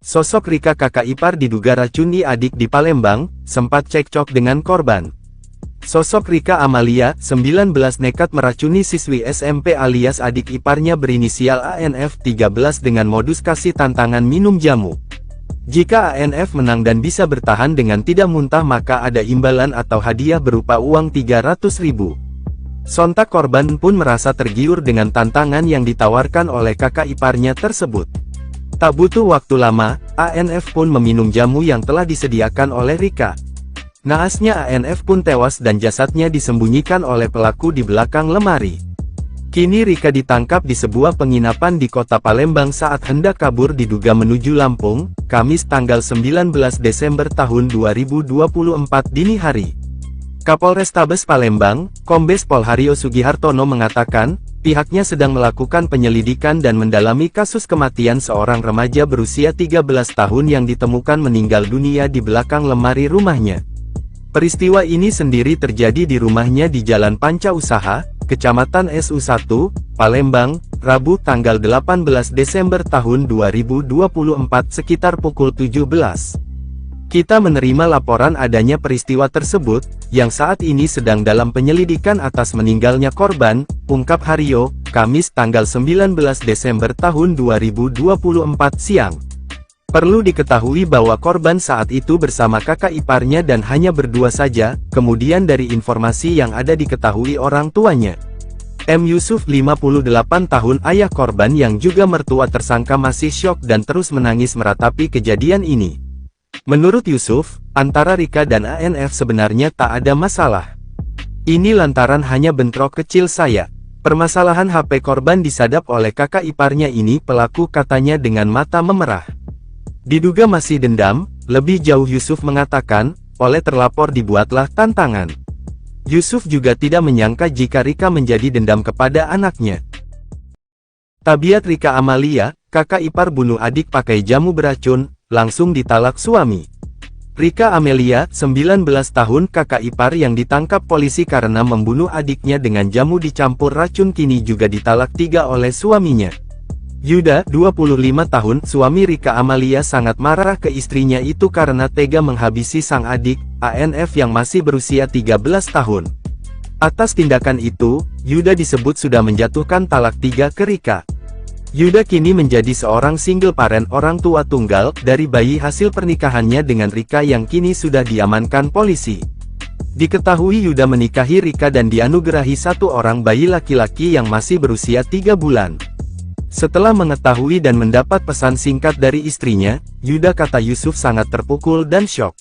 Sosok Rika kakak ipar diduga racuni adik di Palembang, sempat cekcok dengan korban. Sosok Rika Amalia, 19 nekat meracuni siswi SMP alias adik iparnya berinisial ANF 13 dengan modus kasih tantangan minum jamu. Jika ANF menang dan bisa bertahan dengan tidak muntah maka ada imbalan atau hadiah berupa uang 300.000. Sontak korban pun merasa tergiur dengan tantangan yang ditawarkan oleh kakak iparnya tersebut. Tak butuh waktu lama, ANF pun meminum jamu yang telah disediakan oleh Rika. Naasnya ANF pun tewas dan jasadnya disembunyikan oleh pelaku di belakang lemari. Kini Rika ditangkap di sebuah penginapan di kota Palembang saat hendak kabur diduga menuju Lampung, Kamis tanggal 19 Desember tahun 2024 dini hari. Kapolrestabes Palembang, Kombes Pol Haryo Sugihartono mengatakan, pihaknya sedang melakukan penyelidikan dan mendalami kasus kematian seorang remaja berusia 13 tahun yang ditemukan meninggal dunia di belakang lemari rumahnya. Peristiwa ini sendiri terjadi di rumahnya di Jalan Panca Usaha, Kecamatan SU1, Palembang, Rabu tanggal 18 Desember tahun 2024 sekitar pukul 17. Kita menerima laporan adanya peristiwa tersebut, yang saat ini sedang dalam penyelidikan atas meninggalnya korban, ungkap Haryo, Kamis tanggal 19 Desember tahun 2024 siang. Perlu diketahui bahwa korban saat itu bersama kakak iparnya dan hanya berdua saja, kemudian dari informasi yang ada diketahui orang tuanya. M. Yusuf 58 tahun ayah korban yang juga mertua tersangka masih syok dan terus menangis meratapi kejadian ini. Menurut Yusuf, antara Rika dan ANF sebenarnya tak ada masalah. Ini lantaran hanya bentrok kecil saya. Permasalahan HP korban disadap oleh kakak iparnya ini pelaku katanya dengan mata memerah. Diduga masih dendam, lebih jauh Yusuf mengatakan, oleh terlapor dibuatlah tantangan. Yusuf juga tidak menyangka jika Rika menjadi dendam kepada anaknya. Tabiat Rika Amalia, kakak ipar bunuh adik pakai jamu beracun, langsung ditalak suami. Rika Amelia, 19 tahun kakak ipar yang ditangkap polisi karena membunuh adiknya dengan jamu dicampur racun kini juga ditalak 3 oleh suaminya. Yuda, 25 tahun, suami Rika Amalia sangat marah ke istrinya itu karena tega menghabisi sang adik, ANF yang masih berusia 13 tahun. Atas tindakan itu, Yuda disebut sudah menjatuhkan talak 3 ke Rika. Yuda kini menjadi seorang single parent orang tua tunggal dari bayi hasil pernikahannya dengan Rika yang kini sudah diamankan polisi. Diketahui Yuda menikahi Rika dan dianugerahi satu orang bayi laki-laki yang masih berusia 3 bulan. Setelah mengetahui dan mendapat pesan singkat dari istrinya, Yuda kata Yusuf sangat terpukul dan syok.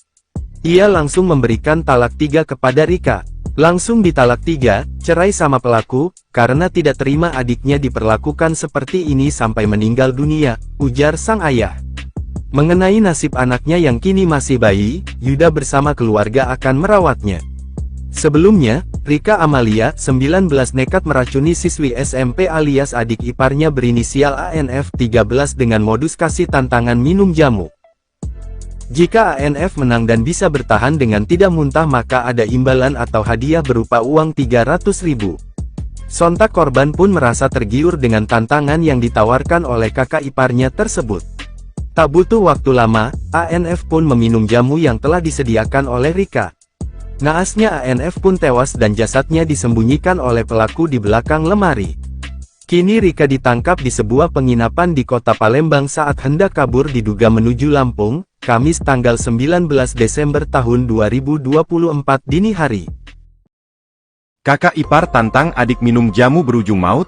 Ia langsung memberikan talak 3 kepada Rika. Langsung ditalak 3, cerai sama pelaku, karena tidak terima adiknya diperlakukan seperti ini sampai meninggal dunia, ujar sang ayah. Mengenai nasib anaknya yang kini masih bayi, Yuda bersama keluarga akan merawatnya. Sebelumnya, Rika Amalia, 19 nekat meracuni siswi SMP alias adik iparnya berinisial ANF 13 dengan modus kasih tantangan minum jamu. Jika ANF menang dan bisa bertahan dengan tidak muntah maka ada imbalan atau hadiah berupa uang 300.000. Sontak korban pun merasa tergiur dengan tantangan yang ditawarkan oleh kakak iparnya tersebut. Tak butuh waktu lama, ANF pun meminum jamu yang telah disediakan oleh Rika. Naasnya ANF pun tewas dan jasadnya disembunyikan oleh pelaku di belakang lemari. Kini Rika ditangkap di sebuah penginapan di kota Palembang saat hendak kabur diduga menuju Lampung, Kamis tanggal 19 Desember tahun 2024 dini hari. Kakak ipar tantang adik minum jamu berujung maut,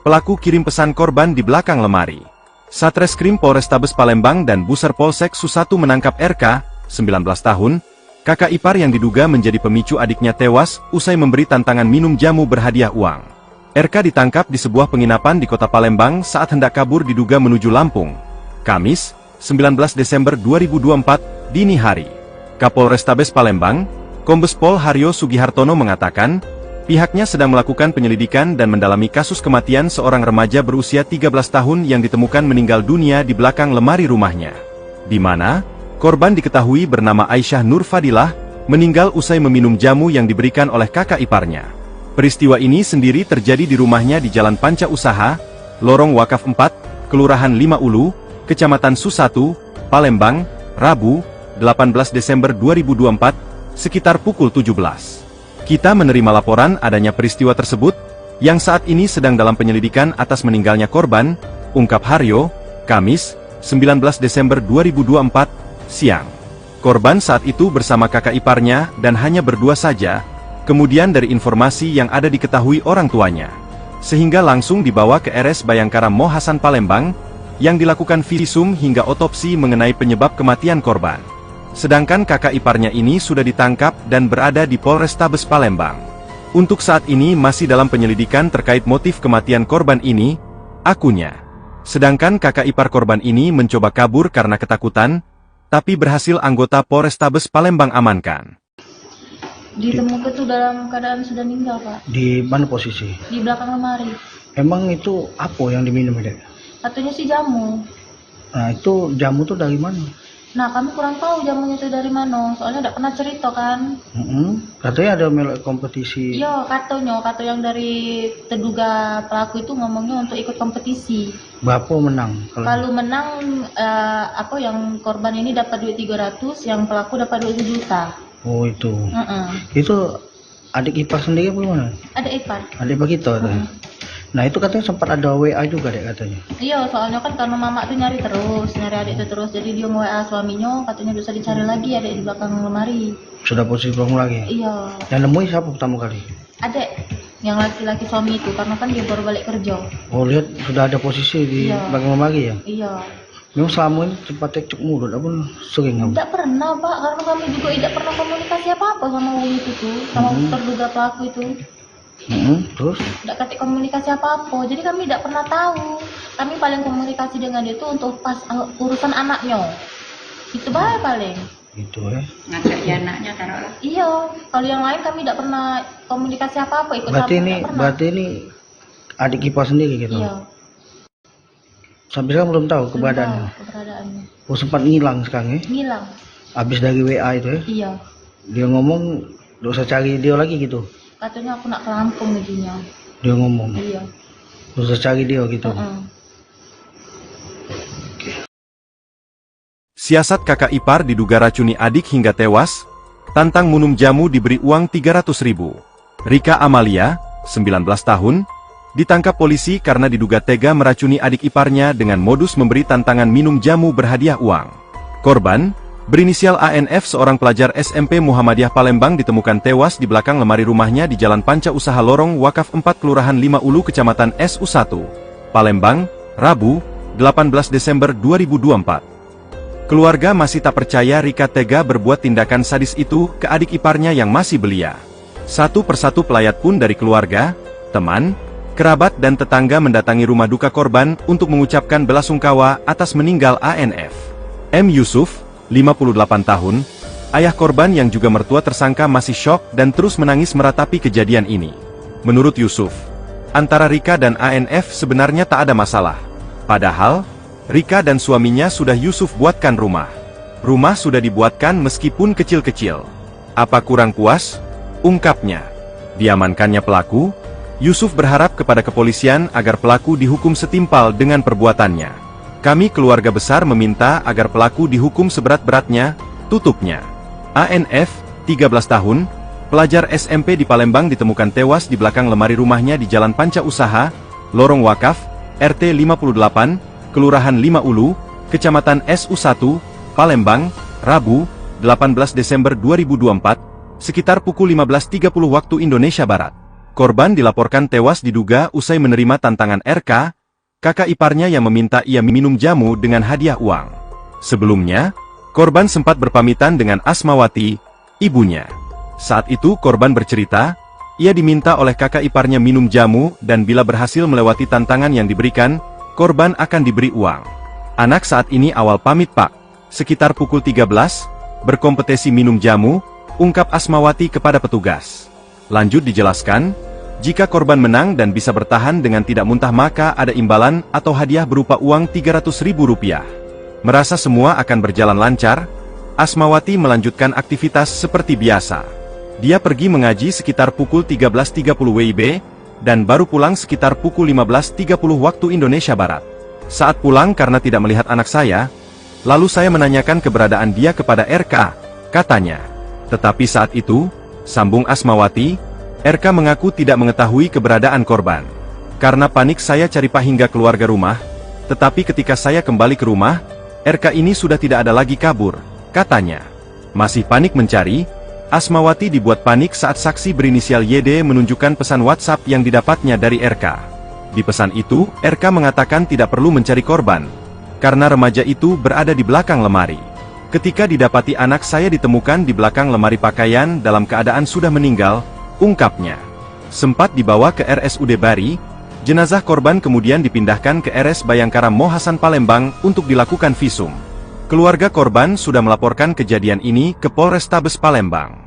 pelaku kirim pesan korban di belakang lemari. Satreskrim Polrestabes Palembang dan Buser Polsek Su1 menangkap RK, 19 tahun, kakak ipar yang diduga menjadi pemicu adiknya tewas, usai memberi tantangan minum jamu berhadiah uang. RK ditangkap di sebuah penginapan di kota Palembang saat hendak kabur diduga menuju Lampung. Kamis, 19 Desember 2024, dini hari. Kapolrestabes Palembang, Kombes Pol Haryo Sugihartono mengatakan, pihaknya sedang melakukan penyelidikan dan mendalami kasus kematian seorang remaja berusia 13 tahun yang ditemukan meninggal dunia di belakang lemari rumahnya. Di mana, korban diketahui bernama Aisyah Nur Fadilah, meninggal usai meminum jamu yang diberikan oleh kakak iparnya. Peristiwa ini sendiri terjadi di rumahnya di Jalan Panca Usaha, Lorong Wakaf 4, Kelurahan 5 Ulu, Kecamatan Su1, Palembang, Rabu, 18 Desember 2024, sekitar pukul 17. Kita menerima laporan adanya peristiwa tersebut, yang saat ini sedang dalam penyelidikan atas meninggalnya korban, ungkap Haryo, Kamis, 19 Desember 2024, siang. Korban saat itu bersama kakak iparnya dan hanya berdua saja, kemudian dari informasi yang ada diketahui orang tuanya, sehingga langsung dibawa ke RS Bayangkara Mo Hasan Palembang, yang dilakukan visum hingga otopsi mengenai penyebab kematian korban. Sedangkan kakak iparnya ini sudah ditangkap dan berada di Polrestabes Palembang. Untuk saat ini masih dalam penyelidikan terkait motif kematian korban ini, akunya. Sedangkan kakak ipar korban ini mencoba kabur karena ketakutan, tapi berhasil anggota Polrestabes Palembang amankan. Ditemukan tuh dalam keadaan sudah meninggal, Pak. Di mana posisi? Di belakang lemari. Emang itu apa yang diminum, Dek? Katanya sih jamu. Nah, itu jamu tuh dari mana? Nah, kami kurang tahu jamunya itu dari mana. Soalnya tidak pernah cerita kan. Katanya ada melek kompetisi. Iya, katanya yang dari terduga pelaku itu ngomongnya untuk ikut kompetisi. Bapak menang. Kalau menang, yang korban ini dapat duit 300, yang pelaku dapat duit 1 juta. Oh, itu. Itu adik ipar sendiri apa gimana? Ada ipar. Adik ipar kita. Nah, itu katanya sempat ada WA juga, Dek, katanya. Iya, soalnya kan karena mama tuh nyari adik itu terus. Jadi dia nge-WA suaminya, katanya bisa dicari lagi adik di belakang lemari. Sudah posisi belakang lagi? Iya. Yang nemuin siapa pertama kali? Adik, yang laki-laki suami itu, karena kan dia baru balik kerja. Oh, lihat sudah ada posisi di belakang lemari ya? Iya. Memang selama ini sempat cekcok mulut, apa sering apa? Tidak pernah, Pak, karena kami juga tidak pernah komunikasi apa-apa sama orang itu tuh, sama terduga pelaku itu. Terus? Tidak ketik komunikasi apa-apa, jadi kami tidak pernah tahu. Kami paling komunikasi dengan dia itu untuk pas urusan anaknya. Itu bae paling. Itu ya. Ngajak dia anaknya taruhlah. Iya, kalau yang lain kami tidak pernah komunikasi apa-apa, ikut Berarti ini adik ipar sendiri gitu? Iya. Sampai sekarang belum tahu keberadaannya? Oh, sempat ngilang sekarang ya? Ngilang. Habis dari WA itu ya? Iya. Dia ngomong, gak usah cari dia lagi gitu? Katanya aku nak ke Lampung gajinya. Dia ngomong? Iya. Gak usah cari dia gitu? Siasat kakak ipar diduga racuni adik hingga tewas, tantang minum jamu diberi uang 300.000. Rika Amalia, 19 tahun, ditangkap polisi karena diduga tega meracuni adik iparnya dengan modus memberi tantangan minum jamu berhadiah uang. Korban, berinisial ANF seorang pelajar SMP Muhammadiyah Palembang ditemukan tewas di belakang lemari rumahnya di Jalan Panca Usaha Lorong Wakaf 4 Kelurahan 5 Ulu Kecamatan SU1, Palembang, Rabu, 18 Desember 2024. Keluarga masih tak percaya Rika tega berbuat tindakan sadis itu ke adik iparnya yang masih belia. Satu persatu pelayat pun dari keluarga, teman, kerabat dan tetangga mendatangi rumah duka korban untuk mengucapkan belasungkawa atas meninggal ANF. M. Yusuf, 58 tahun, ayah korban yang juga mertua tersangka masih syok dan terus menangis meratapi kejadian ini. Menurut Yusuf, antara Rika dan ANF sebenarnya tak ada masalah. Padahal, Rika dan suaminya sudah Yusuf buatkan rumah. Rumah sudah dibuatkan meskipun kecil-kecil. Apa kurang puas? Ungkapnya. Diamankannya pelaku, Yusuf berharap kepada kepolisian agar pelaku dihukum setimpal dengan perbuatannya. Kami keluarga besar meminta agar pelaku dihukum seberat-beratnya, tutupnya. ANF, 13 tahun, pelajar SMP di Palembang ditemukan tewas di belakang lemari rumahnya di Jalan Panca Usaha, Lorong Wakaf, RT 58, Kelurahan 5 Ulu, Kecamatan SU1, Palembang, Rabu, 18 Desember 2024, sekitar pukul 15.30 waktu Indonesia Barat. Korban dilaporkan tewas diduga usai menerima tantangan RK, kakak iparnya yang meminta ia minum jamu dengan hadiah uang. Sebelumnya, korban sempat berpamitan dengan Asmawati, ibunya. Saat itu korban bercerita, ia diminta oleh kakak iparnya minum jamu dan bila berhasil melewati tantangan yang diberikan, korban akan diberi uang. Anak saat ini awal pamit Pak, sekitar pukul 13, berkompetisi minum jamu, ungkap Asmawati kepada petugas. Lanjut dijelaskan, jika korban menang dan bisa bertahan dengan tidak muntah maka ada imbalan atau hadiah berupa uang Rp300.000. Merasa semua akan berjalan lancar, Asmawati melanjutkan aktivitas seperti biasa. Dia pergi mengaji sekitar pukul 13.30 WIB, dan baru pulang sekitar pukul 15.30 waktu Indonesia Barat. Saat pulang karena tidak melihat anak saya, Lalu saya menanyakan keberadaan dia kepada RK, katanya. Tetapi saat itu, sambung Asmawati, RK mengaku tidak mengetahui keberadaan korban. Karena panik saya cari Pak hingga keluarga rumah, tetapi ketika saya kembali ke rumah, RK ini sudah tidak ada lagi kabur, katanya. Masih panik mencari, Asmawati dibuat panik saat saksi berinisial YD menunjukkan pesan WhatsApp yang didapatnya dari RK. Di pesan itu, RK mengatakan tidak perlu mencari korban, karena remaja itu berada di belakang lemari. Ketika didapati anak saya ditemukan di belakang lemari pakaian dalam keadaan sudah meninggal, ungkapnya. Sempat dibawa ke RSUD Bari, jenazah korban kemudian dipindahkan ke RS Bayangkara Mohasan Palembang untuk dilakukan visum. Keluarga korban sudah melaporkan kejadian ini ke Polrestabes Palembang.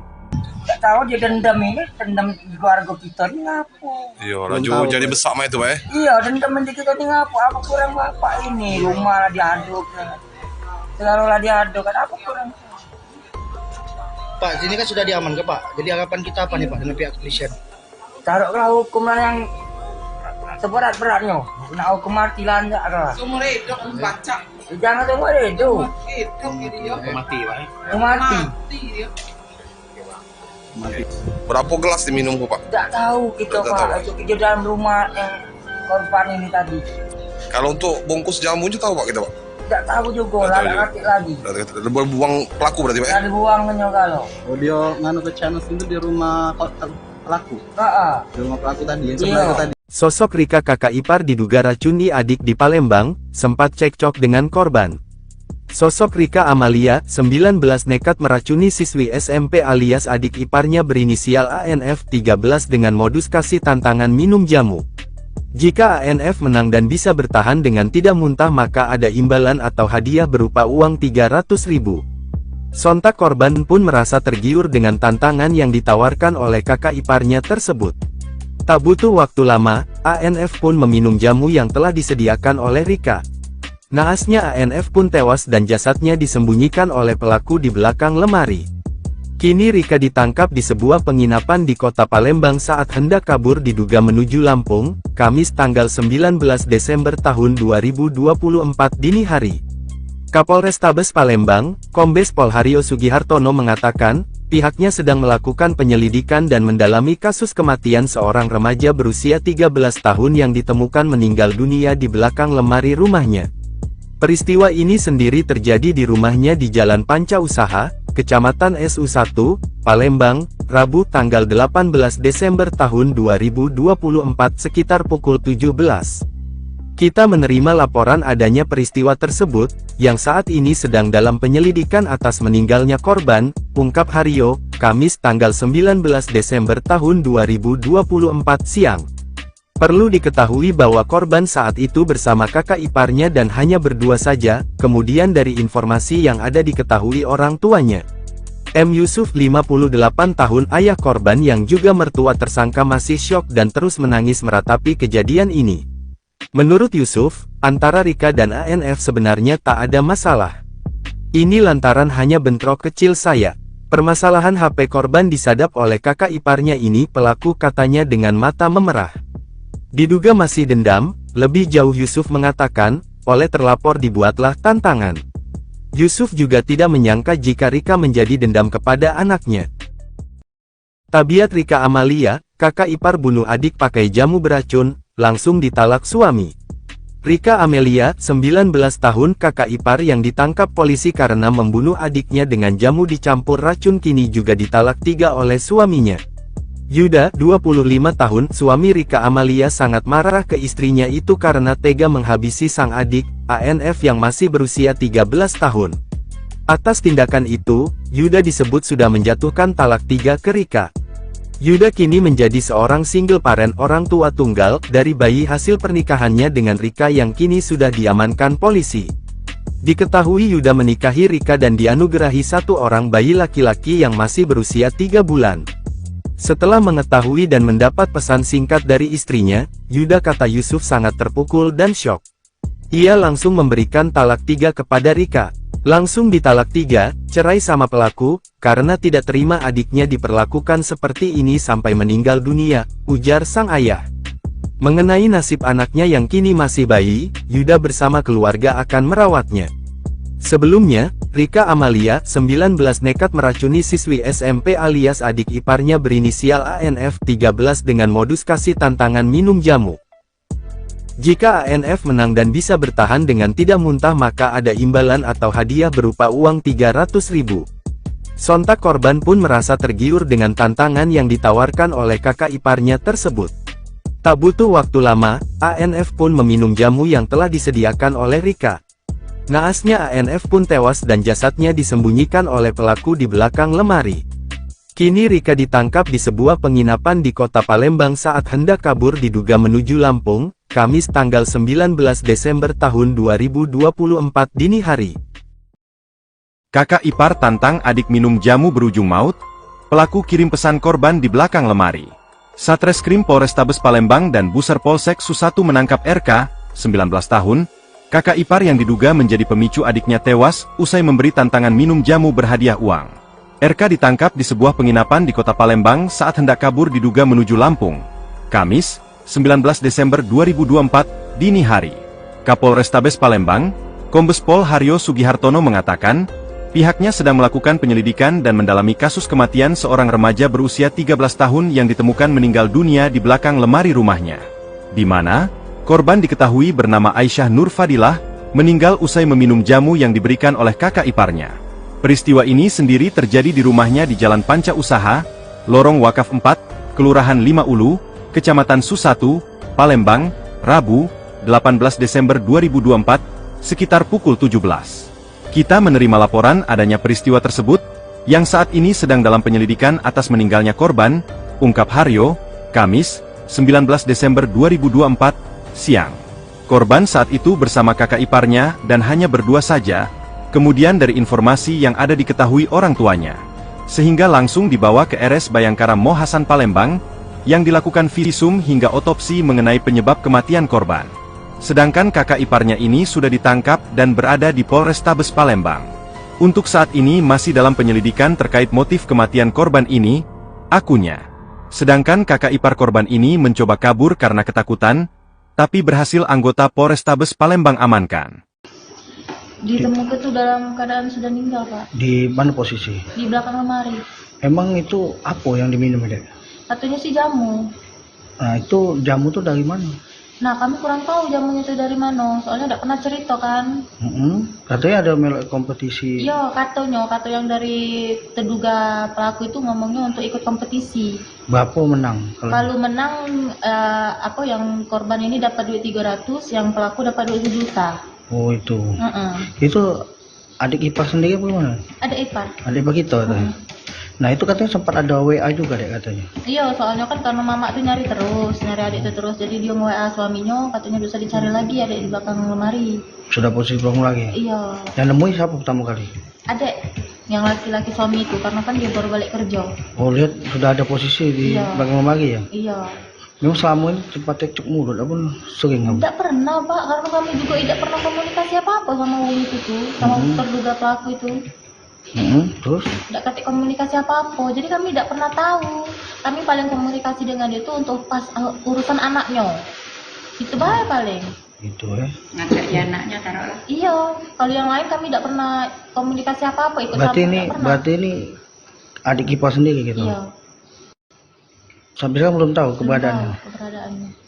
Tak tahu dia dendam di keluarga kita ni ngapu. Iya, laju jadi besar mah itu, Pak. Iya, dendam di kita ni ngapu. Apa kurang bapak ini? Rumah lah diaduk. Selalu lah diaduk. Kan apa kurang? Pak, sini kan sudah diamankan Pak. Jadi harapan kita apa nih Pak dengan pihak kepolisian? Taruhlah hukum lah yang seberat-beratnya. Nak hukum mati lah enggak lah. Seumur hidup baca. Jangan seumur hidup. Hidup dia. Mati Pak. Mati. Dia. Berapa gelas diminum, Pak? Tak tahu kita Tak Pak. tahu. Itu kerja dalam rumah yang korban ini tadi. Kalau untuk bungkus jamunya tahu, Pak, kita, Pak? Tak tahu juga Tak lah. tahu Tak juga. ngerti lagi. Berarti berbuang pelaku berarti, Pak? Tak ada buangnya kalau. Oh dia nganu ke channel itu di rumah pelaku. Haa. Di rumah pelaku tadi yang Iya. sebelah itu tadi. Sosok Rika kakak ipar diduga racuni adik di Palembang, sempat cekcok dengan korban. Sosok Rika Amalia, 19 nekat meracuni siswi SMP alias adik iparnya berinisial ANF 13 dengan modus kasih tantangan minum jamu. Jika ANF menang dan bisa bertahan dengan tidak muntah maka ada imbalan atau hadiah berupa uang 300.000. Sontak korban pun merasa tergiur dengan tantangan yang ditawarkan oleh kakak iparnya tersebut. Tak butuh waktu lama, ANF pun meminum jamu yang telah disediakan oleh Rika. Naasnya ANF pun tewas dan jasadnya disembunyikan oleh pelaku di belakang lemari. Kini Rika ditangkap di sebuah penginapan di kota Palembang saat hendak kabur diduga menuju Lampung, Kamis tanggal 19 Desember tahun 2024 dini hari. Kapolrestabes Palembang, Kombes Pol Haryo Sugihartono mengatakan, pihaknya sedang melakukan penyelidikan dan mendalami kasus kematian seorang remaja berusia 13 tahun yang ditemukan meninggal dunia di belakang lemari rumahnya. Peristiwa ini sendiri terjadi di rumahnya di Jalan Panca Usaha, Kecamatan SU1, Palembang, Rabu tanggal 18 Desember tahun 2024 sekitar pukul 17. Kita menerima laporan adanya peristiwa tersebut, yang saat ini sedang dalam penyelidikan atas meninggalnya korban, ungkap Haryo, Kamis tanggal 19 Desember tahun 2024 siang. Perlu diketahui bahwa korban saat itu bersama kakak iparnya dan hanya berdua saja, kemudian dari informasi yang ada diketahui orang tuanya. M. Yusuf 58 tahun ayah korban yang juga mertua tersangka masih syok dan terus menangis meratapi kejadian ini. Menurut Yusuf, antara Rika dan ANF sebenarnya tak ada masalah. Ini lantaran hanya bentrok kecil saya. Permasalahan HP korban disadap oleh kakak iparnya ini pelaku katanya dengan mata memerah. Diduga masih dendam, lebih jauh Yusuf mengatakan, oleh terlapor dibuatlah tantangan. Yusuf juga tidak menyangka jika Rika menjadi dendam kepada anaknya. Tabiat Rika Amalia, kakak ipar bunuh adik pakai jamu beracun, langsung ditalak suami. Rika Amelia, 19 tahun kakak ipar yang ditangkap polisi karena membunuh adiknya dengan jamu dicampur racun kini juga ditalak 3 oleh suaminya. Yuda, 25 tahun, suami Rika Amalia sangat marah ke istrinya itu karena tega menghabisi sang adik, ANF yang masih berusia 13 tahun. Atas tindakan itu, Yuda disebut sudah menjatuhkan talak 3 ke Rika. Yuda kini menjadi seorang single parent orang tua tunggal dari bayi hasil pernikahannya dengan Rika yang kini sudah diamankan polisi. Diketahui Yuda menikahi Rika dan dianugerahi 1 orang bayi laki-laki yang masih berusia 3 bulan. Setelah mengetahui dan mendapat pesan singkat dari istrinya, Yuda kata Yusuf sangat terpukul dan syok. Ia langsung memberikan talak 3 kepada Rika. Langsung ditalak 3, cerai sama pelaku, karena tidak terima adiknya diperlakukan seperti ini sampai meninggal dunia, ujar sang ayah. Mengenai nasib anaknya yang kini masih bayi, Yuda bersama keluarga akan merawatnya. Sebelumnya, Rika Amalia, 19 nekat meracuni siswi SMP alias adik iparnya berinisial ANF 13 dengan modus kasih tantangan minum jamu. Jika ANF menang dan bisa bertahan dengan tidak muntah maka ada imbalan atau hadiah berupa uang 300.000. Sontak korban pun merasa tergiur dengan tantangan yang ditawarkan oleh kakak iparnya tersebut. Tak butuh waktu lama, ANF pun meminum jamu yang telah disediakan oleh Rika. Naasnya ANF pun tewas dan jasadnya disembunyikan oleh pelaku di belakang lemari. Kini Rika ditangkap di sebuah penginapan di kota Palembang saat hendak kabur diduga menuju Lampung, Kamis tanggal 19 Desember tahun 2024 dini hari. Kakak ipar tantang adik minum jamu berujung maut, pelaku kirim pesan korban di belakang lemari. Satreskrim Polrestabes Palembang dan Buser Polsek Susatu menangkap RK, 19 tahun, kakak ipar yang diduga menjadi pemicu adiknya tewas, usai memberi tantangan minum jamu berhadiah uang. RK ditangkap di sebuah penginapan di kota Palembang saat hendak kabur diduga menuju Lampung. Kamis, 19 Desember 2024, dini hari. Kapolrestabes Palembang, Kombes Pol Haryo Sugihartono mengatakan, pihaknya sedang melakukan penyelidikan dan mendalami kasus kematian seorang remaja berusia 13 tahun yang ditemukan meninggal dunia di belakang lemari rumahnya. Di mana korban diketahui bernama Aisyah Nur Fadilah, meninggal usai meminum jamu yang diberikan oleh kakak iparnya. Peristiwa ini sendiri terjadi di rumahnya di Jalan Panca Usaha, Lorong Wakaf 4, Kelurahan 5 Ulu, Kecamatan Susatu, Palembang, Rabu, 18 Desember 2024, sekitar pukul 17. Kita menerima laporan adanya peristiwa tersebut, yang saat ini sedang dalam penyelidikan atas meninggalnya korban, ungkap Haryo, Kamis, 19 Desember 2024, siang. Korban saat itu bersama kakak iparnya dan hanya berdua saja, kemudian dari informasi yang ada diketahui orang tuanya, sehingga langsung dibawa ke RS Bayangkara Mo Hasan Palembang, yang dilakukan visum hingga otopsi mengenai penyebab kematian korban. Sedangkan kakak iparnya ini sudah ditangkap dan berada di Polrestabes Palembang. Untuk saat ini masih dalam penyelidikan terkait motif kematian korban ini, akunya. Sedangkan kakak ipar korban ini mencoba kabur karena ketakutan, tapi berhasil anggota Polrestabes Palembang amankan. Ditemukan itu dalam keadaan sudah meninggal, Pak. Di mana posisi? Di belakang lemari. Emang itu apa yang diminum, Dek? Katanya sih jamu. Nah, itu jamu tuh dari mana? Nah, kami kurang tahu jamunya itu dari mana. Soalnya tidak pernah cerita kan. Katanya ada melek kompetisi. Iya, kata yang dari terduga pelaku itu ngomongnya untuk ikut kompetisi. Bapak menang. Kalau menang, yang korban ini dapat duit 300, yang pelaku dapat duit 1 juta. Oh, itu. Itu adik ipar sendiri apa gimana? Ada ipar. Adik ipar kita katanya. Nah, itu katanya sempat ada WA juga, Dek, katanya. Iya, soalnya kan karena mama tuh nyari adik itu terus. Jadi dia nge-WA suaminya, katanya bisa dicari lagi adik di belakang lemari. Sudah posisi belakang lagi? Iya. Yang nemuin siapa pertama kali? Adik, yang laki-laki suami itu, karena kan dia baru balik kerja. Oh, lihat sudah ada posisi di belakang lemari ya? Iya. Memang selama ini sempat cekcok mulut, apa sering kamu? Tidak pernah, Pak, karena kami juga tidak pernah komunikasi apa-apa sama wong itu tuh, sama terduga pelaku itu. Terus? Tidak kata komunikasi apa-apa, jadi kami tidak pernah tahu. Kami paling komunikasi dengan dia itu untuk pas urusan anaknya. Itu baik paling. Itu ya. Ngajak ya anaknya taruhlah. Iya, kalau yang lain kami tidak pernah komunikasi apa-apa. Ikut berarti ini adik ipar sendiri gitu? Iya. Sampai sekarang belum tahu keberadaannya?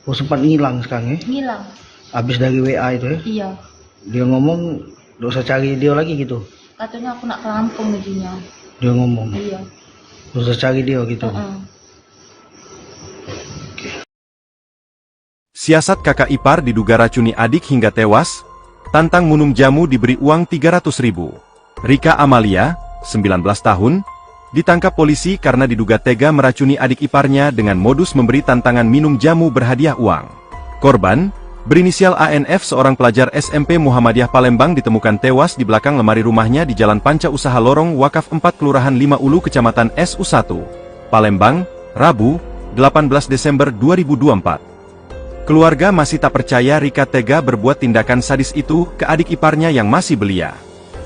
Oh, sempat ngilang sekarang ya? Ngilang. Habis dari WA itu ya? Iya. Dia ngomong, gak usah cari dia lagi gitu? Katanya aku nak ke Lampung gajinya. Dia ngomong? Iya. Gak usah cari dia gitu? Siasat kakak ipar diduga racuni adik hingga tewas, tantang minum jamu diberi uang 300.000. Rika Amalia, 19 tahun, ditangkap polisi karena diduga tega meracuni adik iparnya dengan modus memberi tantangan minum jamu berhadiah uang. Korban, berinisial ANF seorang pelajar SMP Muhammadiyah Palembang ditemukan tewas di belakang lemari rumahnya di Jalan Panca Usaha Lorong Wakaf 4 Kelurahan 5 Ulu Kecamatan SU1, Palembang, Rabu, 18 Desember 2024. Keluarga masih tak percaya Rika tega berbuat tindakan sadis itu ke adik iparnya yang masih belia.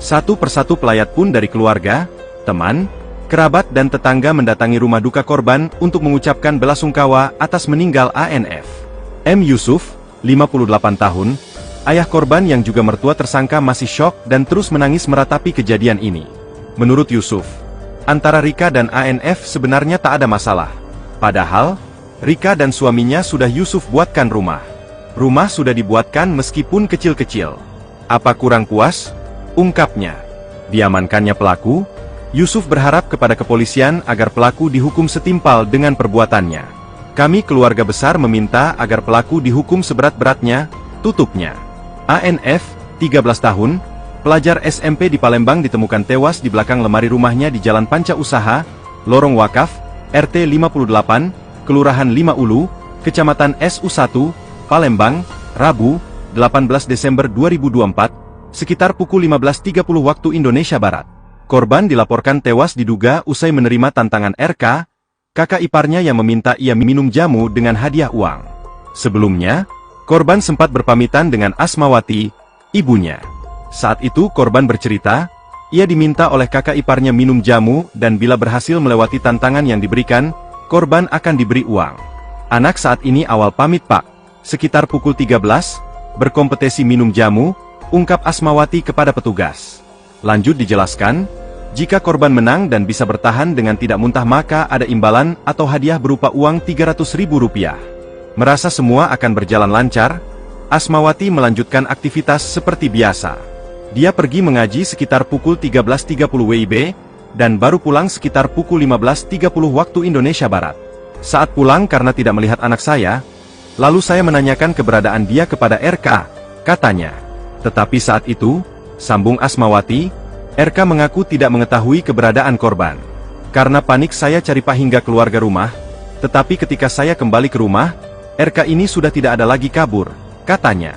Satu persatu pelayat pun dari keluarga, teman, kerabat dan tetangga mendatangi rumah duka korban untuk mengucapkan belasungkawa atas meninggal ANF. M. Yusuf, 58 tahun, Ayah korban yang juga mertua tersangka masih syok dan terus menangis meratapi kejadian ini. Menurut Yusuf, antara Rika dan ANF sebenarnya tak ada masalah. Padahal, Rika dan suaminya sudah Yusuf buatkan rumah. Rumah sudah dibuatkan meskipun kecil-kecil. Apa kurang puas? Ungkapnya. Diamankannya pelaku, Yusuf berharap kepada kepolisian agar pelaku dihukum setimpal dengan perbuatannya. Kami keluarga besar meminta agar pelaku dihukum seberat-beratnya, tutupnya. ANF, 13 tahun, pelajar SMP di Palembang ditemukan tewas di belakang lemari rumahnya di Jalan Panca Usaha, Lorong Wakaf, RT 58, Kelurahan 5 Ulu, Kecamatan SU1, Palembang, Rabu, 18 Desember 2024, sekitar pukul 15.30 waktu Indonesia Barat. Korban dilaporkan tewas diduga usai menerima tantangan RK, kakak iparnya yang meminta ia minum jamu dengan hadiah uang. Sebelumnya, korban sempat berpamitan dengan Asmawati, ibunya. Saat itu korban bercerita, ia diminta oleh kakak iparnya minum jamu dan bila berhasil melewati tantangan yang diberikan, korban akan diberi uang. Anak saat ini awal pamit pak, sekitar pukul 13, berkompetisi minum jamu, ungkap Asmawati kepada petugas. Lanjut dijelaskan, jika korban menang dan bisa bertahan dengan tidak muntah maka ada imbalan atau hadiah berupa uang Rp300.000. Merasa semua akan berjalan lancar, Asmawati melanjutkan aktivitas seperti biasa. Dia pergi mengaji sekitar pukul 13.30 WIB, dan baru pulang sekitar pukul 15.30 waktu Indonesia Barat. Saat pulang karena tidak melihat anak saya, lalu saya menanyakan keberadaan dia kepada RK, katanya. Tetapi saat itu, sambung Asmawati, RK mengaku tidak mengetahui keberadaan korban. Karena panik saya cari Pak hingga keluarga rumah, tetapi ketika saya kembali ke rumah, RK ini sudah tidak ada lagi kabur, katanya.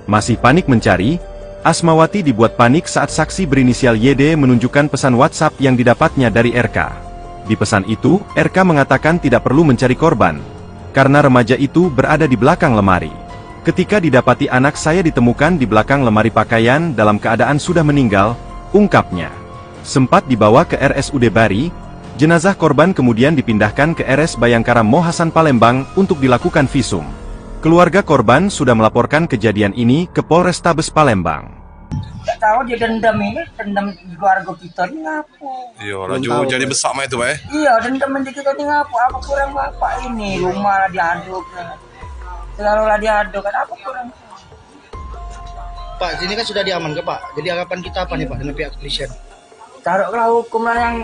Masih panik mencari, Asmawati dibuat panik saat saksi berinisial YD menunjukkan pesan WhatsApp yang didapatnya dari RK. Di pesan itu, RK mengatakan tidak perlu mencari korban, karena remaja itu berada di belakang lemari. Ketika didapati anak saya ditemukan di belakang lemari pakaian dalam keadaan sudah meninggal, ungkapnya. Sempat dibawa ke RSUD Bari, jenazah korban kemudian dipindahkan ke RS Bayangkara Mohasan Palembang untuk dilakukan visum. Keluarga korban sudah melaporkan kejadian ini ke Polrestabes Palembang. Tak tahu dia dendam ini, dendam di keluarga kita ni ngapu. Iya, laju jadi besar mah itu, Pak. Iya, dendam di kita ni ngapu. Apa kurang bapak ini? Rumah lah diaduk. Selalu lah diaduk kan, apa kurang? Pak, sini kan sudah diamankan Pak. Jadi harapan kita apa nih Pak dengan pihak kepolisian? Taruhlah hukum lah yang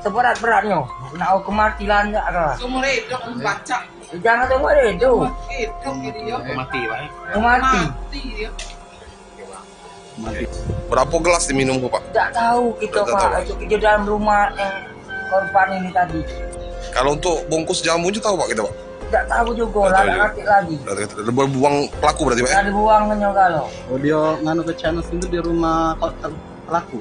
seberat-beratnya. Nak hukum mati lah enggak lah. Seumur hidup baca. Jangan seumur hidup. Hidup dia. Mati Pak. Mati. Mati dia. Berapa gelas diminum Pak? Tak tahu kita Tak Pak. tahu. Itu kerja dalam rumah yang korban ini tadi. Kalau untuk bungkus jamunya tahu Pak kita Pak? Tak tahu juga Tak lah, tahu tak ngerti lagi. Buang pelaku berarti Pak? Tak dibuangnya kalau. Oh dia nganu ke channel itu di rumah pelaku.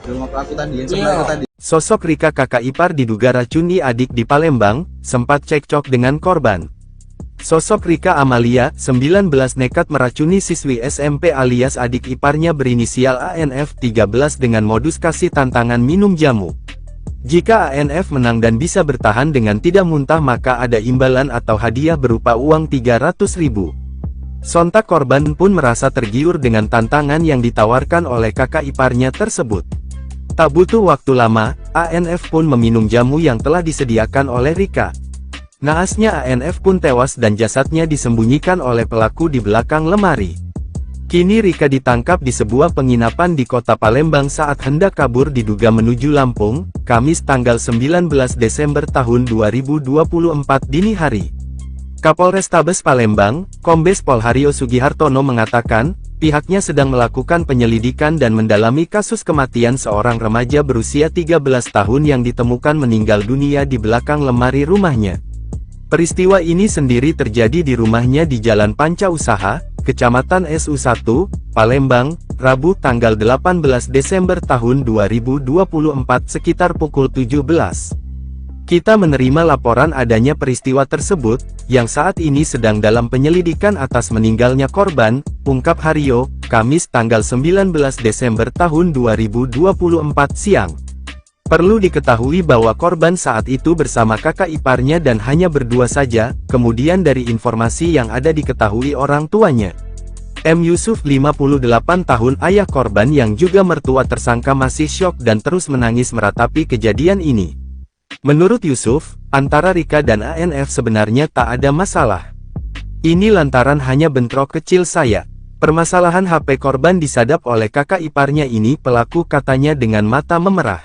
Di rumah pelaku tadi yang sebelah Iya. tadi. Sosok Rika kakak ipar diduga racuni adik di Palembang, sempat cekcok dengan korban. Sosok Rika Amalia, 19 nekat meracuni siswi SMP alias adik iparnya berinisial ANF 13 dengan modus kasih tantangan minum jamu. Jika ANF menang dan bisa bertahan dengan tidak muntah maka ada imbalan atau hadiah berupa uang Rp300.000. Sontak korban pun merasa tergiur dengan tantangan yang ditawarkan oleh kakak iparnya tersebut. Tak butuh waktu lama, ANF pun meminum jamu yang telah disediakan oleh Rika. Naasnya ANF pun tewas dan jasadnya disembunyikan oleh pelaku di belakang lemari. Kini Rika ditangkap di sebuah penginapan di kota Palembang saat hendak kabur diduga menuju Lampung, Kamis tanggal 19 Desember tahun 2024 dini hari. Kapolrestabes Palembang, Kombes Pol Haryo Sugihartono mengatakan, pihaknya sedang melakukan penyelidikan dan mendalami kasus kematian seorang remaja berusia 13 tahun yang ditemukan meninggal dunia di belakang lemari rumahnya. Peristiwa ini sendiri terjadi di rumahnya di Jalan Panca Usaha, Kecamatan SU1, Palembang, Rabu tanggal 18 Desember tahun 2024 sekitar pukul 17. Kita menerima laporan adanya peristiwa tersebut, yang saat ini sedang dalam penyelidikan atas meninggalnya korban, ungkap Haryo, Kamis tanggal 19 Desember tahun 2024 siang. Perlu diketahui bahwa korban saat itu bersama kakak iparnya dan hanya berdua saja, kemudian dari informasi yang ada diketahui orang tuanya. M. Yusuf 58 tahun ayah korban yang juga mertua tersangka masih syok dan terus menangis meratapi kejadian ini. Menurut Yusuf, antara Rika dan ANF sebenarnya tak ada masalah. Ini lantaran hanya bentrok kecil saya. Permasalahan HP korban disadap oleh kakak iparnya ini, pelaku katanya dengan mata memerah.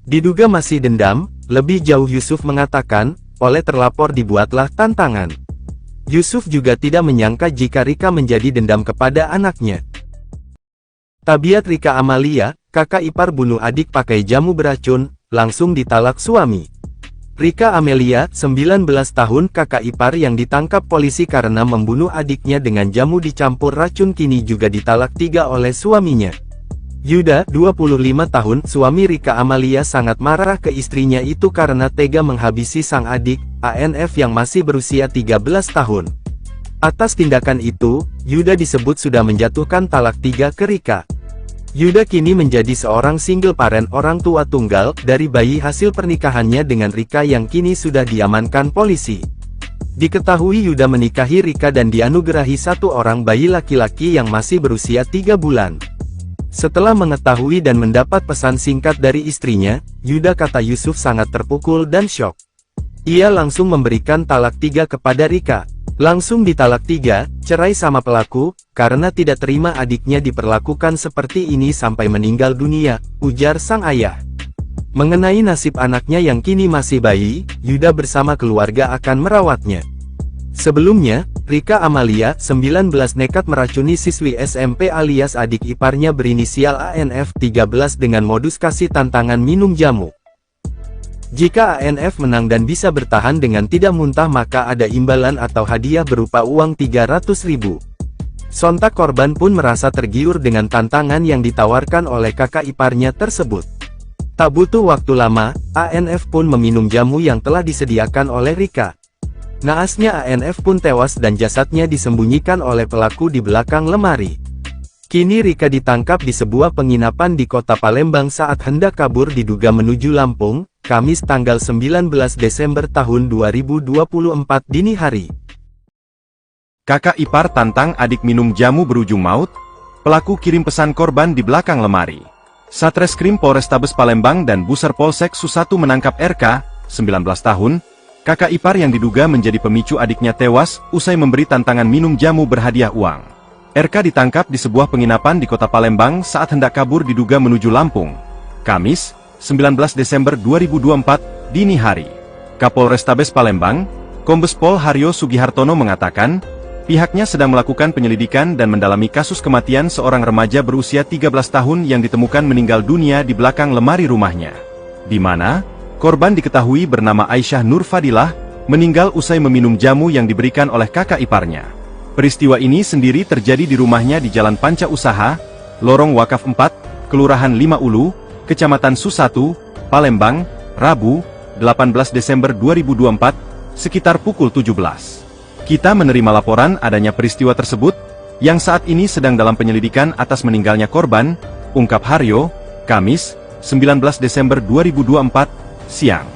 Diduga masih dendam, lebih jauh Yusuf mengatakan, oleh terlapor dibuatlah tantangan. Yusuf juga tidak menyangka jika Rika menjadi dendam kepada anaknya. Tabiat Rika Amalia, kakak ipar bunuh adik pakai jamu beracun, langsung ditalak suami. Rika Amelia, 19 tahun kakak ipar yang ditangkap polisi karena membunuh adiknya dengan jamu dicampur racun kini juga ditalak 3 oleh suaminya. Yuda, 25 tahun, suami Rika Amalia sangat marah ke istrinya itu karena tega menghabisi sang adik, ANF yang masih berusia 13 tahun. Atas tindakan itu, Yuda disebut sudah menjatuhkan talak 3 ke Rika. Yuda kini menjadi seorang single parent orang tua tunggal dari bayi hasil pernikahannya dengan Rika yang kini sudah diamankan polisi. Diketahui Yuda menikahi Rika dan dianugerahi 1 orang bayi laki-laki yang masih berusia 3 bulan. Setelah mengetahui dan mendapat pesan singkat dari istrinya, Yuda kata Yusuf sangat terpukul dan syok. Ia langsung memberikan talak 3 kepada Rika. Langsung ditalak 3, cerai sama pelaku, karena tidak terima adiknya diperlakukan seperti ini sampai meninggal dunia, ujar sang ayah. Mengenai nasib anaknya yang kini masih bayi, Yuda bersama keluarga akan merawatnya. Sebelumnya, Rika Amalia, 19 nekat meracuni siswi SMP alias adik iparnya berinisial ANF 13 dengan modus kasih tantangan minum jamu. Jika ANF menang dan bisa bertahan dengan tidak muntah maka ada imbalan atau hadiah berupa uang 300.000. Sontak korban pun merasa tergiur dengan tantangan yang ditawarkan oleh kakak iparnya tersebut. Tak butuh waktu lama, ANF pun meminum jamu yang telah disediakan oleh Rika. Naasnya ANF pun tewas dan jasadnya disembunyikan oleh pelaku di belakang lemari. Kini Rika ditangkap di sebuah penginapan di kota Palembang saat hendak kabur diduga menuju Lampung, Kamis tanggal 19 Desember tahun 2024 dini hari. Kakak ipar tantang adik minum jamu berujung maut, pelaku kirim pesan korban di belakang lemari. Satreskrim Polrestabes Palembang dan Buser Polsek Susatu menangkap RK, 19 tahun, kakak ipar yang diduga menjadi pemicu adiknya tewas, usai memberi tantangan minum jamu berhadiah uang. RK ditangkap di sebuah penginapan di kota Palembang saat hendak kabur diduga menuju Lampung. Kamis, 19 Desember 2024, dini hari. Kapolrestabes Palembang, Kombes Pol Haryo Sugihartono mengatakan, pihaknya sedang melakukan penyelidikan dan mendalami kasus kematian seorang remaja berusia 13 tahun yang ditemukan meninggal dunia di belakang lemari rumahnya. Di mana korban diketahui bernama Aisyah Nur Fadilah, meninggal usai meminum jamu yang diberikan oleh kakak iparnya. Peristiwa ini sendiri terjadi di rumahnya di Jalan Panca Usaha, Lorong Wakaf 4, Kelurahan 5 Ulu, Kecamatan Susatu, Palembang, Rabu, 18 Desember 2024, sekitar pukul 17. Kita menerima laporan adanya peristiwa tersebut, yang saat ini sedang dalam penyelidikan atas meninggalnya korban, ungkap Haryo, Kamis, 19 Desember 2024, siang.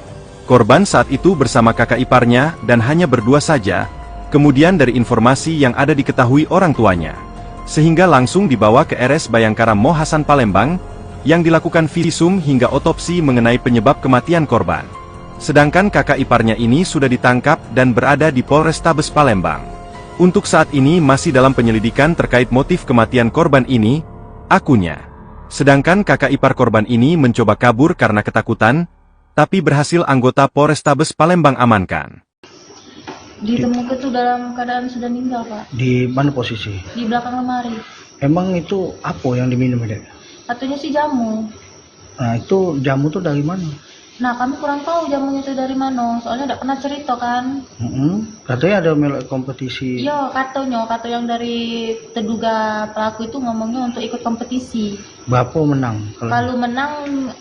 Korban saat itu bersama kakak iparnya dan hanya berdua saja, kemudian dari informasi yang ada diketahui orang tuanya, sehingga langsung dibawa ke RS Bayangkara Mo Hasan Palembang, yang dilakukan visum hingga otopsi mengenai penyebab kematian korban. Sedangkan kakak iparnya ini sudah ditangkap dan berada di Polrestabes Palembang. Untuk saat ini masih dalam penyelidikan terkait motif kematian korban ini, akunnya. Sedangkan kakak ipar korban ini mencoba kabur karena ketakutan, tapi berhasil anggota Polrestabes Palembang amankan. Ditemukan itu dalam keadaan sudah meninggal, Pak. Di mana posisi? Di belakang lemari. Emang itu apa yang diminum, Dek? Katanya sih jamu. Nah, itu jamu tuh dari mana? Nah, kami kurang tahu jamunya itu dari mana. Soalnya tidak pernah cerita kan. Katanya ada melek kompetisi. Iya, kata yang dari terduga pelaku itu ngomongnya untuk ikut kompetisi. Bapak menang. Kalau menang,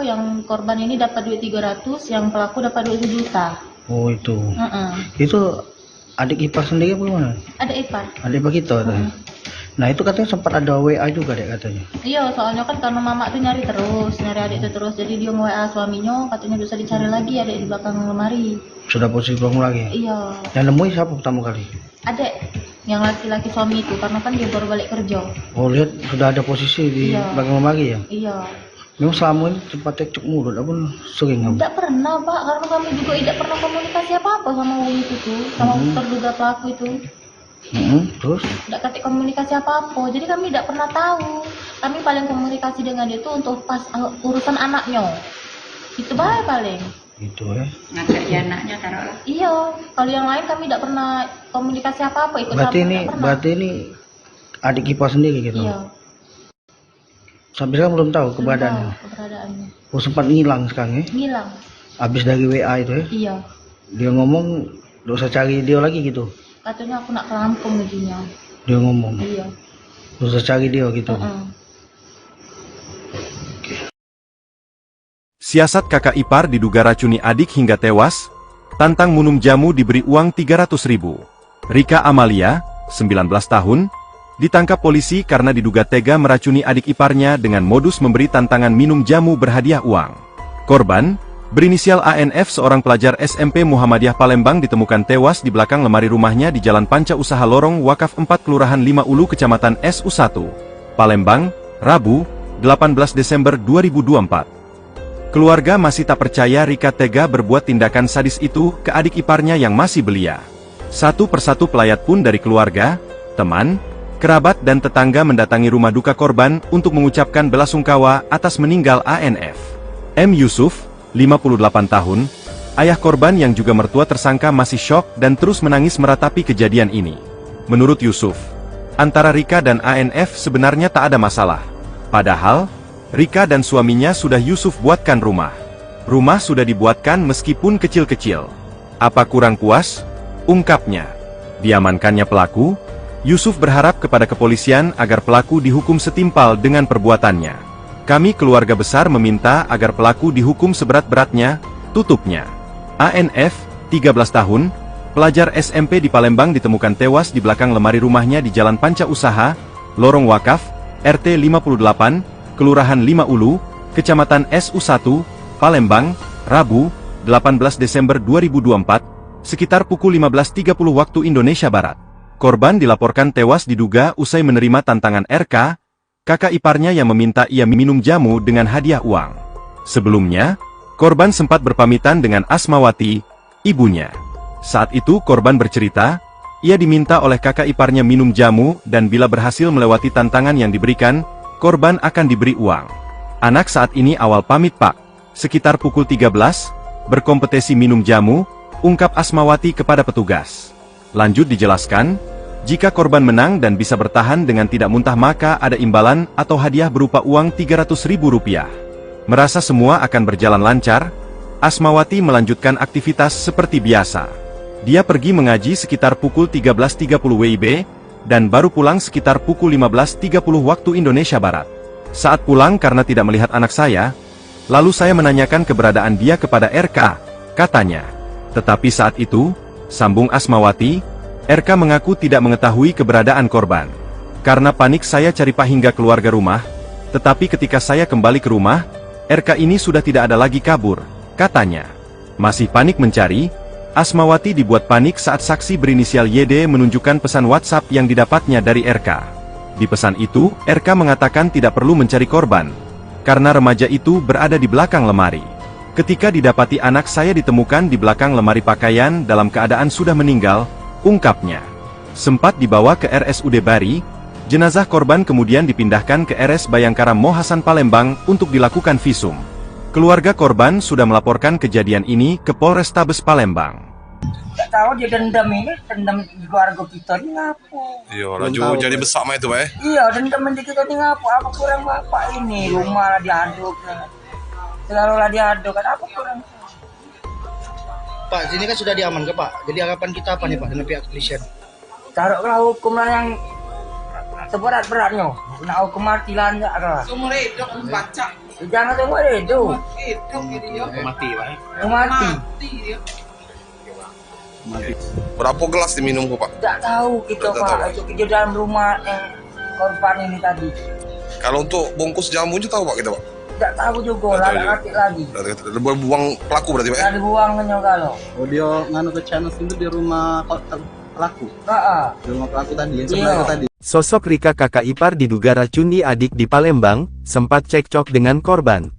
yang korban ini dapat duit 300, yang pelaku dapat duit 1 juta. Oh, itu. Itu adik ipar sendiri apa gimana? Adik ipar. Adik ipar kita katanya. Nah, itu katanya sempat ada WA juga, Dek, katanya. Iya, soalnya kan karena mama tuh nyari adik itu terus. Jadi dia nge-WA suaminya, katanya bisa dicari lagi adik di belakang lemari. Sudah posisi bangun lagi? Iya. Yang nemuin siapa pertama kali? Adik. yang laki-laki suami itu, karena kan dia baru balik kerja. Oh, lihat sudah ada posisi di Iya. belakang lemari ya. Iya. Memang selama ini sempat cekcok mulut apa sering kamu? Tidak pernah Pak, karena kami juga tidak pernah komunikasi apa-apa sama wong itu tuh, sama terduga pelaku itu. Terus? Tidak ketik komunikasi apa-apa, jadi kami tidak pernah tahu. Kami paling komunikasi dengan dia itu untuk pas urusan anaknya. Itu baik paling. Gitu ya. Ngajak dia anaknya taruhlah. Iya, kalau yang lain kami tidak pernah komunikasi apa-apa. Ikut Berarti ini adik Kipa sendiri gitu. Iya. Sampai sekarang belum tahu keberadaannya. Keberadaannya. Oh, sempat ngilang sekarang ya? Ngilang. Habis dari WA itu ya? Iya. Dia ngomong, gak usah cari dia lagi gitu. Katanya aku nak ke Lampung gajinya. Dia ngomong, Iya. gak usah cari dia gitu. Siasat kakak ipar diduga racuni adik hingga tewas, tantang minum jamu diberi uang 300.000. Rika Amalia, 19 tahun, ditangkap polisi karena diduga tega meracuni adik iparnya dengan modus memberi tantangan minum jamu berhadiah uang. Korban, berinisial ANF seorang pelajar SMP Muhammadiyah Palembang ditemukan tewas di belakang lemari rumahnya di Jalan Panca Usaha Lorong Wakaf 4 Kelurahan 5 Ulu Kecamatan SU1, Palembang, Rabu, 18 Desember 2024. Keluarga masih tak percaya Rika tega berbuat tindakan sadis itu ke adik iparnya yang masih belia. Satu persatu pelayat pun dari keluarga, teman, kerabat dan tetangga mendatangi rumah duka korban untuk mengucapkan belasungkawa atas meninggal ANF. M. Yusuf, 58 tahun, ayah korban yang juga mertua tersangka masih syok dan terus menangis meratapi kejadian ini. Menurut Yusuf, antara Rika dan ANF sebenarnya tak ada masalah. Padahal, Rika dan suaminya sudah Yusuf buatkan rumah. Rumah sudah dibuatkan meskipun kecil-kecil. Apa kurang puas? Ungkapnya. Diamankannya pelaku, Yusuf berharap kepada kepolisian agar pelaku dihukum setimpal dengan perbuatannya. Kami keluarga besar meminta agar pelaku dihukum seberat-beratnya, tutupnya. ANF, 13 tahun, pelajar SMP di Palembang ditemukan tewas di belakang lemari rumahnya di Jalan Panca Usaha, Lorong Wakaf, RT 58, Kelurahan 5 Ulu, Kecamatan SU1, Palembang, Rabu, 18 Desember 2024, sekitar pukul 15.30 waktu Indonesia Barat. Korban dilaporkan tewas diduga usai menerima tantangan RK, kakak iparnya yang meminta ia minum jamu dengan hadiah uang. Sebelumnya, korban sempat berpamitan dengan Asmawati, ibunya. Saat itu korban bercerita, ia diminta oleh kakak iparnya minum jamu dan bila berhasil melewati tantangan yang diberikan, korban akan diberi uang. Anak saat ini awal pamit pak, sekitar pukul 13, berkompetisi minum jamu, ungkap Asmawati kepada petugas. Lanjut dijelaskan, jika korban menang dan bisa bertahan dengan tidak muntah maka ada imbalan atau hadiah berupa uang Rp300.000. Merasa semua akan berjalan lancar, Asmawati melanjutkan aktivitas seperti biasa. Dia pergi mengaji sekitar pukul 13.30 WIB, dan baru pulang sekitar pukul 15.30 waktu Indonesia Barat. Saat pulang karena tidak melihat anak saya, lalu saya menanyakan keberadaan dia kepada RK, katanya. Tetapi saat itu, sambung Asmawati, RK mengaku tidak mengetahui keberadaan korban. Karena panik saya cari pak hingga keluarga rumah, tetapi ketika saya kembali ke rumah, RK ini sudah tidak ada lagi kabur, katanya. Masih panik mencari, Asmawati dibuat panik saat saksi berinisial YD menunjukkan pesan WhatsApp yang didapatnya dari RK. Di pesan itu, RK mengatakan tidak perlu mencari korban, karena remaja itu berada di belakang lemari. Ketika didapati anak saya ditemukan di belakang lemari pakaian dalam keadaan sudah meninggal, ungkapnya. Sempat dibawa ke RSUD Bari, jenazah korban kemudian dipindahkan ke RS Bayangkara Mohasan Palembang untuk dilakukan visum. Keluarga korban sudah melaporkan kejadian ini ke Polrestabes Palembang. Gak tahu dia dendam di keluarga kita ini ngapu. Iya, laju jadi besar mah itu, Pak. Iya, dendam di kita ini ngapu. Apa kurang bapak ini? Rumah lah diaduk. Selalu lah diaduk, kan apa kurang? Pak, sini kan sudah diamankan Pak. Jadi harapan kita apa nih Pak dengan pihak kepolisian? Taruhlah hukum lah yang seberat-beratnya. Kena hukum mati lah enggak lah. Seumur hidup baca. Jangan seumur hidup. Hidup dia. Mati Pak. Mati. Dia. Berapa gelas diminum kok, Pak? Tidak tahu kita Tidak Pak. tahu. Itu kerja dalam rumah yang korban ini tadi. Kalau untuk bungkus jamunya tahu, Pak, kita, Pak? Tidak tahu juga, Tidak lah tahu juga. ngerti lagi. Buang pelaku berarti, Pak? Dari buangnya kalau. Oh dia nganu ke channel itu di rumah pelaku. Di rumah pelaku tadi, yang Iya. sebelah tadi. Sosok Rika kakak ipar diduga racuni adik di Palembang, sempat cekcok dengan korban.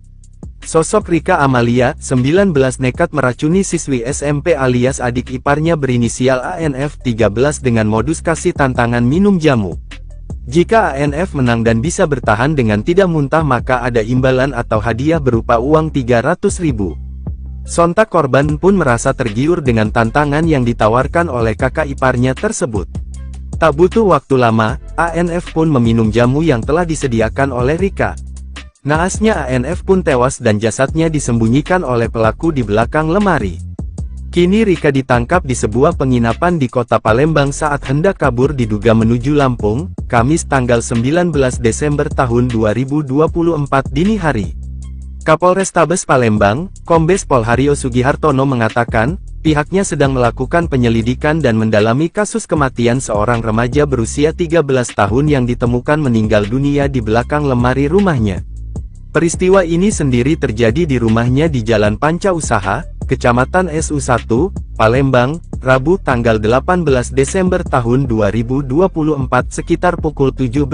Sosok Rika Amalia, 19 nekat meracuni siswi SMP alias adik iparnya berinisial ANF 13 dengan modus kasih tantangan minum jamu. Jika ANF menang dan bisa bertahan dengan tidak muntah maka ada imbalan atau hadiah berupa uang 300.000. Sontak korban pun merasa tergiur dengan tantangan yang ditawarkan oleh kakak iparnya tersebut. Tak butuh waktu lama, ANF pun meminum jamu yang telah disediakan oleh Rika. Naasnya ANF pun tewas dan jasadnya disembunyikan oleh pelaku di belakang lemari. Kini Rika ditangkap di sebuah penginapan di kota Palembang saat hendak kabur diduga menuju Lampung, Kamis tanggal 19 Desember tahun 2024 dini hari. Kapolrestabes Palembang, Kombes Pol Haryo Sugihartono mengatakan, pihaknya sedang melakukan penyelidikan dan mendalami kasus kematian seorang remaja berusia 13 tahun yang ditemukan meninggal dunia di belakang lemari rumahnya. Peristiwa ini sendiri terjadi di rumahnya di Jalan Panca Usaha, Kecamatan SU1, Palembang, Rabu tanggal 18 Desember tahun 2024 sekitar pukul 17.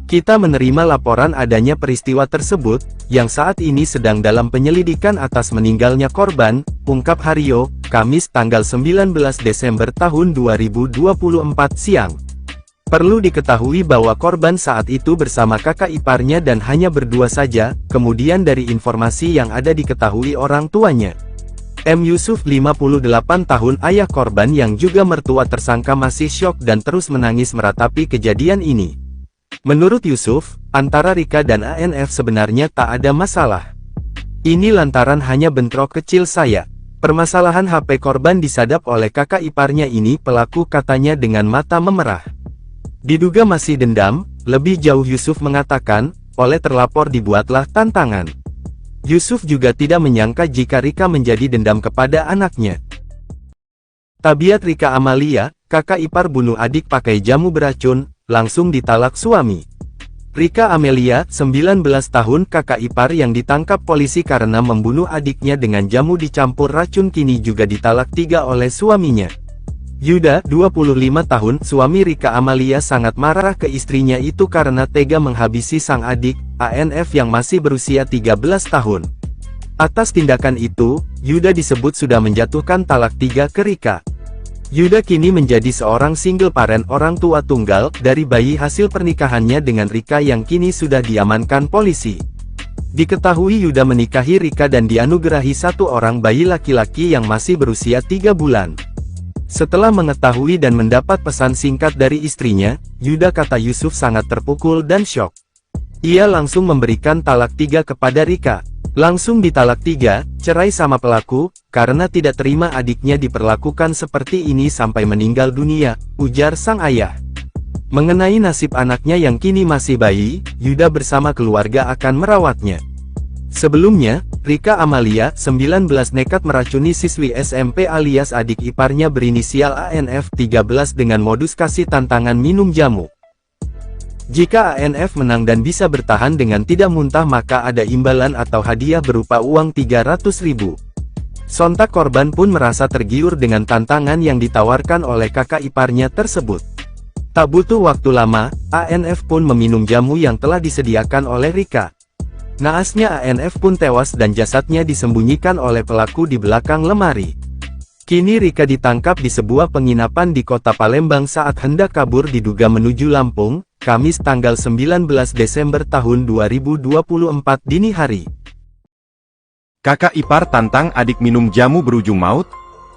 Kita menerima laporan adanya peristiwa tersebut, yang saat ini sedang dalam penyelidikan atas meninggalnya korban, ungkap Haryo, Kamis tanggal 19 Desember tahun 2024 siang. Perlu diketahui bahwa korban saat itu bersama kakak iparnya dan hanya berdua saja, kemudian dari informasi yang ada diketahui orang tuanya. M. Yusuf 58 tahun ayah korban yang juga mertua tersangka masih syok dan terus menangis meratapi kejadian ini. Menurut Yusuf, antara Rika dan ANF sebenarnya tak ada masalah. Ini lantaran hanya bentrok kecil saya. Permasalahan HP korban disadap oleh kakak iparnya ini pelaku katanya dengan mata memerah. Diduga masih dendam, lebih jauh Yusuf mengatakan, oleh terlapor dibuatlah tantangan. Yusuf juga tidak menyangka jika Rika menjadi dendam kepada anaknya. Tabiat Rika Amalia, kakak ipar bunuh adik pakai jamu beracun, langsung ditalak suami. Rika Amelia, 19 tahun kakak ipar yang ditangkap polisi karena membunuh adiknya dengan jamu dicampur racun kini juga ditalak 3 oleh suaminya. Yuda, 25 tahun, suami Rika Amalia sangat marah ke istrinya itu karena tega menghabisi sang adik, ANF yang masih berusia 13 tahun. Atas tindakan itu, Yuda disebut sudah menjatuhkan talak 3 ke Rika. Yuda kini menjadi seorang single parent orang tua tunggal dari bayi hasil pernikahannya dengan Rika yang kini sudah diamankan polisi. Diketahui Yuda menikahi Rika dan dianugerahi satu orang bayi laki-laki yang masih berusia 3 bulan. Setelah mengetahui dan mendapat pesan singkat dari istrinya, Yuda kata Yusuf sangat terpukul dan syok. Ia langsung memberikan talak 3 kepada Rika. Langsung ditalak 3, cerai sama pelaku, karena tidak terima adiknya diperlakukan seperti ini sampai meninggal dunia, ujar sang ayah. Mengenai nasib anaknya yang kini masih bayi, Yuda bersama keluarga akan merawatnya. Sebelumnya, Rika Amalia, 19 nekat meracuni siswi SMP alias adik iparnya berinisial ANF 13 dengan modus kasih tantangan minum jamu. Jika ANF menang dan bisa bertahan dengan tidak muntah maka ada imbalan atau hadiah berupa uang 300.000. Sontak korban pun merasa tergiur dengan tantangan yang ditawarkan oleh kakak iparnya tersebut. Tak butuh waktu lama, ANF pun meminum jamu yang telah disediakan oleh Rika. Naasnya ANF pun tewas dan jasadnya disembunyikan oleh pelaku di belakang lemari. Kini Rika ditangkap di sebuah penginapan di kota Palembang saat hendak kabur diduga menuju Lampung, Kamis tanggal 19 Desember tahun 2024 dini hari. Kakak ipar tantang adik minum jamu berujung maut,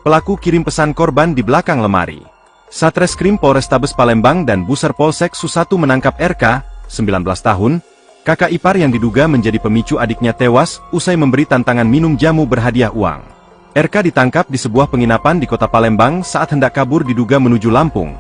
pelaku kirim pesan korban di belakang lemari. Satreskrim Polrestabes Palembang dan Buser Polsek Susatu menangkap RK, 19 tahun, kakak ipar yang diduga menjadi pemicu adiknya tewas, usai memberi tantangan minum jamu berhadiah uang. RK ditangkap di sebuah penginapan di kota Palembang saat hendak kabur diduga menuju Lampung.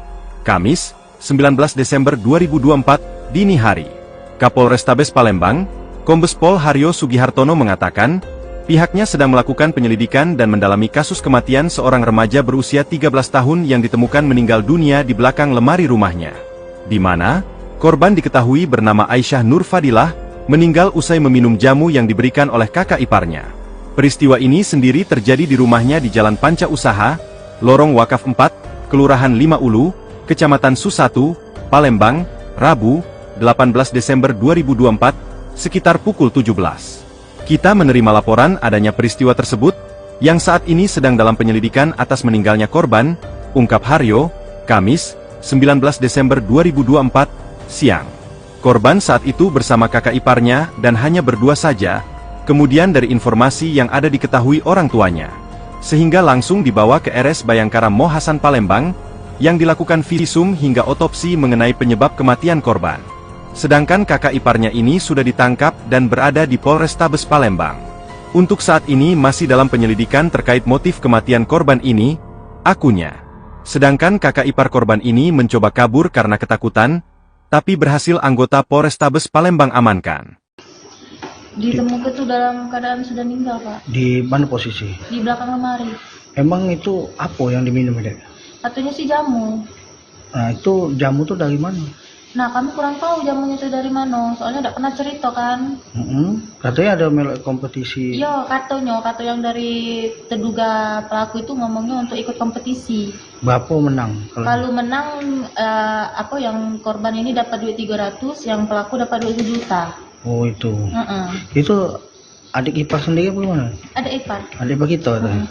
Kamis, 19 Desember 2024, dini hari. Kapolrestabes Palembang, Kombes Pol Haryo Sugihartono mengatakan, pihaknya sedang melakukan penyelidikan dan mendalami kasus kematian seorang remaja berusia 13 tahun yang ditemukan meninggal dunia di belakang lemari rumahnya. Di mana korban diketahui bernama Aisyah Nur Fadilah, meninggal usai meminum jamu yang diberikan oleh kakak iparnya. Peristiwa ini sendiri terjadi di rumahnya di Jalan Panca Usaha, Lorong Wakaf 4, Kelurahan Lima Ulu, Kecamatan Susatu, Palembang, Rabu, 18 Desember 2024, sekitar pukul 17. Kita menerima laporan adanya peristiwa tersebut, yang saat ini sedang dalam penyelidikan atas meninggalnya korban, ungkap Haryo, Kamis, 19 Desember 2024, siang. Korban saat itu bersama kakak iparnya dan hanya berdua saja, kemudian dari informasi yang ada diketahui orang tuanya, sehingga langsung dibawa ke RS Bayangkara Mo Hasan Palembang, yang dilakukan visum hingga otopsi mengenai penyebab kematian korban. Sedangkan kakak iparnya ini sudah ditangkap dan berada di Polrestabes Palembang. Untuk saat ini masih dalam penyelidikan terkait motif kematian korban ini, akunya. Sedangkan kakak ipar korban ini mencoba kabur karena ketakutan, tapi berhasil anggota Polrestabes Palembang amankan. Ditemukan itu dalam keadaan sudah meninggal, Pak. Di mana posisi? Di belakang lemari. Emang itu apa yang diminum, Dek? Katanya sih jamu. Nah, itu jamu tuh dari mana? Nah, kami kurang tahu jamunya itu dari mana. Soalnya tidak pernah cerita kan. Katanya ada melek kompetisi. Iya, kata yang dari terduga pelaku itu ngomongnya untuk ikut kompetisi. Berapa menang? Kalau menang, yang korban ini dapat duit 300, yang pelaku dapat duit 1 juta. Oh, itu. Itu adik ipar sendiri apa gimana? Ada ipar. Adik ipar kita katanya.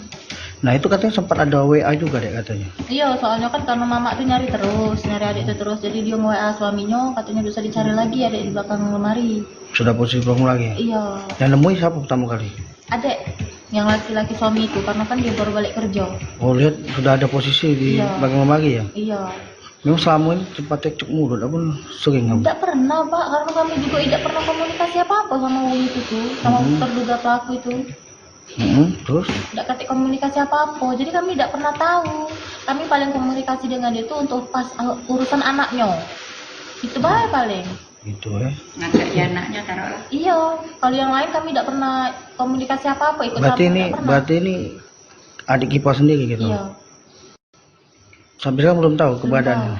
Nah, itu katanya sempat ada WA juga, Dek, katanya. Iya, soalnya kan karena mama tuh nyari adik itu terus. Jadi dia nge-WA suaminya, katanya bisa dicari lagi adik di belakang lemari. Sudah posisi belakang lagi? Iya. Yang nemuin siapa pertama kali? Adik, yang laki-laki suami itu, karena kan dia baru balik kerja. Oh, lihat sudah ada posisi di belakang lemari ya? Iya. Memang selama ini sempat cekcok mulut, apa sering kamu? Tidak pernah, Pak, karena kami juga tidak pernah komunikasi apa-apa sama orang itu tuh, sama terduga pelaku itu. Terus? Tidak kata komunikasi apa-apa, jadi kami tidak pernah tahu. Kami paling komunikasi dengan dia itu untuk pas urusan anaknya. Itu baik paling. Itu ya. Ngajak anaknya taruhlah. Iya, kalau yang lain kami tidak pernah komunikasi apa-apa. Berarti ini adik ipar sendiri gitu? Iya. Sampai sekarang belum tahu keberadaannya?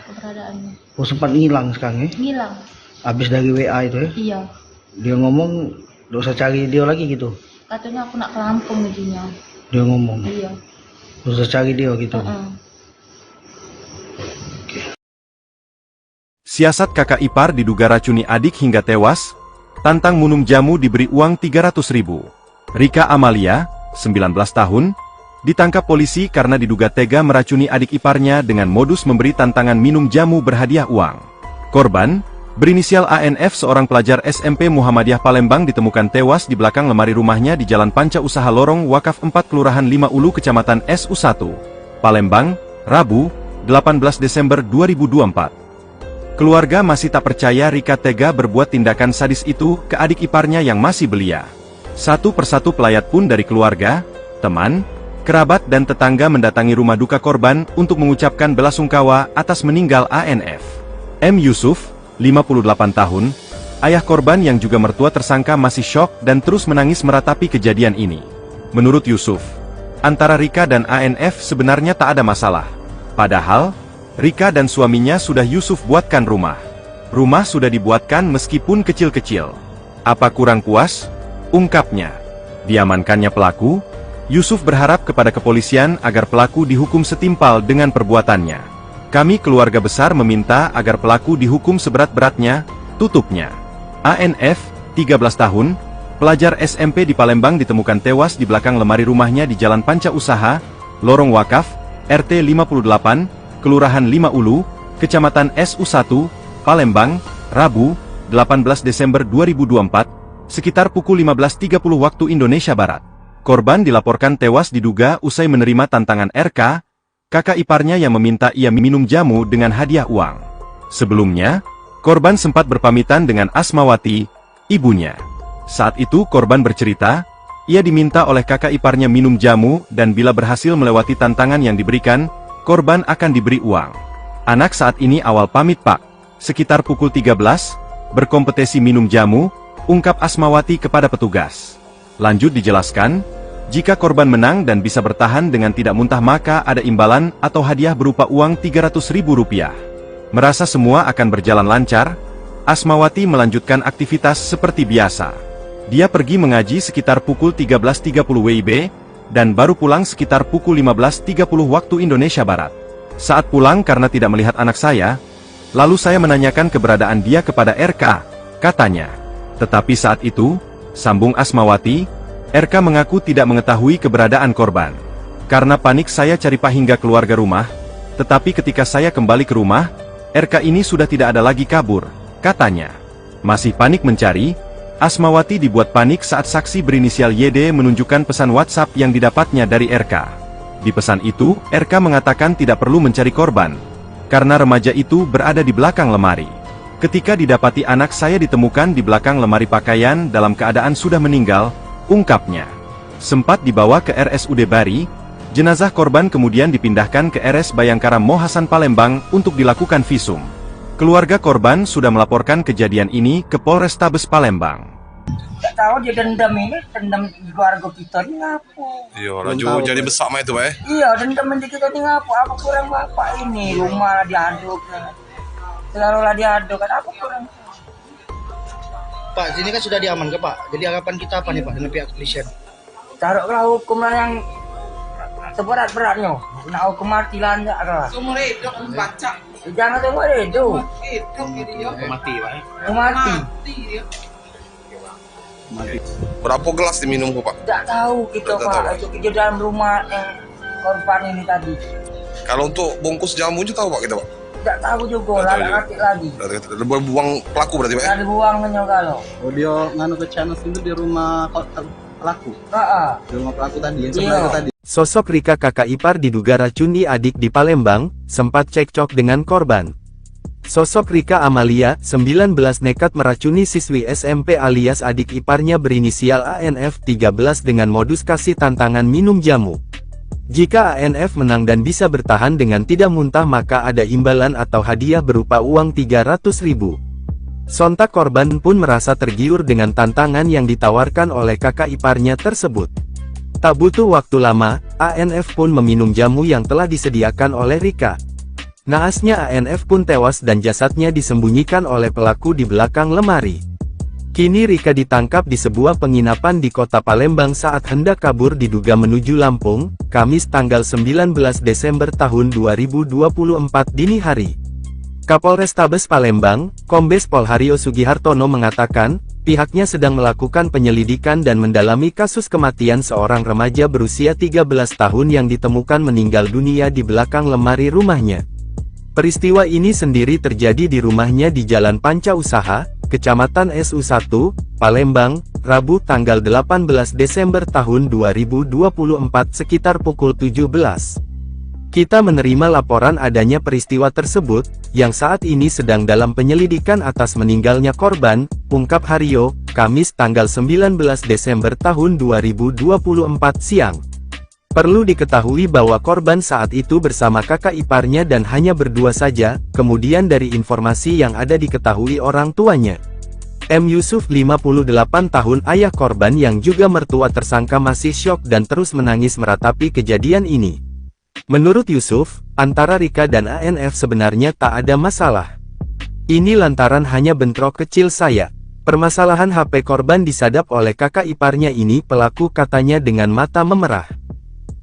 Oh, sempat ngilang sekarang ya? Ngilang. Habis dari WA itu ya? Iya. Dia ngomong, gak usah cari dia lagi gitu? Katanya aku nak ke Lampung ujinya. Dia ngomong? Iya. Gak usah cari dia gitu? Siasat kakak ipar diduga racuni adik hingga tewas, tantang minum jamu diberi uang 300.000. Rika Amalia, 19 tahun, ditangkap polisi karena diduga tega meracuni adik iparnya dengan modus memberi tantangan minum jamu berhadiah uang. Korban, berinisial ANF, seorang pelajar SMP Muhammadiyah Palembang, ditemukan tewas di belakang lemari rumahnya di Jalan Panca Usaha Lorong Wakaf 4 Kelurahan Lima Ulu Kecamatan SU1, Palembang, Rabu, 18 Desember 2024. Keluarga masih tak percaya Rika tega berbuat tindakan sadis itu ke adik iparnya yang masih belia. Satu persatu pelayat pun dari keluarga, teman, kerabat dan tetangga mendatangi rumah duka korban untuk mengucapkan belasungkawa atas meninggal ANF. M. Yusuf, 58 tahun, ayah korban yang juga mertua tersangka, masih syok dan terus menangis meratapi kejadian ini. Menurut Yusuf, antara Rika dan ANF sebenarnya tak ada masalah. Padahal, Rika dan suaminya sudah Yusuf buatkan rumah. Rumah sudah dibuatkan meskipun kecil-kecil. Apa kurang puas? Ungkapnya. Diamankannya pelaku, Yusuf berharap kepada kepolisian agar pelaku dihukum setimpal dengan perbuatannya. Kami keluarga besar meminta agar pelaku dihukum seberat-beratnya, tutupnya. ANF, 13 tahun, pelajar SMP di Palembang, ditemukan tewas di belakang lemari rumahnya di Jalan Panca Usaha, Lorong Wakaf, RT 58, Kelurahan Lima Ulu, Kecamatan SU1, Palembang, Rabu, 18 Desember 2024, sekitar pukul 15.30 waktu Indonesia Barat. Korban dilaporkan tewas diduga usai menerima tantangan RK, kakak iparnya yang meminta ia minum jamu dengan hadiah uang. Sebelumnya, korban sempat berpamitan dengan Asmawati, ibunya. Saat itu korban bercerita, ia diminta oleh kakak iparnya minum jamu dan bila berhasil melewati tantangan yang diberikan, korban akan diberi uang. Anak saat ini awal pamit Pak, sekitar pukul 13, berkompetisi minum jamu, ungkap Asmawati kepada petugas. Lanjut dijelaskan, jika korban menang dan bisa bertahan dengan tidak muntah maka ada imbalan atau hadiah berupa uang Rp300.000. Merasa semua akan berjalan lancar, Asmawati melanjutkan aktivitas seperti biasa. Dia pergi mengaji sekitar pukul 13.30 WIB, dan baru pulang sekitar pukul 15.30 waktu Indonesia Barat. Saat pulang karena tidak melihat anak saya, lalu saya menanyakan keberadaan dia kepada RK, katanya. Tetapi saat itu, sambung Asmawati, RK mengaku tidak mengetahui keberadaan korban. Karena panik saya cari Pak hingga keluarga rumah, tetapi ketika saya kembali ke rumah, RK ini sudah tidak ada lagi kabur, katanya. Masih panik mencari, Asmawati dibuat panik saat saksi berinisial YD menunjukkan pesan WhatsApp yang didapatnya dari RK. Di pesan itu, RK mengatakan tidak perlu mencari korban, karena remaja itu berada di belakang lemari. Ketika didapati anak saya ditemukan di belakang lemari pakaian dalam keadaan sudah meninggal, ungkapnya. Sempat dibawa ke RSUD Bari, jenazah korban kemudian dipindahkan ke RS Bayangkara Mohasan Palembang untuk dilakukan visum. Keluarga korban sudah melaporkan kejadian ini ke Polrestabes Palembang. Gak tahu dia dendam di keluarga kita ini ngapu. Iya, laju jadi besar mah itu, Pak. Iya, dendam di kita ini ngapu. Apa kurang bapak ini? Rumah diaduk. Selalu lah diaduk kan apa kurang? Pak, sini kan sudah diamankan Pak. Jadi harapan kita apa nih Pak dengan pihak kepolisian? Taruhlah hukum yang seberat-beratnya. Nak hukum mati lah enggak lah. Seumur hidup baca. Jangan seumur hidup. Hidup ini dia. Mati Pak. Mati. Mati dia. Berapa gelas diminum Pak? Tidak tahu kita Tidak tahu, Pak. Pak. Itu di dalam rumah korban ini tadi. Kalau untuk bungkus jamu juga tahu Pak kita Pak? Tidak tahu juga Tidak lah, tahu juga. nanti lagi. Berarti buang pelaku berarti Pak? Ada buangnya kalau. Oh dia nganu ke channel itu di rumah pelaku. Di rumah pelaku tadi yang sebelah Iya. itu tadi. Sosok Rika kakak ipar diduga racuni adik di Palembang, sempat cekcok dengan korban. Sosok Rika Amalia, 19 nekat meracuni siswi SMP alias adik iparnya berinisial ANF 13 dengan modus kasih tantangan minum jamu. Jika ANF menang dan bisa bertahan dengan tidak muntah maka ada imbalan atau hadiah berupa uang 300.000. Sontak korban pun merasa tergiur dengan tantangan yang ditawarkan oleh kakak iparnya tersebut. Tak butuh waktu lama, ANF pun meminum jamu yang telah disediakan oleh Rika. Naasnya ANF pun tewas dan jasadnya disembunyikan oleh pelaku di belakang lemari. Kini Rika ditangkap di sebuah penginapan di kota Palembang saat hendak kabur diduga menuju Lampung, Kamis tanggal 19 Desember tahun 2024 dini hari. Kapolrestabes Palembang, Kombes Pol Haryo Sugihartono mengatakan, pihaknya sedang melakukan penyelidikan dan mendalami kasus kematian seorang remaja berusia 13 tahun yang ditemukan meninggal dunia di belakang lemari rumahnya. Peristiwa ini sendiri terjadi di rumahnya di Jalan Panca Usaha, Kecamatan SU1, Palembang, Rabu tanggal 18 Desember tahun 2024 sekitar pukul 17. Kita menerima laporan adanya peristiwa tersebut, yang saat ini sedang dalam penyelidikan atas meninggalnya korban, ungkap Haryo, Kamis tanggal 19 Desember tahun 2024 siang. Perlu diketahui bahwa korban saat itu bersama kakak iparnya dan hanya berdua saja, kemudian dari informasi yang ada diketahui orang tuanya. M. Yusuf 58 tahun ayah korban yang juga mertua tersangka masih syok dan terus menangis meratapi kejadian ini. Menurut Yusuf, antara Rika dan ANF sebenarnya tak ada masalah. Ini lantaran hanya bentrok kecil saya. Permasalahan HP korban disadap oleh kakak iparnya ini pelaku katanya dengan mata memerah.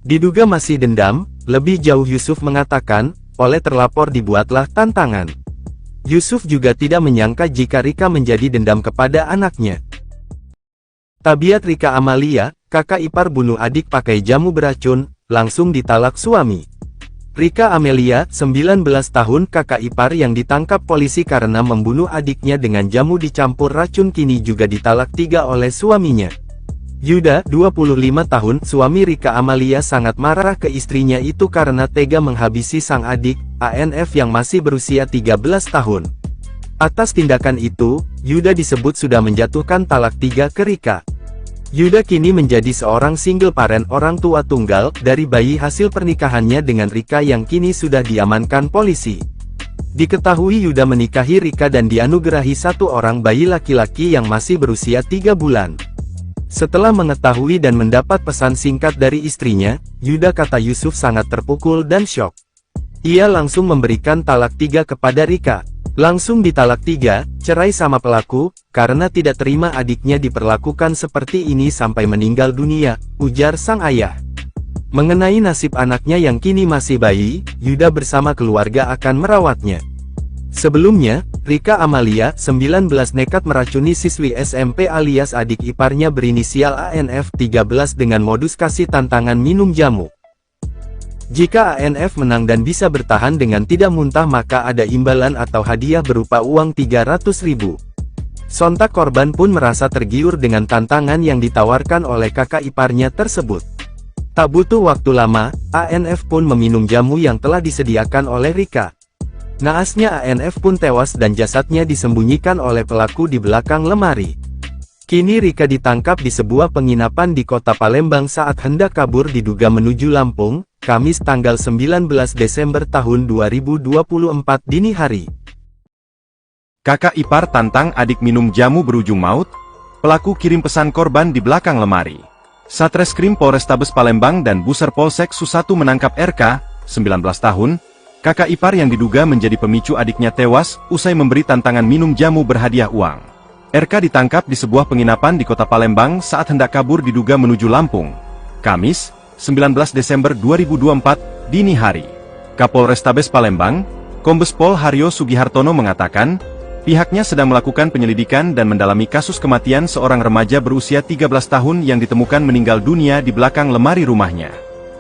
Diduga masih dendam, lebih jauh Yusuf mengatakan, oleh terlapor dibuatlah tantangan. Yusuf juga tidak menyangka jika Rika menjadi dendam kepada anaknya. Tabiat Rika Amalia, kakak ipar bunuh adik pakai jamu beracun, langsung ditalak suami. Rika Amelia, 19 tahun kakak ipar yang ditangkap polisi karena membunuh adiknya dengan jamu dicampur racun kini juga ditalak 3 oleh suaminya. Yuda, 25 tahun, suami Rika Amalia sangat marah ke istrinya itu karena tega menghabisi sang adik, ANF yang masih berusia 13 tahun. Atas tindakan itu, Yuda disebut sudah menjatuhkan talak 3 ke Rika. Yuda kini menjadi seorang single parent orang tua tunggal dari bayi hasil pernikahannya dengan Rika yang kini sudah diamankan polisi. Diketahui Yuda menikahi Rika dan dianugerahi satu orang bayi laki-laki yang masih berusia 3 bulan. Setelah mengetahui dan mendapat pesan singkat dari istrinya, Yuda kata Yusuf sangat terpukul dan syok. Ia langsung memberikan talak 3 kepada Rika. Langsung ditalak 3, cerai sama pelaku, karena tidak terima adiknya diperlakukan seperti ini sampai meninggal dunia, ujar sang ayah. Mengenai nasib anaknya yang kini masih bayi, Yuda bersama keluarga akan merawatnya. Sebelumnya, Rika Amalia, 19 nekat meracuni siswi SMP alias adik iparnya berinisial ANF 13 dengan modus kasih tantangan minum jamu. Jika ANF menang dan bisa bertahan dengan tidak muntah maka ada imbalan atau hadiah berupa uang 300.000. Sontak korban pun merasa tergiur dengan tantangan yang ditawarkan oleh kakak iparnya tersebut. Tak butuh waktu lama, ANF pun meminum jamu yang telah disediakan oleh Rika. Naasnya ANF pun tewas dan jasadnya disembunyikan oleh pelaku di belakang lemari. Kini Rika ditangkap di sebuah penginapan di kota Palembang saat hendak kabur diduga menuju Lampung, Kamis tanggal 19 Desember tahun 2024 dini hari. Kakak ipar tantang adik minum jamu berujung maut, pelaku kirim pesan korban di belakang lemari. Satreskrim Polrestabes Palembang dan Buser Polsek Susatu menangkap RK, 19 tahun, kakak ipar yang diduga menjadi pemicu adiknya tewas, usai memberi tantangan minum jamu berhadiah uang. RK ditangkap di sebuah penginapan di kota Palembang saat hendak kabur diduga menuju Lampung. Kamis, 19 Desember 2024, dini hari. Kapolrestabes Palembang, Kombes Pol Haryo Sugihartono mengatakan, pihaknya sedang melakukan penyelidikan dan mendalami kasus kematian seorang remaja berusia 13 tahun yang ditemukan meninggal dunia di belakang lemari rumahnya.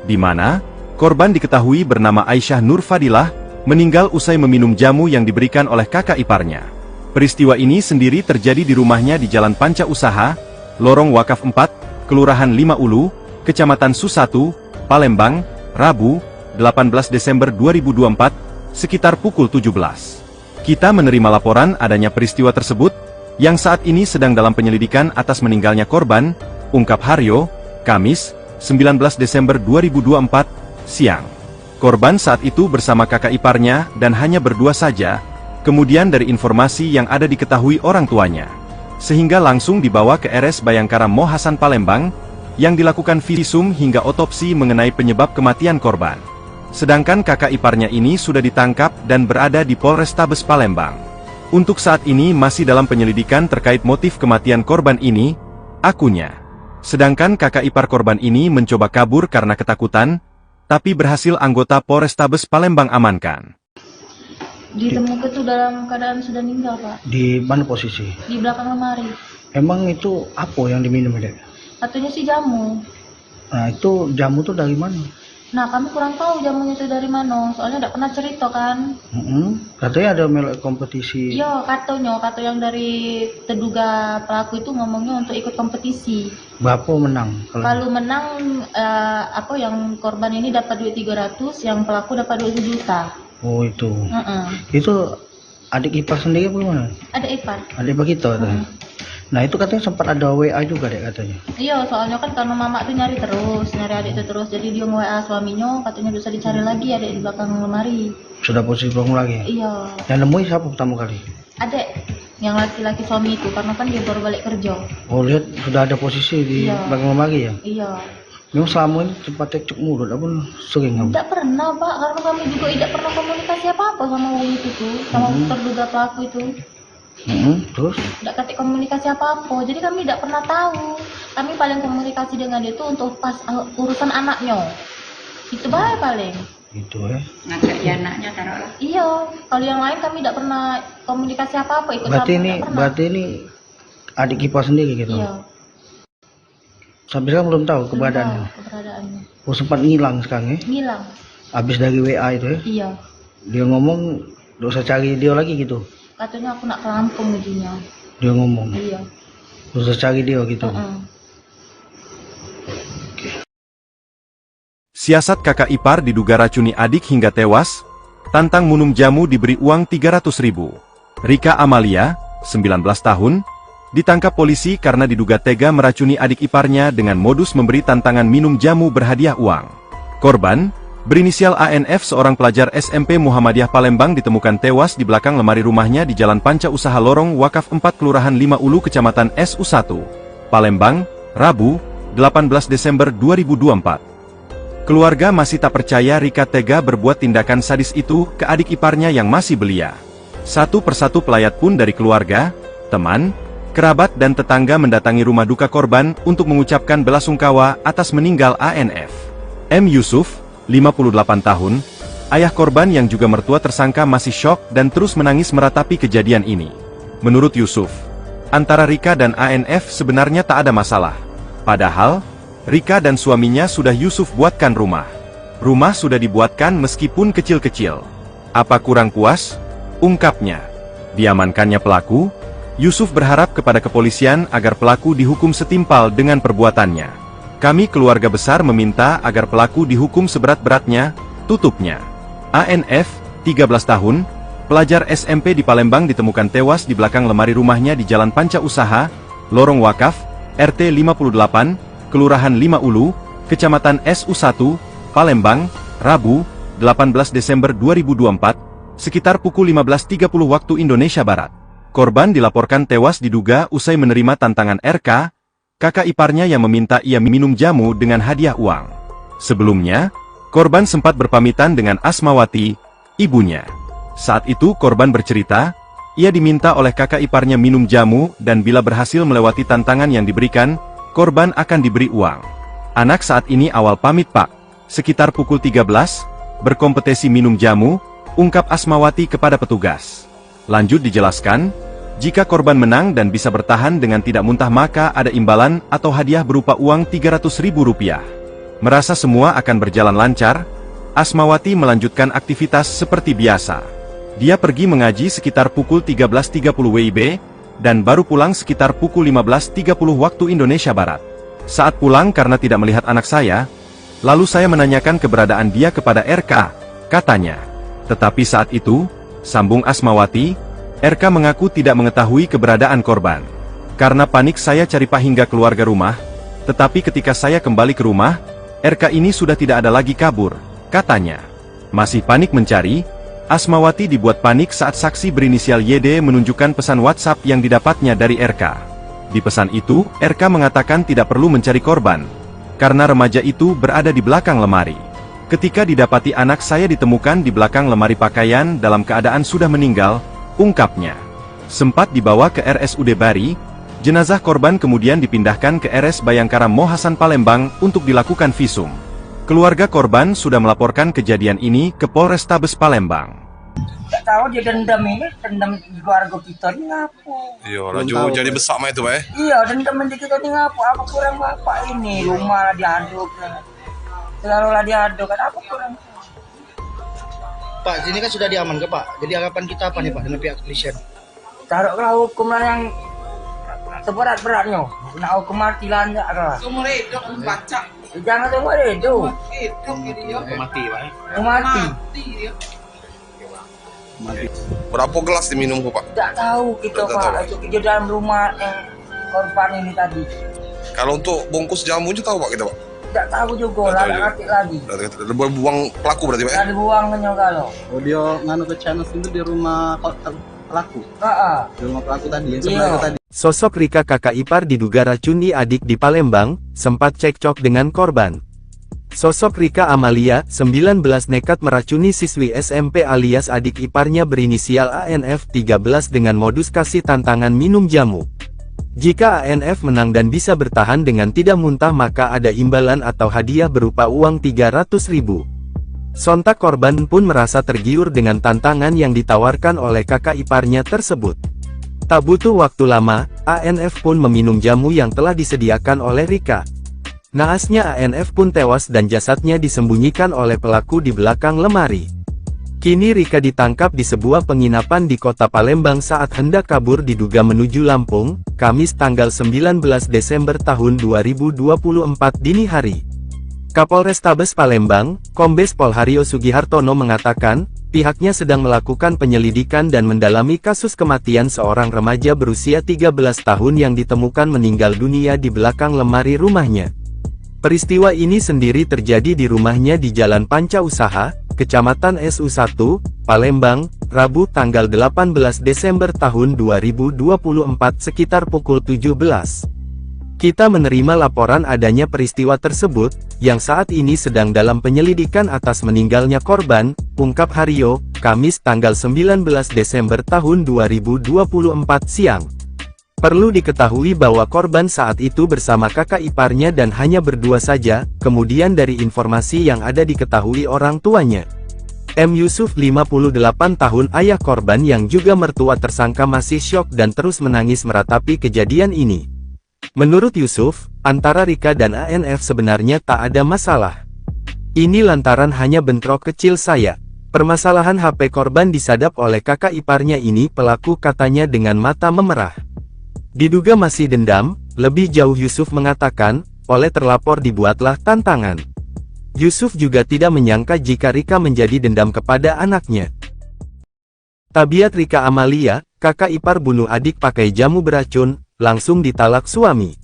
Di mana, korban diketahui bernama Aisyah Nur Fadilah, meninggal usai meminum jamu yang diberikan oleh kakak iparnya. Peristiwa ini sendiri terjadi di rumahnya di Jalan Panca Usaha, Lorong Wakaf 4, Kelurahan 5 Ulu, Kecamatan Susatu, Palembang, Rabu, 18 Desember 2024, sekitar pukul 17. Kita menerima laporan adanya peristiwa tersebut, yang saat ini sedang dalam penyelidikan atas meninggalnya korban, ungkap Haryo, Kamis, 19 Desember 2024, siang. Korban saat itu bersama kakak iparnya dan hanya berdua saja, kemudian dari informasi yang ada diketahui orang tuanya, sehingga langsung dibawa ke RS Bayangkara Mohasan Palembang, yang dilakukan visum hingga otopsi mengenai penyebab kematian korban. Sedangkan kakak iparnya ini sudah ditangkap dan berada di Polrestabes Palembang. Untuk saat ini masih dalam penyelidikan terkait motif kematian korban ini, akunya. Sedangkan kakak ipar korban ini mencoba kabur karena ketakutan, tapi berhasil anggota Polrestabes Palembang amankan. Ditemukan itu dalam keadaan sudah meninggal, Pak. Di mana posisi? Di belakang lemari. Emang itu apa yang diminum, Dek? Katanya sih jamu. Nah, itu jamu tuh dari mana? Nah, kami kurang tahu jamunya itu dari mana. Soalnya tidak pernah cerita kan. Katanya ada melek kompetisi. Iya, kata yang dari terduga pelaku itu ngomongnya untuk ikut kompetisi. Berapa menang? Kalau menang, yang korban ini dapat duit 300, yang pelaku dapat duit 1 juta. Oh, itu. Itu adik ipar sendiri apa gimana? Adik ipar. Adik ipar kita. Nah, itu katanya sempat ada WA juga, Dek, katanya. Iya, soalnya kan karena mama tuh nyari adik itu terus. Jadi dia nge-WA suaminya, katanya bisa dicari lagi adik di belakang lemari. Sudah posisi belakang lagi? Iya. Yang nemuin siapa pertama kali? Adik, yang laki-laki suami itu, karena kan dia baru balik kerja. Oh, lihat sudah ada posisi di belakang lemari ya? Iya. Memang selama ini sempat cekcok mulut, apa sering kamu? Tidak pernah, Pak, karena kami juga tidak pernah komunikasi apa-apa sama wong itu tuh, sama terduga pelaku itu. Terus? Tidak ketik komunikasi apa-apa, jadi kami tidak pernah tahu. Kami paling komunikasi dengan dia itu untuk pas urusan anaknya. Itu baik paling. Itu ya. Ngajak dia anaknya taruhlah. Iya, kalau yang lain kami tidak pernah komunikasi apa-apa. Ikut berarti ini adik ipar sendiri gitu? Iya. Sampai sekarang belum tahu keberadaannya? Oh, sempat ngilang sekarang ya? Ngilang. Habis dari WA itu ya? Iya. Dia ngomong, gak usah cari dia lagi gitu? Katanya aku nak ke Lampung jadinya. Dia ngomong? Iya. Gak usah cari dia gitu? Siasat kakak ipar diduga racuni adik hingga tewas, tantang minum jamu diberi uang 300.000. Rika Amalia, 19 tahun, ditangkap polisi karena diduga tega meracuni adik iparnya dengan modus memberi tantangan minum jamu berhadiah uang. Korban, berinisial ANF seorang pelajar SMP Muhammadiyah Palembang ditemukan tewas di belakang lemari rumahnya di Jalan Panca Usaha Lorong Wakaf 4 Kelurahan 5 Ulu Kecamatan SU1, Palembang, Rabu, 18 Desember 2024. Keluarga masih tak percaya Rika tega berbuat tindakan sadis itu ke adik iparnya yang masih belia. Satu persatu pelayat pun dari keluarga, teman, kerabat dan tetangga mendatangi rumah duka korban untuk mengucapkan belasungkawa atas meninggal ANF. M. Yusuf, 58 tahun, ayah korban yang juga mertua tersangka masih syok dan terus menangis meratapi kejadian ini. Menurut Yusuf, antara Rika dan ANF sebenarnya tak ada masalah. Padahal, Rika dan suaminya sudah Yusuf buatkan rumah. Rumah sudah dibuatkan meskipun kecil-kecil. Apa kurang puas? Ungkapnya. Diamankannya pelaku, Yusuf berharap kepada kepolisian agar pelaku dihukum setimpal dengan perbuatannya. Kami keluarga besar meminta agar pelaku dihukum seberat-beratnya, tutupnya. ANF, 13 tahun, pelajar SMP di Palembang ditemukan tewas di belakang lemari rumahnya di Jalan Panca Usaha, Lorong Wakaf, RT 58, Kelurahan 5 Ulu, Kecamatan SU1, Palembang, Rabu, 18 Desember 2024, sekitar pukul 15.30 waktu Indonesia Barat. Korban dilaporkan tewas diduga usai menerima tantangan RK, kakak iparnya yang meminta ia minum jamu dengan hadiah uang. Sebelumnya, korban sempat berpamitan dengan Asmawati, ibunya. Saat itu korban bercerita, ia diminta oleh kakak iparnya minum jamu dan bila berhasil melewati tantangan yang diberikan, korban akan diberi uang. Anak saat ini awal pamit pak, sekitar pukul 13, berkompetisi minum jamu, ungkap Asmawati kepada petugas. Lanjut dijelaskan, jika korban menang dan bisa bertahan dengan tidak muntah maka ada imbalan atau hadiah berupa uang Rp300.000. Merasa semua akan berjalan lancar, Asmawati melanjutkan aktivitas seperti biasa. Dia pergi mengaji sekitar pukul 13.30 WIB, dan baru pulang sekitar pukul 15.30 waktu Indonesia Barat. Saat pulang karena tidak melihat anak saya, lalu saya menanyakan keberadaan dia kepada RK, katanya. Tetapi saat itu, sambung Asmawati, RK mengaku tidak mengetahui keberadaan korban. Karena panik saya cari pak hingga keluarga rumah, tetapi ketika saya kembali ke rumah, RK ini sudah tidak ada lagi kabur, katanya. Masih panik mencari, Asmawati dibuat panik saat saksi berinisial YD menunjukkan pesan WhatsApp yang didapatnya dari RK. Di pesan itu, RK mengatakan tidak perlu mencari korban, karena remaja itu berada di belakang lemari. Ketika didapati anak saya ditemukan di belakang lemari pakaian dalam keadaan sudah meninggal, ungkapnya. Sempat dibawa ke RSUD Bari, jenazah korban kemudian dipindahkan ke RS Bayangkara Mohasan Palembang untuk dilakukan visum. Keluarga korban sudah melaporkan kejadian ini ke Polrestabes Palembang. Tak tahu dia dendam di keluarga kita ni ngapu. Iya, laju jadi besar mah itu, Pak. Iya, dendam di kita ni ngapu. Apa kurang bapak ini? Rumah lah diaduk. Selalu lah diaduk. Apa kurang? Pak, sini kan sudah diaman ke Pak. Jadi harapan kita apa nih Pak dengan pihak kepolisian? Taruhlah hukum lah yang seberat-beratnya. Nak hukum mati lah enggak lah. Seumur hidup baca. Jangan seumur hidup. Hidup dia. Mati Pak. Mati. Mati dia. Berapa gelas diminum Pak? Tak tahu kita Tak tahu, Pak. Pak. Itu kerja dalam rumah korban ini tadi. Kalau untuk bungkus jamu itu tahu Pak kita Pak? Tak tahu juga lah, tak ngerti lagi. Buang pelaku berarti Pak? Tak dibuangnya kalau. Oh dia nganu ke channel itu di rumah pelaku. Di rumah pelaku tadi yang sebelah tadi. Sosok Rika kakak ipar diduga racuni adik di Palembang, sempat cekcok dengan korban. Sosok Rika Amalia, 19 nekat meracuni siswi SMP alias adik iparnya berinisial ANF 13 dengan modus kasih tantangan minum jamu. Jika ANF menang dan bisa bertahan dengan tidak muntah maka ada imbalan atau hadiah berupa uang Rp300.000. Sontak korban pun merasa tergiur dengan tantangan yang ditawarkan oleh kakak iparnya tersebut. Tak butuh waktu lama, ANF pun meminum jamu yang telah disediakan oleh Rika. Naasnya ANF pun tewas dan jasadnya disembunyikan oleh pelaku di belakang lemari. Kini Rika ditangkap di sebuah penginapan di kota Palembang saat hendak kabur diduga menuju Lampung, Kamis tanggal 19 Desember tahun 2024 dini hari. Kapolrestabes Palembang, Kombes Pol Haryo Sugihartono mengatakan, pihaknya sedang melakukan penyelidikan dan mendalami kasus kematian seorang remaja berusia 13 tahun yang ditemukan meninggal dunia di belakang lemari rumahnya. Peristiwa ini sendiri terjadi di rumahnya di Jalan Panca Usaha, Kecamatan SU1, Palembang, Rabu tanggal 18 Desember tahun 2024 sekitar pukul 17. Kita menerima laporan adanya peristiwa tersebut, yang saat ini sedang dalam penyelidikan atas meninggalnya korban, ungkap Haryo, Kamis tanggal 19 Desember tahun 2024 siang. Perlu diketahui bahwa korban saat itu bersama kakak iparnya dan hanya berdua saja, kemudian dari informasi yang ada diketahui orang tuanya. M. Yusuf 58 tahun ayah korban yang juga mertua tersangka masih syok dan terus menangis meratapi kejadian ini. Menurut Yusuf, antara Rika dan ANF sebenarnya tak ada masalah. Ini lantaran hanya bentrok kecil saya. Permasalahan HP korban disadap oleh kakak iparnya ini pelaku katanya dengan mata memerah. Diduga masih dendam, lebih jauh Yusuf mengatakan, oleh terlapor dibuatlah tantangan. Yusuf juga tidak menyangka jika Rika menjadi dendam kepada anaknya. Tabiat Rika Amalia, kakak ipar bunuh adik pakai jamu beracun, langsung ditalak suami.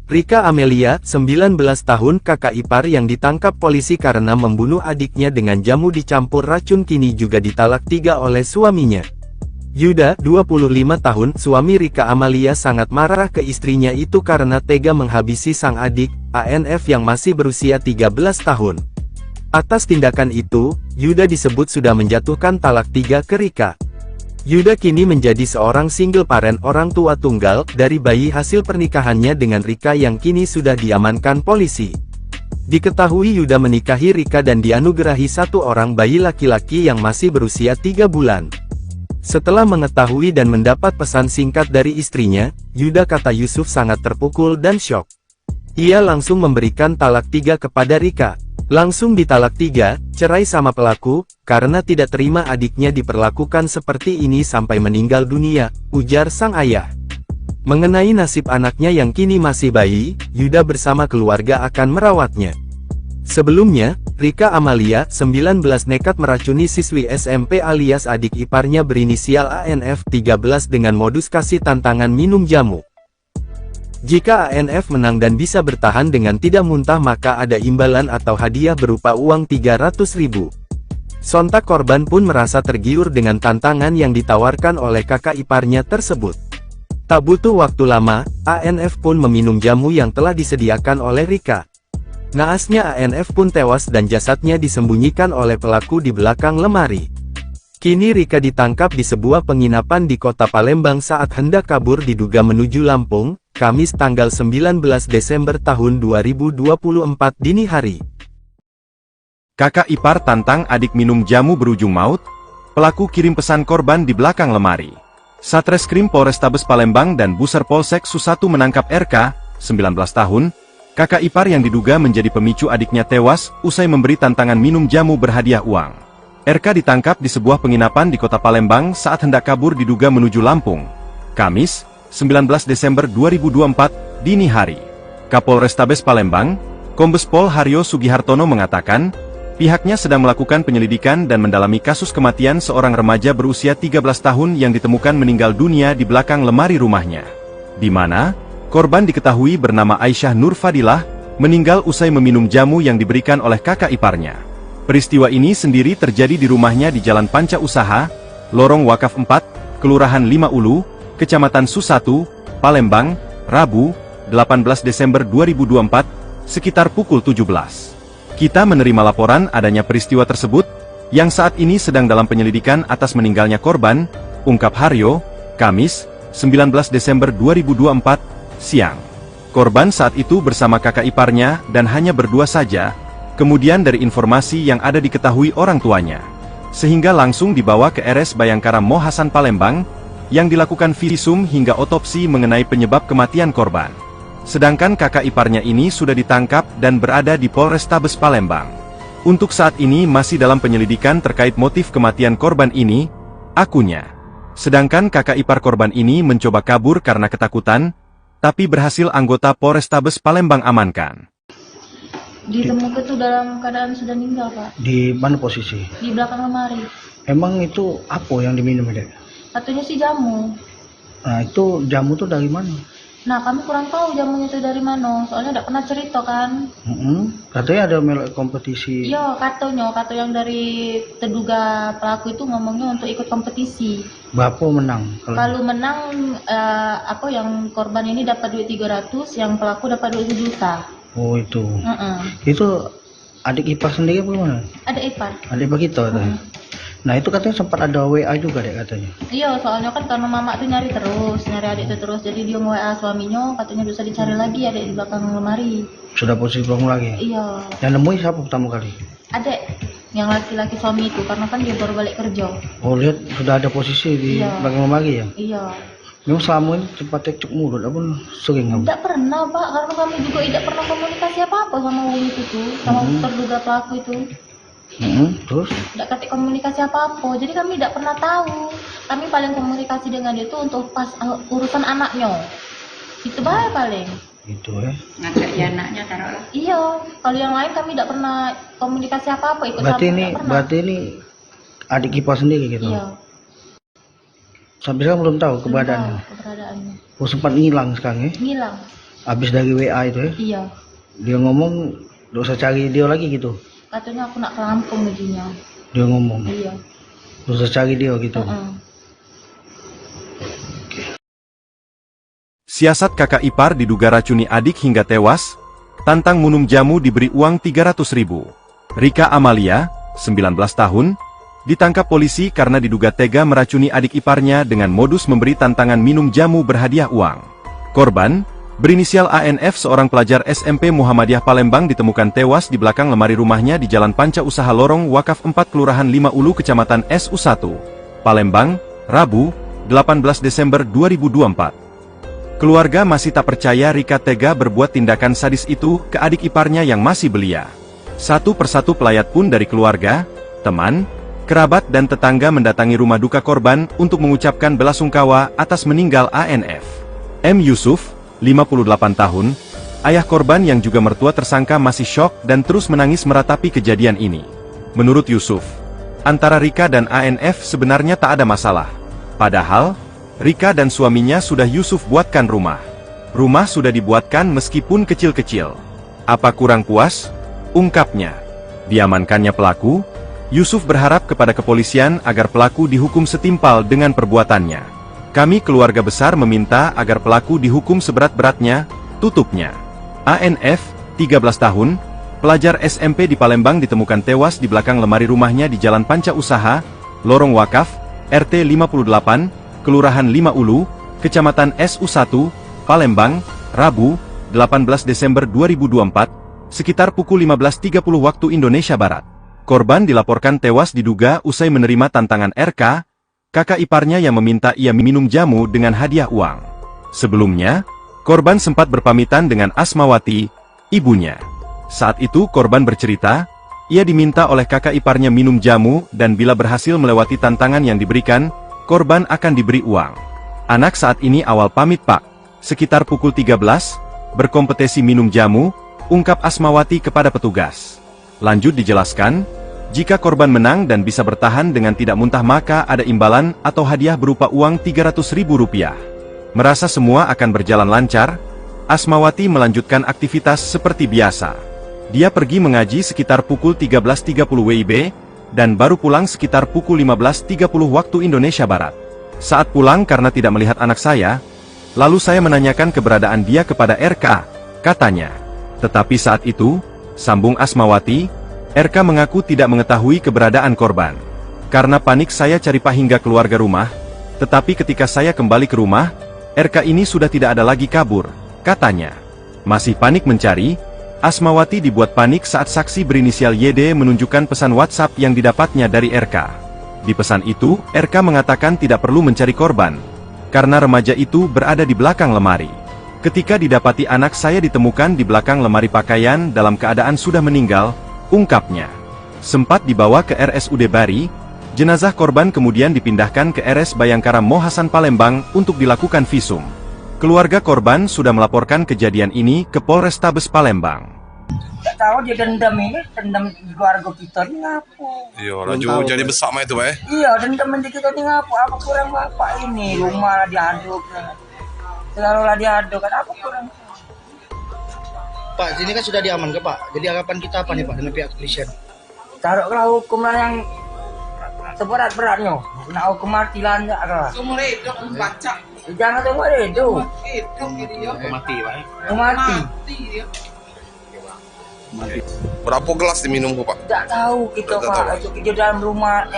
Rika Amelia, 19 tahun kakak ipar yang ditangkap polisi karena membunuh adiknya dengan jamu dicampur racun kini juga ditalak 3 oleh suaminya. Yuda, 25 tahun, suami Rika Amalia sangat marah ke istrinya itu karena tega menghabisi sang adik, ANF yang masih berusia 13 tahun. Atas tindakan itu, Yuda disebut sudah menjatuhkan talak 3 ke Rika. Yuda kini menjadi seorang single parent orang tua tunggal dari bayi hasil pernikahannya dengan Rika yang kini sudah diamankan polisi. Diketahui Yuda menikahi Rika dan dianugerahi 1 orang bayi laki-laki yang masih berusia 3 bulan. Setelah mengetahui dan mendapat pesan singkat dari istrinya, Yuda kata Yusuf sangat terpukul dan syok. Ia langsung memberikan talak 3 kepada Rika. Langsung ditalak 3, cerai sama pelaku, karena tidak terima adiknya diperlakukan seperti ini sampai meninggal dunia, ujar sang ayah. Mengenai nasib anaknya yang kini masih bayi, Yuda bersama keluarga akan merawatnya. Sebelumnya, Rika Amalia, 19 nekat meracuni siswi SMP alias adik iparnya berinisial ANF 13 dengan modus kasih tantangan minum jamu. Jika ANF menang dan bisa bertahan dengan tidak muntah maka ada imbalan atau hadiah berupa uang 300.000. Sontak korban pun merasa tergiur dengan tantangan yang ditawarkan oleh kakak iparnya tersebut. Tak butuh waktu lama, ANF pun meminum jamu yang telah disediakan oleh Rika. Naasnya ANF pun tewas dan jasadnya disembunyikan oleh pelaku di belakang lemari. Kini Rika ditangkap di sebuah penginapan di kota Palembang saat hendak kabur diduga menuju Lampung, Kamis tanggal 19 Desember tahun 2024 dini hari. Kakak ipar tantang adik minum jamu berujung maut, pelaku kirim pesan korban di belakang lemari. Satreskrim Polrestabes Palembang dan Buser Polsek Susatu menangkap RK, 19 tahun, kakak ipar yang diduga menjadi pemicu adiknya tewas, usai memberi tantangan minum jamu berhadiah uang. RK ditangkap di sebuah penginapan di kota Palembang saat hendak kabur diduga menuju Lampung. Kamis, 19 Desember 2024, dini hari. Kapolrestabes Palembang, Kombes Pol Haryo Sugihartono mengatakan, pihaknya sedang melakukan penyelidikan dan mendalami kasus kematian seorang remaja berusia 13 tahun yang ditemukan meninggal dunia di belakang lemari rumahnya. Di mana korban diketahui bernama Aisyah Nur Fadilah, meninggal usai meminum jamu yang diberikan oleh kakak iparnya. Peristiwa ini sendiri terjadi di rumahnya di Jalan Panca Usaha, Lorong Wakaf 4, Kelurahan 5 Ulu, Kecamatan Susatu, Palembang, Rabu, 18 Desember 2024, sekitar pukul 17. Kita menerima laporan adanya peristiwa tersebut, yang saat ini sedang dalam penyelidikan atas meninggalnya korban, ungkap Haryo, Kamis, 19 Desember 2024, siang. Korban saat itu bersama kakak iparnya dan hanya berdua saja, kemudian dari informasi yang ada diketahui orang tuanya, sehingga langsung dibawa ke RS Bayangkara Mohasan Palembang, yang dilakukan visum hingga otopsi mengenai penyebab kematian korban. Sedangkan kakak iparnya ini sudah ditangkap dan berada di Polrestabes Palembang. Untuk saat ini masih dalam penyelidikan terkait motif kematian korban ini, akunya. Sedangkan kakak ipar korban ini mencoba kabur karena ketakutan, tapi berhasil anggota Polrestabes Palembang amankan. Ditemukan itu dalam keadaan sudah meninggal, Pak. Di mana posisi? Di belakang lemari. Emang itu apa yang diminum, Dek? Katanya sih jamu. Nah, itu jamu tuh dari mana? Nah, kami kurang tahu jamunya itu dari mana. Soalnya tidak pernah cerita kan. Katanya ada melek kompetisi. Iya, kata yang dari terduga pelaku itu ngomongnya untuk ikut kompetisi. Bapak menang. Kalau menang, yang korban ini dapat duit 300, yang pelaku dapat duit 1 juta. Oh, itu. Itu adik ipar sendiri apa gimana? Ada ipar. Adik ipar kita. Nah itu katanya sempat ada WA juga deh katanya. Iya, soalnya kan karena mama tuh nyari adik itu terus, jadi dia nge-WA suaminya, katanya bisa dicari lagi adik di belakang lemari. Sudah posisi belakang lagi? Iya. Yang nemuin siapa pertama kali? Adik, yang laki-laki suami itu, karena kan dia baru balik kerja. Oh lihat sudah ada posisi di belakang lemari ya? Iya. Memang selama ini sempat cekcok mulut, apa sering kamu? Tidak pernah Pak, karena kami juga tidak pernah komunikasi apa-apa sama wong itu tuh, sama terduga pelaku itu. Terus? Tidak ketik komunikasi apa-apa, jadi kami tidak pernah tahu. Kami paling komunikasi dengan dia itu untuk pas urusan anaknya. Itu bae paling. Itu ya. Ngajak dia anaknya taruhlah. Iya, kalau yang lain kami tidak pernah komunikasi apa-apa, ikut Berarti ini adik Ipar sendiri gitu? Iya. Sampai sekarang belum tahu keberadaannya? Keberadaannya. Oh sempat ngilang sekarang ya? Ngilang. Habis dari WA itu ya? Iya. Dia ngomong, gak usah cari dia lagi gitu? Katanya aku nak ke Lampung gajinya. Dia ngomong? Iya. Gak usah cari dia gitu? Siasat kakak ipar diduga racuni adik hingga tewas, tantang minum jamu diberi uang 300.000. Rika Amalia, 19 tahun, ditangkap polisi karena diduga tega meracuni adik iparnya dengan modus memberi tantangan minum jamu berhadiah uang. Korban, berinisial ANF seorang pelajar SMP Muhammadiyah Palembang ditemukan tewas di belakang lemari rumahnya di Jalan Panca Usaha Lorong Wakaf 4 Kelurahan 5 Ulu Kecamatan SU1, Palembang, Rabu, 18 Desember 2024. Keluarga masih tak percaya Rika tega berbuat tindakan sadis itu ke adik iparnya yang masih belia. Satu persatu pelayat pun dari keluarga, teman, kerabat dan tetangga mendatangi rumah duka korban untuk mengucapkan belasungkawa atas meninggal ANF. M. Yusuf, 58 tahun, ayah korban yang juga mertua tersangka masih syok dan terus menangis meratapi kejadian ini. Menurut Yusuf, antara Rika dan ANF sebenarnya tak ada masalah. Padahal, Rika dan suaminya sudah Yusuf buatkan rumah. Rumah sudah dibuatkan meskipun kecil-kecil. Apa kurang puas? Ungkapnya. Diamankannya pelaku, Yusuf berharap kepada kepolisian agar pelaku dihukum setimpal dengan perbuatannya. Kami keluarga besar meminta agar pelaku dihukum seberat-beratnya, tutupnya. ANF, 13 tahun, pelajar SMP di Palembang ditemukan tewas di belakang lemari rumahnya di Jalan Panca Usaha, Lorong Wakaf, RT 58, Kelurahan 5 Ulu, Kecamatan SU1, Palembang, Rabu, 18 Desember 2024, sekitar pukul 15.30 waktu Indonesia Barat. Korban dilaporkan tewas diduga usai menerima tantangan RK, kakak iparnya yang meminta ia minum jamu dengan hadiah uang. Sebelumnya, korban sempat berpamitan dengan Asmawati, ibunya. Saat itu korban bercerita, ia diminta oleh kakak iparnya minum jamu dan bila berhasil melewati tantangan yang diberikan, korban akan diberi uang. Anak saat ini awal pamit Pak. Sekitar pukul 13, berkompetisi minum jamu, ungkap Asmawati kepada petugas. Lanjut dijelaskan, jika korban menang dan bisa bertahan dengan tidak muntah maka ada imbalan atau hadiah berupa uang Rp300.000. Merasa semua akan berjalan lancar, Asmawati melanjutkan aktivitas seperti biasa. Dia pergi mengaji sekitar pukul 13.30 WIB, dan baru pulang sekitar pukul 15.30 waktu Indonesia Barat. Saat pulang karena tidak melihat anak saya, lalu saya menanyakan keberadaan dia kepada RK, katanya. Tetapi saat itu, sambung Asmawati, RK mengaku tidak mengetahui keberadaan korban. Karena panik saya cari Pak hingga keluarga rumah, tetapi ketika saya kembali ke rumah, RK ini sudah tidak ada lagi kabur, katanya. Masih panik mencari, Asmawati dibuat panik saat saksi berinisial YD menunjukkan pesan WhatsApp yang didapatnya dari RK. Di pesan itu, RK mengatakan tidak perlu mencari korban, karena remaja itu berada di belakang lemari. Ketika didapati anak saya ditemukan di belakang lemari pakaian dalam keadaan sudah meninggal, ungkapnya. Sempat dibawa ke RSUD Bari, jenazah korban kemudian dipindahkan ke RS Bayangkara Mohasan Palembang untuk dilakukan visum. Keluarga korban sudah melaporkan kejadian ini ke Polrestabes Palembang. Tak tahu dia dendam di keluarga kita ni ngapu. Iya, laju jadi besar mah itu, Pak. Iya, dendam di kita ni ngapu. Apa kurang bapak ini? Rumah lah diaduk. Selalu lah diaduk. Kan apa kurang? Pak, sini kan sudah diamankan Pak. Jadi harapan kita apa nih Pak dengan pihak kepolisian? Taruhlah hukum lah yang seberat-beratnya. Nak hukum mati lah enggak lah. Seumur hidup baca. Jangan seumur hidup. Hidup dia. Mati Pak. Mati. Mati dia. Berapa gelas diminum, Pak? Tak tahu kita Tak Pak. tahu. Itu kerja dalam rumah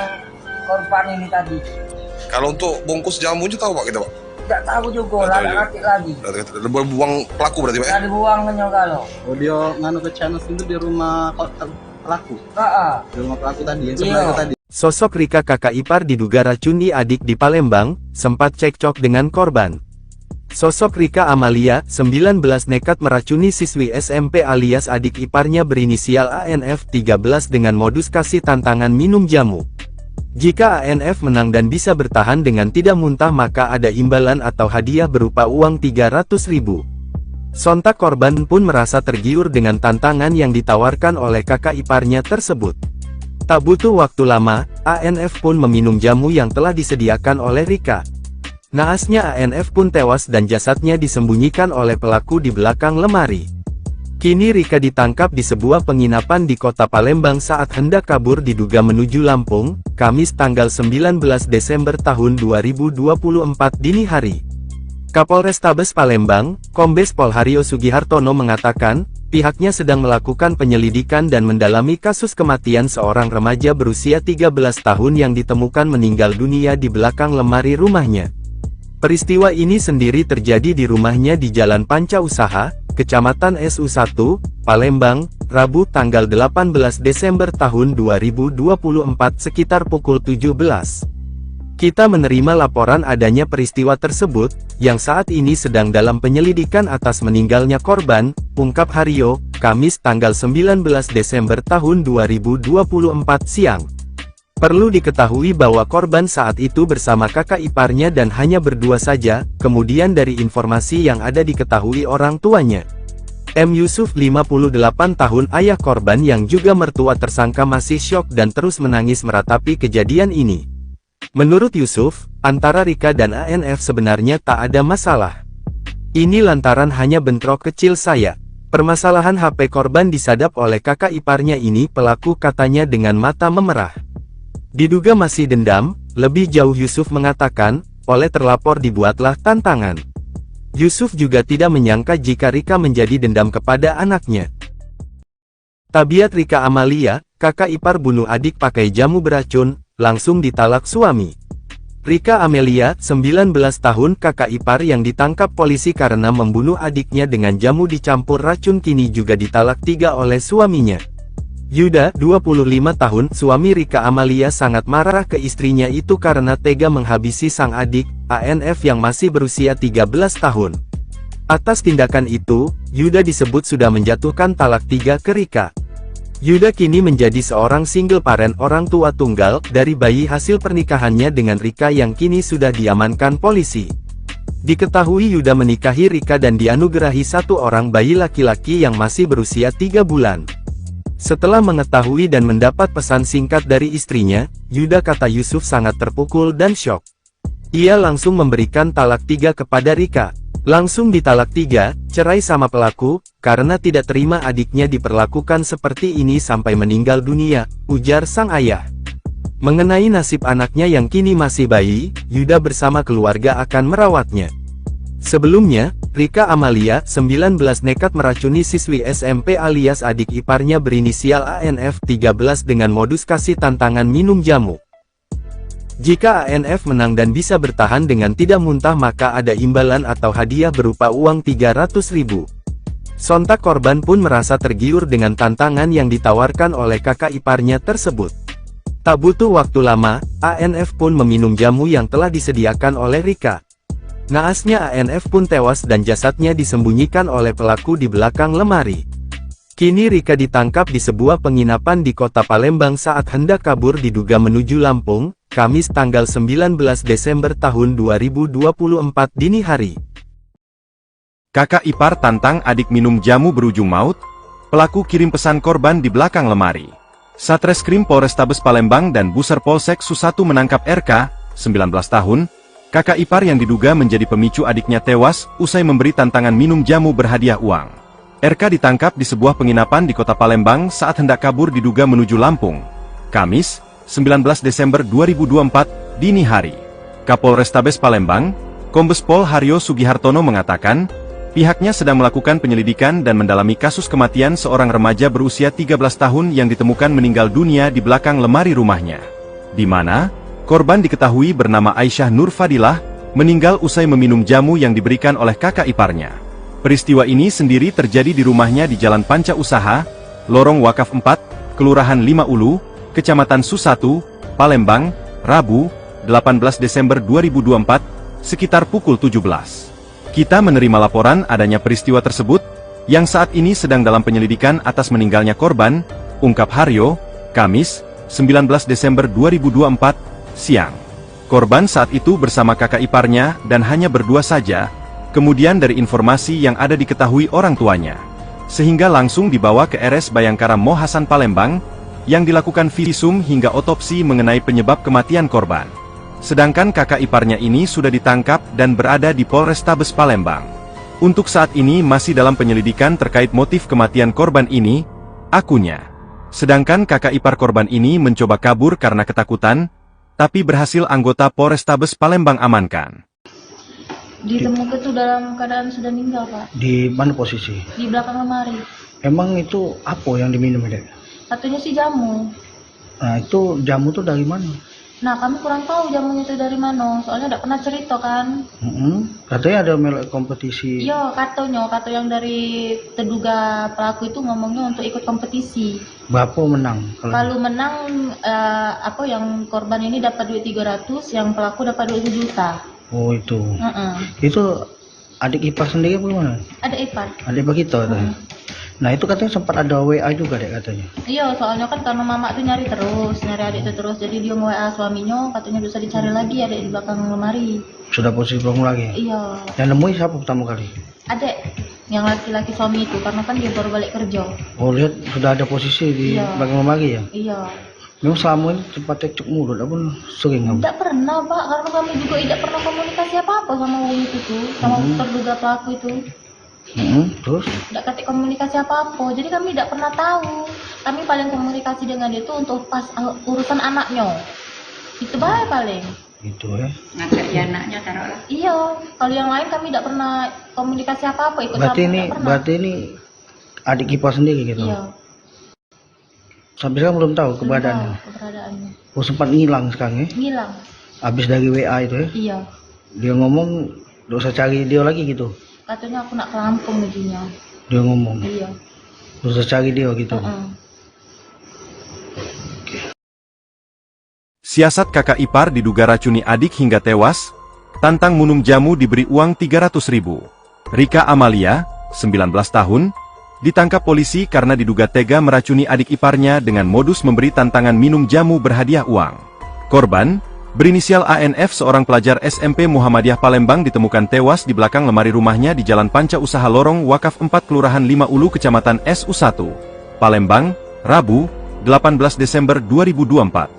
korban ini tadi. Kalau untuk bungkus jamunya tahu Pak kita Pak? Tidak tahu juga, lah ngerti lagi. Buang pelaku berarti Pak? Tidak dibuangnya kalau. Oh dia nganu ke channel itu di rumah pelaku. Di rumah pelaku tadi yang sebelah itu tadi. Sosok Rika kakak ipar diduga racuni adik di Palembang, sempat cekcok dengan korban. Sosok Rika Amalia, 19 nekat meracuni siswi SMP alias adik iparnya berinisial ANF 13 dengan modus kasih tantangan minum jamu. Jika ANF menang dan bisa bertahan dengan tidak muntah maka ada imbalan atau hadiah berupa uang 300.000. Sontak korban pun merasa tergiur dengan tantangan yang ditawarkan oleh kakak iparnya tersebut. Tak butuh waktu lama, ANF pun meminum jamu yang telah disediakan oleh Rika. Naasnya ANF pun tewas dan jasadnya disembunyikan oleh pelaku di belakang lemari. Kini Rika ditangkap di sebuah penginapan di kota Palembang saat hendak kabur diduga menuju Lampung, Kamis tanggal 19 Desember tahun 2024 dini hari. Kapolrestabes Palembang, Kombes Pol Haryo Sugihartono mengatakan, pihaknya sedang melakukan penyelidikan dan mendalami kasus kematian seorang remaja berusia 13 tahun yang ditemukan meninggal dunia di belakang lemari rumahnya. Peristiwa ini sendiri terjadi di rumahnya di Jalan Panca Usaha, Kecamatan SU1, Palembang, Rabu tanggal 18 Desember tahun 2024 sekitar pukul 17. Kita menerima laporan adanya peristiwa tersebut, yang saat ini sedang dalam penyelidikan atas meninggalnya korban, ungkap Haryo, Kamis tanggal 19 Desember tahun 2024 siang. Perlu diketahui bahwa korban saat itu bersama kakak iparnya dan hanya berdua saja, kemudian dari informasi yang ada diketahui orang tuanya. M. Yusuf 58 tahun ayah korban yang juga mertua tersangka masih syok dan terus menangis meratapi kejadian ini. Menurut Yusuf, antara Rika dan ANF sebenarnya tak ada masalah. Ini lantaran hanya bentrok kecil saya. Permasalahan HP korban disadap oleh kakak iparnya ini pelaku katanya dengan mata memerah. Diduga masih dendam, lebih jauh Yusuf mengatakan, oleh terlapor dibuatlah tantangan. Yusuf juga tidak menyangka jika Rika menjadi dendam kepada anaknya. Tabiat Rika Amalia, kakak ipar bunuh adik pakai jamu beracun, langsung ditalak suami. Rika Amelia, 19 tahun kakak ipar yang ditangkap polisi karena membunuh adiknya dengan jamu dicampur racun kini juga ditalak 3 oleh suaminya. Yuda, 25 tahun, suami Rika Amalia sangat marah ke istrinya itu karena tega menghabisi sang adik, ANF yang masih berusia 13 tahun. Atas tindakan itu, Yuda disebut sudah menjatuhkan talak 3 ke Rika. Yuda kini menjadi seorang single parent orang tua tunggal dari bayi hasil pernikahannya dengan Rika yang kini sudah diamankan polisi. Diketahui Yuda menikahi Rika dan dianugerahi 1 orang bayi laki-laki yang masih berusia 3 bulan. Setelah mengetahui dan mendapat pesan singkat dari istrinya, Yuda kata Yusuf sangat terpukul dan syok. Ia langsung memberikan talak 3 kepada Rika. Langsung ditalak 3, cerai sama pelaku, karena tidak terima adiknya diperlakukan seperti ini sampai meninggal dunia, ujar sang ayah. Mengenai nasib anaknya yang kini masih bayi, Yuda bersama keluarga akan merawatnya. Sebelumnya, Rika Amalia, 19 nekat meracuni siswi SMP alias adik iparnya berinisial ANF 13 dengan modus kasih tantangan minum jamu. Jika ANF menang dan bisa bertahan dengan tidak muntah maka ada imbalan atau hadiah berupa uang 300.000. Sontak korban pun merasa tergiur dengan tantangan yang ditawarkan oleh kakak iparnya tersebut. Tak butuh waktu lama, ANF pun meminum jamu yang telah disediakan oleh Rika. Naasnya ANF pun tewas dan jasadnya disembunyikan oleh pelaku di belakang lemari. Kini Rika ditangkap di sebuah penginapan di kota Palembang saat hendak kabur diduga menuju Lampung, Kamis tanggal 19 Desember tahun 2024 dini hari. Kakak ipar tantang adik minum jamu berujung maut, pelaku kirim pesan korban di belakang lemari. Satreskrim Polrestabes Palembang dan Buser Polsek Susatu menangkap RK, 19 tahun, kakak ipar yang diduga menjadi pemicu adiknya tewas, usai memberi tantangan minum jamu berhadiah uang. RK ditangkap di sebuah penginapan di kota Palembang saat hendak kabur diduga menuju Lampung. Kamis, 19 Desember 2024, dini hari. Kapolrestabes Palembang, Kombes Pol Haryo Sugihartono mengatakan, pihaknya sedang melakukan penyelidikan dan mendalami kasus kematian seorang remaja berusia 13 tahun yang ditemukan meninggal dunia di belakang lemari rumahnya. Di mana, Korban diketahui bernama Aisyah Nur Fadilah, meninggal usai meminum jamu yang diberikan oleh kakak iparnya. Peristiwa ini sendiri terjadi di rumahnya di Jalan Panca Usaha, Lorong Wakaf 4, Kelurahan 5 Ulu, Kecamatan Susatu, Palembang, Rabu, 18 Desember 2024, sekitar pukul 17. Kita menerima laporan adanya peristiwa tersebut, yang saat ini sedang dalam penyelidikan atas meninggalnya korban, ungkap Haryo, Kamis, 19 Desember 2024, siang. Korban saat itu bersama kakak iparnya dan hanya berdua saja, kemudian dari informasi yang ada diketahui orang tuanya, sehingga langsung dibawa ke RS Bayangkara Mo Hasan Palembang, yang dilakukan visum hingga otopsi mengenai penyebab kematian korban. Sedangkan kakak iparnya ini sudah ditangkap dan berada di Polrestabes Palembang. Untuk saat ini masih dalam penyelidikan terkait motif kematian korban ini, akunya. Sedangkan kakak ipar korban ini mencoba kabur karena ketakutan, tapi berhasil anggota Polrestabes Palembang amankan. Ditemukan itu dalam keadaan sudah meninggal, Pak. Di mana posisi? Di belakang lemari. Emang itu apa yang diminum, Dek? Katanya sih jamu. Nah, itu jamu tuh dari mana? Nah, kami kurang tahu jamunya itu dari mana. Soalnya tidak pernah cerita kan. Katanya ada melek kompetisi. Iya, kata yang dari terduga pelaku itu ngomongnya untuk ikut kompetisi. Berapa menang? Kalau menang, yang korban ini dapat duit 300, yang pelaku dapat duit 1 juta. Oh, itu. Itu adik ipar sendiri apa gimana? Ada ipar. Adik ipar kita. Nah, itu katanya sempat ada WA juga, Dek, katanya. Iya, soalnya kan karena mama tuh nyari adik itu terus. Jadi dia nge-WA suaminya, katanya bisa dicari lagi adik di belakang lemari. Sudah posisi belum lagi? Iya. Yang nemuin siapa pertama kali? Adik, yang laki-laki suami itu, karena kan dia baru balik kerja. Oh, lihat sudah ada posisi di belakang lemari ya? Iya. Memang selama ini sempat cekcok mulut, apa sering kamu? Tidak pernah, Pak, karena kami juga tidak pernah komunikasi apa-apa sama orang itu tuh, sama terduga pelaku itu. Terus? Tidak kata komunikasi apa-apa, jadi kami tidak pernah tahu. Kami paling komunikasi dengan dia itu untuk pas urusan anaknya. Itu baik paling. Itu ya. Ngajak dia anaknya taruhlah. Iya, kalau yang lain kami tidak pernah komunikasi apa-apa. Berarti ini adik ipar sendiri gitu. Iya. Sampai sekarang belum tahu keberadaannya. Oh, sempat ngilang sekarang ya? Ngilang. Habis dari WA itu ya? Iya. Dia ngomong, gak usah cari dia lagi gitu. Katanya aku nak ke Lampung gajinya. Dia ngomong. Iya. Gak usah cari dia gitu. Siasat kakak ipar diduga racuni adik hingga tewas, tantang minum jamu diberi uang 300.000. Rika Amalia, 19 tahun, ditangkap polisi karena diduga tega meracuni adik iparnya dengan modus memberi tantangan minum jamu berhadiah uang. Korban, berinisial ANF, seorang pelajar SMP Muhammadiyah Palembang, ditemukan tewas di belakang lemari rumahnya di Jalan Panca Usaha Lorong Wakaf 4 Kelurahan 5 Ulu Kecamatan SU1, Palembang, Rabu, 18 Desember 2024.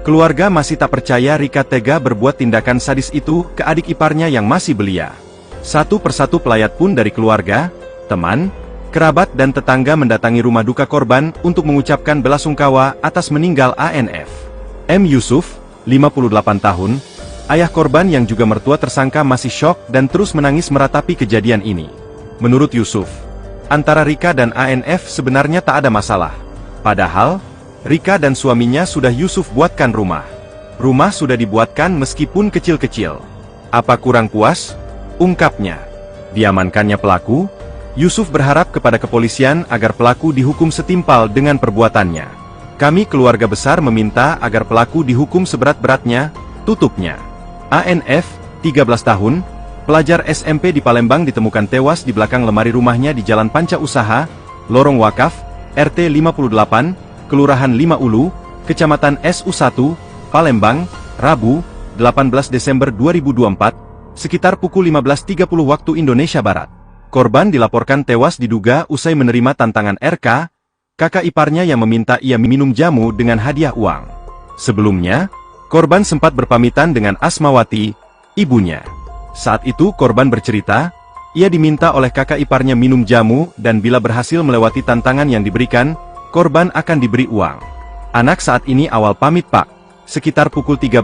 Keluarga masih tak percaya Rika tega berbuat tindakan sadis itu ke adik iparnya yang masih belia. Satu persatu pelayat pun dari keluarga, teman, kerabat dan tetangga mendatangi rumah duka korban untuk mengucapkan belasungkawa atas meninggal ANF. M. Yusuf, 58 tahun, ayah korban yang juga mertua tersangka, masih syok dan terus menangis meratapi kejadian ini. Menurut Yusuf, antara Rika dan ANF sebenarnya tak ada masalah. Padahal, Rika dan suaminya sudah Yusuf buatkan rumah. Rumah sudah dibuatkan meskipun kecil-kecil. Apa kurang puas? Ungkapnya. Diamankannya pelaku, Yusuf berharap kepada kepolisian agar pelaku dihukum setimpal dengan perbuatannya. Kami keluarga besar meminta agar pelaku dihukum seberat-beratnya, tutupnya. ANF, 13 tahun, pelajar SMP di Palembang, ditemukan tewas di belakang lemari rumahnya di Jalan Panca Usaha, Lorong Wakaf, RT 58, Kelurahan 5 Ulu, Kecamatan SU1, Palembang, Rabu, 18 Desember 2024, sekitar pukul 15.30 waktu Indonesia Barat. Korban dilaporkan tewas diduga usai menerima tantangan RK, kakak iparnya yang meminta ia minum jamu dengan hadiah uang. Sebelumnya, korban sempat berpamitan dengan Asmawati, ibunya. Saat itu korban bercerita, ia diminta oleh kakak iparnya minum jamu dan bila berhasil melewati tantangan yang diberikan, korban akan diberi uang. Anak saat ini awal pamit Pak, sekitar pukul 13,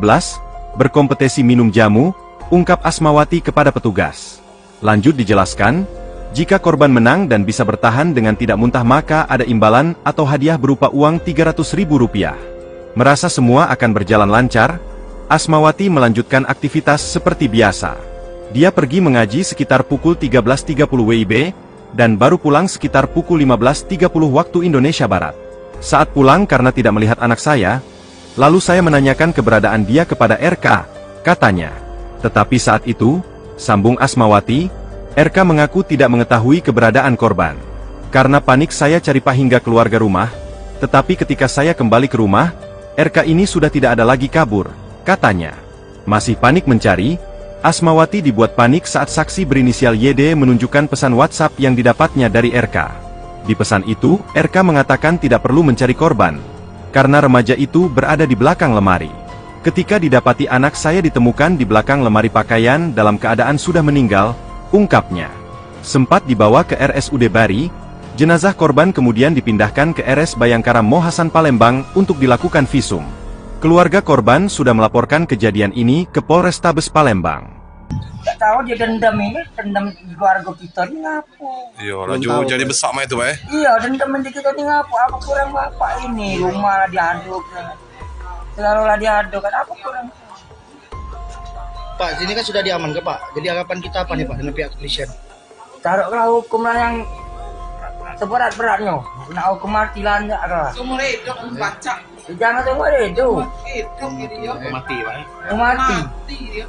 berkompetisi minum jamu, ungkap Asmawati kepada petugas. Lanjut dijelaskan, jika korban menang dan bisa bertahan dengan tidak muntah maka ada imbalan atau hadiah berupa uang Rp300.000. Merasa semua akan berjalan lancar, Asmawati melanjutkan aktivitas seperti biasa. Dia pergi mengaji sekitar pukul 13.30 WIB, dan baru pulang sekitar pukul 15.30 waktu Indonesia Barat. Saat pulang karena tidak melihat anak saya, lalu saya menanyakan keberadaan dia kepada RK, katanya. Tetapi saat itu, sambung Asmawati, RK mengaku tidak mengetahui keberadaan korban. Karena panik saya cari Pak hingga keluarga rumah, tetapi ketika saya kembali ke rumah, RK ini sudah tidak ada lagi kabur, katanya. Masih panik mencari, Asmawati dibuat panik saat saksi berinisial YD menunjukkan pesan WhatsApp yang didapatnya dari RK. Di pesan itu, RK mengatakan tidak perlu mencari korban, karena remaja itu berada di belakang lemari. Ketika didapati anak saya ditemukan di belakang lemari pakaian dalam keadaan sudah meninggal, ungkapnya. Sempat dibawa ke RSUD Bari, jenazah korban kemudian dipindahkan ke RS Bayangkara Mohasan Palembang untuk dilakukan visum. Keluarga korban sudah melaporkan kejadian ini ke Polrestabes Palembang. Gak tahu dia dendam di keluarga kita ini ngapu. Iya, laju jadi besar mah itu, Pak. Iya, dendam di kita ini ngapu. Apa kurang bapak ini? Rumah diaduk. Selalu lah diaduk kan, apa kurang? Pak, ini kan sudah diamankan Pak. Jadi harapan kita apa nih Pak dengan pihak kepolisian? Taruhlah hukum lah yang seberat-beratnya. Nak hukum mati lah enggak lah. Seumur hidup baca. Jangan tunggu itu. Hidup dia. Mati Pak. Mati. Dia.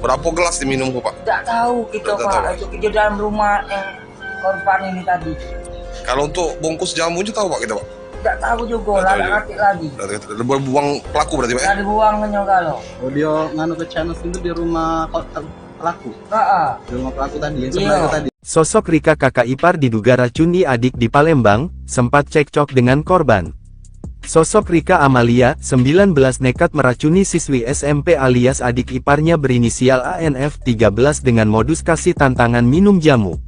Berapa gelas diminum, Pak? Tidak tahu kita Tidak Pak. tahu. Itu di dalam rumah yang korban ini tadi. Kalau untuk bungkus jamunya tahu, Pak, kita, Pak? Tidak tahu juga, Tidak lah tahu juga. ngerti lagi. Buang pelaku berarti, Pak? Dari buangnya kalau. Oh, dia nganu ke channel itu di rumah pelaku. Di rumah pelaku tadi, yang sebelah Iya. itu tadi. Sosok Rika kakak ipar diduga racuni adik di Palembang, sempat cekcok dengan korban. Sosok Rika Amalia, 19 nekat meracuni siswi SMP alias adik iparnya berinisial ANF 13 dengan modus kasih tantangan minum jamu.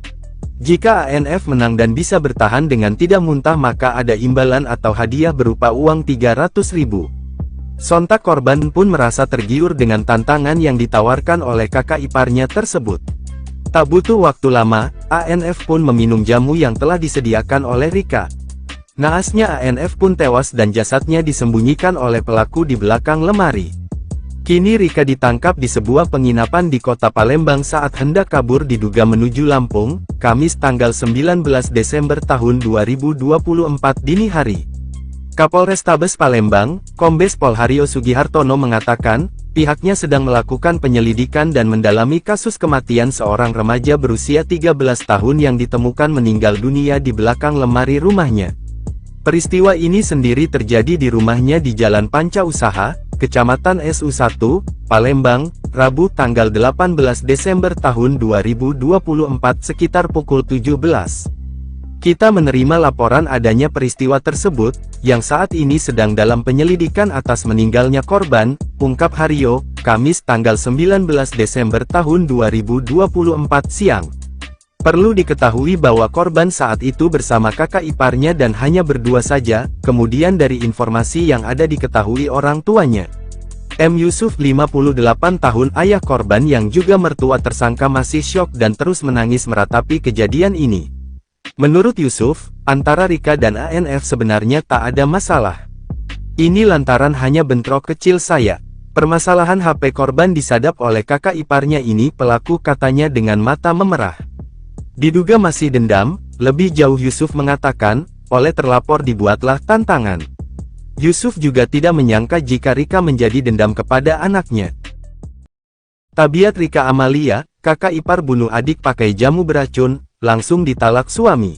Jika ANF menang dan bisa bertahan dengan tidak muntah maka ada imbalan atau hadiah berupa uang 300.000. Sontak korban pun merasa tergiur dengan tantangan yang ditawarkan oleh kakak iparnya tersebut. Tak butuh waktu lama, ANF pun meminum jamu yang telah disediakan oleh Rika. Naasnya ANF pun tewas dan jasadnya disembunyikan oleh pelaku di belakang lemari. Kini Rika ditangkap di sebuah penginapan di kota Palembang saat hendak kabur diduga menuju Lampung, Kamis tanggal 19 Desember tahun 2024 dini hari. Kapolrestabes Palembang, Kombes Pol Haryo Sugihartono mengatakan, pihaknya sedang melakukan penyelidikan dan mendalami kasus kematian seorang remaja berusia 13 tahun yang ditemukan meninggal dunia di belakang lemari rumahnya. Peristiwa ini sendiri terjadi di rumahnya di Jalan Panca Usaha, Kecamatan SU1, Palembang, Rabu tanggal 18 Desember tahun 2024 sekitar pukul 17. Kita menerima laporan adanya peristiwa tersebut, yang saat ini sedang dalam penyelidikan atas meninggalnya korban, ungkap Haryo, Kamis tanggal 19 Desember tahun 2024 siang. Perlu diketahui bahwa korban saat itu bersama kakak iparnya dan hanya berdua saja, kemudian dari informasi yang ada diketahui orang tuanya. M. Yusuf 58 tahun ayah korban yang juga mertua tersangka masih syok dan terus menangis meratapi kejadian ini. Menurut Yusuf, antara Rika dan ANF sebenarnya tak ada masalah. Ini lantaran hanya bentrok kecil saya. Permasalahan HP korban disadap oleh kakak iparnya ini pelaku katanya dengan mata memerah. Diduga masih dendam, lebih jauh Yusuf mengatakan, oleh terlapor dibuatlah tantangan. Yusuf juga tidak menyangka jika Rika menjadi dendam kepada anaknya. Tabiat Rika Amalia, kakak ipar bunuh adik pakai jamu beracun, langsung ditalak suami.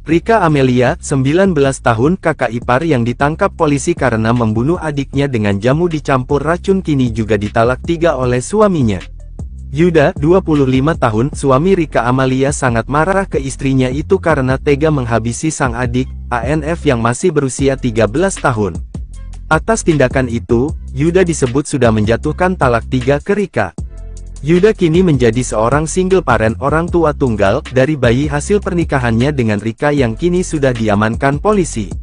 Rika Amelia, 19 tahun kakak ipar yang ditangkap polisi karena membunuh adiknya dengan jamu dicampur racun kini juga ditalak 3 oleh suaminya. Yuda, 25 tahun, suami Rika Amalia sangat marah ke istrinya itu karena tega menghabisi sang adik, ANF yang masih berusia 13 tahun. Atas tindakan itu, Yuda disebut sudah menjatuhkan talak 3 ke Rika. Yuda kini menjadi seorang single parent orang tua tunggal dari bayi hasil pernikahannya dengan Rika yang kini sudah diamankan polisi.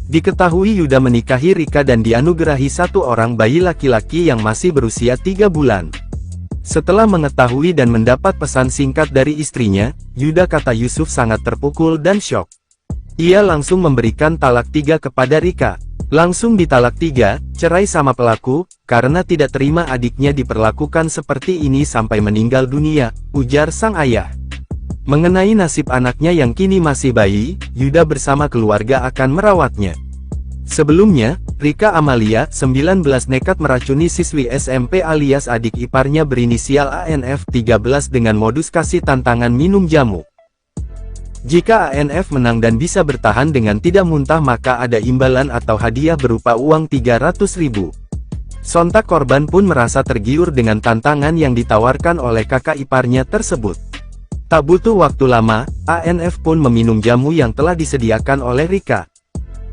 Diketahui Yuda menikahi Rika dan dianugerahi 1 orang bayi laki-laki yang masih berusia 3 bulan. Setelah mengetahui dan mendapat pesan singkat dari istrinya, Yuda kata Yusuf sangat terpukul dan syok. Ia langsung memberikan talak 3 kepada Rika. Langsung ditalak 3, cerai sama pelaku, karena tidak terima adiknya diperlakukan seperti ini sampai meninggal dunia, ujar sang ayah. Mengenai nasib anaknya yang kini masih bayi, Yuda bersama keluarga akan merawatnya. Sebelumnya, Rika Amalia, 19 nekat meracuni siswi SMP alias adik iparnya berinisial ANF 13 dengan modus kasih tantangan minum jamu. Jika ANF menang dan bisa bertahan dengan tidak muntah maka ada imbalan atau hadiah berupa uang 300.000. Sontak korban pun merasa tergiur dengan tantangan yang ditawarkan oleh kakak iparnya tersebut. Tak butuh waktu lama, ANF pun meminum jamu yang telah disediakan oleh Rika.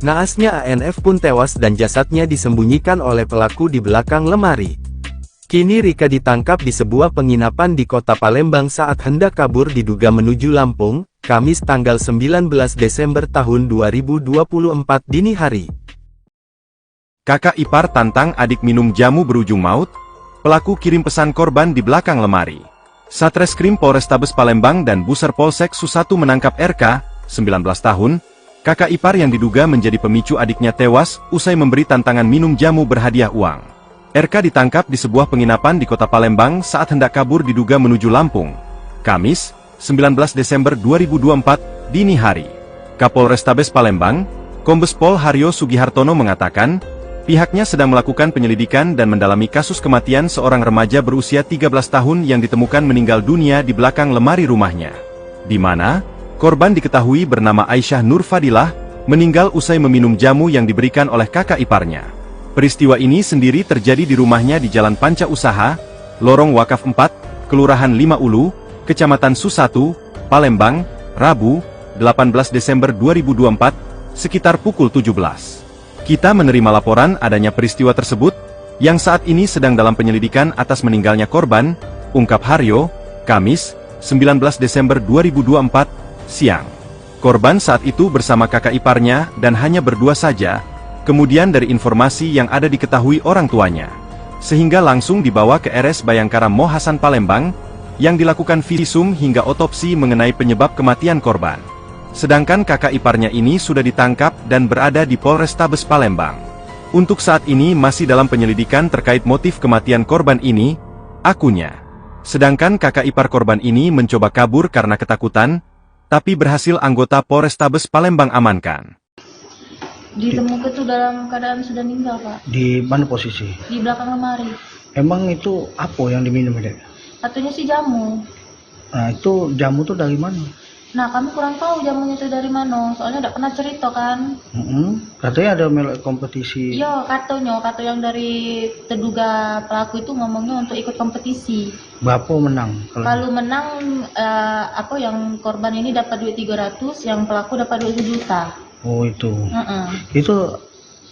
Naasnya ANF pun tewas dan jasadnya disembunyikan oleh pelaku di belakang lemari. Kini Rika ditangkap di sebuah penginapan di kota Palembang saat hendak kabur diduga menuju Lampung, Kamis tanggal 19 Desember tahun 2024 dini hari. Kakak ipar tantang adik minum jamu berujung maut, pelaku kirim pesan korban di belakang lemari. Satreskrim Polrestabes Palembang dan Buser Polsek Susatu menangkap RK, 19 tahun, kakak ipar yang diduga menjadi pemicu adiknya tewas, usai memberi tantangan minum jamu berhadiah uang. RK ditangkap di sebuah penginapan di kota Palembang saat hendak kabur diduga menuju Lampung. Kamis, 19 Desember 2024, dini hari. Kapolrestabes Palembang, Kombes Pol Haryo Sugihartono mengatakan, pihaknya sedang melakukan penyelidikan dan mendalami kasus kematian seorang remaja berusia 13 tahun yang ditemukan meninggal dunia di belakang lemari rumahnya. Di mana, korban diketahui bernama Aisyah Nur Fadilah, meninggal usai meminum jamu yang diberikan oleh kakak iparnya. Peristiwa ini sendiri terjadi di rumahnya di Jalan Panca Usaha, Lorong Wakaf 4, Kelurahan 5 Ulu, Kecamatan Susatu, Palembang, Rabu, 18 Desember 2024, sekitar pukul 17. Kita menerima laporan adanya peristiwa tersebut, yang saat ini sedang dalam penyelidikan atas meninggalnya korban, ungkap Haryo, Kamis, 19 Desember 2024, siang. Korban saat itu bersama kakak iparnya dan hanya berdua saja, kemudian dari informasi yang ada diketahui orang tuanya, sehingga langsung dibawa ke RS Bayangkara Mo Hasan Palembang, yang dilakukan visum hingga otopsi mengenai penyebab kematian korban. Sedangkan kakak iparnya ini sudah ditangkap dan berada di Polrestabes Palembang. Untuk saat ini masih dalam penyelidikan terkait motif kematian korban ini, akunya. Sedangkan kakak ipar korban ini mencoba kabur karena ketakutan, tapi berhasil anggota Polrestabes Palembang amankan. Ditemukan itu dalam keadaan sudah meninggal, Pak. Di mana posisi? Di belakang lemari. Emang itu apa yang diminum, Dek? Katanya sih jamu. Nah, itu jamu tuh dari mana? Nah, kami kurang tahu jamunya itu dari mana. Soalnya tidak pernah cerita kan. Katanya ada melek kompetisi. Iya, katanya yang dari terduga pelaku itu ngomongnya untuk ikut kompetisi. Bapak menang. Kalau menang, yang korban ini dapat duit 300, yang pelaku dapat duit 1 juta. Oh, itu. Itu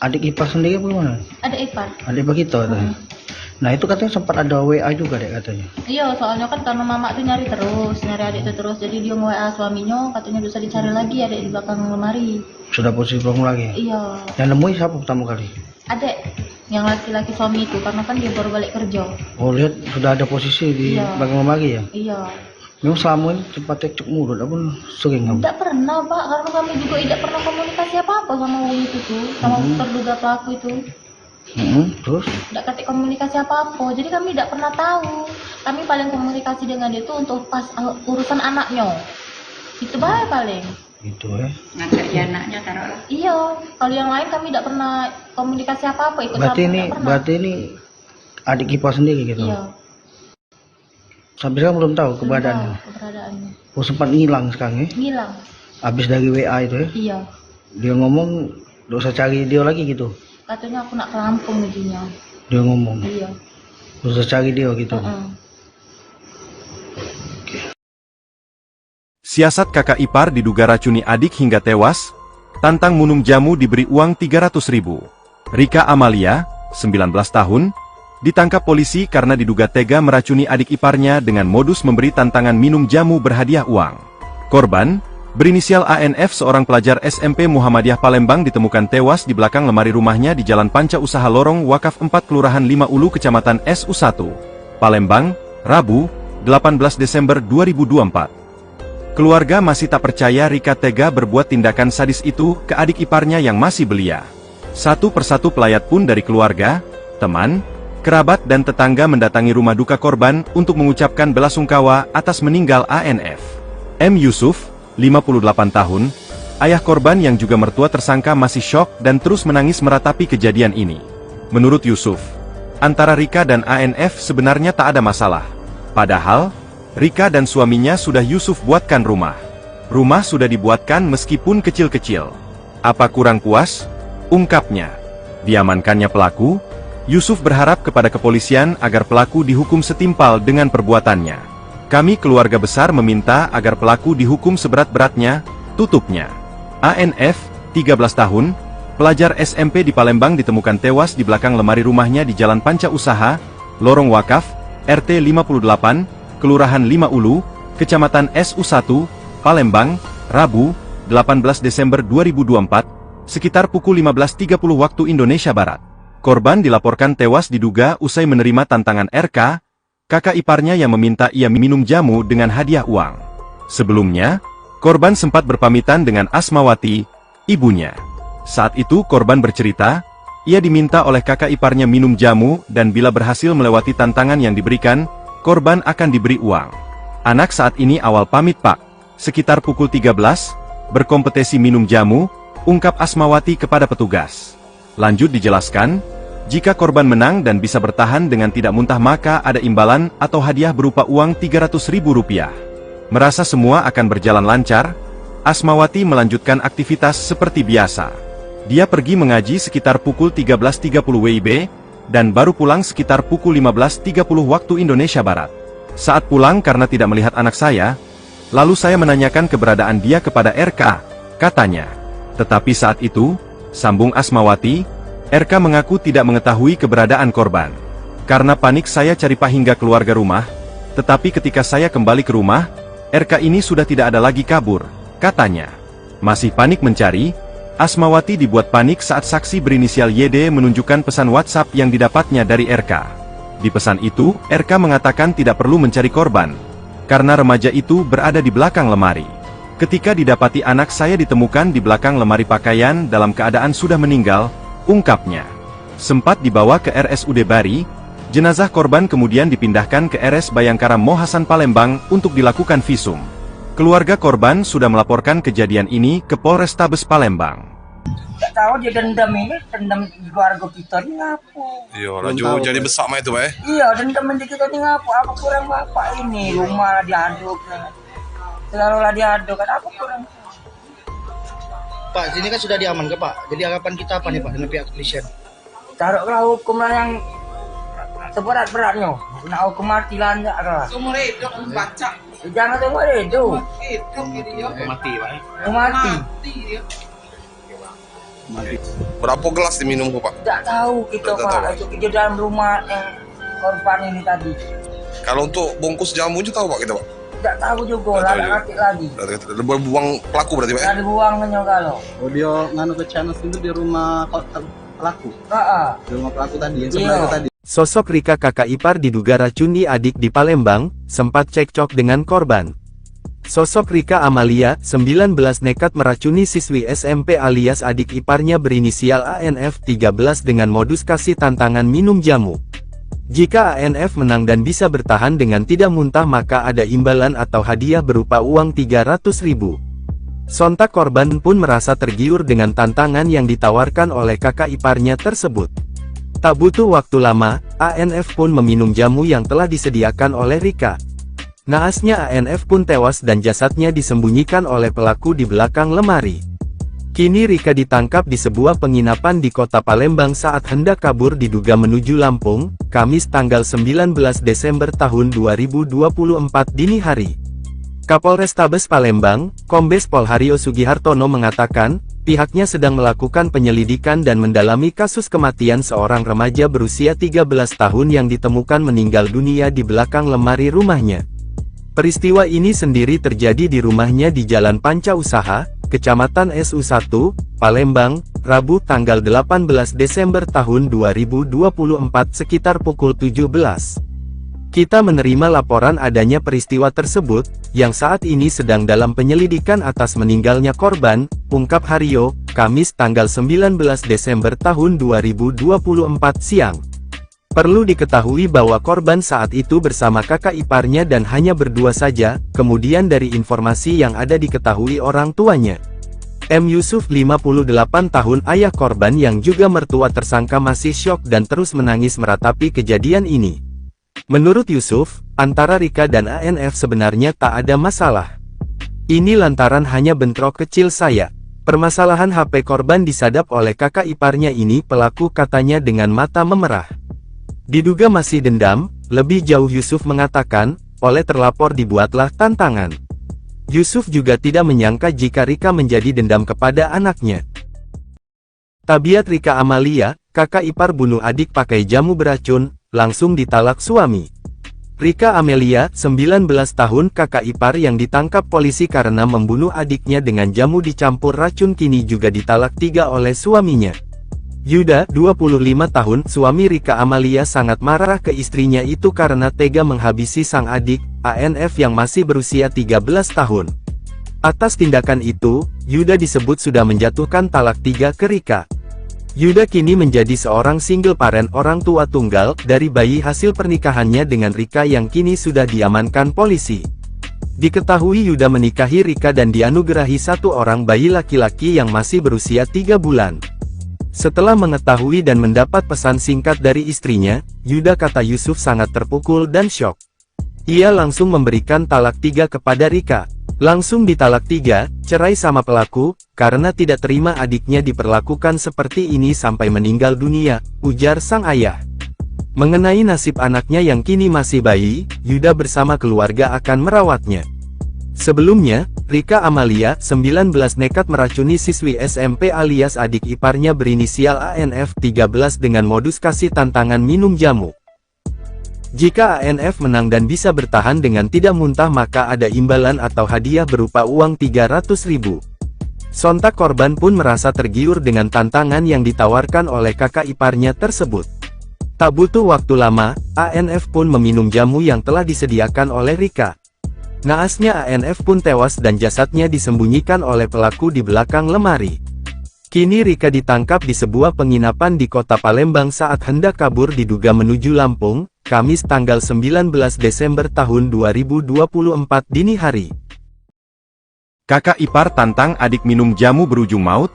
adik ipar sendiri apa gimana? Adik ipar. Adik ipar kita. Nah, itu katanya sempat ada WA juga, Dek, katanya. Iya, soalnya kan karena mama tuh nyari adik itu terus. Jadi dia nge-WA suaminya, katanya bisa dicari lagi adik di belakang lemari. Sudah posisi belum lagi? Iya. Yang nemuin siapa pertama kali? Adik, yang laki-laki suami itu, karena kan dia baru balik kerja. Oh, lihat sudah ada posisi di belakang lemari ya? Iya. Memang selama ini sempat cekcok mulut, apa sering kamu? Tidak pernah, Pak, karena kami juga tidak pernah komunikasi apa-apa sama wong itu tuh, sama terduga pelaku itu. Terus? Tidak ketik komunikasi apa-apa, jadi kami tidak pernah tahu. Kami paling komunikasi dengan dia itu untuk pas urusan anaknya. Itu baik paling. Itu ya. Ngajak dia anaknya taruhlah. Iya, kalau yang lain kami tidak pernah komunikasi apa-apa. Berarti ini adik ipar sendiri gitu. Iya. Sampai sekarang belum tahu keberadaannya. Oh, sempat ngilang sekarang ya? Ngilang. Habis dari WA itu ya? Iya. Dia ngomong, gak usah cari dia lagi gitu. Katanya aku nak ke Lampung jadinya. Dia ngomong. Iya. Gak usah cari dia gitu. Siasat kakak ipar diduga racuni adik hingga tewas, tantang minum jamu diberi uang 300.000. Rika Amalia, 19 tahun, ditangkap polisi karena diduga tega meracuni adik iparnya dengan modus memberi tantangan minum jamu berhadiah uang. Korban, berinisial ANF seorang pelajar SMP Muhammadiyah Palembang ditemukan tewas di belakang lemari rumahnya di Jalan Panca Usaha Lorong Wakaf 4 Kelurahan 5 Ulu Kecamatan SU1, Palembang, Rabu, 18 Desember 2024. Keluarga masih tak percaya Rika tega berbuat tindakan sadis itu ke adik iparnya yang masih belia. Satu persatu pelayat pun dari keluarga, teman, kerabat dan tetangga mendatangi rumah duka korban untuk mengucapkan belasungkawa atas meninggal ANF. M. Yusuf, 58 tahun, ayah korban yang juga mertua tersangka masih syok dan terus menangis meratapi kejadian ini. Menurut Yusuf, antara Rika dan ANF sebenarnya tak ada masalah. Padahal, Rika dan suaminya sudah Yusuf buatkan rumah. Rumah sudah dibuatkan meskipun kecil-kecil. Apa kurang puas? Ungkapnya. Diamankannya pelaku, Yusuf berharap kepada kepolisian agar pelaku dihukum setimpal dengan perbuatannya. Kami keluarga besar meminta agar pelaku dihukum seberat-beratnya, tutupnya. ANF, 13 tahun, pelajar SMP di Palembang ditemukan tewas di belakang lemari rumahnya di Jalan Panca Usaha, Lorong Wakaf, RT 58, Kelurahan 5 Ulu, Kecamatan SU1, Palembang, Rabu, 18 Desember 2024, sekitar pukul 15.30 waktu Indonesia Barat. Korban dilaporkan tewas diduga usai menerima tantangan RK, kakak iparnya yang meminta ia minum jamu dengan hadiah uang. Sebelumnya, korban sempat berpamitan dengan Asmawati, ibunya. Saat itu korban bercerita, ia diminta oleh kakak iparnya minum jamu dan bila berhasil melewati tantangan yang diberikan, korban akan diberi uang. Anak saat ini awal pamit pak, sekitar pukul 13, berkompetisi minum jamu, ungkap Asmawati kepada petugas. Lanjut dijelaskan, jika korban menang dan bisa bertahan dengan tidak muntah maka ada imbalan atau hadiah berupa uang Rp300.000. Merasa semua akan berjalan lancar, Asmawati melanjutkan aktivitas seperti biasa. Dia pergi mengaji sekitar pukul 13.30 WIB, dan baru pulang sekitar pukul 15.30 waktu Indonesia Barat. Saat pulang karena tidak melihat anak saya, lalu saya menanyakan keberadaan dia kepada RK, katanya. Tetapi saat itu, sambung Asmawati, RK mengaku tidak mengetahui keberadaan korban. Karena panik saya cari pak hingga keluarga rumah, tetapi ketika saya kembali ke rumah, RK ini sudah tidak ada lagi kabur, katanya. Masih panik mencari, Asmawati dibuat panik saat saksi berinisial YD menunjukkan pesan WhatsApp yang didapatnya dari RK. Di pesan itu, RK mengatakan tidak perlu mencari korban, karena remaja itu berada di belakang lemari. Ketika didapati anak saya ditemukan di belakang lemari pakaian dalam keadaan sudah meninggal, ungkapnya. Sempat dibawa ke RSUD Bari, jenazah korban kemudian dipindahkan ke RS Bayangkara Mohasan Palembang untuk dilakukan visum. Keluarga korban sudah melaporkan kejadian ini ke Polrestabes Palembang. Tak tahu dia dendam di keluarga kita ni ngapu. Iya, laju jadi besar mah itu, Pak. Iya, dendam di kita ni ngapu. Apa kurang bapak ini? Rumah diaduk. Selalu lah diaduk kan apa kurang? Pak, sini kan sudah diamankan Pak. Jadi harapan kita apa nih Pak dengan pihak kepolisian? Taruhlah hukum lah yang seberat-beratnya. Nak hukum mati lah enggak lah. Seumur hidup baca. Jangan tengok itu. Hidup dia. Mati Pak. Mati. Dia. Berapa gelas diminum Pak? Tak tahu kita Tak Pak. tahu. Itu kerja dalam rumah yang korban ini tadi. Kalau untuk bungkus jamu juga tahu Pak kita Pak? Tak tahu juga Tak lah, tahu tak juga. ngerti lagi. Buang pelaku berarti Pak? Tak dibuangnya kalau. Oh dia nganu ke channel itu di rumah pelaku. Di rumah pelaku tadi yang sebelah Iya. itu tadi. Sosok Rika kakak ipar diduga racuni adik di Palembang, sempat cekcok dengan korban. Sosok Rika Amalia, 19 nekat meracuni siswi SMP alias adik iparnya berinisial ANF 13 dengan modus kasih tantangan minum jamu. Jika ANF menang dan bisa bertahan dengan tidak muntah maka ada imbalan atau hadiah berupa uang 300.000. Sontak korban pun merasa tergiur dengan tantangan yang ditawarkan oleh kakak iparnya tersebut. Tak butuh waktu lama, ANF pun meminum jamu yang telah disediakan oleh Rika. Naasnya ANF pun tewas dan jasadnya disembunyikan oleh pelaku di belakang lemari. Kini Rika ditangkap di sebuah penginapan di kota Palembang saat hendak kabur diduga menuju Lampung, Kamis tanggal 19 Desember tahun 2024 dini hari. Kapolrestabes Palembang, Kombes Pol Haryo Sugihartono mengatakan, pihaknya sedang melakukan penyelidikan dan mendalami kasus kematian seorang remaja berusia 13 tahun yang ditemukan meninggal dunia di belakang lemari rumahnya. Peristiwa ini sendiri terjadi di rumahnya di Jalan Panca Usaha, Kecamatan SU1, Palembang, Rabu tanggal 18 Desember tahun 2024 sekitar pukul 17. Kita menerima laporan adanya peristiwa tersebut, yang saat ini sedang dalam penyelidikan atas meninggalnya korban, ungkap Haryo, Kamis tanggal 19 Desember tahun 2024 siang. Perlu diketahui bahwa korban saat itu bersama kakak iparnya dan hanya berdua saja, kemudian dari informasi yang ada diketahui orang tuanya. M. Yusuf 58 tahun ayah korban yang juga mertua tersangka masih syok dan terus menangis meratapi kejadian ini. Menurut Yusuf, antara Rika dan ANF sebenarnya tak ada masalah. Ini lantaran hanya bentrok kecil saya. Permasalahan HP korban disadap oleh kakak iparnya ini, pelaku katanya dengan mata memerah. Diduga masih dendam, lebih jauh Yusuf mengatakan, oleh terlapor dibuatlah tantangan. Yusuf juga tidak menyangka jika Rika menjadi dendam kepada anaknya. Tabiat Rika Amalia, kakak ipar bunuh adik pakai jamu beracun, langsung ditalak suami. Rika Amelia, 19 tahun kakak ipar yang ditangkap polisi karena membunuh adiknya dengan jamu dicampur racun kini juga ditalak 3 oleh suaminya. Yuda, 25 tahun, suami Rika Amalia sangat marah ke istrinya itu karena tega menghabisi sang adik, ANF yang masih berusia 13 tahun. Atas tindakan itu, Yuda disebut sudah menjatuhkan talak 3 ke Rika. Yuda kini menjadi seorang single parent orang tua tunggal dari bayi hasil pernikahannya dengan Rika yang kini sudah diamankan polisi. Diketahui Yuda menikahi Rika dan dianugerahi 1 orang bayi laki-laki yang masih berusia 3 bulan. Setelah mengetahui dan mendapat pesan singkat dari istrinya, Yuda kata Yusuf sangat terpukul dan syok. Ia langsung memberikan talak 3 kepada Rika. Langsung ditalak 3, cerai sama pelaku, karena tidak terima adiknya diperlakukan seperti ini sampai meninggal dunia, ujar sang ayah. Mengenai nasib anaknya yang kini masih bayi, Yuda bersama keluarga akan merawatnya. Sebelumnya, Rika Amalia, 19 nekat meracuni siswi SMP alias adik iparnya berinisial ANF 13 dengan modus kasih tantangan minum jamu. Jika ANF menang dan bisa bertahan dengan tidak muntah maka ada imbalan atau hadiah berupa uang 300.000. Sontak korban pun merasa tergiur dengan tantangan yang ditawarkan oleh kakak iparnya tersebut. Tak butuh waktu lama, ANF pun meminum jamu yang telah disediakan oleh Rika. Naasnya ANF pun tewas dan jasadnya disembunyikan oleh pelaku di belakang lemari. Kini Rika ditangkap di sebuah penginapan di kota Palembang saat hendak kabur diduga menuju Lampung, Kamis tanggal 19 Desember tahun 2024 dini hari. Kakak ipar tantang adik minum jamu berujung maut,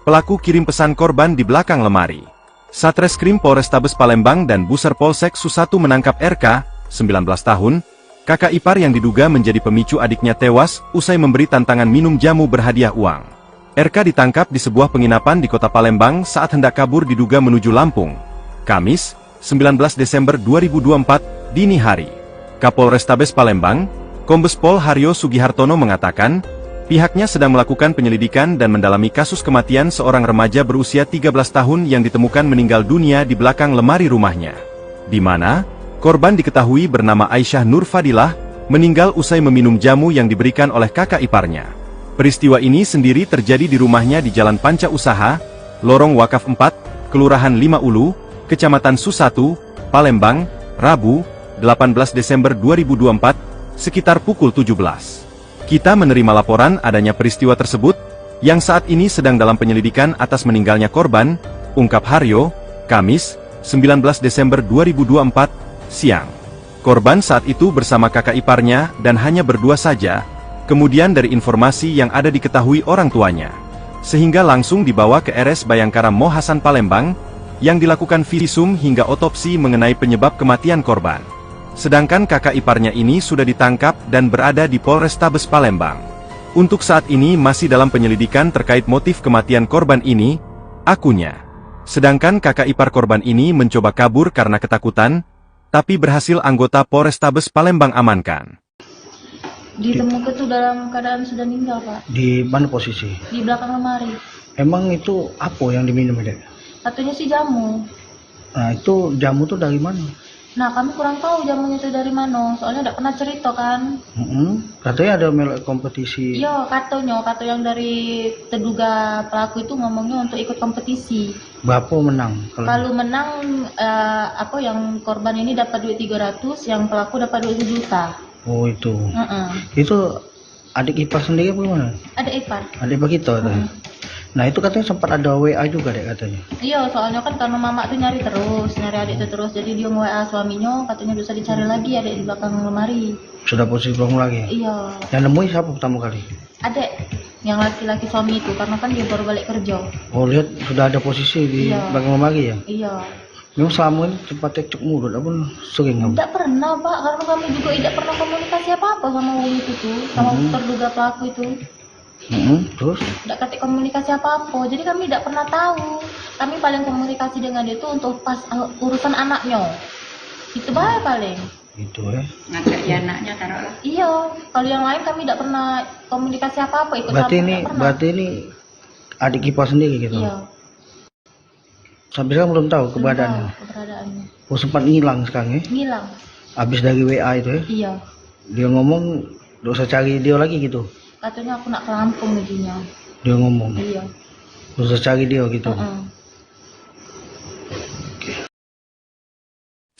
pelaku kirim pesan korban di belakang lemari. Satreskrim Polrestabes Palembang dan Buser Polsek Susatu menangkap RK, 19 tahun, kakak ipar yang diduga menjadi pemicu adiknya tewas, usai memberi tantangan minum jamu berhadiah uang. RK ditangkap di sebuah penginapan di kota Palembang saat hendak kabur diduga menuju Lampung. Kamis, 19 Desember 2024, dini hari. Kapolrestabes Palembang, Kombes Pol Haryo Sugihartono mengatakan, pihaknya sedang melakukan penyelidikan dan mendalami kasus kematian seorang remaja berusia 13 tahun yang ditemukan meninggal dunia di belakang lemari rumahnya. Di mana, korban diketahui bernama Aisyah Nur Fadilah, meninggal usai meminum jamu yang diberikan oleh kakak iparnya. Peristiwa ini sendiri terjadi di rumahnya di Jalan Panca Usaha, Lorong Wakaf 4, Kelurahan 5 Ulu, Kecamatan Susatu, Palembang, Rabu, 18 Desember 2024, sekitar pukul 17. Kita menerima laporan adanya peristiwa tersebut, yang saat ini sedang dalam penyelidikan atas meninggalnya korban, ungkap Haryo, Kamis, 19 Desember 2024, siang. Korban saat itu bersama kakak iparnya dan hanya berdua saja, kemudian dari informasi yang ada diketahui orang tuanya, sehingga langsung dibawa ke RS Bayangkara Mohasan Palembang, yang dilakukan visum hingga otopsi mengenai penyebab kematian korban. Sedangkan kakak iparnya ini sudah ditangkap dan berada di Polrestabes Palembang. Untuk saat ini masih dalam penyelidikan terkait motif kematian korban ini, akunya. Sedangkan kakak ipar korban ini mencoba kabur karena ketakutan, tapi berhasil anggota Polrestabes Palembang amankan. Ditemukan itu dalam keadaan sudah meninggal, Pak. Di mana posisi? Di belakang lemari. Emang itu apa yang diminum, Dek? Katanya sih jamu. Nah, itu jamu tuh dari mana? Nah, kami kurang tahu jamunya itu dari mana. Soalnya tidak pernah cerita kan. Katanya ada melek kompetisi. Iya, katanya yang dari terduga pelaku itu ngomongnya untuk ikut kompetisi. Berapa menang? Kalau menang, yang korban ini dapat duit 300, yang pelaku dapat duit 1 juta. Oh, itu. Itu adik ipar sendiri apa gimana? Adik ipar. Adik ipar kita. Nah itu katanya sempat ada WA juga deh katanya. Iya, soalnya kan karena mama tuh nyari adik itu terus, jadi dia nge-WA suaminya, katanya bisa dicari lagi adik di belakang lemari. Sudah posisi belakang lagi? Iya. Yang nemuin siapa pertama kali? Adik, yang laki-laki suami itu, karena kan dia baru balik kerja. Oh lihat sudah ada posisi di belakang lemari ya? Iya. Memang selama ini sempat cekcok mulut, apa sering kamu? Tidak pernah Pak, karena kami juga tidak pernah komunikasi apa-apa sama orang itu tuh, sama terduga pelaku itu. Terus? Tidak ketik komunikasi apa-apa, jadi kami tidak pernah tahu. Kami paling komunikasi dengan dia itu untuk pas urusan anaknya. Itu baik paling. Itu ya. Ngajak ya anaknya taruhlah. Iya, kalau yang lain kami tidak pernah komunikasi apa-apa. Ikut Berarti ini adik ipar sendiri gitu? Iya. Sampai sekarang belum tahu keberadaannya? Oh sempat ngilang sekarang ya? Ngilang. Habis dari WA itu ya? Iya. Dia ngomong, gak usah cari dia lagi gitu? Katanya aku nak ke Lampung gajinya. Dia ngomong? Iya. Gak usah cari dia gitu?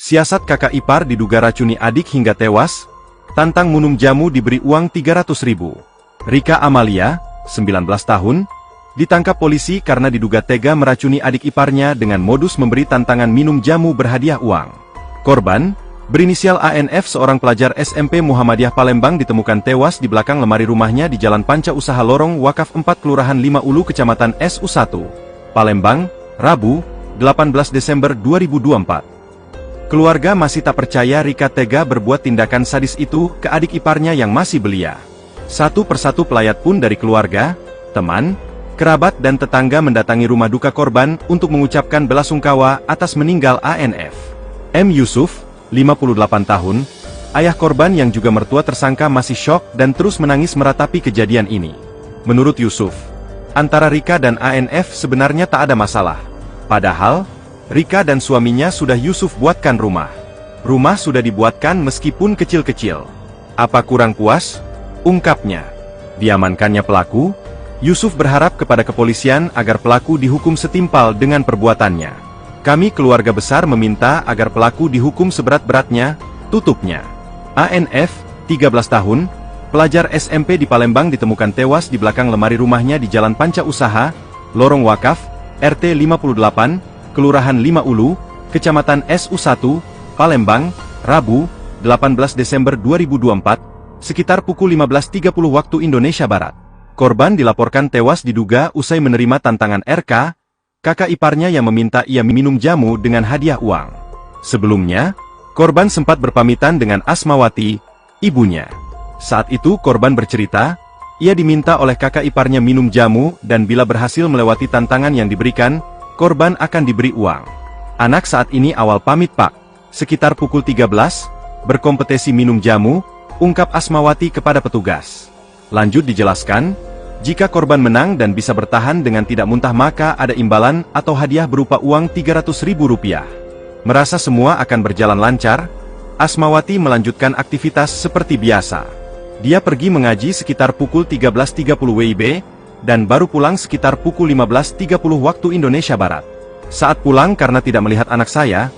Siasat kakak ipar diduga racuni adik hingga tewas, tantang minum jamu diberi uang 300.000. Rika Amalia, 19 tahun, ditangkap polisi karena diduga tega meracuni adik iparnya dengan modus memberi tantangan minum jamu berhadiah uang. Korban, berinisial ANF seorang pelajar SMP Muhammadiyah Palembang ditemukan tewas di belakang lemari rumahnya di Jalan Panca Usaha Lorong Wakaf 4 Kelurahan 5 Ulu Kecamatan SU1, Palembang, Rabu, 18 Desember 2024. Keluarga masih tak percaya Rika tega berbuat tindakan sadis itu ke adik iparnya yang masih belia. Satu persatu pelayat pun dari keluarga, teman, kerabat dan tetangga mendatangi rumah duka korban untuk mengucapkan belasungkawa atas meninggal ANF. M. Yusuf, 58 tahun, ayah korban yang juga mertua tersangka masih syok dan terus menangis meratapi kejadian ini. Menurut Yusuf, antara Rika dan ANF sebenarnya tak ada masalah. Padahal, Rika dan suaminya sudah Yusuf buatkan rumah. Rumah sudah dibuatkan meskipun kecil-kecil. Apa kurang puas? Ungkapnya. Diamankannya pelaku, Yusuf berharap kepada kepolisian agar pelaku dihukum setimpal dengan perbuatannya. Kami keluarga besar meminta agar pelaku dihukum seberat-beratnya, tutupnya. ANF, 13 tahun, pelajar SMP di Palembang ditemukan tewas di belakang lemari rumahnya di Jalan Panca Usaha, Lorong Wakaf, RT 58, Kelurahan 5 Ulu, Kecamatan SU1, Palembang, Rabu, 18 Desember 2024, sekitar pukul 15.30 waktu Indonesia Barat. Korban dilaporkan tewas diduga usai menerima tantangan RK, kakak iparnya yang meminta ia minum jamu dengan hadiah uang. Sebelumnya, korban sempat berpamitan dengan Asmawati, ibunya. Saat itu korban bercerita, ia diminta oleh kakak iparnya minum jamu dan bila berhasil melewati tantangan yang diberikan, korban akan diberi uang. Anak saat ini awal pamit pak, sekitar pukul 13, berkompetisi minum jamu, ungkap Asmawati kepada petugas. Lanjut dijelaskan, jika korban menang dan bisa bertahan dengan tidak muntah maka ada imbalan atau hadiah berupa uang Rp300.000. Merasa semua akan berjalan lancar, Asmawati melanjutkan aktivitas seperti biasa. Dia pergi mengaji sekitar pukul 13.30 WIB, dan baru pulang sekitar pukul 15.30 waktu Indonesia Barat. Saat pulang karena tidak melihat anak saya,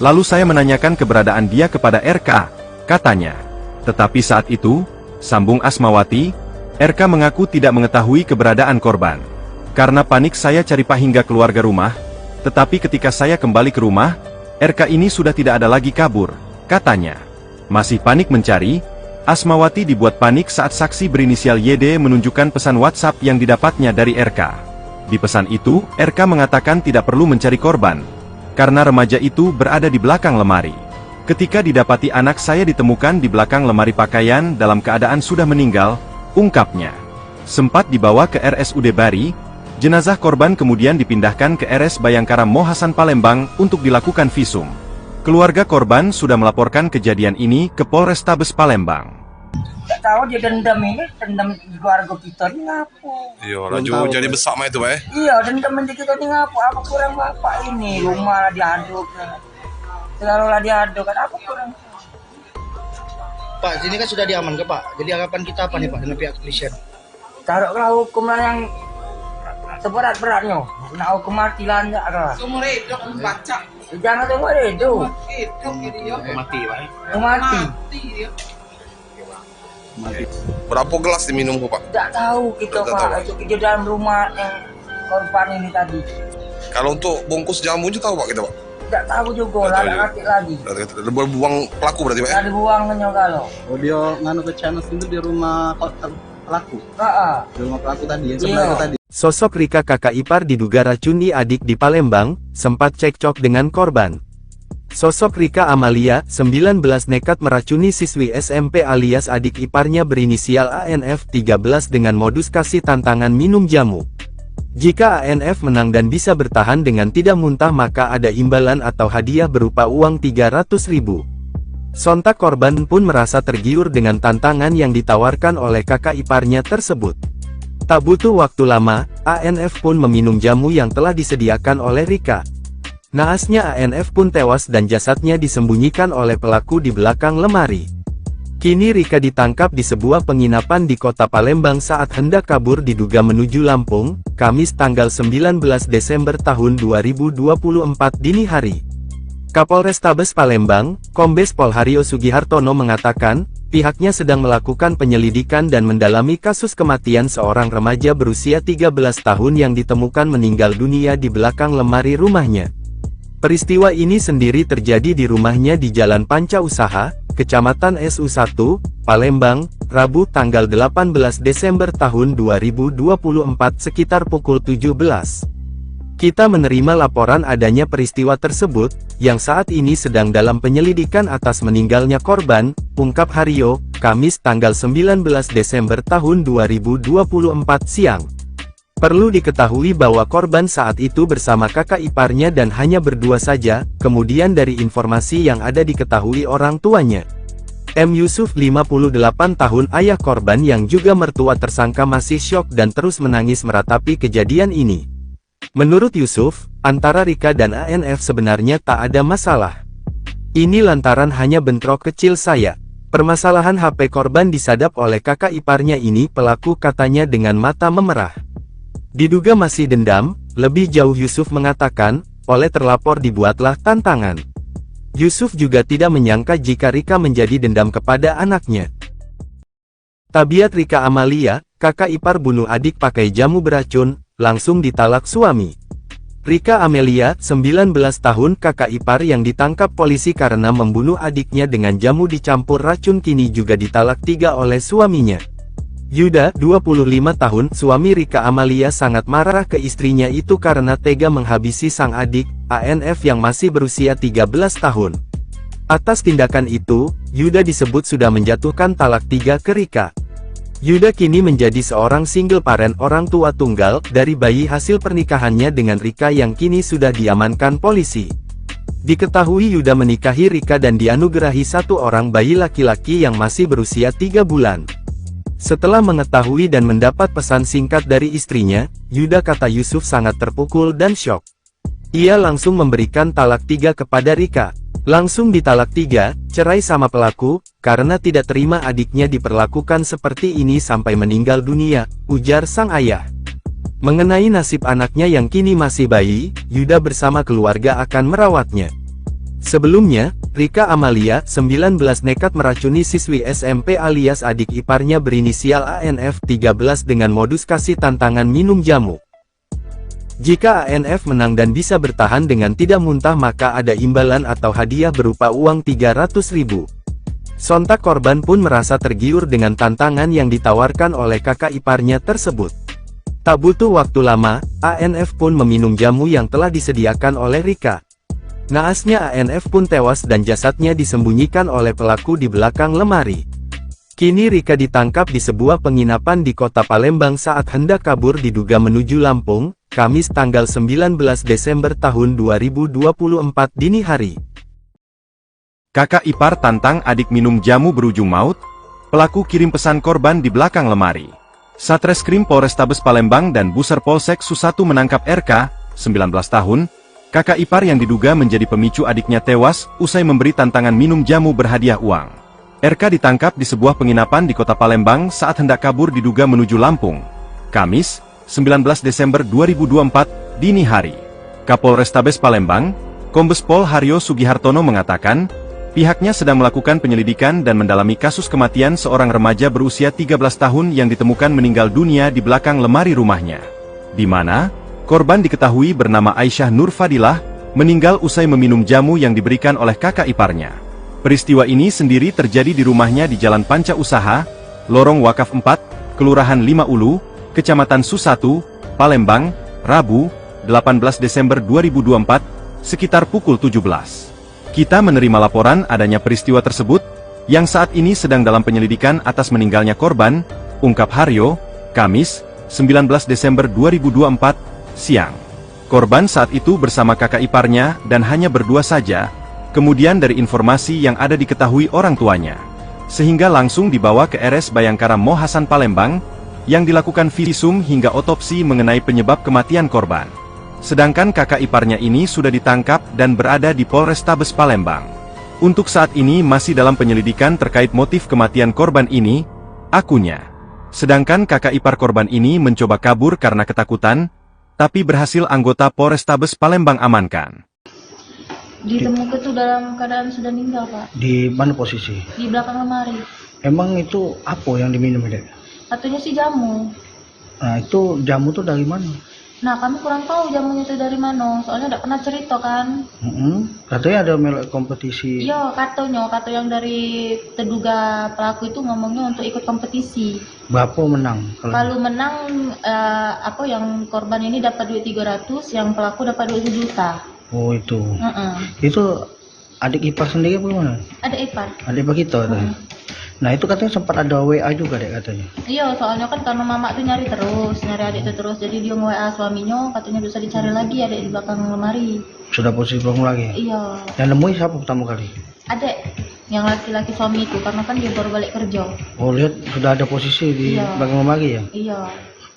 lalu saya menanyakan keberadaan dia kepada RK, katanya. Tetapi saat itu, sambung Asmawati, RK mengaku tidak mengetahui keberadaan korban. Karena panik saya cari pak hingga keluarga rumah, tetapi ketika saya kembali ke rumah, RK ini sudah tidak ada lagi kabur, katanya. Masih panik mencari, Asmawati dibuat panik saat saksi berinisial YD menunjukkan pesan WhatsApp yang didapatnya dari RK. Di pesan itu, RK mengatakan tidak perlu mencari korban, karena remaja itu berada di belakang lemari. Ketika didapati anak saya ditemukan di belakang lemari pakaian dalam keadaan sudah meninggal, ungkapnya. Sempat dibawa ke RSUD Bari, jenazah korban kemudian dipindahkan ke RS Bayangkara Mohasan Palembang untuk dilakukan visum. Keluarga korban sudah melaporkan kejadian ini ke Polrestabes Palembang. Tak tahu dia dendam di keluarga kita ini ngapu. Iya, laju jadi besar mah itu, Pak. Iya, dendam di kita ini ngapu. Apa kurang bapak ini? Rumah diaduk. Selalu lah diaduk kan apa kurang? Pak, sini kan sudah diamankan Pak. Jadi harapan kita apa nih Pak dengan pihak kepolisian? Taruhlah hukum yang seberat-beratnya. Nak hukum mati lah enggak lah. Seumur hidup baca. Jangan seumur hidup. Hidup dia. Mati Pak. Mati. Dia. Berapa gelas diminum, Pak? Tidak tahu kita Tak Pak. tahu. Itu kerja dalam rumah yang korban ini tadi. Kalau untuk bungkus jamu itu tahu Pak kita Pak? Tidak tahu juga, Nggak tahu ada juga. kaki lagi. Buang pelaku berarti Pak ya? Ada buangnya kalau. Oh dia nganu ke channel itu di rumah pelaku. Di rumah pelaku tadi yang sebelah Iya. itu tadi. Sosok Rika kakak ipar diduga racuni adik di Palembang, sempat cekcok dengan korban. Sosok Rika Amalia, 19 nekat meracuni siswi SMP alias adik iparnya berinisial ANF 13 dengan modus kasih tantangan minum jamu. Jika ANF menang dan bisa bertahan dengan tidak muntah maka ada imbalan atau hadiah berupa uang 300.000. Sontak korban pun merasa tergiur dengan tantangan yang ditawarkan oleh kakak iparnya tersebut. Tak butuh waktu lama, ANF pun meminum jamu yang telah disediakan oleh Rika. Naasnya ANF pun tewas dan jasadnya disembunyikan oleh pelaku di belakang lemari. Kini Rika ditangkap di sebuah penginapan di kota Palembang saat hendak kabur diduga menuju Lampung, Kamis tanggal 19 Desember tahun 2024 dini hari. Kapolrestabes Palembang, Kombes Pol Haryo Sugihartono mengatakan, pihaknya sedang melakukan penyelidikan dan mendalami kasus kematian seorang remaja berusia 13 tahun yang ditemukan meninggal dunia di belakang lemari rumahnya. Peristiwa ini sendiri terjadi di rumahnya di Jalan Panca Usaha, Kecamatan SU1, Palembang, Rabu tanggal 18 Desember tahun 2024 sekitar pukul 17. Kita menerima laporan adanya peristiwa tersebut, yang saat ini sedang dalam penyelidikan atas meninggalnya korban, ungkap Haryo, Kamis tanggal 19 Desember tahun 2024 siang. Perlu diketahui bahwa korban saat itu bersama kakak iparnya dan hanya berdua saja, kemudian dari informasi yang ada diketahui orang tuanya. M. Yusuf 58 tahun ayah korban yang juga mertua tersangka masih syok dan terus menangis meratapi kejadian ini. Menurut Yusuf, antara Rika dan ANF sebenarnya tak ada masalah. Ini lantaran hanya bentrok kecil saya. Permasalahan HP korban disadap oleh kakak iparnya ini pelaku katanya dengan mata memerah. Diduga masih dendam, lebih jauh Yusuf mengatakan, oleh terlapor dibuatlah tantangan. Yusuf juga tidak menyangka jika Rika menjadi dendam kepada anaknya. Tabiat Rika Amalia, kakak ipar bunuh adik pakai jamu beracun, langsung ditalak suami. Rika Amelia, 19 tahun kakak ipar yang ditangkap polisi karena membunuh adiknya dengan jamu dicampur racun kini juga ditalak 3 oleh suaminya. Yuda, 25 tahun, suami Rika Amalia sangat marah ke istrinya itu karena tega menghabisi sang adik, ANF yang masih berusia 13 tahun. Atas tindakan itu, Yuda disebut sudah menjatuhkan talak 3 ke Rika. Yuda kini menjadi seorang single parent orang tua tunggal dari bayi hasil pernikahannya dengan Rika yang kini sudah diamankan polisi. Diketahui Yuda menikahi Rika dan dianugerahi 1 orang bayi laki-laki yang masih berusia 3 bulan. Setelah mengetahui dan mendapat pesan singkat dari istrinya, Yuda kata Yusuf sangat terpukul dan syok. Ia langsung memberikan talak 3 kepada Rika. Langsung ditalak 3, cerai sama pelaku, karena tidak terima adiknya diperlakukan seperti ini sampai meninggal dunia, ujar sang ayah. Mengenai nasib anaknya yang kini masih bayi, Yuda bersama keluarga akan merawatnya. Sebelumnya, Rika Amalia, 19 nekat meracuni siswi SMP alias adik iparnya berinisial ANF 13 dengan modus kasih tantangan minum jamu. Jika ANF menang dan bisa bertahan dengan tidak muntah maka ada imbalan atau hadiah berupa uang 300.000. Sontak korban pun merasa tergiur dengan tantangan yang ditawarkan oleh kakak iparnya tersebut. Tak butuh waktu lama, ANF pun meminum jamu yang telah disediakan oleh Rika. Naasnya ANF pun tewas dan jasadnya disembunyikan oleh pelaku di belakang lemari. Kini Rika ditangkap di sebuah penginapan di kota Palembang saat hendak kabur diduga menuju Lampung, Kamis tanggal 19 Desember tahun 2024 dini hari. Kakak ipar tantang adik minum jamu berujung maut, pelaku kirim pesan korban di belakang lemari. Satreskrim Polrestabes Palembang dan Buser Polsek Su1 menangkap RK, 19 tahun, kakak ipar yang diduga menjadi pemicu adiknya tewas, usai memberi tantangan minum jamu berhadiah uang. RK ditangkap di sebuah penginapan di kota Palembang saat hendak kabur diduga menuju Lampung. Kamis, 19 Desember 2024, dini hari. Kapolrestabes Palembang, Kombes Pol Haryo Sugihartono mengatakan, pihaknya sedang melakukan penyelidikan dan mendalami kasus kematian seorang remaja berusia 13 tahun yang ditemukan meninggal dunia di belakang lemari rumahnya. Di mana Korban diketahui bernama Aisyah Nur Fadilah, meninggal usai meminum jamu yang diberikan oleh kakak iparnya. Peristiwa ini sendiri terjadi di rumahnya di Jalan Panca Usaha, Lorong Wakaf 4, Kelurahan 5 Ulu, Kecamatan Susatu, Palembang, Rabu, 18 Desember 2024, sekitar pukul 17. Kita menerima laporan adanya peristiwa tersebut, yang saat ini sedang dalam penyelidikan atas meninggalnya korban, ungkap Haryo, Kamis, 19 Desember 2024, siang. Korban saat itu bersama kakak iparnya dan hanya berdua saja, kemudian dari informasi yang ada diketahui orang tuanya, sehingga langsung dibawa ke RS Bayangkara Mo Hasan Palembang, yang dilakukan visum hingga otopsi mengenai penyebab kematian korban. Sedangkan kakak iparnya ini sudah ditangkap dan berada di Polrestabes Palembang. Untuk saat ini masih dalam penyelidikan terkait motif kematian korban ini, akunya. Sedangkan kakak ipar korban ini mencoba kabur karena ketakutan, tapi berhasil anggota Polrestabes Palembang amankan. Ditemukan itu dalam keadaan sudah meninggal, Pak. Di mana posisi? Di belakang lemari. Emang itu apa yang diminum, Dek? Katanya sih jamu. Nah, itu jamu tuh dari mana? Nah, kami kurang tahu jamunya itu dari mana. Soalnya tidak pernah cerita kan. Katanya ada melek kompetisi. Iya, katanya yang dari terduga pelaku itu ngomongnya untuk ikut kompetisi. Berapa menang? Kalau menang, yang korban ini dapat duit 300, yang pelaku dapat duit 1 juta. Oh, itu. Itu adik ipar sendiri apa gimana? Ada ipar. Adik ipar kita. Nah, itu katanya sempat ada WA juga, Dek, katanya. Iya, soalnya kan karena mama tuh nyari adik itu terus. Jadi dia nge-WA suaminya, katanya bisa dicari lagi adik di belakang lemari. Sudah posisi belakang lagi? Iya. Yang nemuin siapa pertama kali? Adik, yang laki-laki suami itu, karena kan dia baru balik kerja. Oh, lihat sudah ada posisi di belakang lemari ya? Iya.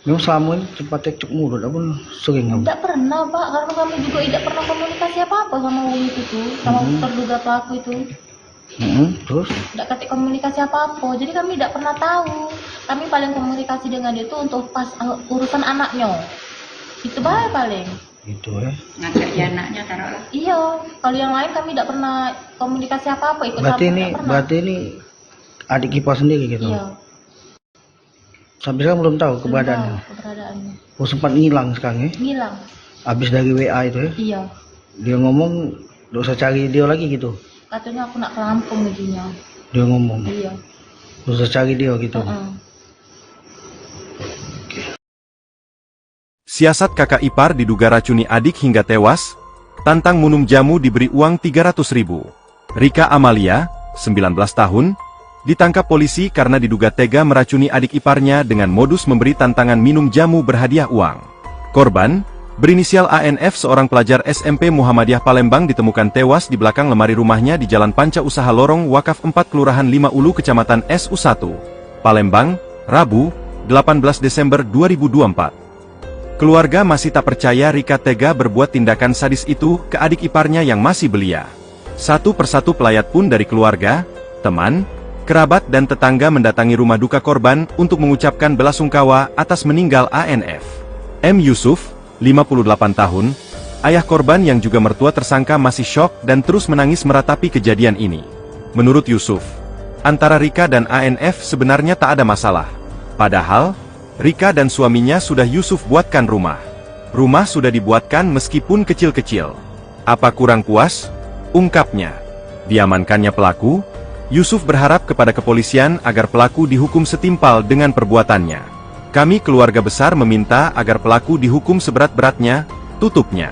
Memang selama ini sempat cekcok mulut, apa sering kamu? Tidak pernah, Pak, karena kami juga tidak pernah komunikasi apa-apa sama wong itu, sama terduga pelaku itu. Terus? Tidak ketik komunikasi apa-apa, jadi kami tidak pernah tahu. Kami paling komunikasi dengan dia itu untuk pas urusan anaknya. Itu paling. Itu ya. Ngajak dia anaknya taruhlah. Iya, kalau yang lain kami tidak pernah komunikasi apa-apa, ikut berarti ini adik ipar sendiri gitu. Iya. Sampai sekarang belum tahu keberadaannya. Oh, sempat ngilang sekarang ya? Ngilang. Habis dari WA itu ya? Iya. Dia ngomong, gak usah cari dia lagi gitu. Katanya aku nak ke Lampung gajinya. Dia ngomong. Iya. Gak usah cari dia gitu. Siasat kakak ipar diduga racuni adik hingga tewas, tantang minum jamu diberi uang 300.000. Rika Amalia, 19 tahun, ditangkap polisi karena diduga tega meracuni adik iparnya dengan modus memberi tantangan minum jamu berhadiah uang. Korban, berinisial ANF, seorang pelajar SMP Muhammadiyah Palembang, ditemukan tewas di belakang lemari rumahnya di Jalan Panca Usaha Lorong Wakaf 4 Kelurahan 5 Ulu Kecamatan SU1, Palembang, Rabu, 18 Desember 2024. Keluarga masih tak percaya Rika tega berbuat tindakan sadis itu ke adik iparnya yang masih belia. Satu persatu pelayat pun dari keluarga, teman, kerabat dan tetangga mendatangi rumah duka korban untuk mengucapkan belasungkawa atas meninggal ANF. M. Yusuf, 58 tahun, ayah korban yang juga mertua tersangka, masih syok dan terus menangis meratapi kejadian ini. Menurut Yusuf, antara Rika dan ANF sebenarnya tak ada masalah. Padahal, Rika dan suaminya sudah Yusuf buatkan rumah. Rumah sudah dibuatkan meskipun kecil-kecil. Apa kurang puas? Ungkapnya. Diamankannya pelaku, Yusuf berharap kepada kepolisian agar pelaku dihukum setimpal dengan perbuatannya. Kami keluarga besar meminta agar pelaku dihukum seberat-beratnya, tutupnya.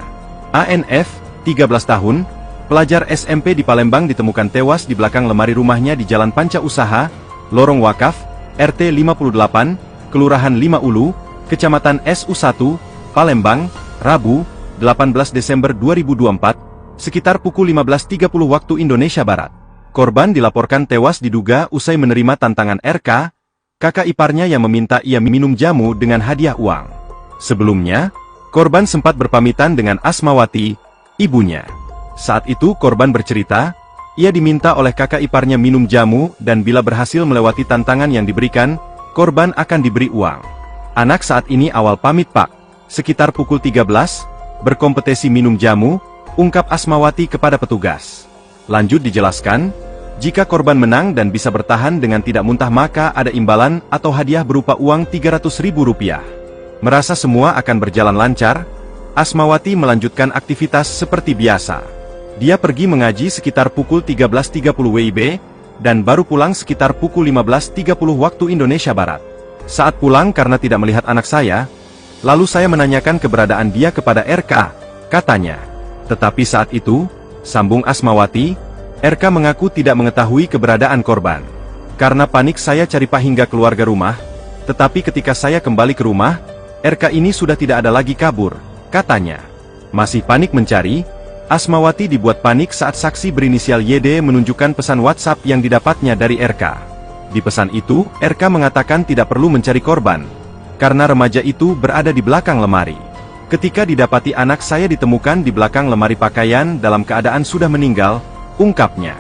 ANF, 13 tahun, pelajar SMP di Palembang, ditemukan tewas di belakang lemari rumahnya di Jalan Panca Usaha, Lorong Wakaf, RT 58, Kelurahan 5 Ulu, Kecamatan SU1, Palembang, Rabu, 18 Desember 2024, sekitar pukul 15.30 waktu Indonesia Barat. Korban dilaporkan tewas diduga usai menerima tantangan RK, kakak iparnya yang meminta ia minum jamu dengan hadiah uang. Sebelumnya, korban sempat berpamitan dengan Asmawati, ibunya. Saat itu korban bercerita, ia diminta oleh kakak iparnya minum jamu dan bila berhasil melewati tantangan yang diberikan, korban akan diberi uang. Anak saat ini awal pamit Pak, sekitar pukul 13, berkompetisi minum jamu, ungkap Asmawati kepada petugas. Lanjut dijelaskan, jika korban menang dan bisa bertahan dengan tidak muntah maka ada imbalan atau hadiah berupa uang Rp300.000. Merasa semua akan berjalan lancar, Asmawati melanjutkan aktivitas seperti biasa. Dia pergi mengaji sekitar pukul 13.30 WIB, dan baru pulang sekitar pukul 15.30 waktu Indonesia Barat. Saat pulang karena tidak melihat anak saya, lalu saya menanyakan keberadaan dia kepada RK, katanya. Tetapi saat itu, sambung Asmawati, RK mengaku tidak mengetahui keberadaan korban. Karena panik saya cari Pak hingga keluarga rumah, tetapi ketika saya kembali ke rumah, RK ini sudah tidak ada lagi kabur, katanya. Masih panik mencari, Asmawati dibuat panik saat saksi berinisial YD menunjukkan pesan WhatsApp yang didapatnya dari RK. Di pesan itu, RK mengatakan tidak perlu mencari korban, karena remaja itu berada di belakang lemari. Ketika didapati anak saya ditemukan di belakang lemari pakaian dalam keadaan sudah meninggal, ungkapnya.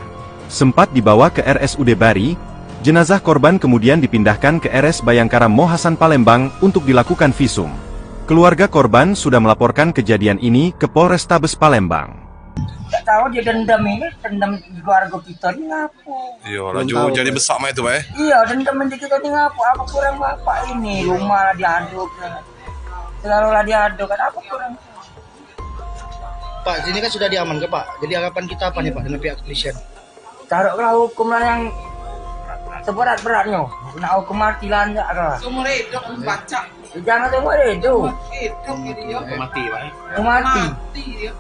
Sempat dibawa ke RSUD Bari, jenazah korban kemudian dipindahkan ke RS Bayangkara Mohasan Palembang untuk dilakukan visum. Keluarga korban sudah melaporkan kejadian ini ke Polrestabes Palembang. Tak tahu dia dendam di keluarga kita ni ngapu. Iya, laju jadi besar mah itu, Pak. Iya, dendam di kita ni ngapu. Apa kurang bapak ini? Rumah lah diaduk. Selalu lah diaduk kan. Apa kurang? Pak, sini kan sudah diamankan Pak. Jadi harapan kita apa nih Pak dengan pihak kepolisian? Taruhlah hukum lah yang seberat-beratnya. Nak hukum mati lah enggak lah. Seumur hidup baca. Jangan seumur hidup. Hidup dia. Mati Pak. Mati. Mati dia.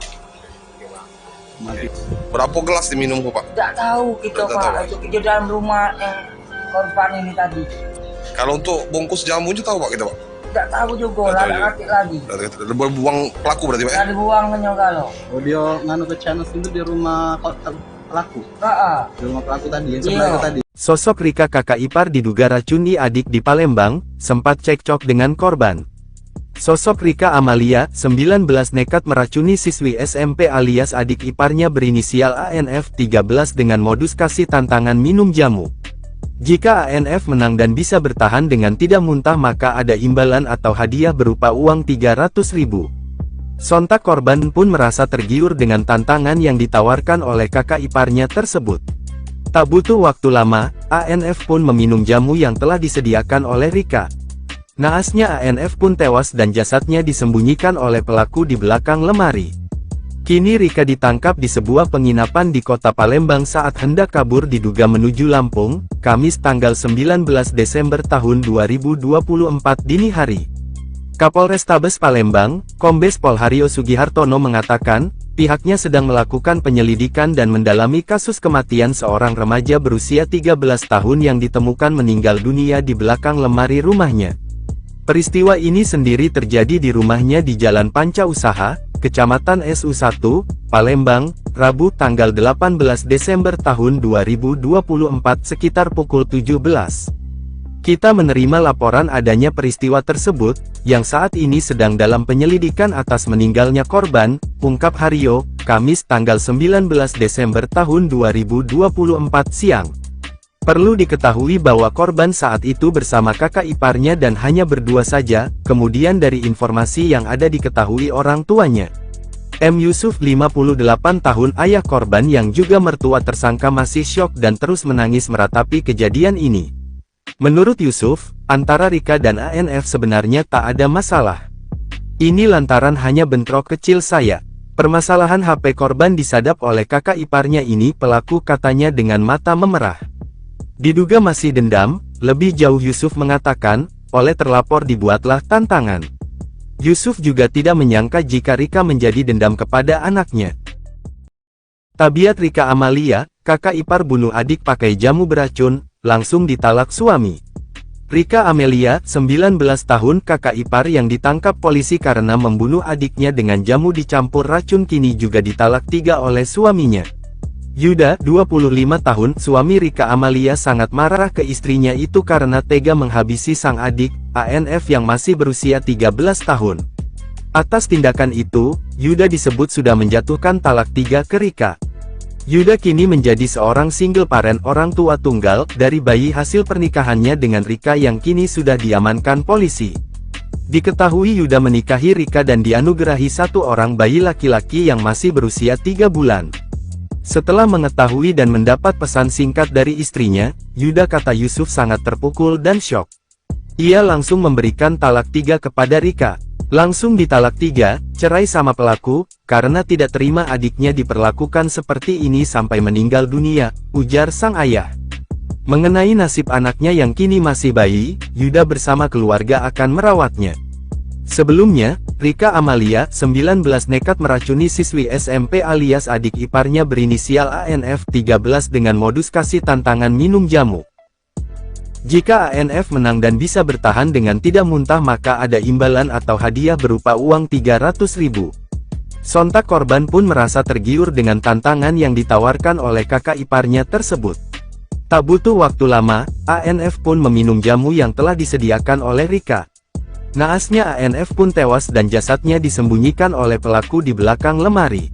Berapa gelas diminum, Pak? Tak tahu kita Tak Pak. tahu. Itu kerja dalam rumah yang korban ini tadi. Kalau untuk bungkus jamu itu tahu, Pak, kita, Pak? Tak tahu juga Tak lah, tahu tak juga. ngerti lagi. Berbuang pelaku berarti, Pak? Tak dibuang kalau. Oh dia nganu ke channel itu di rumah pelaku. Di rumah pelaku tadi yang sebelah Iya. itu tadi. Sosok Rika kakak ipar diduga racuni adik di Palembang, sempat cekcok dengan korban. Sosok Rika Amalia, 19 nekat meracuni siswi SMP alias adik iparnya berinisial ANF 13 dengan modus kasih tantangan minum jamu. Jika ANF menang dan bisa bertahan dengan tidak muntah maka ada imbalan atau hadiah berupa uang 300.000. Sontak korban pun merasa tergiur dengan tantangan yang ditawarkan oleh kakak iparnya tersebut. Tak butuh waktu lama, ANF pun meminum jamu yang telah disediakan oleh Rika. Naasnya ANF pun tewas dan jasadnya disembunyikan oleh pelaku di belakang lemari. Kini Rika ditangkap di sebuah penginapan di kota Palembang saat hendak kabur diduga menuju Lampung, Kamis tanggal 19 Desember tahun 2024 dini hari. Kapolrestabes Palembang, Kombes Pol Haryo Sugihartono mengatakan, pihaknya sedang melakukan penyelidikan dan mendalami kasus kematian seorang remaja berusia 13 tahun yang ditemukan meninggal dunia di belakang lemari rumahnya. Peristiwa ini sendiri terjadi di rumahnya di Jalan Panca Usaha, Kecamatan SU1, Palembang, Rabu tanggal 18 Desember tahun 2024 sekitar pukul 17. Kita menerima laporan adanya peristiwa tersebut, yang saat ini sedang dalam penyelidikan atas meninggalnya korban, ungkap Haryo, Kamis tanggal 19 Desember tahun 2024 siang. Perlu diketahui bahwa korban saat itu bersama kakak iparnya dan hanya berdua saja, kemudian dari informasi yang ada diketahui orang tuanya. M. Yusuf 58 tahun ayah korban yang juga mertua tersangka masih syok dan terus menangis meratapi kejadian ini. Menurut Yusuf, antara Rika dan ANF sebenarnya tak ada masalah. Ini lantaran hanya bentrok kecil saya. Permasalahan HP korban disadap oleh kakak iparnya ini pelaku katanya dengan mata memerah. Diduga masih dendam, lebih jauh Yusuf mengatakan, oleh terlapor dibuatlah tantangan. Yusuf juga tidak menyangka jika Rika menjadi dendam kepada anaknya. Tabiat Rika Amalia, kakak ipar bunuh adik pakai jamu beracun, langsung ditalak suami. Rika Amelia, 19 tahun kakak ipar yang ditangkap polisi karena membunuh adiknya dengan jamu dicampur racun kini juga ditalak 3 oleh suaminya. Yuda, 25 tahun, suami Rika Amalia sangat marah ke istrinya itu karena tega menghabisi sang adik, ANF yang masih berusia 13 tahun. Atas tindakan itu, Yuda disebut sudah menjatuhkan talak 3 ke Rika. Yuda kini menjadi seorang single parent orang tua tunggal dari bayi hasil pernikahannya dengan Rika yang kini sudah diamankan polisi. Diketahui Yuda menikahi Rika dan dianugerahi 1 orang bayi laki-laki yang masih berusia 3 bulan. Setelah mengetahui dan mendapat pesan singkat dari istrinya, Yuda kata Yusuf sangat terpukul dan syok. Ia langsung memberikan talak 3 kepada Rika. Langsung ditalak 3, cerai sama pelaku, karena tidak terima adiknya diperlakukan seperti ini sampai meninggal dunia, ujar sang ayah. Mengenai nasib anaknya yang kini masih bayi, Yuda bersama keluarga akan merawatnya. Sebelumnya, Rika Amalia, 19 nekat meracuni siswi SMP alias adik iparnya berinisial ANF 13 dengan modus kasih tantangan minum jamu. Jika ANF menang dan bisa bertahan dengan tidak muntah maka ada imbalan atau hadiah berupa uang 300.000. Sontak korban pun merasa tergiur dengan tantangan yang ditawarkan oleh kakak iparnya tersebut. Tak butuh waktu lama, ANF pun meminum jamu yang telah disediakan oleh Rika. Naasnya ANF pun tewas dan jasadnya disembunyikan oleh pelaku di belakang lemari.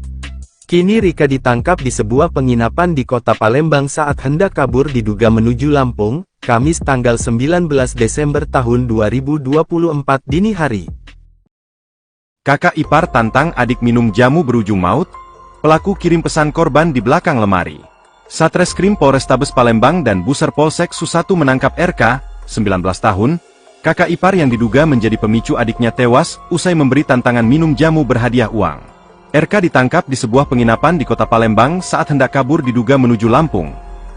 Kini Rika ditangkap di sebuah penginapan di kota Palembang saat hendak kabur diduga menuju Lampung, Kamis tanggal 19 Desember tahun 2024 dini hari. Kakak ipar tantang adik minum jamu berujung maut, pelaku kirim pesan korban di belakang lemari. Satreskrim Polrestabes Palembang dan Buser Polsek Susatu menangkap RK, 19 tahun, kakak ipar yang diduga menjadi pemicu adiknya tewas, usai memberi tantangan minum jamu berhadiah uang. RK ditangkap di sebuah penginapan di kota Palembang saat hendak kabur diduga menuju Lampung.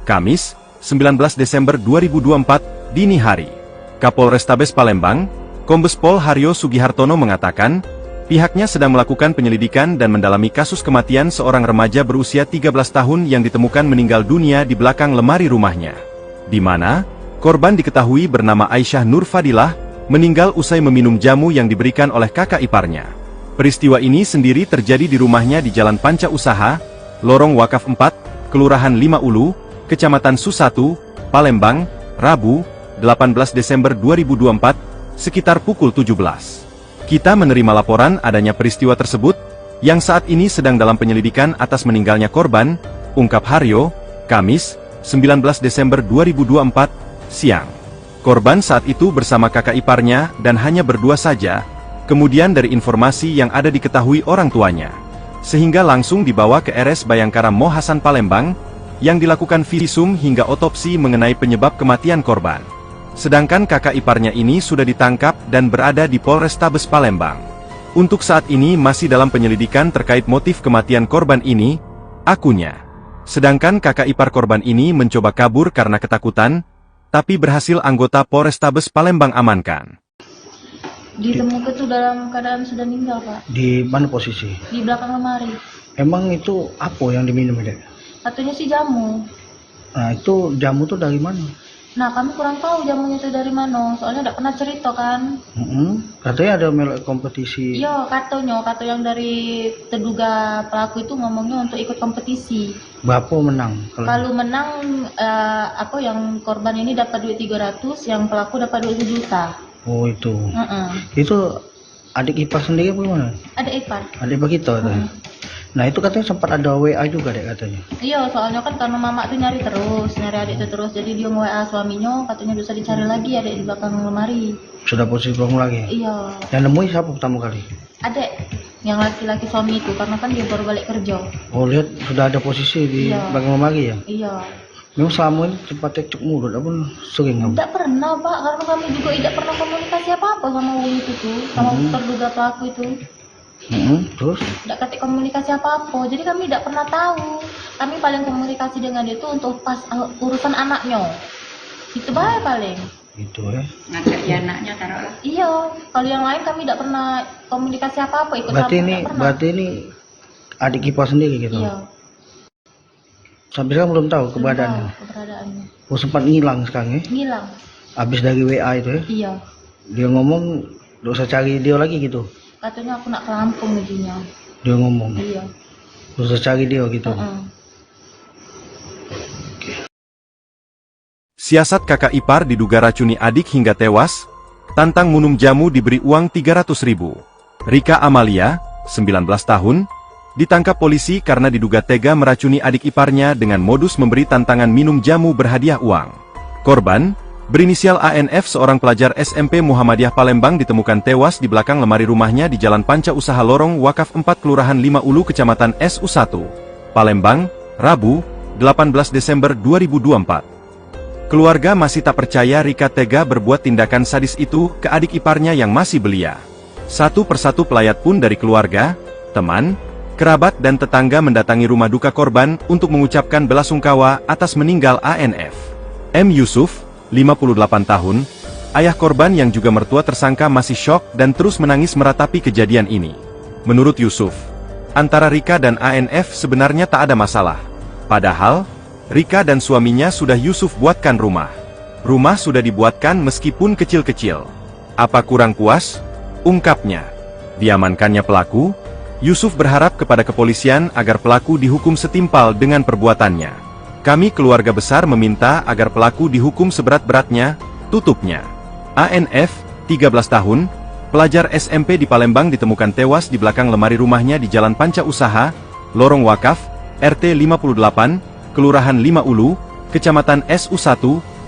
Kamis, 19 Desember 2024, dini hari. Kapolrestabes Palembang, Kombes Pol Haryo Sugihartono mengatakan, pihaknya sedang melakukan penyelidikan dan mendalami kasus kematian seorang remaja berusia 13 tahun yang ditemukan meninggal dunia di belakang lemari rumahnya. Di mana, korban diketahui bernama Aisyah Nur Fadilah, meninggal usai meminum jamu yang diberikan oleh kakak iparnya. Peristiwa ini sendiri terjadi di rumahnya di Jalan Panca Usaha, Lorong Wakaf 4, Kelurahan 5 Ulu, Kecamatan Susatu, Palembang, Rabu, 18 Desember 2024, sekitar pukul 17. Kita menerima laporan adanya peristiwa tersebut, yang saat ini sedang dalam penyelidikan atas meninggalnya korban, ungkap Haryo, Kamis, 19 Desember 2024, siang. Korban saat itu bersama kakak iparnya dan hanya berdua saja, kemudian dari informasi yang ada diketahui orang tuanya, sehingga langsung dibawa ke RS Bayangkara Mo Hasan Palembang, yang dilakukan visum hingga otopsi mengenai penyebab kematian korban. Sedangkan kakak iparnya ini sudah ditangkap dan berada di Polrestabes Palembang. Untuk saat ini masih dalam penyelidikan terkait motif kematian korban ini, akunnya. Sedangkan kakak ipar korban ini mencoba kabur karena ketakutan, tapi berhasil anggota Polrestabes Palembang amankan. Ditemukan itu dalam keadaan sudah meninggal, Pak. Di mana posisi? Di belakang lemari. Emang itu apa yang diminum, Dek? Katanya sih jamu. Nah, itu jamu tuh dari mana? Nah, kami kurang tahu jamunya itu dari mana. Soalnya tidak pernah cerita kan. Katanya ada melek kompetisi. Iya, katanya yang dari terduga pelaku itu ngomongnya untuk ikut kompetisi. Bapak menang. Kalau menang, yang korban ini dapat duit 300, yang pelaku dapat duit 1 juta. Oh, itu. Itu adik ipar sendiri apa gimana? Adik ipar. Adik ipar kita. Nah, itu katanya sempat ada WA juga, Dek, katanya. Iya, soalnya kan karena mama tuh nyari adik itu terus. Jadi dia nge-WA suaminya, katanya bisa dicari lagi adik di belakang lemari. Sudah posisi belum lagi? Iya. Yang nemuin siapa pertama kali? Adik, yang laki-laki suami itu, karena kan dia baru balik kerja. Oh, lihat sudah ada posisi di belakang lemari ya? Iya. Memang selama ini sempat cekcok mulut, apa sering kamu? Tidak pernah, Pak, karena kami juga tidak pernah komunikasi apa-apa sama wong itu tuh, sama terduga pelaku itu. Terus? Tidak ketik komunikasi apa-apa, jadi kami tidak pernah tahu. Kami paling komunikasi dengan dia itu untuk pas urusan anaknya. Itu baik paling. Itu ya. Ngajak dia anaknya taruhlah. Iya, kalau yang lain kami tidak pernah komunikasi apa-apa. Ikut berarti ini adik ipar sendiri gitu. Iya. Sampai sekarang belum tahu keberadaannya. Oh, sempat ngilang sekarang ya? Ngilang. Habis dari WA itu ya? Iya. Dia ngomong, gak usah cari dia lagi gitu. Katanya aku nak ke Lampung gajinya. Dia ngomong? Iya. Gak usah cari dia gitu. Siasat kakak ipar diduga racuni adik hingga tewas, tantang minum jamu diberi uang 300.000. Rika Amalia, 19 tahun, ditangkap polisi karena diduga tega meracuni adik iparnya dengan modus memberi tantangan minum jamu berhadiah uang. Korban, berinisial ANF seorang pelajar SMP Muhammadiyah Palembang ditemukan tewas di belakang lemari rumahnya di Jalan Panca Usaha Lorong Wakaf 4 Kelurahan 5 Ulu Kecamatan SU1, Palembang, Rabu, 18 Desember 2024. Keluarga masih tak percaya Rika tega berbuat tindakan sadis itu ke adik iparnya yang masih belia. Satu persatu pelayat pun dari keluarga, teman, kerabat dan tetangga mendatangi rumah duka korban untuk mengucapkan belasungkawa atas meninggal ANF. M. Yusuf, 58 tahun, ayah korban yang juga mertua tersangka masih syok dan terus menangis meratapi kejadian ini. Menurut Yusuf, antara Rika dan ANF sebenarnya tak ada masalah. Padahal, Rika dan suaminya sudah Yusuf buatkan rumah. Rumah sudah dibuatkan meskipun kecil-kecil. Apa kurang puas? Ungkapnya. Diamankannya pelaku, Yusuf berharap kepada kepolisian agar pelaku dihukum setimpal dengan perbuatannya. Kami keluarga besar meminta agar pelaku dihukum seberat-beratnya, tutupnya. ANF, 13 tahun, pelajar SMP di Palembang ditemukan tewas di belakang lemari rumahnya di Jalan Panca Usaha, Lorong Wakaf, RT 58, Kelurahan 5 Ulu, Kecamatan SU1,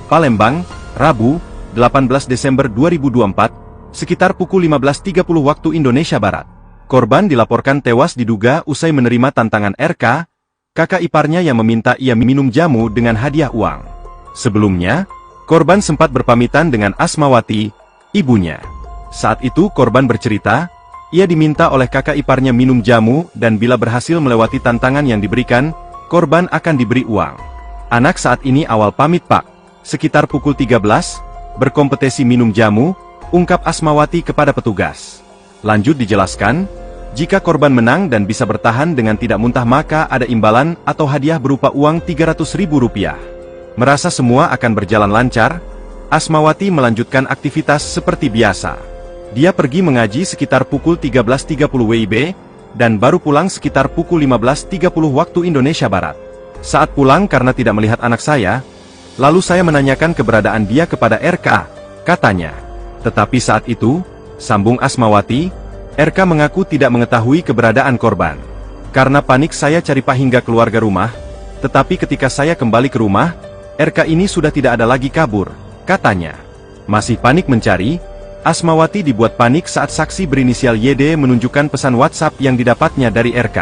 Palembang, Rabu, 18 Desember 2024, sekitar pukul 15.30 waktu Indonesia Barat. Korban dilaporkan tewas diduga usai menerima tantangan RK, kakak iparnya yang meminta ia minum jamu dengan hadiah uang. Sebelumnya, korban sempat berpamitan dengan Asmawati, ibunya. Saat itu korban bercerita, ia diminta oleh kakak iparnya minum jamu dan bila berhasil melewati tantangan yang diberikan, korban akan diberi uang. Anak saat ini awal pamit pak, sekitar pukul 13, berkompetisi minum jamu, ungkap Asmawati kepada petugas. Lanjut dijelaskan, jika korban menang dan bisa bertahan dengan tidak muntah maka ada imbalan atau hadiah berupa uang Rp300.000. Merasa semua akan berjalan lancar, Asmawati melanjutkan aktivitas seperti biasa. Dia pergi mengaji sekitar pukul 13.30 WIB, dan baru pulang sekitar pukul 15.30 waktu Indonesia Barat. Saat pulang karena tidak melihat anak saya, lalu saya menanyakan keberadaan dia kepada RK, katanya. Tetapi saat itu, sambung Asmawati, RK mengaku tidak mengetahui keberadaan korban. Karena panik saya cari pak hingga keluarga rumah, tetapi ketika saya kembali ke rumah, RK ini sudah tidak ada lagi kabur, katanya. Masih panik mencari, Asmawati dibuat panik saat saksi berinisial YD menunjukkan pesan WhatsApp yang didapatnya dari RK.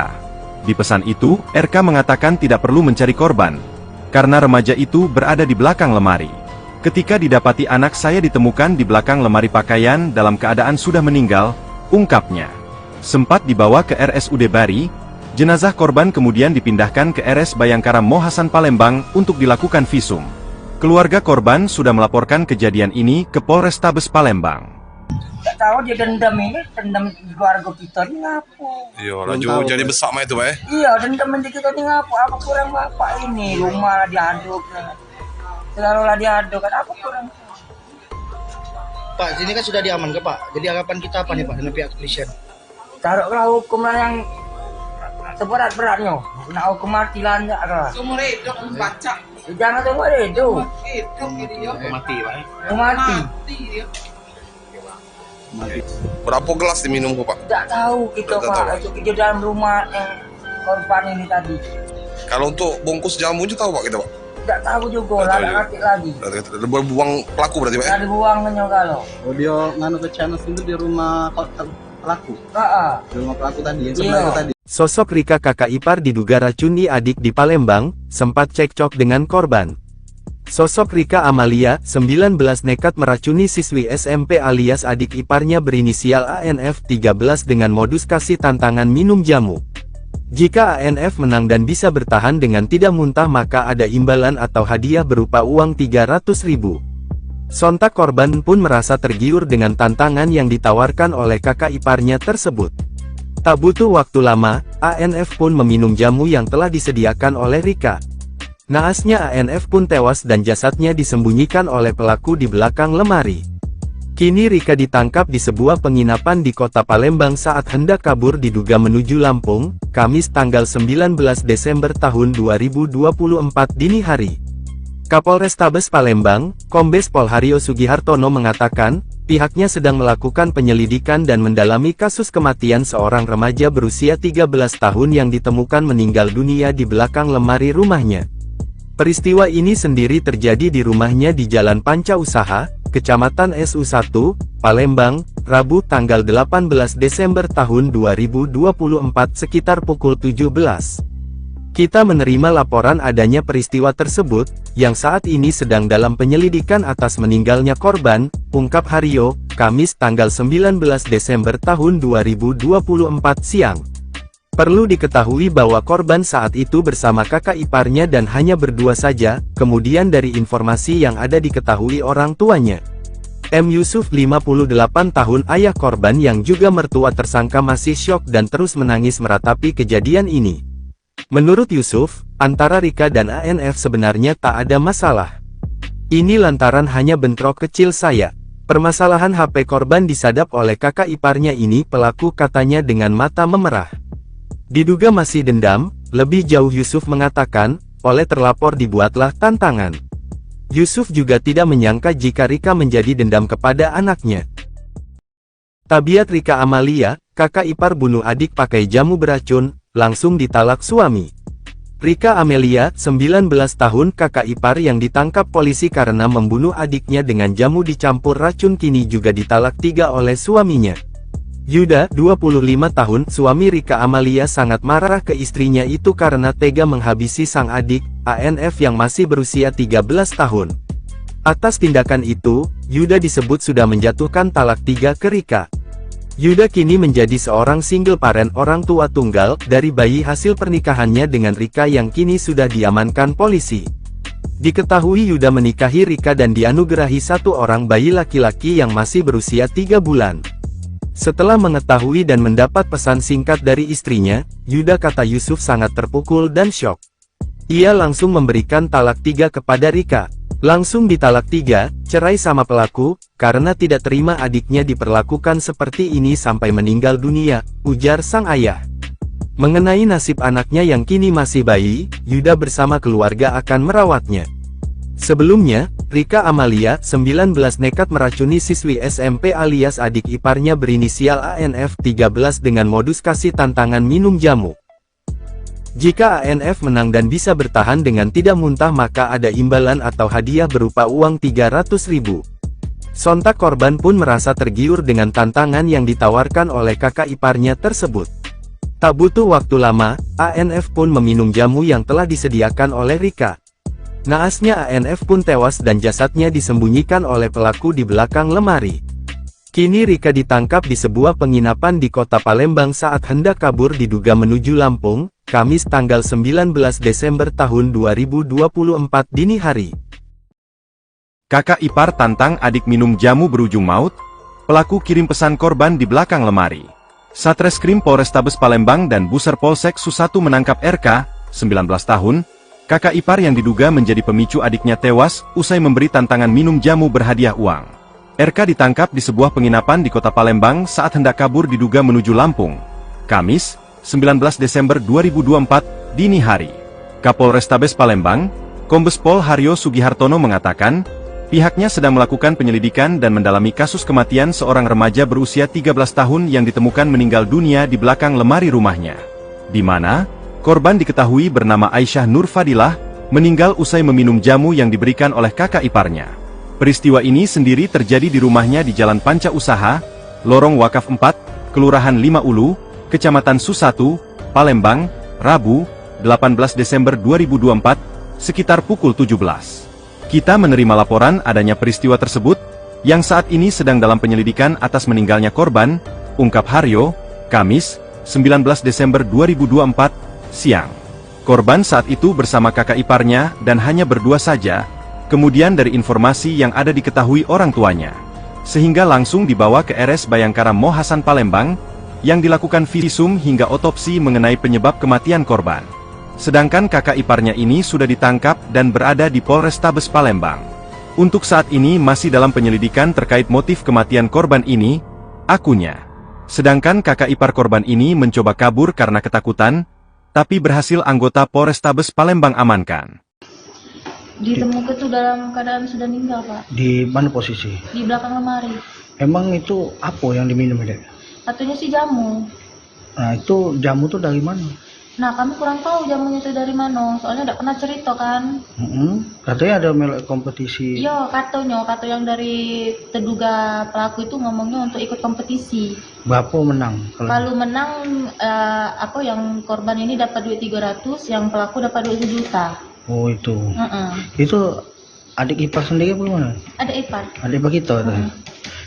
Di pesan itu, RK mengatakan tidak perlu mencari korban, karena remaja itu berada di belakang lemari. Ketika didapati anak saya ditemukan di belakang lemari pakaian dalam keadaan sudah meninggal, ungkapnya. Sempat dibawa ke RSUD Bari, jenazah korban kemudian dipindahkan ke RS Bayangkara Mohasan Palembang untuk dilakukan visum. Keluarga korban sudah melaporkan kejadian ini ke Polrestabes Palembang. Tak tahu dia dendam di keluarga kita ni ngapo. Iya, laju jadi besar mah itu, Pak. Iya, dendam di kita ni ngapo? Apa kurang bapak ini? Rumah diaduk. Selalu lah diaduk, kan apa kurang? Pak, sini kan sudah diamankan Pak. Jadi harapan kita apa nih Pak dengan pihak kepolisian? Taruhlah hukum lah yang seberat-beratnya. Nak hukum mati lah enggak lah. Seumur hidup baca. Jangan tunggu itu. Hidup dia. Mati Pak. Mati. dia. Berapa gelas diminum Pak? Tidak tahu kita Tak Pak. tahu. Itu kerja dalam rumah yang korban ini tadi. Kalau untuk bungkus jamu itu tahu Pak kita Pak? Tidak tahu juga, Tak lah tahu juga. ngerti lagi. Buang pelaku berarti Pak? Dari buangnya kalau. Oh dia nganu ke channel itu di rumah pelaku. Di rumah pelaku tadi yang sebelah Iya. itu tadi. Sosok Rika kakak ipar diduga racuni adik di Palembang, sempat cekcok dengan korban. Sosok Rika Amalia, 19 nekat meracuni siswi SMP alias adik iparnya berinisial ANF 13 dengan modus kasih tantangan minum jamu. Jika ANF menang dan bisa bertahan dengan tidak muntah maka ada imbalan atau hadiah berupa uang 300.000. Sontak korban pun merasa tergiur dengan tantangan yang ditawarkan oleh kakak iparnya tersebut. Tak butuh waktu lama, ANF pun meminum jamu yang telah disediakan oleh Rika. Naasnya ANF pun tewas dan jasadnya disembunyikan oleh pelaku di belakang lemari. Kini Rika ditangkap di sebuah penginapan di kota Palembang saat hendak kabur diduga menuju Lampung, Kamis tanggal 19 Desember tahun 2024 dini hari. Kapolrestabes Palembang, Kombes Pol Haryo Sugihartono mengatakan, pihaknya sedang melakukan penyelidikan dan mendalami kasus kematian seorang remaja berusia 13 tahun yang ditemukan meninggal dunia di belakang lemari rumahnya. Peristiwa ini sendiri terjadi di rumahnya di Jalan Panca Usaha, Kecamatan SU1, Palembang, Rabu tanggal 18 Desember tahun 2024 sekitar pukul 17. Kita menerima laporan adanya peristiwa tersebut, yang saat ini sedang dalam penyelidikan atas meninggalnya korban, ungkap Haryo, Kamis tanggal 19 Desember tahun 2024 siang. Perlu diketahui bahwa korban saat itu bersama kakak iparnya dan hanya berdua saja, kemudian dari informasi yang ada diketahui orang tuanya. M. Yusuf 58 tahun ayah korban yang juga mertua tersangka masih syok dan terus menangis meratapi kejadian ini. Menurut Yusuf, antara Rika dan ANF sebenarnya tak ada masalah. Ini lantaran hanya bentrok kecil saya. Permasalahan HP korban disadap oleh kakak iparnya ini, pelaku katanya dengan mata memerah. Diduga masih dendam, lebih jauh Yusuf mengatakan, oleh terlapor dibuatlah tantangan. Yusuf juga tidak menyangka jika Rika menjadi dendam kepada anaknya. Tabiat Rika Amalia, kakak ipar bunuh adik pakai jamu beracun, langsung ditalak suami. Rika Amelia, 19 tahun kakak ipar yang ditangkap polisi karena membunuh adiknya dengan jamu dicampur racun kini juga ditalak 3 oleh suaminya. Yuda, 25 tahun, suami Rika Amalia sangat marah ke istrinya itu karena tega menghabisi sang adik, ANF yang masih berusia 13 tahun. Atas tindakan itu, Yuda disebut sudah menjatuhkan talak 3 ke Rika. Yuda kini menjadi seorang single parent orang tua tunggal dari bayi hasil pernikahannya dengan Rika yang kini sudah diamankan polisi. Diketahui Yuda menikahi Rika dan dianugerahi 1 orang bayi laki-laki yang masih berusia 3 bulan. Setelah mengetahui dan mendapat pesan singkat dari istrinya, Yuda kata Yusuf sangat terpukul dan syok. Ia langsung memberikan talak 3 kepada Rika. Langsung ditalak 3, cerai sama pelaku, karena tidak terima adiknya diperlakukan seperti ini sampai meninggal dunia, ujar sang ayah. Mengenai nasib anaknya yang kini masih bayi, Yuda bersama keluarga akan merawatnya. Sebelumnya, Rika Amalia, 19 nekat meracuni siswi SMP alias adik iparnya berinisial ANF 13 dengan modus kasih tantangan minum jamu. Jika ANF menang dan bisa bertahan dengan tidak muntah maka ada imbalan atau hadiah berupa uang 300.000. Sontak korban pun merasa tergiur dengan tantangan yang ditawarkan oleh kakak iparnya tersebut. Tak butuh waktu lama, ANF pun meminum jamu yang telah disediakan oleh Rika. Naasnya ANF pun tewas dan jasadnya disembunyikan oleh pelaku di belakang lemari. Kini Rika ditangkap di sebuah penginapan di kota Palembang saat hendak kabur diduga menuju Lampung, Kamis tanggal 19 Desember tahun 2024 dini hari. Kakak ipar tantang adik minum jamu berujung maut, pelaku kirim pesan korban di belakang lemari. Satreskrim Polrestabes Palembang dan Buser Polsek Susatu menangkap RK, 19 tahun, kakak ipar yang diduga menjadi pemicu adiknya tewas, usai memberi tantangan minum jamu berhadiah uang. RK ditangkap di sebuah penginapan di kota Palembang saat hendak kabur diduga menuju Lampung. Kamis, 19 Desember 2024, dini hari. Kapolrestabes Palembang, Kombes Pol Haryo Sugihartono mengatakan, pihaknya sedang melakukan penyelidikan dan mendalami kasus kematian seorang remaja berusia 13 tahun yang ditemukan meninggal dunia di belakang lemari rumahnya. Di mana, korban diketahui bernama Aisyah Nur Fadilah, meninggal usai meminum jamu yang diberikan oleh kakak iparnya. Peristiwa ini sendiri terjadi di rumahnya di Jalan Panca Usaha, Lorong Wakaf 4, Kelurahan 5 Ulu, Kecamatan Susatu, Palembang, Rabu, 18 Desember 2024, sekitar pukul 17. Kita menerima laporan adanya peristiwa tersebut, yang saat ini sedang dalam penyelidikan atas meninggalnya korban, ungkap Haryo, Kamis, 19 Desember 2024, siang. Korban saat itu bersama kakak iparnya dan hanya berdua saja, kemudian dari informasi yang ada diketahui orang tuanya, sehingga langsung dibawa ke RS Bayangkara Mo Hasan Palembang, yang dilakukan visum hingga otopsi mengenai penyebab kematian korban. Sedangkan kakak iparnya ini sudah ditangkap dan berada di Polrestabes Palembang. Untuk saat ini masih dalam penyelidikan terkait motif kematian korban ini, akunya. Sedangkan kakak ipar korban ini mencoba kabur karena ketakutan, tapi berhasil anggota Polrestabes Palembang amankan. Ditemukan itu dalam keadaan sudah meninggal, Pak. Di mana posisi? Di belakang lemari. Emang itu apa yang diminum, Dek? Katanya sih jamu. Nah, itu jamu tuh dari mana? Nah, kami kurang tahu jamunya itu dari mana, soalnya tidak pernah cerita kan. Katanya ada melek kompetisi. Iya, kata yang dari terduga pelaku itu ngomongnya untuk ikut kompetisi. Berapa menang? Kalau menang, yang korban ini dapat duit 300, yang pelaku dapat duit 1 juta. Oh itu. Itu adik ipar sendiri apa gimana? Ada ipar. Adik ipar kita katanya.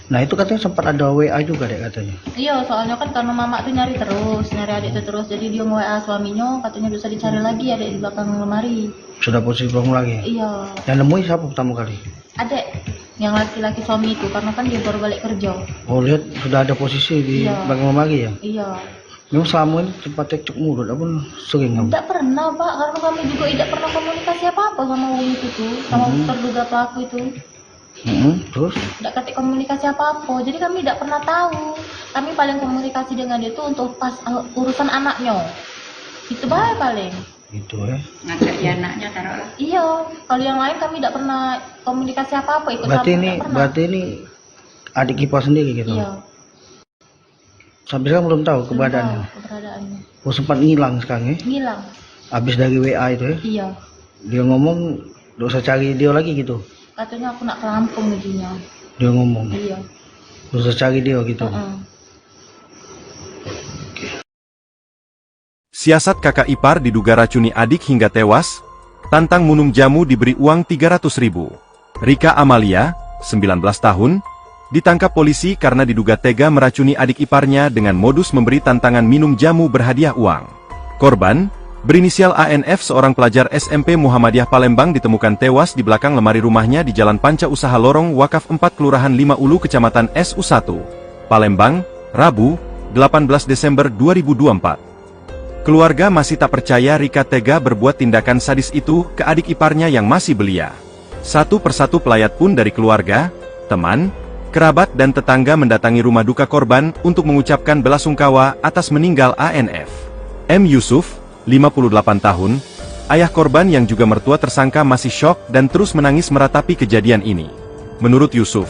Nah itu katanya sempat ada WA juga deh katanya. Iya, soalnya kan karena mama tuh nyari adik itu terus, jadi dia nge-WA suaminya, katanya bisa dicari lagi adik di belakang lemari. Sudah posisi bangun lagi? Iya. Yang nemuin siapa pertama kali? Adik, yang laki-laki suami itu, karena kan dia baru balik kerja. Oh lihat sudah ada posisi di belakang lemari ya? Iya. Memang selama ini sempat cekcok mulut, apa sering kamu? Tidak pernah Pak, karena kami juga tidak pernah komunikasi apa-apa sama orang itu tuh, sama terduga pelaku itu. Terus? Tidak ketik komunikasi apa-apa, jadi kami tidak pernah tahu. Kami paling komunikasi dengan dia itu untuk pas urusan anaknya. Itu baik paling. Itu ya. Ngajak dia anaknya taruhlah. Iya, kalau yang lain kami tidak pernah komunikasi apa-apa. Berarti ini adik ipar sendiri gitu? Iya. Sampai sekarang belum tahu keberadaannya? Oh sempat ngilang sekarang ya? Ngilang. Habis dari WA itu ya? Iya. Dia ngomong, gak usah cari dia lagi gitu? Katanya aku nak ke Lampung gajinya. Dia ngomong? Iya. Gak usah cari dia gitu? Siasat kakak ipar diduga racuni adik hingga tewas, tantang minum jamu diberi uang 300.000. Rika Amalia, 19 tahun, ditangkap polisi karena diduga tega meracuni adik iparnya dengan modus memberi tantangan minum jamu berhadiah uang. Korban, berinisial ANF seorang pelajar SMP Muhammadiyah Palembang ditemukan tewas di belakang lemari rumahnya di Jalan Panca Usaha Lorong Wakaf 4 Kelurahan 5 Ulu Kecamatan SU1, Palembang, Rabu, 18 Desember 2024. Keluarga masih tak percaya Rika tega berbuat tindakan sadis itu ke adik iparnya yang masih belia. Satu persatu pelayat pun dari keluarga, teman, kerabat dan tetangga mendatangi rumah duka korban untuk mengucapkan belasungkawa atas meninggal ANF. M. Yusuf, 58 tahun, ayah korban yang juga mertua tersangka masih syok dan terus menangis meratapi kejadian ini. Menurut Yusuf,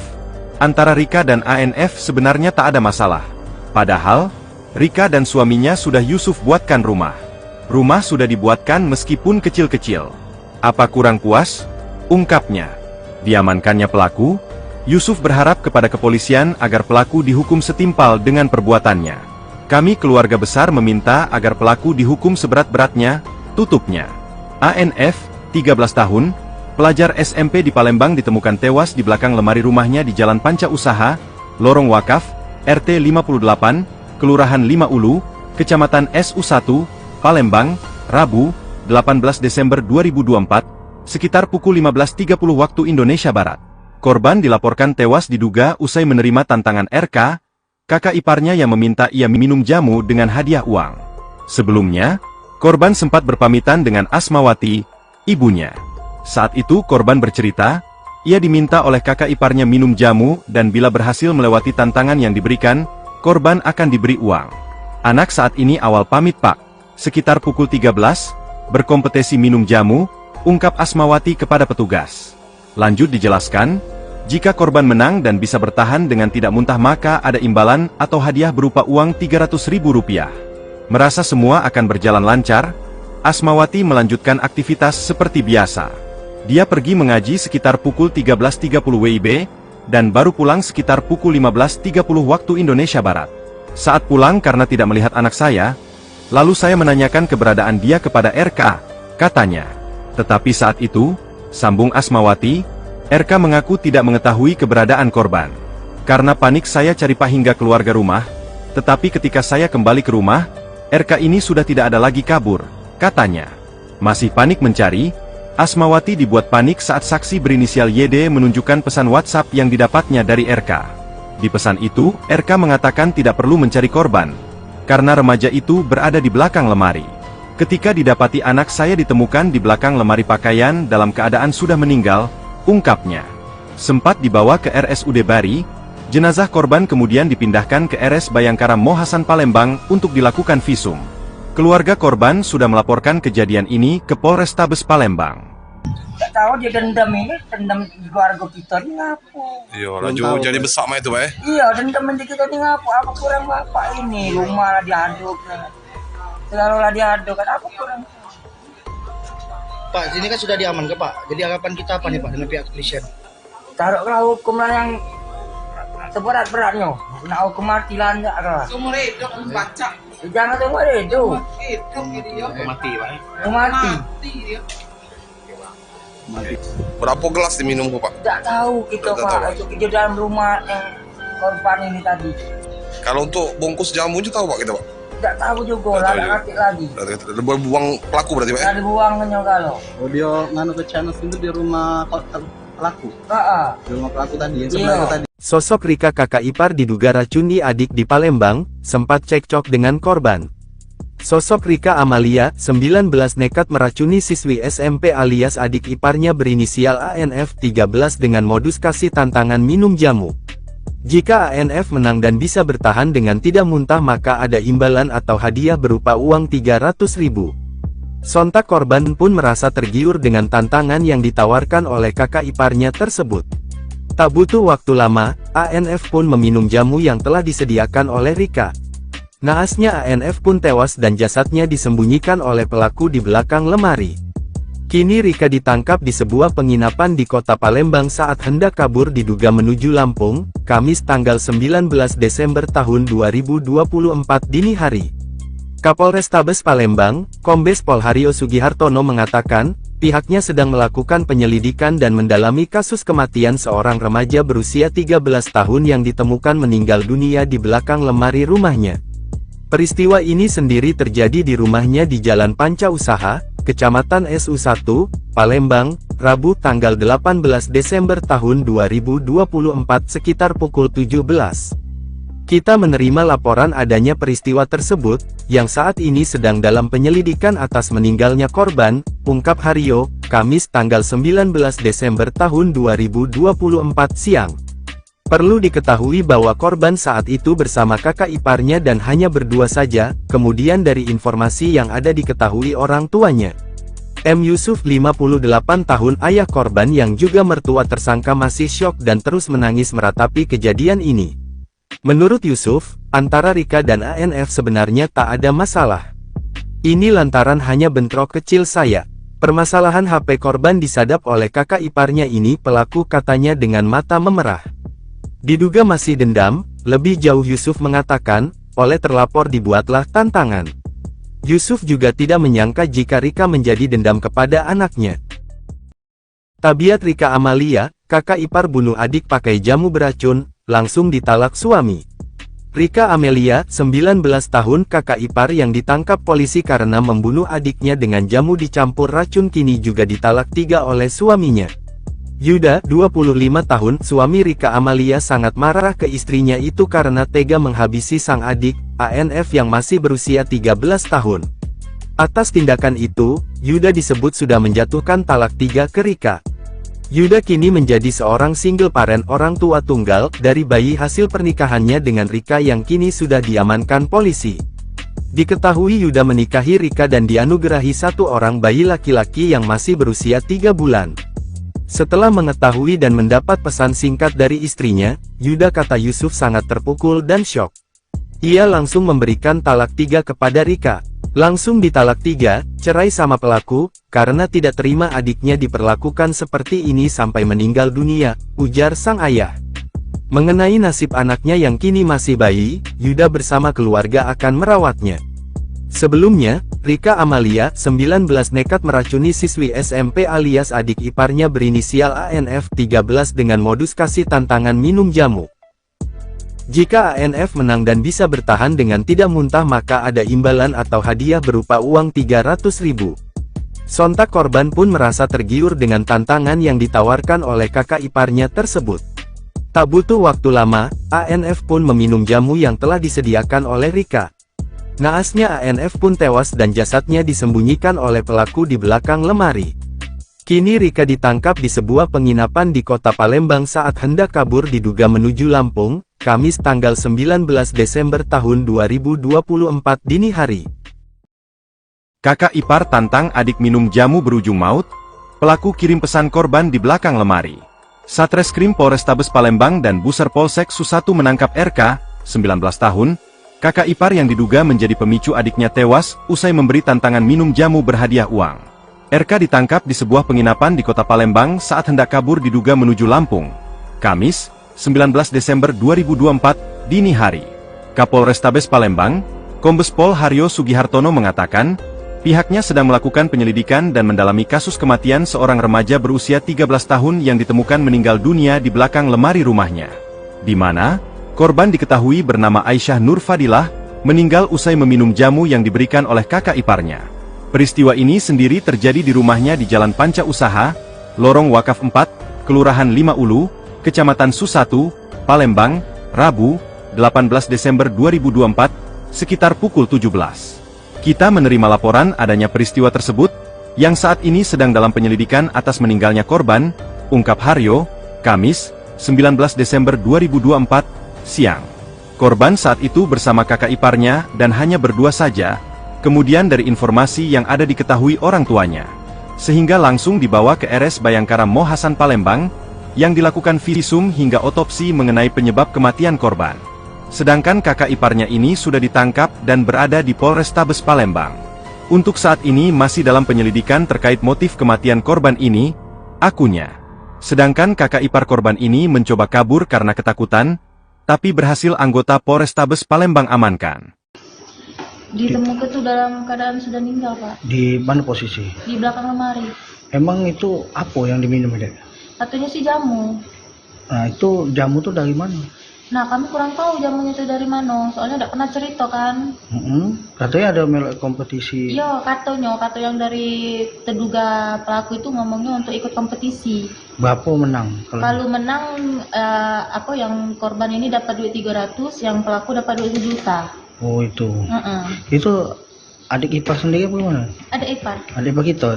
antara Rika dan ANF sebenarnya tak ada masalah. Padahal, Rika dan suaminya sudah Yusuf buatkan rumah. Rumah sudah dibuatkan meskipun kecil-kecil. Apa kurang puas? Ungkapnya. Diamankannya pelaku, Yusuf berharap kepada kepolisian agar pelaku dihukum setimpal dengan perbuatannya. Kami keluarga besar meminta agar pelaku dihukum seberat-beratnya, tutupnya. ANF, 13 tahun, pelajar SMP di Palembang ditemukan tewas di belakang lemari rumahnya di Jalan Panca Usaha, Lorong Wakaf, RT 58, Kelurahan 5 Ulu, Kecamatan SU1, Palembang, Rabu, 18 Desember 2024, sekitar pukul 15.30 waktu Indonesia Barat. Korban dilaporkan tewas diduga usai menerima tantangan RK, kakak iparnya yang meminta ia minum jamu dengan hadiah uang. Sebelumnya, korban sempat berpamitan dengan Asmawati, ibunya. Saat itu korban bercerita, ia diminta oleh kakak iparnya minum jamu dan bila berhasil melewati tantangan yang diberikan, korban akan diberi uang. Anak saat ini awal pamit Pak. Sekitar pukul 13, berkompetisi minum jamu, ungkap Asmawati kepada petugas. Lanjut dijelaskan, jika korban menang dan bisa bertahan dengan tidak muntah maka ada imbalan atau hadiah berupa uang Rp300.000. Merasa semua akan berjalan lancar, Asmawati melanjutkan aktivitas seperti biasa. Dia pergi mengaji sekitar pukul 13.30 WIB, dan baru pulang sekitar pukul 15.30 waktu Indonesia Barat. Saat pulang karena tidak melihat anak saya, lalu saya menanyakan keberadaan dia kepada RK, katanya. Tetapi saat itu, sambung Asmawati, RK mengaku tidak mengetahui keberadaan korban. Karena panik saya cari Pak hingga keluarga rumah, tetapi ketika saya kembali ke rumah, RK ini sudah tidak ada lagi kabur, katanya. Masih panik mencari, Asmawati dibuat panik saat saksi berinisial YD menunjukkan pesan WhatsApp yang didapatnya dari RK. Di pesan itu, RK mengatakan tidak perlu mencari korban, karena remaja itu berada di belakang lemari. Ketika didapati anak saya ditemukan di belakang lemari pakaian dalam keadaan sudah meninggal, ungkapnya. Sempat dibawa ke RSUD Bari, jenazah korban kemudian dipindahkan ke RS Bayangkara Mohasan Palembang untuk dilakukan visum. Keluarga korban sudah melaporkan kejadian ini ke Polrestabes Palembang. Tak tahu dia dendam di keluarga kita ini ngapu. Iya, laju jadi besar mah itu, Pak. Iya, dendam di kita ini ngapu. Apa kurang bapak ini? Rumah lah diaduk. Selalu lah diadu kan aku kurang. Pak, ini kan sudah diamankan Pak. Jadi harapan kita apa nih Pak dengan pihak kepolisian? Taruhlah hukum lah yang seberat-beratnya. Nak hukum mati lah enggak lah. Seumur hidup baca. Jangan seumur hidup. Hidup ini dia. Mati Pak. Mati. Mati dia. Berapa gelas diminum kok, Pak? Tidak tahu kita Tidak Pak. tahu. Itu di dalam rumah yang korban ini tadi. Kalau untuk bungkus jamu itu tahu Pak kita, Pak? Tidak tahu juga Tidak lah, tahu tak juga. ngerti lagi. Udah buang pelaku berarti, Pak? Ya? Tidak dibuangnya kalau. Oh dia nganu ke channel itu di rumah pelaku. Di rumah pelaku tadi yang sebelah Iya. itu tadi. Sosok Rika kakak ipar diduga racuni adik di Palembang, sempat cekcok dengan korban. Sosok Rika Amalia, 19 nekat meracuni siswi SMP alias adik iparnya berinisial ANF 13 dengan modus kasih tantangan minum jamu. Jika ANF menang dan bisa bertahan dengan tidak muntah maka ada imbalan atau hadiah berupa uang 300.000. Sontak korban pun merasa tergiur dengan tantangan yang ditawarkan oleh kakak iparnya tersebut. Tak butuh waktu lama, ANF pun meminum jamu yang telah disediakan oleh Rika. Naasnya ANF pun tewas dan jasadnya disembunyikan oleh pelaku di belakang lemari. Kini Rika ditangkap di sebuah penginapan di kota Palembang saat hendak kabur diduga menuju Lampung, Kamis tanggal 19 Desember tahun 2024 dini hari. Kapolrestabes Palembang, Kombes Pol Haryo Sugihartono mengatakan, pihaknya sedang melakukan penyelidikan dan mendalami kasus kematian seorang remaja berusia 13 tahun yang ditemukan meninggal dunia di belakang lemari rumahnya. Peristiwa ini sendiri terjadi di rumahnya di Jalan Panca Usaha, Kecamatan SU1, Palembang, Rabu tanggal 18 Desember tahun 2024 sekitar pukul 17. Kita menerima laporan adanya peristiwa tersebut, yang saat ini sedang dalam penyelidikan atas meninggalnya korban, ungkap Haryo, Kamis tanggal 19 Desember tahun 2024 siang. Perlu diketahui bahwa korban saat itu bersama kakak iparnya dan hanya berdua saja, kemudian dari informasi yang ada diketahui orang tuanya. M. Yusuf 58 tahun ayah korban yang juga mertua tersangka masih syok dan terus menangis meratapi kejadian ini. Menurut Yusuf, antara Rika dan ANF sebenarnya tak ada masalah. Ini lantaran hanya bentrok kecil saya. Permasalahan HP korban disadap oleh kakak iparnya ini pelaku katanya dengan mata memerah. Diduga masih dendam, lebih jauh Yusuf mengatakan, oleh terlapor dibuatlah tantangan. Yusuf juga tidak menyangka jika Rika menjadi dendam kepada anaknya. Tabiat Rika Amalia, kakak ipar bunuh adik pakai jamu beracun, langsung ditalak suami. Rika Amelia, 19 tahun kakak ipar yang ditangkap polisi karena membunuh adiknya dengan jamu dicampur racun kini juga ditalak 3 oleh suaminya. Yuda, 25 tahun, suami Rika Amalia sangat marah ke istrinya itu karena tega menghabisi sang adik, ANF yang masih berusia 13 tahun. Atas tindakan itu, Yuda disebut sudah menjatuhkan talak 3 ke Rika. Yuda kini menjadi seorang single parent orang tua tunggal dari bayi hasil pernikahannya dengan Rika yang kini sudah diamankan polisi. Diketahui Yuda menikahi Rika dan dianugerahi 1 orang bayi laki-laki yang masih berusia 3 bulan. Setelah mengetahui dan mendapat pesan singkat dari istrinya, Yuda kata Yusuf sangat terpukul dan syok. Ia langsung memberikan talak 3 kepada Rika. Langsung ditalak 3, cerai sama pelaku, karena tidak terima adiknya diperlakukan seperti ini sampai meninggal dunia, ujar sang ayah. Mengenai nasib anaknya yang kini masih bayi, Yuda bersama keluarga akan merawatnya. Sebelumnya, Rika Amalia, 19 nekat meracuni siswi SMP alias adik iparnya berinisial ANF 13 dengan modus kasih tantangan minum jamu. Jika ANF menang dan bisa bertahan dengan tidak muntah maka ada imbalan atau hadiah berupa uang 300.000. Sontak korban pun merasa tergiur dengan tantangan yang ditawarkan oleh kakak iparnya tersebut. Tak butuh waktu lama, ANF pun meminum jamu yang telah disediakan oleh Rika. Naasnya ANF pun tewas dan jasadnya disembunyikan oleh pelaku di belakang lemari. Kini Rika ditangkap di sebuah penginapan di kota Palembang saat hendak kabur diduga menuju Lampung, Kamis tanggal 19 Desember tahun 2024 dini hari. Kakak ipar tantang adik minum jamu berujung maut, pelaku kirim pesan korban di belakang lemari. Satreskrim Polrestabes Palembang dan Buser Polsek Susatu menangkap RK, 19 tahun, Kakak ipar yang diduga menjadi pemicu adiknya tewas usai memberi tantangan minum jamu berhadiah uang. RK ditangkap di sebuah penginapan di kota Palembang saat hendak kabur diduga menuju Lampung. Kamis, 19 Desember 2024, dini hari. Kapolrestabes Palembang, Kombes Pol Haryo Sugihartono mengatakan, pihaknya sedang melakukan penyelidikan dan mendalami kasus kematian seorang remaja berusia 13 tahun yang ditemukan meninggal dunia di belakang lemari rumahnya. Di mana korban diketahui bernama Aisyah Nur Fadilah, meninggal usai meminum jamu yang diberikan oleh kakak iparnya. Peristiwa ini sendiri terjadi di rumahnya di Jalan Panca Usaha, Lorong Wakaf 4, Kelurahan 5 Ulu, Kecamatan Susatu, Palembang, Rabu, 18 Desember 2024, sekitar pukul 17. Kita menerima laporan adanya peristiwa tersebut, yang saat ini sedang dalam penyelidikan atas meninggalnya korban, ungkap Haryo, Kamis, 19 Desember 2024, siang. Korban saat itu bersama kakak iparnya dan hanya berdua saja, kemudian dari informasi yang ada diketahui orang tuanya, sehingga langsung dibawa ke RS Bayangkara Mo Hasan Palembang, yang dilakukan visum hingga otopsi mengenai penyebab kematian korban. Sedangkan kakak iparnya ini sudah ditangkap dan berada di Polrestabes Palembang. Untuk saat ini masih dalam penyelidikan terkait motif kematian korban ini, akunya. Sedangkan kakak ipar korban ini mencoba kabur karena ketakutan, tapi berhasil anggota Polrestabes Palembang amankan. Ditemukan tuh dalam keadaan sudah meninggal, Pak. Di mana posisi? Di belakang lemari. Emang itu apa yang diminum, Dek? Katanya sih jamu. Nah, itu jamu tuh dari mana? Nah, kami kurang tahu jamunya itu dari mana. Soalnya tidak pernah cerita kan. Katanya ada melek kompetisi. Iya, kata yang dari terduga pelaku itu ngomongnya untuk ikut kompetisi. Berapa menang? Kalau menang, yang korban ini dapat duit 300, yang pelaku dapat duit 1 juta. Oh, itu. Itu adik ipar sendiri apa gimana? Ada ipar. Adik ipar kita.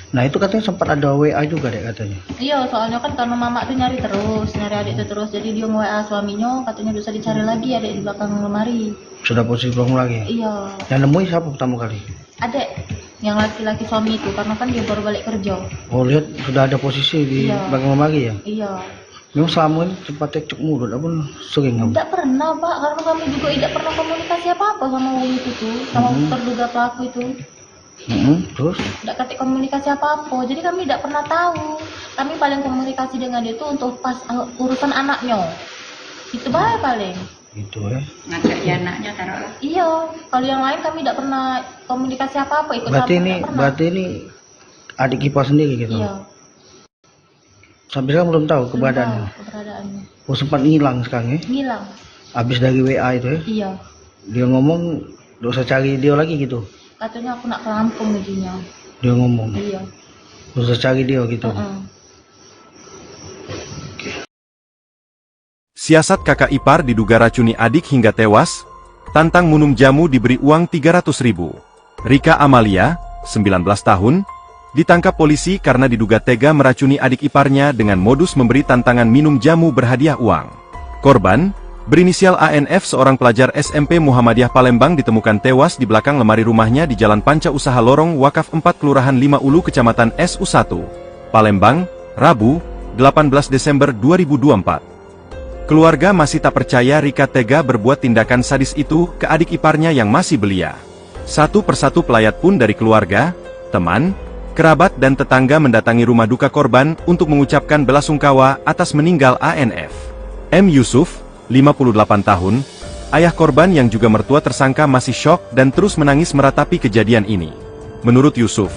Nah, itu katanya sempat ada WA juga, Dek, katanya. Iya, soalnya kan karena mama tuh nyari adik itu terus. Jadi dia nge-WA suaminya, katanya bisa dicari lagi adik di belakang lemari. Sudah posisi belum lagi? Iya. Yang nemuin siapa pertama kali? Adik, yang laki-laki suami itu, karena kan dia baru balik kerja. Oh, lihat sudah ada posisi di belakang lemari ya? Iya. Memang selama ini sempat cekcok mulut, apa sering kamu? Tidak pernah, Pak, karena kami juga tidak pernah komunikasi apa-apa sama wong itu tuh, sama terduga pelaku itu. Terus? Tidak kata komunikasi apa-apa, jadi kami tidak pernah tahu. Kami paling komunikasi dengan dia itu untuk pas urusan anaknya. Itu bahaya paling. Itu ya? Ngajak dia anaknya taruhlah. Iya, kalau yang lain kami tidak pernah komunikasi apa-apa. Berarti ini adik ipar sendiri gitu? Iya. Sampai sekarang belum tahu keberadaannya? Oh, sempat ngilang sekarang ya? Ngilang. Habis dari WA itu ya? Iya. Dia ngomong, gak usah cari dia lagi gitu? Katanya aku nak ke Lampung gajinya. Dia ngomong? Iya. Gak usah cari dia gitu? Siasat kakak ipar diduga racuni adik hingga tewas, tantang minum jamu diberi uang 300.000. Rika Amalia, 19 tahun, ditangkap polisi karena diduga tega meracuni adik iparnya dengan modus memberi tantangan minum jamu berhadiah uang. Korban, berinisial ANF, seorang pelajar SMP Muhammadiyah Palembang, ditemukan tewas di belakang lemari rumahnya di Jalan Panca Usaha Lorong Wakaf 4 Kelurahan 5 Ulu Kecamatan SU1, Palembang, Rabu, 18 Desember 2024. Keluarga masih tak percaya Rika tega berbuat tindakan sadis itu ke adik iparnya yang masih belia. Satu persatu pelayat pun dari keluarga, teman, kerabat dan tetangga mendatangi rumah duka korban untuk mengucapkan belasungkawa atas meninggal ANF. M. Yusuf, 58 tahun, ayah korban yang juga mertua tersangka, masih syok dan terus menangis meratapi kejadian ini. Menurut Yusuf,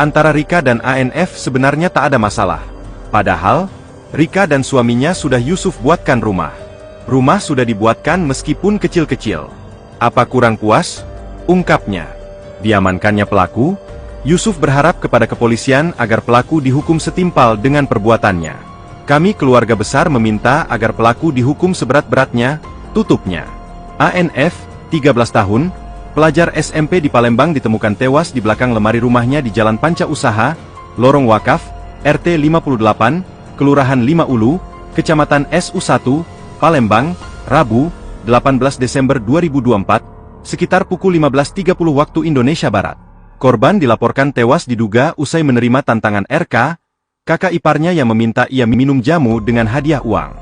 antara Rika dan ANF sebenarnya tak ada masalah. Padahal, Rika dan suaminya sudah Yusuf buatkan rumah. Rumah sudah dibuatkan meskipun kecil-kecil. Apa kurang puas? Ungkapnya. Diamankannya pelaku, Yusuf berharap kepada kepolisian agar pelaku dihukum setimpal dengan perbuatannya. Kami keluarga besar meminta agar pelaku dihukum seberat-beratnya, tutupnya. ANF, 13 tahun, pelajar SMP di Palembang, ditemukan tewas di belakang lemari rumahnya di Jalan Panca Usaha, Lorong Wakaf, RT 58, Kelurahan 5 Ulu, Kecamatan SU1, Palembang, Rabu, 18 Desember 2024, sekitar pukul 15.30 waktu Indonesia Barat. Korban dilaporkan tewas diduga usai menerima tantangan RK, kakak iparnya yang meminta ia minum jamu dengan hadiah uang.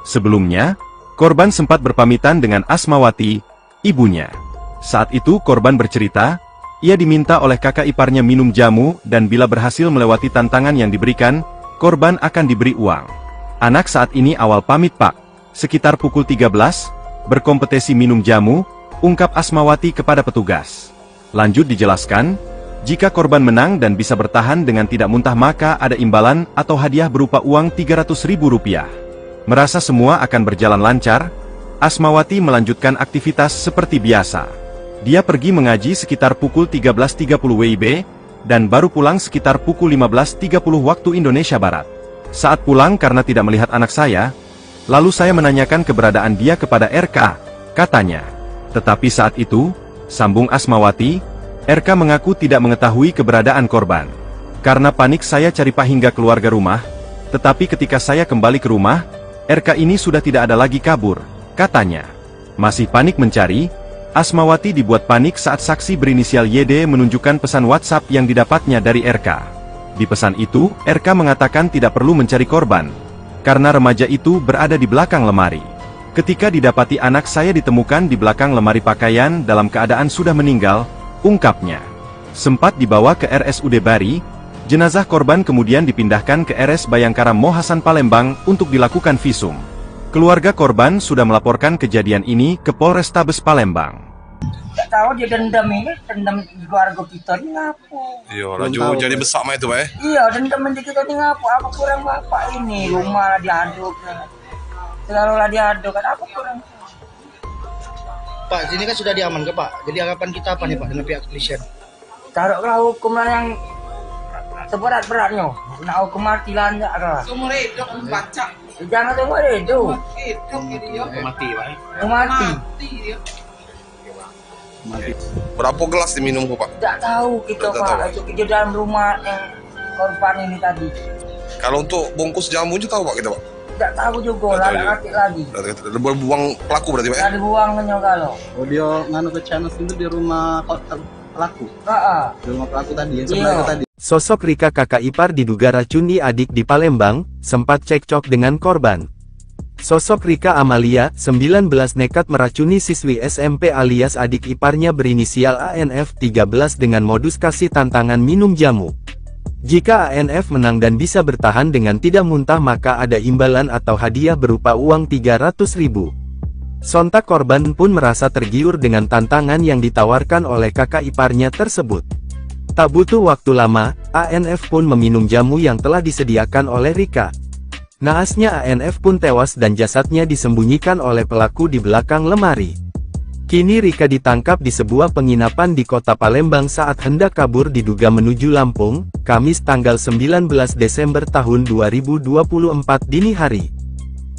Sebelumnya, korban sempat berpamitan dengan Asmawati, ibunya. Saat itu korban bercerita, ia diminta oleh kakak iparnya minum jamu dan bila berhasil melewati tantangan yang diberikan, korban akan diberi uang. Anak saat ini awal pamit pak. Sekitar pukul 13, berkompetisi minum jamu, ungkap Asmawati kepada petugas. Lanjut dijelaskan, jika korban menang dan bisa bertahan dengan tidak muntah maka ada imbalan atau hadiah berupa uang Rp300.000. Merasa semua akan berjalan lancar, Asmawati melanjutkan aktivitas seperti biasa. Dia pergi mengaji sekitar pukul 13.30 WIB, dan baru pulang sekitar pukul 15.30 waktu Indonesia Barat. Saat pulang karena tidak melihat anak saya, lalu saya menanyakan keberadaan dia kepada RK, katanya. Tetapi saat itu, sambung Asmawati, RK mengaku tidak mengetahui keberadaan korban. Karena panik saya cari pak hingga keluarga rumah, tetapi ketika saya kembali ke rumah, RK ini sudah tidak ada lagi kabur, katanya. Masih panik mencari, Asmawati dibuat panik saat saksi berinisial YD menunjukkan pesan WhatsApp yang didapatnya dari RK. Di pesan itu, RK mengatakan tidak perlu mencari korban, karena remaja itu berada di belakang lemari. Ketika didapati anak saya ditemukan di belakang lemari pakaian dalam keadaan sudah meninggal, ungkapnya. Sempat dibawa ke RSUD Bari, jenazah korban kemudian dipindahkan ke RS Bayangkara Mohasan Palembang untuk dilakukan visum. Keluarga korban sudah melaporkan kejadian ini ke Polrestabes Palembang. Tak tahu dia dendam di keluarga kita ni ngapu. Iya, laju jadi besar mah itu, Pak. Iya, dendam di kita ni ngapu. Apa kurang bapak ini? Rumah lah diaduk. Selalu lah diaduk kan. Apa kurang? Pak, ini kan sudah diamankan Pak. Jadi harapan kita apa nih Pak dengan pihak kepolisian? Taruhlah hukum lah yang seberat-beratnya. Nak hukum mati lah enggak lah. Semua hidup membaca. Jangan semua hidup. Hidup ini dia. Mati Pak. Mati. Dia. Berapa gelas diminum kok, Pak? Tak tahu kita Tak Pak. tahu. Itu kerja dalam rumah yang korban ini tadi. Kalau untuk bungkus jamu juga tahu, Pak, kita, Pak? Tak tahu juga Tak lah, tahu tak juga. ngerti lagi. Buang pelaku berarti, Pak? Ya? Tak dibuang hanya kalau. Oh dia nganu ke channel itu di rumah pelaku. Di rumah pelaku tadi yang sebelah Iya. itu tadi. Sosok Rika kakak ipar diduga racuni adik di Palembang, sempat cekcok dengan korban. Sosok Rika Amalia, 19 nekat meracuni siswi SMP alias adik iparnya berinisial ANF 13 dengan modus kasih tantangan minum jamu. Jika ANF menang dan bisa bertahan dengan tidak muntah maka ada imbalan atau hadiah berupa uang 300.000. Sontak korban pun merasa tergiur dengan tantangan yang ditawarkan oleh kakak iparnya tersebut. Tak butuh waktu lama, ANF pun meminum jamu yang telah disediakan oleh Rika. Naasnya ANF pun tewas dan jasadnya disembunyikan oleh pelaku di belakang lemari. Kini Rika ditangkap di sebuah penginapan di kota Palembang saat hendak kabur diduga menuju Lampung, Kamis tanggal 19 Desember tahun 2024 dini hari.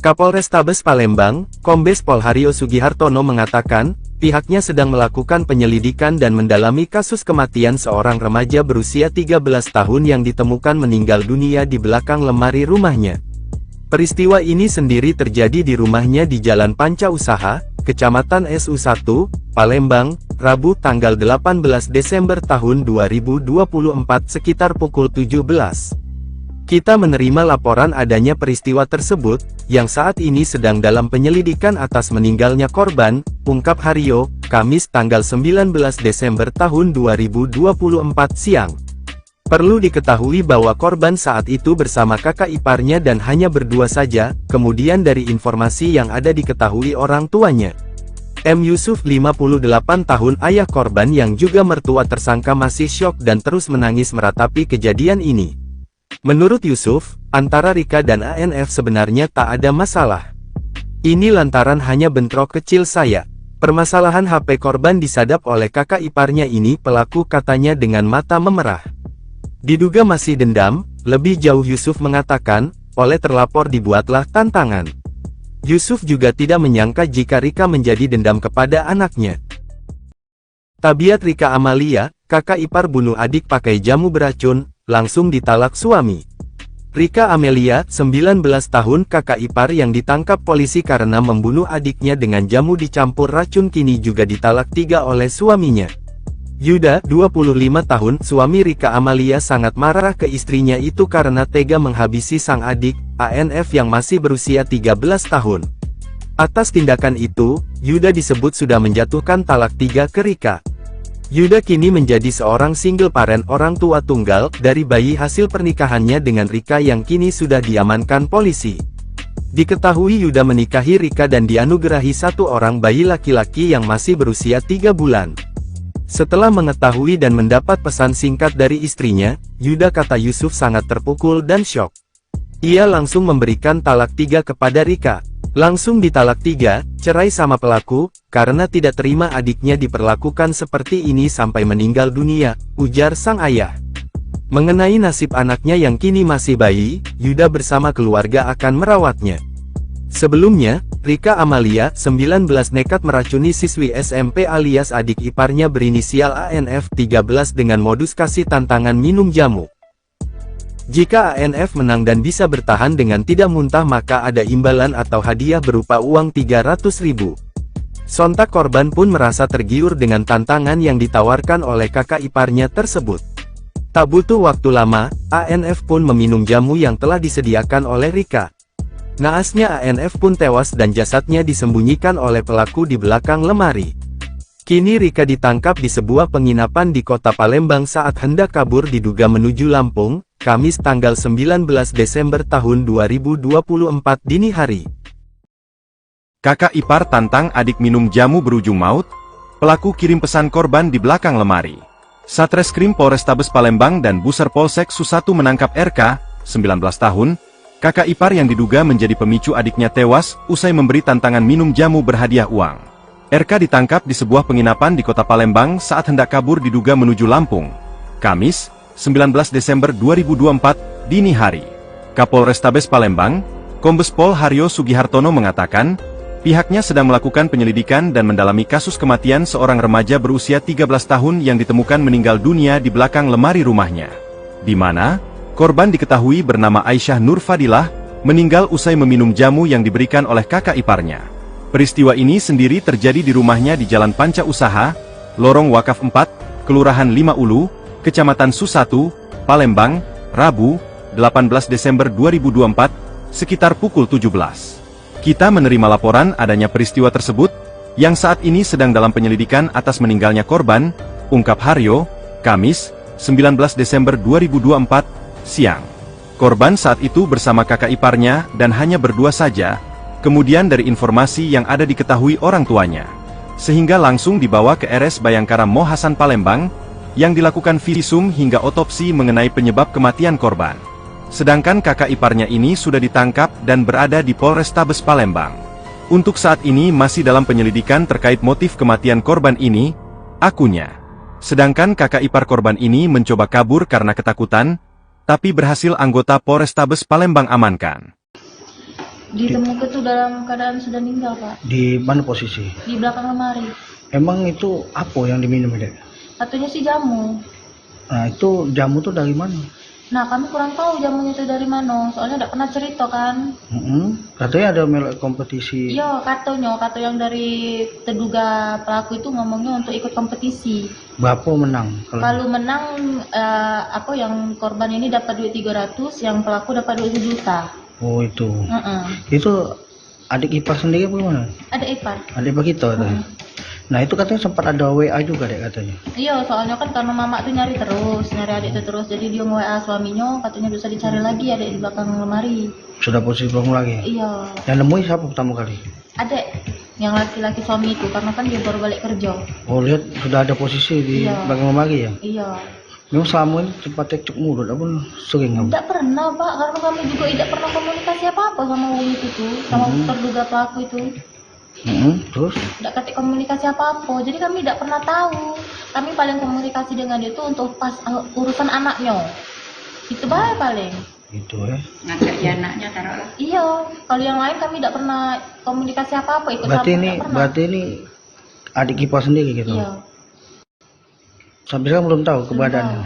Kapolrestabes Palembang, Kombes Pol Haryo Sugihartono mengatakan, pihaknya sedang melakukan penyelidikan dan mendalami kasus kematian seorang remaja berusia 13 tahun yang ditemukan meninggal dunia di belakang lemari rumahnya. Peristiwa ini sendiri terjadi di rumahnya di Jalan Panca Usaha, Kecamatan SU1, Palembang, Rabu tanggal 18 Desember tahun 2024 sekitar pukul 17. Kita menerima laporan adanya peristiwa tersebut, yang saat ini sedang dalam penyelidikan atas meninggalnya korban, ungkap Haryo, Kamis tanggal 19 Desember tahun 2024 siang. Perlu diketahui bahwa korban saat itu bersama kakak iparnya dan hanya berdua saja, kemudian dari informasi yang ada diketahui orang tuanya. M. Yusuf 58 tahun ayah korban yang juga mertua tersangka masih syok dan terus menangis meratapi kejadian ini. Menurut Yusuf, antara Rika dan ANF sebenarnya tak ada masalah. Ini lantaran hanya bentrok kecil saya. Permasalahan HP korban disadap oleh kakak iparnya ini pelaku katanya dengan mata memerah. Diduga masih dendam, lebih jauh Yusuf mengatakan, oleh terlapor dibuatlah tantangan. Yusuf juga tidak menyangka jika Rika menjadi dendam kepada anaknya. Tabiat Rika Amalia, kakak ipar bunuh adik pakai jamu beracun, langsung ditalak suami. Rika Amelia, 19 tahun kakak ipar yang ditangkap polisi karena membunuh adiknya dengan jamu dicampur racun kini juga ditalak 3 oleh suaminya. Yuda, 25 tahun, suami Rika Amalia sangat marah ke istrinya itu karena tega menghabisi sang adik, ANF yang masih berusia 13 tahun. Atas tindakan itu, Yuda disebut sudah menjatuhkan talak 3 ke Rika. Yuda kini menjadi seorang single parent orang tua tunggal dari bayi hasil pernikahannya dengan Rika yang kini sudah diamankan polisi. Diketahui Yuda menikahi Rika dan dianugerahi 1 orang bayi laki-laki yang masih berusia 3 bulan. Setelah mengetahui dan mendapat pesan singkat dari istrinya, Yuda kata Yusuf sangat terpukul dan syok. Ia langsung memberikan talak 3 kepada Rika. Langsung ditalak 3, cerai sama pelaku, karena tidak terima adiknya diperlakukan seperti ini sampai meninggal dunia, ujar sang ayah. Mengenai nasib anaknya yang kini masih bayi, Yuda bersama keluarga akan merawatnya. Sebelumnya, Rika Amalia, 19 nekat meracuni siswi SMP alias adik iparnya berinisial ANF 13 dengan modus kasih tantangan minum jamu. Jika ANF menang dan bisa bertahan dengan tidak muntah maka ada imbalan atau hadiah berupa uang 300.000. Sontak korban pun merasa tergiur dengan tantangan yang ditawarkan oleh kakak iparnya tersebut. Tak butuh waktu lama, ANF pun meminum jamu yang telah disediakan oleh Rika. Naasnya ANF pun tewas dan jasadnya disembunyikan oleh pelaku di belakang lemari. Kini Rika ditangkap di sebuah penginapan di kota Palembang saat hendak kabur diduga menuju Lampung, Kamis tanggal 19 Desember tahun 2024 dini hari. Kakak ipar tantang adik minum jamu berujung maut, pelaku kirim pesan korban di belakang lemari. Satreskrim Polrestabes Palembang dan Buser Polsek Susatu menangkap RK, 19 tahun, kakak ipar yang diduga menjadi pemicu adiknya tewas, usai memberi tantangan minum jamu berhadiah uang. RK ditangkap di sebuah penginapan di kota Palembang saat hendak kabur diduga menuju Lampung. Kamis, 19 Desember 2024, dini hari. Kapolrestabes Palembang, Kombes Pol Haryo Sugihartono mengatakan, pihaknya sedang melakukan penyelidikan dan mendalami kasus kematian seorang remaja berusia 13 tahun yang ditemukan meninggal dunia di belakang lemari rumahnya. Di mana, korban diketahui bernama Aisyah Nur Fadilah, meninggal usai meminum jamu yang diberikan oleh kakak iparnya. Peristiwa ini sendiri terjadi di rumahnya di Jalan Panca Usaha, Lorong Wakaf 4, Kelurahan 5 Ulu, Kecamatan Susatu, Palembang, Rabu, 18 Desember 2024, sekitar pukul 17. Kita menerima laporan adanya peristiwa tersebut, yang saat ini sedang dalam penyelidikan atas meninggalnya korban, ungkap Haryo, Kamis, 19 Desember 2024, siang. Korban saat itu bersama kakak iparnya dan hanya berdua saja, kemudian dari informasi yang ada diketahui orang tuanya, sehingga langsung dibawa ke RS Bayangkara Mohasan Palembang, yang dilakukan visum hingga otopsi mengenai penyebab kematian korban. Sedangkan kakak iparnya ini sudah ditangkap dan berada di Polrestabes Palembang. Untuk saat ini masih dalam penyelidikan terkait motif kematian korban ini, akunya. Sedangkan kakak ipar korban ini mencoba kabur karena ketakutan, tapi berhasil anggota Polrestabes Palembang amankan. Ditemukan tuh dalam keadaan sudah meninggal, Pak. Di mana posisi? Di belakang lemari. Emang itu apa yang diminum, Dek? Katanya sih jamu. Nah, itu jamu tuh dari mana? Nah, kami kurang tahu jamunya itu dari mana. Soalnya tidak pernah cerita kan. Katanya ada melek kompetisi. Iya, katanya yang dari terduga pelaku itu ngomongnya untuk ikut kompetisi. Berapa menang? Kalau menang, yang korban ini dapat duit 300, yang pelaku dapat duit 1 juta. Oh, itu. Itu adik ipar sendiri apa gimana? Adik ipar. Adik ipar kita katanya. Nah, itu katanya sempat ada WA juga, Dek, katanya. Iya, soalnya kan karena mama tuh nyari adik itu terus. Jadi dia nge-WA suaminya, katanya bisa dicari lagi adik di belakang lemari. Sudah posisi belakang lagi? Iya. Yang nemuin siapa pertama kali? Adik, yang laki-laki suami itu, karena kan dia baru balik kerja. Oh, lihat sudah ada posisi di belakang lemari ya? Iya. Memang selama ini sempat cekcok mulut, apa sering apa? Tidak pernah, Pak, karena kami juga tidak pernah komunikasi apa-apa sama orang itu tuh, sama terduga pelaku itu. Terus? Tidak ketik komunikasi apa-apa, jadi kami tidak pernah tahu. Kami paling komunikasi dengan dia itu untuk pas urusan anaknya. Itu baik paling. Itu ya. Ngajak dia anaknya taruhlah. Iya, kalau yang lain kami tidak pernah komunikasi apa-apa. Ikut Berarti ini adik ipar sendiri gitu? Iya. Sampai sekarang belum tahu keberadaannya?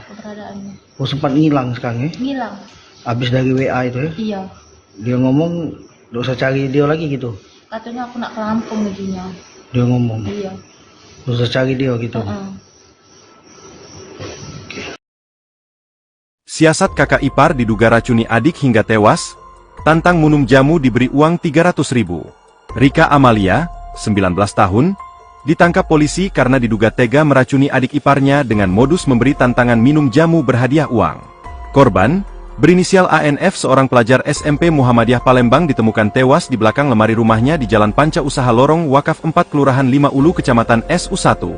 Oh, sempat ngilang sekarang ya? Ngilang. Habis dari WA itu ya? Iya. Dia ngomong, gak usah cari dia lagi gitu? Katanya aku nak ke Lampung ujinya. Dia ngomong? Iya. Gak usah cari dia gitu? Siasat kakak ipar diduga racuni adik hingga tewas, tantang minum jamu diberi uang 300.000. Rika Amalia, 19 tahun, ditangkap polisi karena diduga tega meracuni adik iparnya dengan modus memberi tantangan minum jamu berhadiah uang. Korban, berinisial ANF seorang pelajar SMP Muhammadiyah Palembang ditemukan tewas di belakang lemari rumahnya di Jalan Panca Usaha Lorong Wakaf 4 Kelurahan 5 Ulu Kecamatan SU1,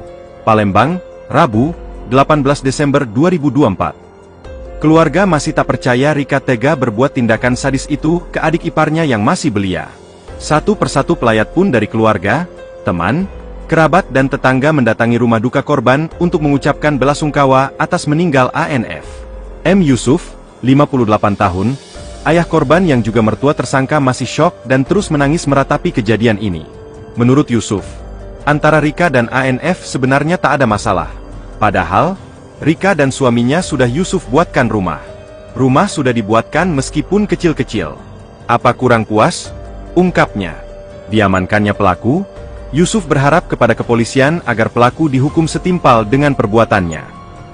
Palembang, Rabu, 18 Desember 2024. Keluarga masih tak percaya Rika tega berbuat tindakan sadis itu ke adik iparnya yang masih belia. Satu persatu pelayat pun dari keluarga, teman, kerabat dan tetangga mendatangi rumah duka korban untuk mengucapkan belasungkawa atas meninggal ANF. M. Yusuf, 58 tahun, ayah korban yang juga mertua tersangka masih syok dan terus menangis meratapi kejadian ini. Menurut Yusuf, antara Rika dan ANF sebenarnya tak ada masalah. Padahal, Rika dan suaminya sudah Yusuf buatkan rumah. Rumah sudah dibuatkan meskipun kecil-kecil. Apa kurang puas? Ungkapnya. Diamankannya pelaku, Yusuf berharap kepada kepolisian agar pelaku dihukum setimpal dengan perbuatannya.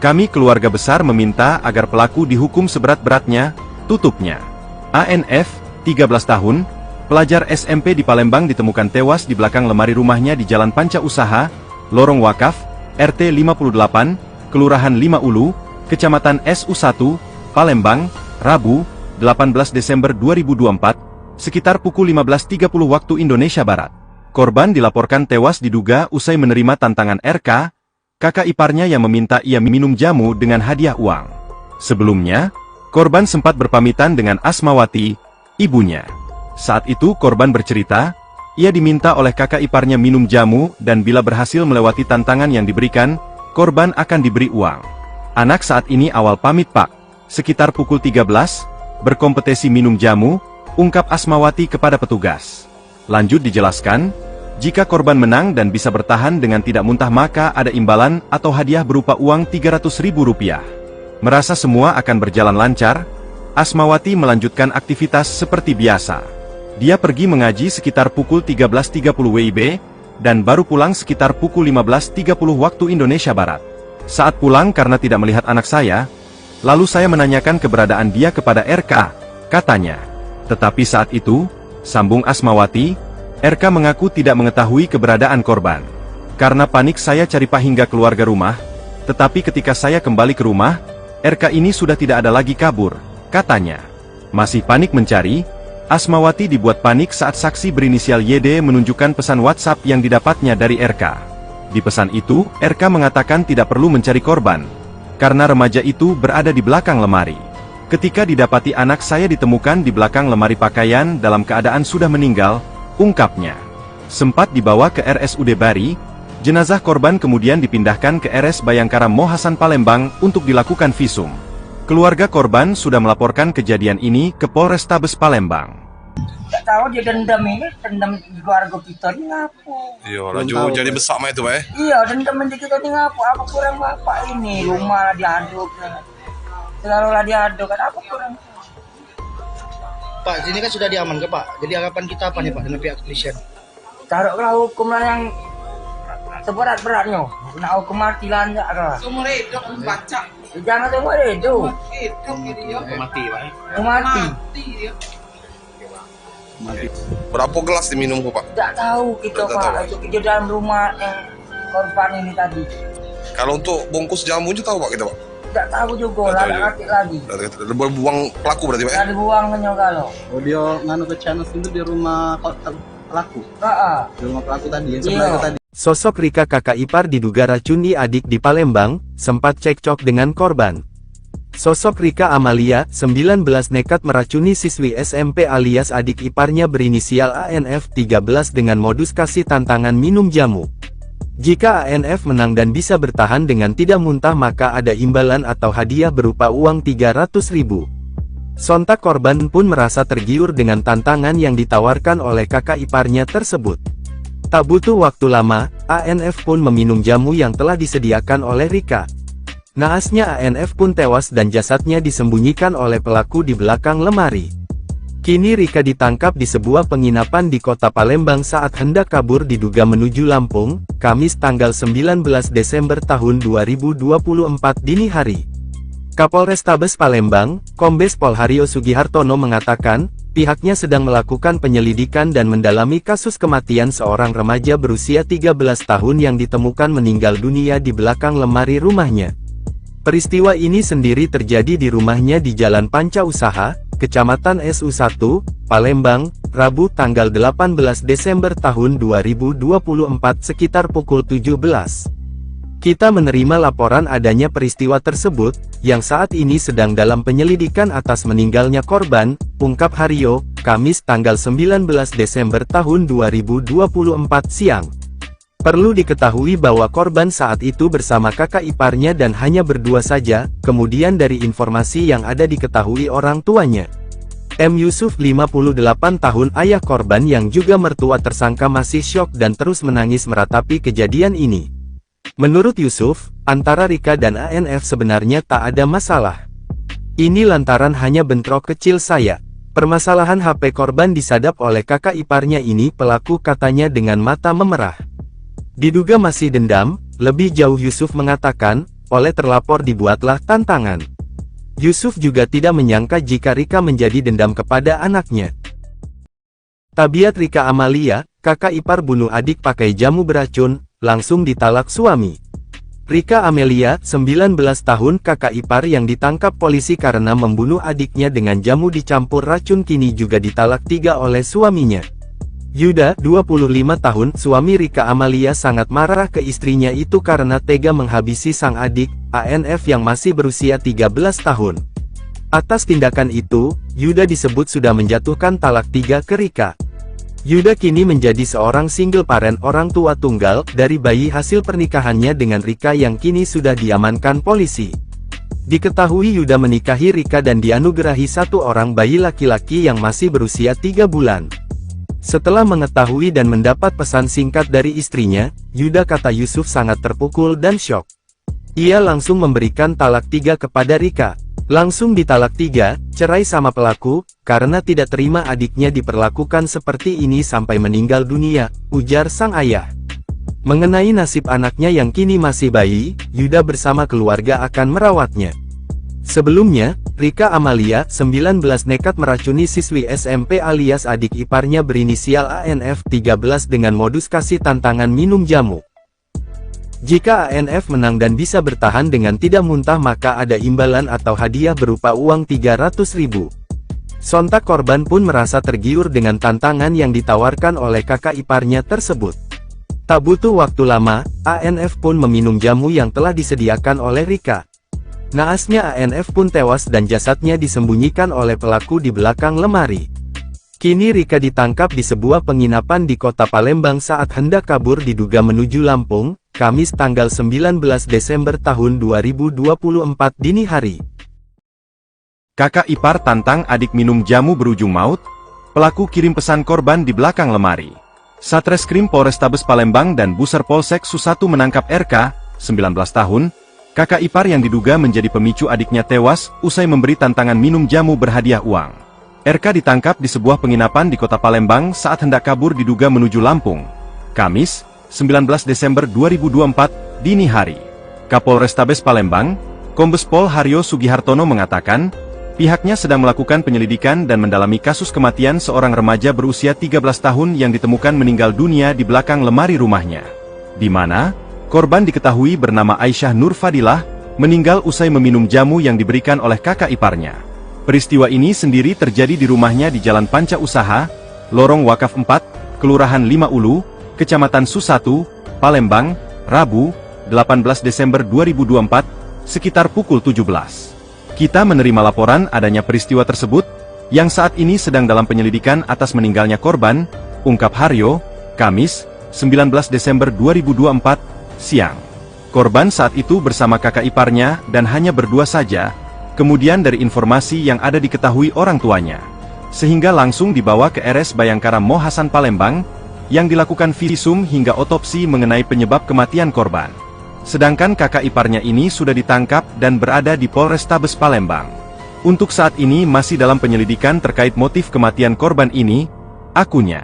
Kami keluarga besar meminta agar pelaku dihukum seberat-beratnya, tutupnya. ANF, 13 tahun, pelajar SMP di Palembang ditemukan tewas di belakang lemari rumahnya di Jalan Panca Usaha, Lorong Wakaf, RT 58, Kelurahan 5 Ulu, Kecamatan SU1, Palembang, Rabu, 18 Desember 2024, sekitar pukul 15.30 waktu Indonesia Barat. Korban dilaporkan tewas diduga usai menerima tantangan RK, kakak iparnya yang meminta ia minum jamu dengan hadiah uang. Sebelumnya, korban sempat berpamitan dengan Asmawati, ibunya. Saat itu korban bercerita, ia diminta oleh kakak iparnya minum jamu dan bila berhasil melewati tantangan yang diberikan, korban akan diberi uang. Anak saat ini awal pamit pak, sekitar pukul 13, berkompetisi minum jamu, ungkap Asmawati kepada petugas. Lanjut dijelaskan, jika korban menang dan bisa bertahan dengan tidak muntah maka ada imbalan atau hadiah berupa uang Rp300.000. Merasa semua akan berjalan lancar, Asmawati melanjutkan aktivitas seperti biasa. Dia pergi mengaji sekitar pukul 13.30 WIB, dan baru pulang sekitar pukul 15.30 waktu Indonesia Barat. Saat pulang karena tidak melihat anak saya, lalu saya menanyakan keberadaan dia kepada RK, katanya. Tetapi saat itu, sambung Asmawati, RK mengaku tidak mengetahui keberadaan korban. Karena panik saya cari pak hingga keluarga rumah, tetapi ketika saya kembali ke rumah, RK ini sudah tidak ada lagi kabur, katanya. Masih panik mencari, Asmawati dibuat panik saat saksi berinisial YD menunjukkan pesan WhatsApp yang didapatnya dari RK. Di pesan itu, RK mengatakan tidak perlu mencari korban, karena remaja itu berada di belakang lemari. Ketika didapati anak saya ditemukan di belakang lemari pakaian dalam keadaan sudah meninggal, ungkapnya. Sempat dibawa ke RSUD Bari, jenazah korban kemudian dipindahkan ke RS Bayangkara Mohasan Palembang untuk dilakukan visum. Keluarga korban sudah melaporkan kejadian ini ke Polrestabes Palembang. Tak tahu dia dendam di keluarga kita ni ngapu. Iya, laju jadi besar mah itu, Pak. Iya, dendam di kita ni ngapu. Apa kurang bapak ini? Rumah diaduk. Selalu lah diaduk kan apa kurang? Pak, ini kan sudah diamankan Pak. Jadi harapan kita apa nih Pak dengan pihak kepolisian? Taruhlah hukum lah yang seberat-beratnya. Nak hukum mati lah enggak lah. Semua hidup baca. Jangan semua hidup. Hidup dia. Mati Pak. Mati. Dia. Berapa gelas diminum Pak? Tak tahu kita Tak Pak. tahu. Untuk kerja dalam rumah korban ini tadi. Kalau untuk bungkus jamu itu tahu Pak kita Pak? Tak tahu juga Tak lah, tahu tak juga. ngerti lagi. Buang pelaku berarti Pak? Tak dibuang hanya kalau. Oh dia nganu ke channel itu di rumah pelaku. Di rumah pelaku tadi yang sebelah itu tadi. Sosok Rika kakak ipar diduga racuni adik di Palembang, sempat cekcok dengan korban. Sosok Rika Amalia, 19 nekat meracuni siswi SMP alias adik iparnya berinisial ANF 13 dengan modus kasih tantangan minum jamu. Jika ANF menang dan bisa bertahan dengan tidak muntah maka ada imbalan atau hadiah berupa uang 300.000. Sontak korban pun merasa tergiur dengan tantangan yang ditawarkan oleh kakak iparnya tersebut. Tak butuh waktu lama, ANF pun meminum jamu yang telah disediakan oleh Rika. Naasnya ANF pun tewas dan jasadnya disembunyikan oleh pelaku di belakang lemari. Kini Rika ditangkap di sebuah penginapan di kota Palembang saat hendak kabur diduga menuju Lampung, Kamis tanggal 19 Desember tahun 2024 dini hari. Kapolrestabes Palembang, Kombes Pol Haryo Sugihartono mengatakan, Pihaknya sedang melakukan penyelidikan dan mendalami kasus kematian seorang remaja berusia 13 tahun yang ditemukan meninggal dunia di belakang lemari rumahnya. Peristiwa ini sendiri terjadi di rumahnya di Jalan Panca Usaha, Kecamatan SU1, Palembang, Rabu tanggal 18 Desember tahun 2024 sekitar pukul 17. Kita menerima laporan adanya peristiwa tersebut, yang saat ini sedang dalam penyelidikan atas meninggalnya korban, ungkap Haryo, Kamis tanggal 19 Desember tahun 2024 siang. Perlu diketahui bahwa korban saat itu bersama kakak iparnya dan hanya berdua saja, kemudian dari informasi yang ada diketahui orang tuanya. M. Yusuf 58 tahun ayah korban yang juga mertua tersangka masih syok dan terus menangis meratapi kejadian ini. Menurut Yusuf, antara Rika dan ANF sebenarnya tak ada masalah. Ini lantaran hanya bentrok kecil saya. Permasalahan HP korban disadap oleh kakak iparnya ini pelaku katanya dengan mata memerah. Diduga masih dendam, lebih jauh Yusuf mengatakan, oleh terlapor dibuatlah tantangan. Yusuf juga tidak menyangka jika Rika menjadi dendam kepada anaknya. Tabiat Rika Amalia, kakak ipar bunuh adik pakai jamu beracun, langsung ditalak suami. Rika Amelia, 19 tahun kakak ipar yang ditangkap polisi karena membunuh adiknya dengan jamu dicampur racun kini juga ditalak 3 oleh suaminya. Yuda, 25 tahun, suami Rika Amalia sangat marah ke istrinya itu karena tega menghabisi sang adik, ANF yang masih berusia 13 tahun. Atas tindakan itu, Yuda disebut sudah menjatuhkan talak 3 ke Rika. Yuda kini menjadi seorang single parent orang tua tunggal dari bayi hasil pernikahannya dengan Rika yang kini sudah diamankan polisi. Diketahui Yuda menikahi Rika dan dianugerahi 1 orang bayi laki-laki yang masih berusia 3 bulan. Setelah mengetahui dan mendapat pesan singkat dari istrinya, Yuda kata Yusuf sangat terpukul dan syok. Ia langsung memberikan talak 3 kepada Rika. Langsung ditalak 3, cerai sama pelaku, karena tidak terima adiknya diperlakukan seperti ini sampai meninggal dunia, ujar sang ayah. Mengenai nasib anaknya yang kini masih bayi, Yuda bersama keluarga akan merawatnya. Sebelumnya, Rika Amalia, 19 nekat meracuni siswi SMP alias adik iparnya berinisial ANF 13 dengan modus kasih tantangan minum jamu. Jika ANF menang dan bisa bertahan dengan tidak muntah maka ada imbalan atau hadiah berupa uang 300.000. Sontak korban pun merasa tergiur dengan tantangan yang ditawarkan oleh kakak iparnya tersebut. Tak butuh waktu lama, ANF pun meminum jamu yang telah disediakan oleh Rika. Naasnya ANF pun tewas dan jasadnya disembunyikan oleh pelaku di belakang lemari. Kini Rika ditangkap di sebuah penginapan di kota Palembang saat hendak kabur diduga menuju Lampung, Kamis tanggal 19 Desember tahun 2024 dini hari. Kakak ipar tantang adik minum jamu berujung maut, pelaku kirim pesan korban di belakang lemari. Satreskrim Polrestabes Palembang dan Buser Polsek Su1 menangkap RK, 19 tahun, kakak ipar yang diduga menjadi pemicu adiknya tewas, usai memberi tantangan minum jamu berhadiah uang. RK ditangkap di sebuah penginapan di kota Palembang saat hendak kabur diduga menuju Lampung. Kamis, 19 Desember 2024, dini hari. Kapolrestabes Palembang, Kombes Pol Haryo Sugihartono mengatakan, pihaknya sedang melakukan penyelidikan dan mendalami kasus kematian seorang remaja berusia 13 tahun yang ditemukan meninggal dunia di belakang lemari rumahnya. Di mana, korban diketahui bernama Aisyah Nur Fadilah, meninggal usai meminum jamu yang diberikan oleh kakak iparnya. Peristiwa ini sendiri terjadi di rumahnya di Jalan Panca Usaha, Lorong Wakaf 4, Kelurahan 5 Ulu, Kecamatan Su1, Palembang, Rabu, 18 Desember 2024, sekitar pukul 17. Kita menerima laporan adanya peristiwa tersebut, yang saat ini sedang dalam penyelidikan atas meninggalnya korban, ungkap Haryo, Kamis, 19 Desember 2024, siang. Korban saat itu bersama kakak iparnya dan hanya berdua saja, kemudian dari informasi yang ada diketahui orang tuanya, sehingga langsung dibawa ke RS Bayangkara Mohasan Palembang, yang dilakukan visum hingga otopsi mengenai penyebab kematian korban. Sedangkan kakak iparnya ini sudah ditangkap dan berada di Polrestabes Palembang. Untuk saat ini masih dalam penyelidikan terkait motif kematian korban ini, akunya.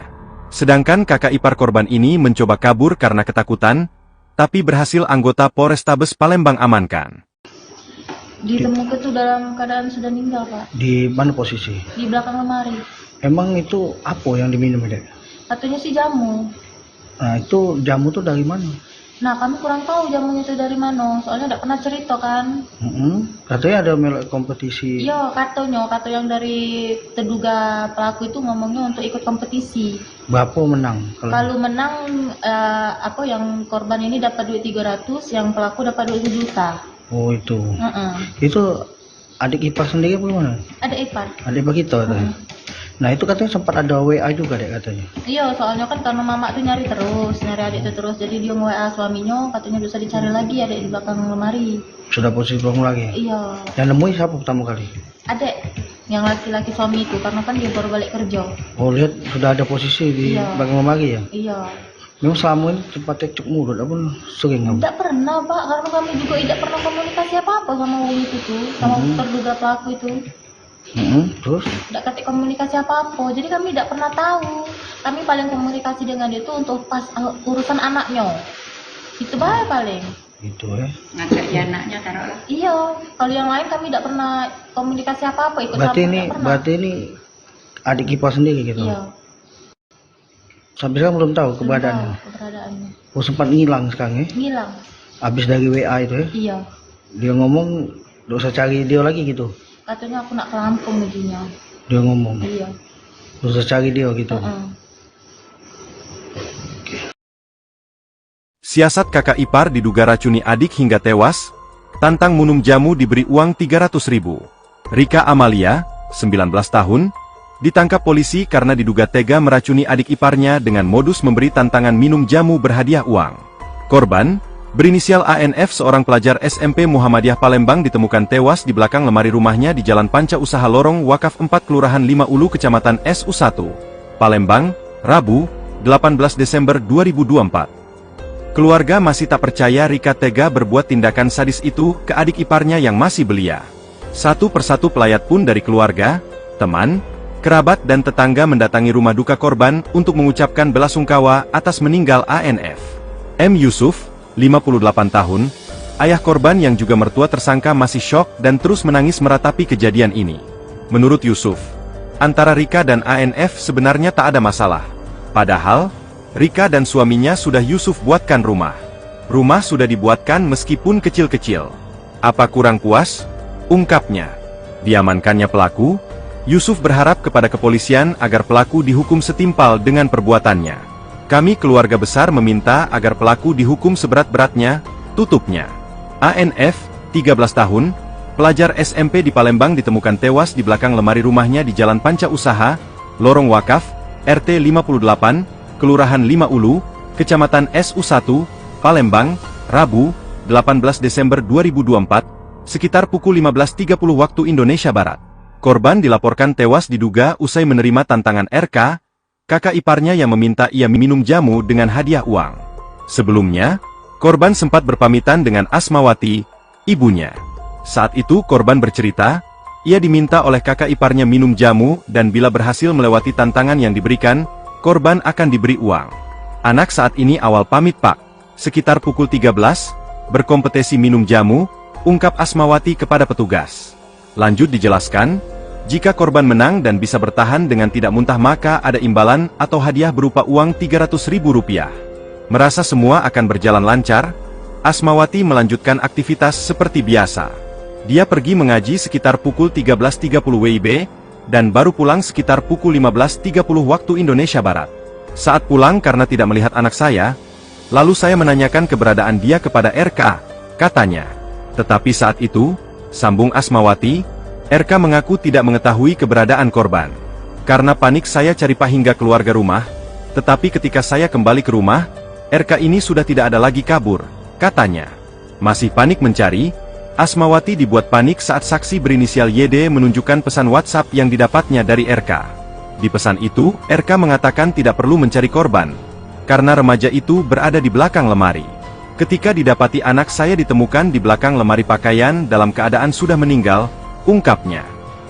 Sedangkan kakak ipar korban ini mencoba kabur karena ketakutan, tapi berhasil anggota Polrestabes Palembang amankan. Ditemukan itu dalam keadaan sudah meninggal, Pak. Di mana posisi? Di belakang lemari. Emang itu apa yang diminum, Dek? Katanya sih jamu. Nah, itu jamu tuh dari mana? Nah, kami kurang tahu jamunya itu dari mana. Soalnya tidak pernah cerita kan. Katanya ada melek kompetisi. Iya, katanya yang dari terduga pelaku itu ngomongnya untuk ikut kompetisi. Berapa menang? Kalau menang yang korban ini dapat duit 300, yang pelaku dapat duit 1 juta. Oh, itu. Itu adik ipar sendiri apa gimana? Ada ipar. Adik ipar kita katanya. Nah, itu katanya sempat ada WA juga, Dek, katanya. Iya, soalnya kan karena mama tuh nyari adik itu terus. Jadi dia nge-WA suaminya, katanya bisa dicari lagi adik di belakang lemari. Sudah posisi belakang lagi? Iya. Yang nemuin siapa pertama kali? Adik, yang laki-laki suami itu, karena kan dia baru balik kerja. Oh, lihat sudah ada posisi di belakang lemari ya? Iya. Memang selama ini sempat cekcok mulut, apa sering kamu? Tidak pernah, Pak, karena kami juga tidak pernah komunikasi apa-apa sama orang itu tuh, sama terduga pelaku itu. Terus? Tidak ketik komunikasi apa-apa, jadi kami tidak pernah tahu. Kami paling komunikasi dengan dia itu untuk pas urusan anaknya. Itu paling. Itu ya. Ngajak dia anaknya taruhlah. Iya, kalau yang lain kami tidak pernah komunikasi apa-apa, ikut Berarti ini adik ipar sendiri gitu? Iya. Sampai sekarang belum tahu keberadaannya? Oh, sempat ngilang sekarang ya? Ngilang. Habis dari WA itu ya? Iya. Dia ngomong, gak usah cari dia lagi gitu? Katanya aku nak ke Lampung gajinya. Dia ngomong? Iya. Gak usah cari dia gitu? Siasat kakak ipar diduga racuni adik hingga tewas, tantang minum jamu diberi uang 300.000. Rika Amalia, 19 tahun, ditangkap polisi karena diduga tega meracuni adik iparnya dengan modus memberi tantangan minum jamu berhadiah uang. Korban, berinisial ANF seorang pelajar SMP Muhammadiyah Palembang ditemukan tewas di belakang lemari rumahnya di Jalan Panca Usaha Lorong Wakaf 4 Kelurahan 5 Ulu Kecamatan SU1, Palembang, Rabu, 18 Desember 2024. Keluarga masih tak percaya Rika tega berbuat tindakan sadis itu ke adik iparnya yang masih belia. Satu persatu pelayat pun dari keluarga, teman, kerabat dan tetangga mendatangi rumah duka korban untuk mengucapkan belasungkawa atas meninggal ANF. M. Yusuf, 58 tahun, ayah korban yang juga mertua tersangka masih syok dan terus menangis meratapi kejadian ini. Menurut Yusuf, antara Rika dan ANF sebenarnya tak ada masalah. Padahal, Rika dan suaminya sudah Yusuf buatkan rumah. Rumah sudah dibuatkan meskipun kecil-kecil. Apa kurang puas? Ungkapnya. Diamankannya pelaku, Yusuf berharap kepada kepolisian agar pelaku dihukum setimpal dengan perbuatannya. Kami keluarga besar meminta agar pelaku dihukum seberat-beratnya, tutupnya. ANF, 13 tahun, pelajar SMP di Palembang ditemukan tewas di belakang lemari rumahnya di Jalan Panca Usaha, Lorong Wakaf, RT 58, Kelurahan 5 Ulu, Kecamatan SU1, Palembang, Rabu, 18 Desember 2024, sekitar pukul 15.30 waktu Indonesia Barat. Korban dilaporkan tewas diduga usai menerima tantangan RK, kakak iparnya yang meminta ia minum jamu dengan hadiah uang. Sebelumnya, korban sempat berpamitan dengan Asmawati, ibunya. Saat itu korban bercerita, ia diminta oleh kakak iparnya minum jamu dan bila berhasil melewati tantangan yang diberikan, korban akan diberi uang. Anak saat ini awal pamit Pak. Sekitar pukul 13, berkompetisi minum jamu, ungkap Asmawati kepada petugas. Lanjut dijelaskan, jika korban menang dan bisa bertahan dengan tidak muntah maka ada imbalan atau hadiah berupa uang Rp300.000. Merasa semua akan berjalan lancar, Asmawati melanjutkan aktivitas seperti biasa. Dia pergi mengaji sekitar pukul 13.30 WIB, dan baru pulang sekitar pukul 15.30 waktu Indonesia Barat. Saat pulang karena tidak melihat anak saya, lalu saya menanyakan keberadaan dia kepada RK, katanya. Tetapi saat itu, sambung Asmawati, RK mengaku tidak mengetahui keberadaan korban. Karena panik saya cari Pak hingga keluarga rumah, tetapi ketika saya kembali ke rumah, RK ini sudah tidak ada lagi kabur, katanya. Masih panik mencari, Asmawati dibuat panik saat saksi berinisial YD menunjukkan pesan WhatsApp yang didapatnya dari RK. Di pesan itu, RK mengatakan tidak perlu mencari korban, karena remaja itu berada di belakang lemari. Ketika didapati anak saya ditemukan di belakang lemari pakaian dalam keadaan sudah meninggal, ungkapnya.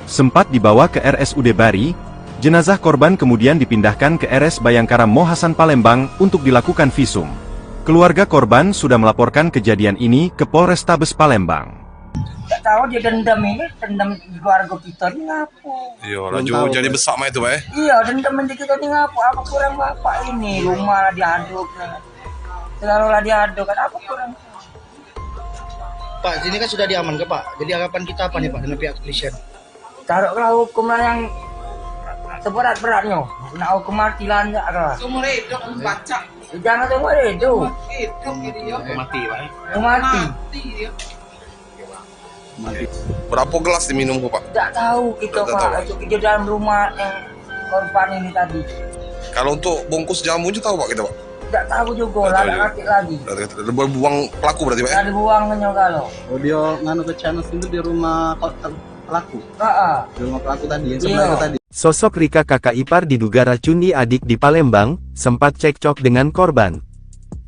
Sempat dibawa ke RSUD Bari, jenazah korban kemudian dipindahkan ke RS Bayangkara Mohasan Palembang untuk dilakukan visum. Keluarga korban sudah melaporkan kejadian ini ke Polrestabes Palembang. Nggak tahu dia dendam di keluarga kita ini ngapu. Iya, laju jadi besar mah itu Pak. Iya, dendam di kita ini ngapu. Apa kurang bapak ini? Rumah lah diaduk. Selalu lah diaduk kan apa kurang? Pak, sini kan sudah diamankan Pak. Jadi harapan kita apa nih Pak dengan pihak kepolisian? Taruhlah hukum lah yang seberat-beratnya. Nak hukum mati lah enggak lah. Seumur hidup baca. Jangan seumur hidup. Hidup dia. Mati Pak. Mati. Mati dia. Berapa gelas diminum Pak? Tidak tahu kita Tidak Pak. tahu. Itu di dalam rumah korban ini tadi. Kalau untuk bungkus jamu itu tahu Pak kita Pak? Tidak tahu juga Tidak lah, tahu tak juga. ngerti lagi. Berarti buang pelaku berarti Pak ya? Ada buangnya kalau. Oh dia nganu ke channel itu di rumah pelaku. Di rumah pelaku tadi yang sebelah Iya. itu tadi. Sosok Rika kakak ipar diduga racuni adik di Palembang, sempat cekcok dengan korban.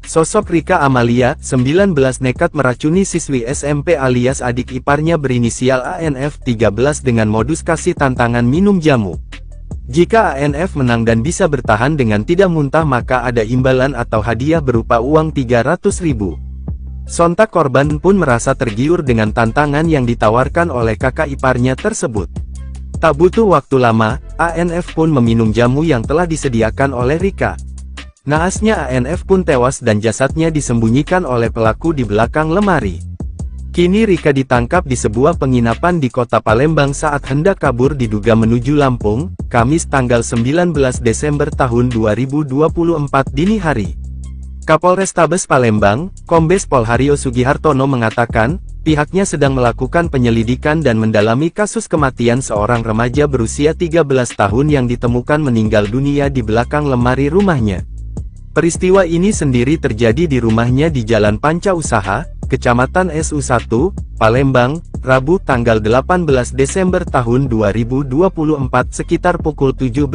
Sosok Rika Amalia, 19 nekat meracuni siswi SMP alias adik iparnya berinisial ANF 13 dengan modus kasih tantangan minum jamu. Jika ANF menang dan bisa bertahan dengan tidak muntah maka ada imbalan atau hadiah berupa uang 300.000. Sontak korban pun merasa tergiur dengan tantangan yang ditawarkan oleh kakak iparnya tersebut. Tak butuh waktu lama, ANF pun meminum jamu yang telah disediakan oleh Rika. Naasnya ANF pun tewas dan jasadnya disembunyikan oleh pelaku di belakang lemari. Kini Rika ditangkap di sebuah penginapan di kota Palembang saat hendak kabur diduga menuju Lampung, Kamis tanggal 19 Desember tahun 2024 dini hari. Kapolrestabes Palembang, Kombes Pol Haryo Sugihartono mengatakan, pihaknya sedang melakukan penyelidikan dan mendalami kasus kematian seorang remaja berusia 13 tahun yang ditemukan meninggal dunia di belakang lemari rumahnya. Peristiwa ini sendiri terjadi di rumahnya di Jalan Panca Usaha, Kecamatan SU1, Palembang, Rabu tanggal 18 Desember tahun 2024 sekitar pukul 17.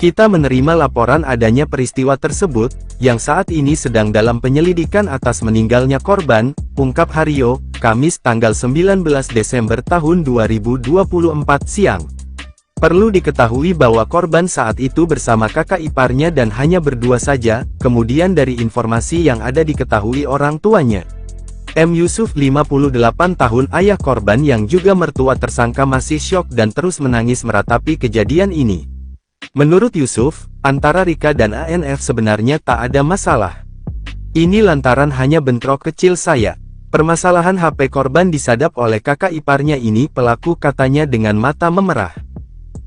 Kita menerima laporan adanya peristiwa tersebut, yang saat ini sedang dalam penyelidikan atas meninggalnya korban, ungkap Haryo, Kamis tanggal 19 Desember tahun 2024 siang. Perlu diketahui bahwa korban saat itu bersama kakak iparnya dan hanya berdua saja, kemudian dari informasi yang ada diketahui orang tuanya. M. Yusuf 58 tahun ayah korban yang juga mertua tersangka masih syok dan terus menangis meratapi kejadian ini. Menurut Yusuf, antara Rika dan ANF sebenarnya tak ada masalah. Ini lantaran hanya bentrok kecil saya. Permasalahan HP korban disadap oleh kakak iparnya ini pelaku katanya dengan mata memerah.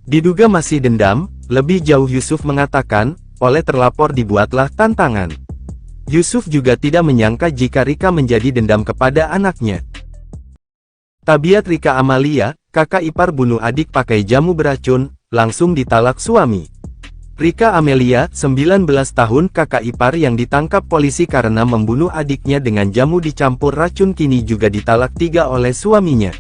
Diduga masih dendam, lebih jauh Yusuf mengatakan, oleh terlapor dibuatlah tantangan. Yusuf juga tidak menyangka jika Rika menjadi dendam kepada anaknya. Tabiat Rika Amalia, kakak ipar bunuh adik pakai jamu beracun, langsung ditalak suami. Rika Amelia, 19 tahun kakak ipar yang ditangkap polisi karena membunuh adiknya dengan jamu dicampur racun kini juga ditalak 3 oleh suaminya.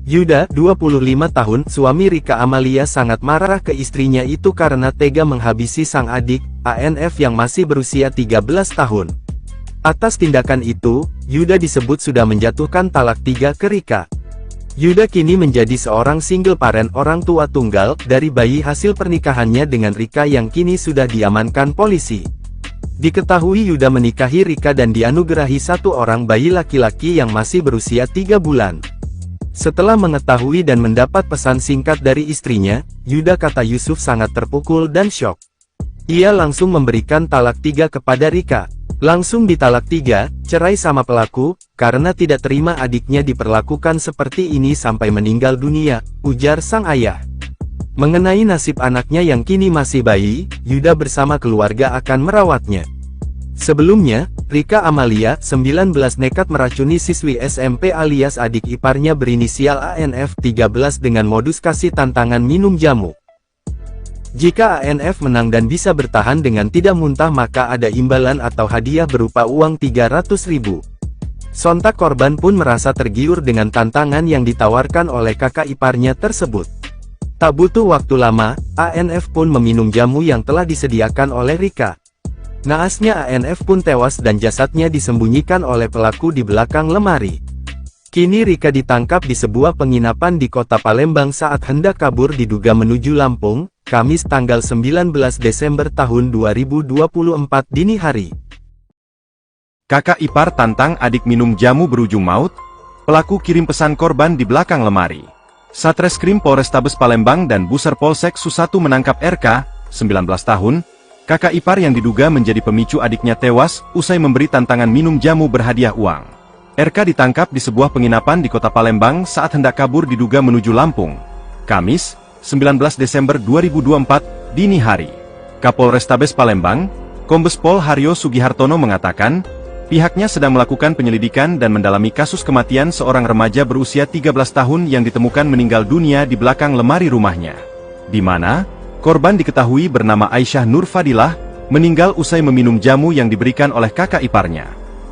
Yuda, 25 tahun, suami Rika Amalia sangat marah ke istrinya itu karena tega menghabisi sang adik, ANF yang masih berusia 13 tahun. Atas tindakan itu, Yuda disebut sudah menjatuhkan talak 3 ke Rika. Yuda kini menjadi seorang single parent orang tua tunggal dari bayi hasil pernikahannya dengan Rika yang kini sudah diamankan polisi. Diketahui Yuda menikahi Rika dan dianugerahi 1 orang bayi laki-laki yang masih berusia 3 bulan. Setelah mengetahui dan mendapat pesan singkat dari istrinya, Yuda kata Yusuf sangat terpukul dan syok. Ia langsung memberikan talak 3 kepada Rika. Langsung ditalak 3, cerai sama pelaku, karena tidak terima adiknya diperlakukan seperti ini sampai meninggal dunia, ujar sang ayah. Mengenai nasib anaknya yang kini masih bayi, Yuda bersama keluarga akan merawatnya. Sebelumnya, Rika Amalia, 19 nekat meracuni siswi SMP alias adik iparnya berinisial ANF 13 dengan modus kasih tantangan minum jamu. Jika ANF menang dan bisa bertahan dengan tidak muntah maka ada imbalan atau hadiah berupa uang 300.000. Sontak korban pun merasa tergiur dengan tantangan yang ditawarkan oleh kakak iparnya tersebut. Tak butuh waktu lama, ANF pun meminum jamu yang telah disediakan oleh Rika. Naasnya ANF pun tewas dan jasadnya disembunyikan oleh pelaku di belakang lemari. Kini Rika ditangkap di sebuah penginapan di kota Palembang saat hendak kabur diduga menuju Lampung, Kamis tanggal 19 Desember tahun 2024 dini hari. Kakak ipar tantang adik minum jamu berujung maut, Pelaku kirim pesan korban di belakang lemari. Satreskrim Polrestabes Palembang dan Buser Polsek Susatu menangkap RK, 19 tahun, kakak ipar yang diduga menjadi pemicu adiknya tewas usai memberi tantangan minum jamu berhadiah uang. RK ditangkap di sebuah penginapan di kota Palembang saat hendak kabur diduga menuju Lampung. Kamis, 19 Desember 2024, dini hari. Kapolrestabes Palembang, Kombes Pol Haryo Sugihartono mengatakan, pihaknya sedang melakukan penyelidikan dan mendalami kasus kematian seorang remaja berusia 13 tahun yang ditemukan meninggal dunia di belakang lemari rumahnya. Di mana, korban diketahui bernama Aisyah Nur Fadilah, meninggal usai meminum jamu yang diberikan oleh kakak iparnya.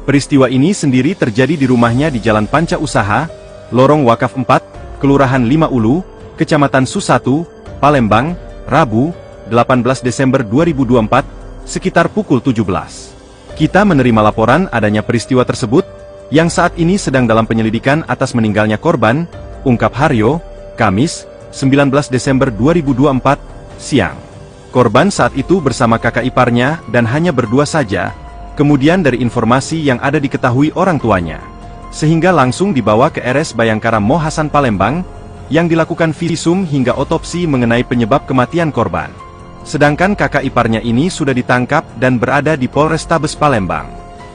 Peristiwa ini sendiri terjadi di rumahnya di Jalan Panca Usaha, Lorong Wakaf 4, Kelurahan 5 Ulu, Kecamatan Susatu, Palembang, Rabu, 18 Desember 2024, sekitar pukul 17. Kita menerima laporan adanya peristiwa tersebut, yang saat ini sedang dalam penyelidikan atas meninggalnya korban, ungkap Haryo, Kamis, 19 Desember 2024, siang. Korban saat itu bersama kakak iparnya dan hanya berdua saja, kemudian dari informasi yang ada diketahui orang tuanya, sehingga langsung dibawa ke RS Bayangkara Mo Hasan Palembang, yang dilakukan visum hingga otopsi mengenai penyebab kematian korban. Sedangkan kakak iparnya ini sudah ditangkap dan berada di Polrestabes Palembang.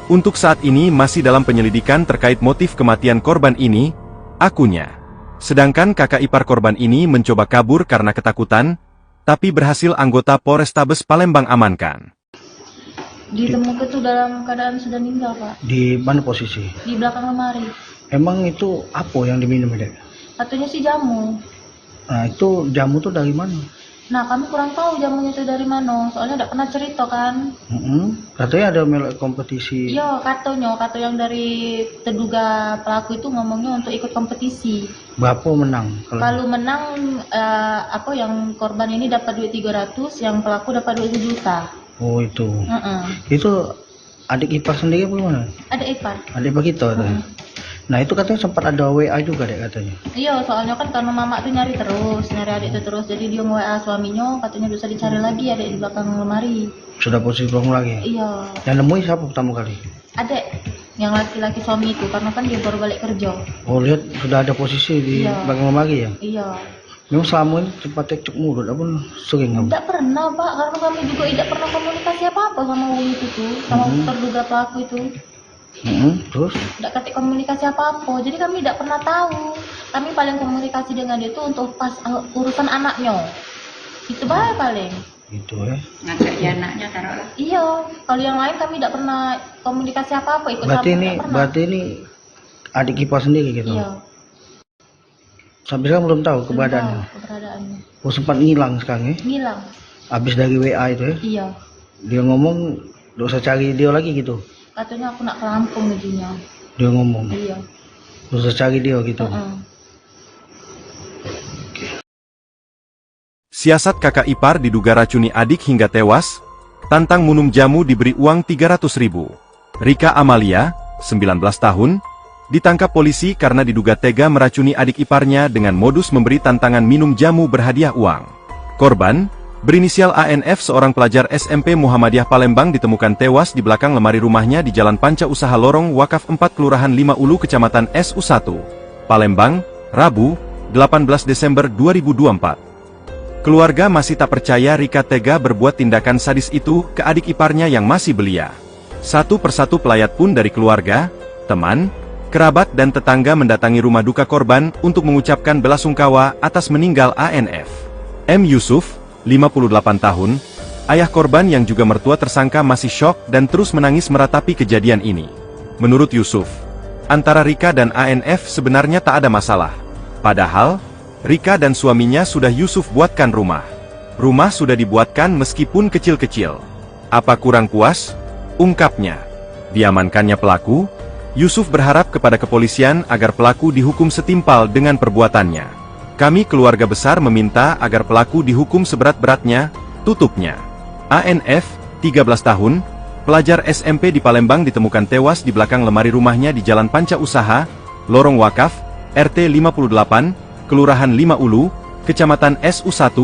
Untuk saat ini masih dalam penyelidikan terkait motif kematian korban ini, akunya. Sedangkan kakak ipar korban ini mencoba kabur karena ketakutan, tapi berhasil anggota Polrestabes Palembang amankan. Ditemukan itu dalam keadaan sudah meninggal, Pak. Di mana posisi? Di belakang lemari. Emang itu apa yang diminum, Dek? Katanya sih jamu. Nah, itu jamu tuh dari mana? Nah, kami kurang tahu jamunya itu dari mana. Soalnya tidak pernah cerita kan. Katanya ada melek kompetisi. Iya, kata yang dari terduga pelaku itu ngomongnya untuk ikut kompetisi. Berapa menang? Kalau menang, yang korban ini dapat duit 300, yang pelaku dapat duit 1 juta. Oh, itu. Itu adik ipar sendiri apa gimana? Adik ipar. Adik ipar kita. Nah, itu katanya sempat ada WA juga, Dek, katanya. Iya, soalnya kan karena mama tuh nyari adik itu terus. Jadi dia nge-WA suaminya, katanya bisa dicari lagi adik di belakang lemari. Sudah posisi belakang lagi? Iya. Yang nemuin siapa pertama kali? Adik, yang laki-laki suami itu, karena kan dia baru balik kerja. Oh, lihat sudah ada posisi di belakang lemari ya? Iya. Memang selama ini sempat cekcok mulut, apa sering kamu? Tidak pernah, Pak, karena kami juga tidak pernah komunikasi apa-apa sama wong itu tuh, sama terduga pelaku itu. Terus? Tidak ketik komunikasi apa-apa, jadi kami tidak pernah tahu. Kami paling komunikasi dengan dia itu untuk pas urusan anaknya. Itu paling. Itu ya. Ngajak ya anaknya taruhlah. Iya, kalau yang lain kami tidak pernah komunikasi apa-apa. Berarti ini adik ipar sendiri gitu. Iya. Sampai sekarang belum tahu keberadaannya. Oh, sempat ngilang sekarang ya? Ngilang. Habis dari WA itu ya? Iya. Dia ngomong, gak usah cari dia lagi gitu. Katanya aku nak ke Lampung gajinya. Dia ngomong. Iya. Gak usah cari dia gitu. Siasat kakak ipar diduga racuni adik hingga tewas, tantang minum jamu diberi uang 300.000. Rika Amalia, 19 tahun, ditangkap polisi karena diduga tega meracuni adik iparnya dengan modus memberi tantangan minum jamu berhadiah uang. Korban, berinisial ANF, seorang pelajar SMP Muhammadiyah Palembang, ditemukan tewas di belakang lemari rumahnya di Jalan Panca Usaha Lorong Wakaf 4 Kelurahan 5 Ulu Kecamatan SU1, Palembang, Rabu, 18 Desember 2024. Keluarga masih tak percaya Rika tega berbuat tindakan sadis itu ke adik iparnya yang masih belia. Satu persatu pelayat pun dari keluarga, teman, kerabat dan tetangga mendatangi rumah duka korban untuk mengucapkan belasungkawa atas meninggal ANF. M. Yusuf, 58 tahun, ayah korban yang juga mertua tersangka, masih syok dan terus menangis meratapi kejadian ini. Menurut Yusuf, antara Rika dan ANF sebenarnya tak ada masalah. Padahal, Rika dan suaminya sudah Yusuf buatkan rumah. Rumah sudah dibuatkan meskipun kecil-kecil. Apa kurang puas? Ungkapnya. Diamankannya pelaku, Yusuf berharap kepada kepolisian agar pelaku dihukum setimpal dengan perbuatannya. Kami keluarga besar meminta agar pelaku dihukum seberat-beratnya, tutupnya. ANF, 13 tahun, pelajar SMP di Palembang, ditemukan tewas di belakang lemari rumahnya di Jalan Panca Usaha, Lorong Wakaf, RT 58, Kelurahan 5 Ulu, Kecamatan SU1,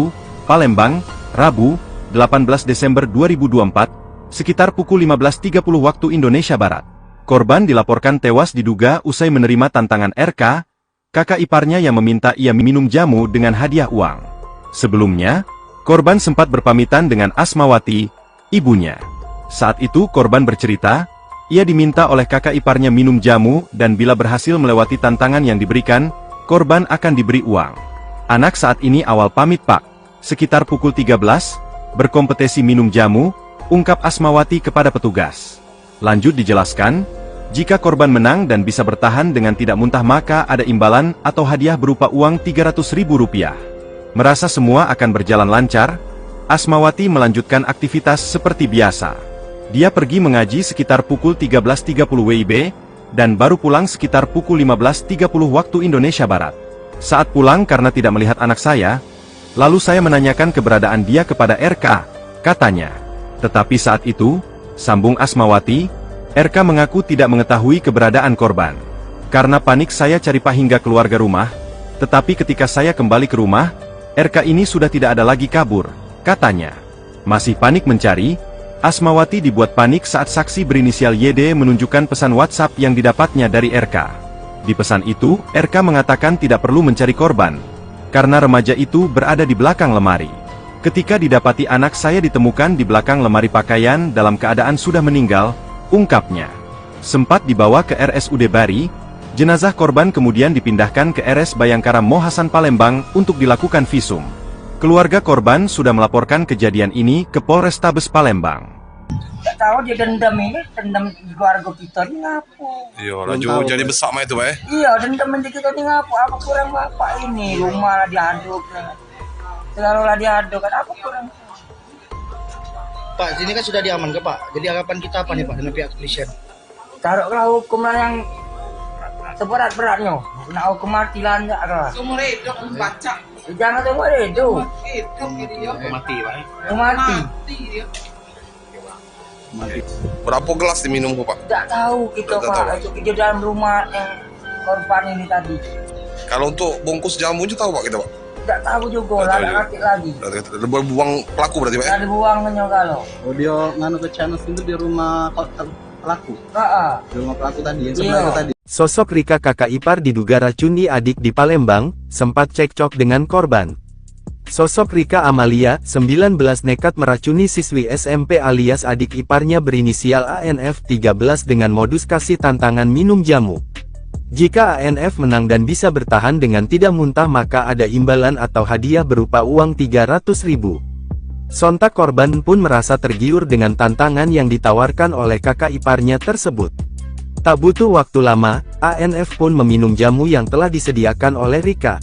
Palembang, Rabu, 18 Desember 2024, sekitar pukul 15.30 waktu Indonesia Barat. Korban dilaporkan tewas diduga usai menerima tantangan RK, kakak iparnya yang meminta ia minum jamu dengan hadiah uang. Sebelumnya, korban sempat berpamitan dengan Asmawati, ibunya. Saat itu korban bercerita, ia diminta oleh kakak iparnya minum jamu dan bila berhasil melewati tantangan yang diberikan, korban akan diberi uang. Anak saat ini awal pamit pak, sekitar pukul 13, berkompetisi minum jamu, ungkap Asmawati kepada petugas. Lanjut dijelaskan, jika korban menang dan bisa bertahan dengan tidak muntah maka ada imbalan atau hadiah berupa uang Rp300.000. Merasa semua akan berjalan lancar, Asmawati melanjutkan aktivitas seperti biasa. Dia pergi mengaji sekitar pukul 13.30 WIB, dan baru pulang sekitar pukul 15.30 waktu Indonesia Barat. Saat pulang karena tidak melihat anak saya, lalu saya menanyakan keberadaan dia kepada RK, katanya. Tetapi saat itu, sambung Asmawati, RK mengaku tidak mengetahui keberadaan korban. Karena panik saya cari pak hingga keluarga rumah, tetapi ketika saya kembali ke rumah, RK ini sudah tidak ada lagi kabur, katanya. Masih panik mencari, Asmawati dibuat panik saat saksi berinisial YD menunjukkan pesan WhatsApp yang didapatnya dari RK. Di pesan itu, RK mengatakan tidak perlu mencari korban, karena remaja itu berada di belakang lemari. Ketika didapati anak saya ditemukan di belakang lemari pakaian dalam keadaan sudah meninggal, ungkapnya. Sempat dibawa ke RSUD Bari, jenazah korban kemudian dipindahkan ke RS Bayangkara Mohasan Palembang untuk dilakukan visum. Keluarga korban sudah melaporkan kejadian ini ke Polrestabes Palembang. Tak tahu dia dendam di keluarga kita ni ngapu. Iya, laju jadi besar mah itu, Pak. Iya, dendam di kita ni ngapu. Apa kurang bapak ini? Rumah lah diaduk. Selalu lah diaduk kan. Apa kurang? Pak, sini kan sudah diaman ke Pak. Jadi harapan kita apa nih Pak dengan pihak kepolisian? Taruhlah hukum lah yang seberat-beratnya. Nak hukum mati lah enggak lah. Seumur hidup baca. Jangan seumur hidup. Hidup dia. Mati Pak. Mati. dia. Berapa gelas diminum Pak? Tak tahu kita Tak Pak. tahu. Itu di dalam rumah yang korban ini tadi. Kalau untuk bungkus jamunya tahu Pak kita Pak? Tak tahu juga lah, Tak tahu tak juga. ngerti lagi. Buang pelaku berarti Pak? Tak dibuangnya kalau. Oh dia nganu ke channel itu di rumah pelaku. Di rumah pelaku tadi yang sebenarnya Iya. tadi. Sosok Rika kakak ipar diduga racuni adik di Palembang, sempat cekcok dengan korban. Sosok Rika Amalia, 19 nekat meracuni siswi SMP alias adik iparnya berinisial ANF 13 dengan modus kasih tantangan minum jamu. Jika ANF menang dan bisa bertahan dengan tidak muntah maka ada imbalan atau hadiah berupa uang Rp300.000. Sontak korban pun merasa tergiur dengan tantangan yang ditawarkan oleh kakak iparnya tersebut. Tak butuh waktu lama, ANF pun meminum jamu yang telah disediakan oleh Rika.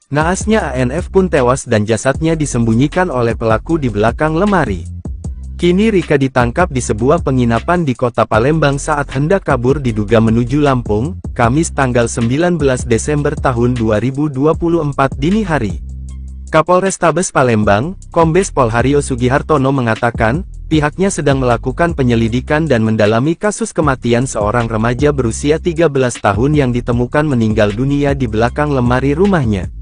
Naasnya ANF pun tewas dan jasadnya disembunyikan oleh pelaku di belakang lemari. Kini Rika ditangkap di sebuah penginapan di kota Palembang saat hendak kabur diduga menuju Lampung, Kamis tanggal 19 Desember tahun 2024 dini hari. Kapolrestabes Palembang, Kombes Pol Haryo Sugihartono mengatakan, pihaknya sedang melakukan penyelidikan dan mendalami kasus kematian seorang remaja berusia 13 tahun yang ditemukan meninggal dunia di belakang lemari rumahnya.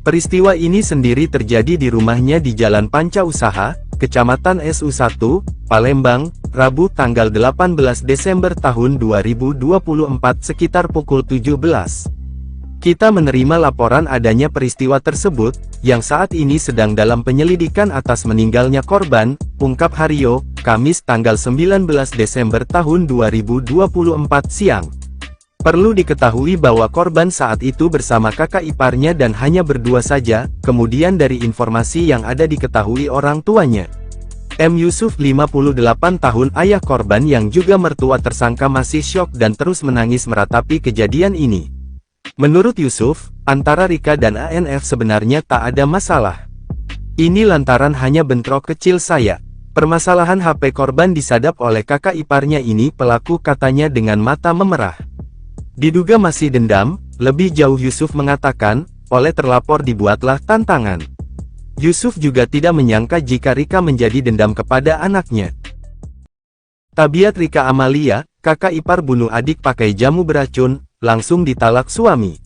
Peristiwa ini sendiri terjadi di rumahnya di Jalan Panca Usaha, Kecamatan SU1, Palembang, Rabu tanggal 18 Desember tahun 2024 sekitar pukul 17. Kita menerima laporan adanya peristiwa tersebut, yang saat ini sedang dalam penyelidikan atas meninggalnya korban, ungkap Haryo, Kamis tanggal 19 Desember tahun 2024 siang. Perlu diketahui bahwa korban saat itu bersama kakak iparnya dan hanya berdua saja, kemudian dari informasi yang ada diketahui orang tuanya. M. Yusuf 58 tahun ayah korban yang juga mertua tersangka masih syok dan terus menangis meratapi kejadian ini. Menurut Yusuf, antara Rika dan ANF sebenarnya tak ada masalah. Ini lantaran hanya bentrok kecil saya. Permasalahan HP korban disadap oleh kakak iparnya ini pelaku katanya dengan mata memerah. Diduga masih dendam, lebih jauh Yusuf mengatakan, oleh terlapor dibuatlah tantangan. Yusuf juga tidak menyangka jika Rika menjadi dendam kepada anaknya. Tabiat Rika Amalia, kakak ipar bunuh adik pakai jamu beracun, langsung ditalak suami.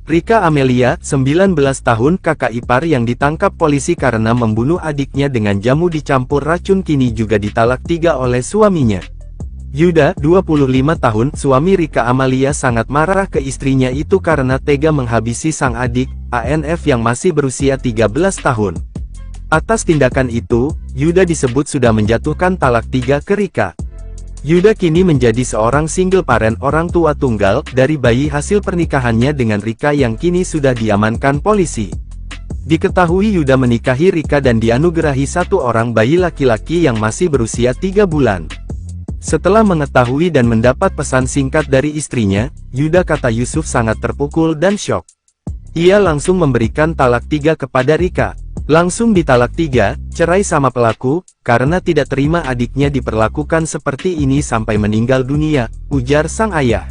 Rika Amelia, 19 tahun kakak ipar yang ditangkap polisi karena membunuh adiknya dengan jamu dicampur racun kini juga ditalak 3 oleh suaminya. Yuda, 25 tahun, suami Rika Amalia sangat marah ke istrinya itu karena tega menghabisi sang adik, ANF yang masih berusia 13 tahun. Atas tindakan itu, Yuda disebut sudah menjatuhkan talak 3 ke Rika. Yuda kini menjadi seorang single parent orang tua tunggal dari bayi hasil pernikahannya dengan Rika yang kini sudah diamankan polisi. Diketahui Yuda menikahi Rika dan dianugerahi 1 orang bayi laki-laki yang masih berusia 3 bulan. Setelah mengetahui dan mendapat pesan singkat dari istrinya, Yuda kata Yusuf sangat terpukul dan syok. Ia langsung memberikan talak 3 kepada Rika. Langsung ditalak 3, cerai sama pelaku, karena tidak terima adiknya diperlakukan seperti ini sampai meninggal dunia, ujar sang ayah.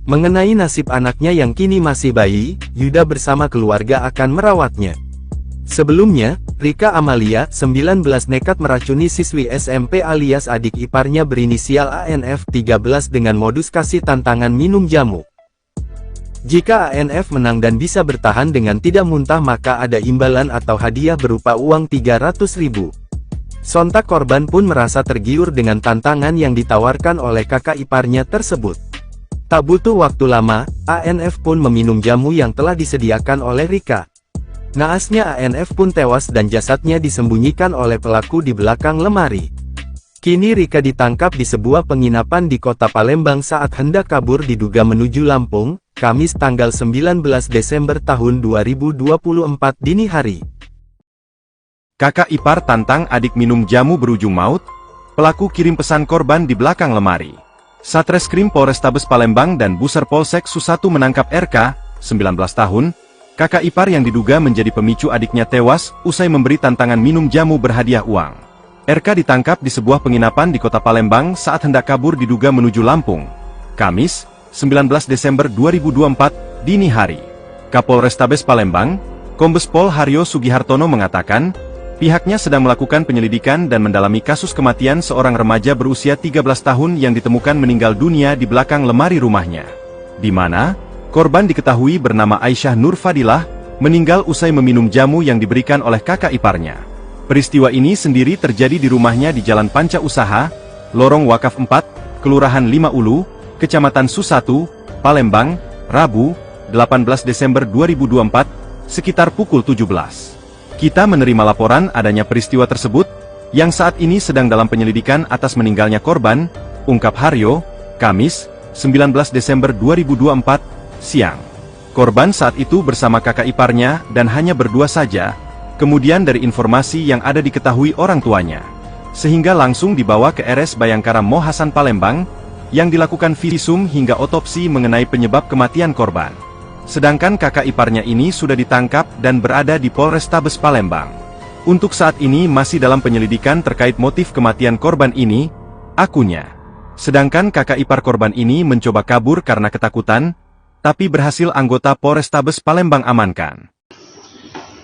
Mengenai nasib anaknya yang kini masih bayi, Yuda bersama keluarga akan merawatnya. Sebelumnya, Rika Amalia, 19 nekat meracuni siswi SMP alias adik iparnya berinisial ANF 13 dengan modus kasih tantangan minum jamu. Jika ANF menang dan bisa bertahan dengan tidak muntah maka ada imbalan atau hadiah berupa uang 300.000. Sontak korban pun merasa tergiur dengan tantangan yang ditawarkan oleh kakak iparnya tersebut. Tak butuh waktu lama, ANF pun meminum jamu yang telah disediakan oleh Rika. Naasnya ANF pun tewas dan jasadnya disembunyikan oleh pelaku di belakang lemari. Kini Rika ditangkap di sebuah penginapan di kota Palembang saat hendak kabur diduga menuju Lampung, Kamis tanggal 19 Desember tahun 2024 dini hari. Kakak ipar tantang adik minum jamu berujung maut, pelaku kirim pesan korban di belakang lemari. Satreskrim Polrestabes Palembang dan Buser Polsek Susatu menangkap RK, 19 tahun, kakak ipar yang diduga menjadi pemicu adiknya tewas, usai memberi tantangan minum jamu berhadiah uang. RK ditangkap di sebuah penginapan di kota Palembang saat hendak kabur diduga menuju Lampung. Kamis, 19 Desember 2024, dini hari. Kapolrestabes Palembang, Kombes Pol Haryo Sugihartono mengatakan, pihaknya sedang melakukan penyelidikan dan mendalami kasus kematian seorang remaja berusia 13 tahun yang ditemukan meninggal dunia di belakang lemari rumahnya. Di mana korban diketahui bernama Aisyah Nur Fadilah, meninggal usai meminum jamu yang diberikan oleh kakak iparnya. Peristiwa ini sendiri terjadi di rumahnya di Jalan Panca Usaha, Lorong Wakaf 4, Kelurahan 5 Ulu, Kecamatan Susatu, Palembang, Rabu, 18 Desember 2024, sekitar pukul 17. Kita menerima laporan adanya peristiwa tersebut, yang saat ini sedang dalam penyelidikan atas meninggalnya korban, ungkap Haryo, Kamis, 19 Desember 2024, siang. Korban saat itu bersama kakak iparnya dan hanya berdua saja, kemudian dari informasi yang ada diketahui orang tuanya, sehingga langsung dibawa ke RS Bayangkara Mo Hasan Palembang, yang dilakukan visum hingga otopsi mengenai penyebab kematian korban. Sedangkan kakak iparnya ini sudah ditangkap dan berada di Polrestabes Palembang. Untuk saat ini masih dalam penyelidikan terkait motif kematian korban ini, akunya. Sedangkan kakak ipar korban ini mencoba kabur karena ketakutan, tapi berhasil anggota Polrestabes Palembang amankan.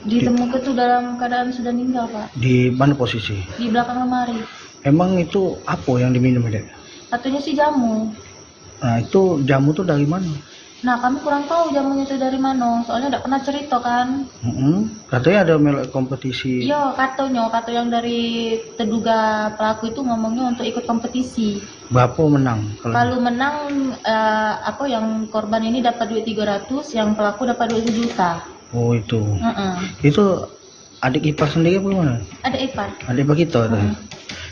Ditemukan tuh dalam keadaan sudah meninggal, Pak. Di mana posisi? Di belakang lemari. Emang itu apa yang diminum, Dek? Katanya sih jamu. Nah, itu jamu tuh dari mana? Nah, kami kurang tahu jamunya itu dari mana. Soalnya tidak pernah cerita kan. Katanya ada melek kompetisi. Iya, katanya yang dari terduga pelaku itu ngomongnya untuk ikut kompetisi. Berapa menang? Kalau menang, yang korban ini dapat duit 300, yang pelaku dapat duit 1 juta. Oh, itu. Itu adik ipar sendiri apa gimana? Adik ipar. Adik ipar kita.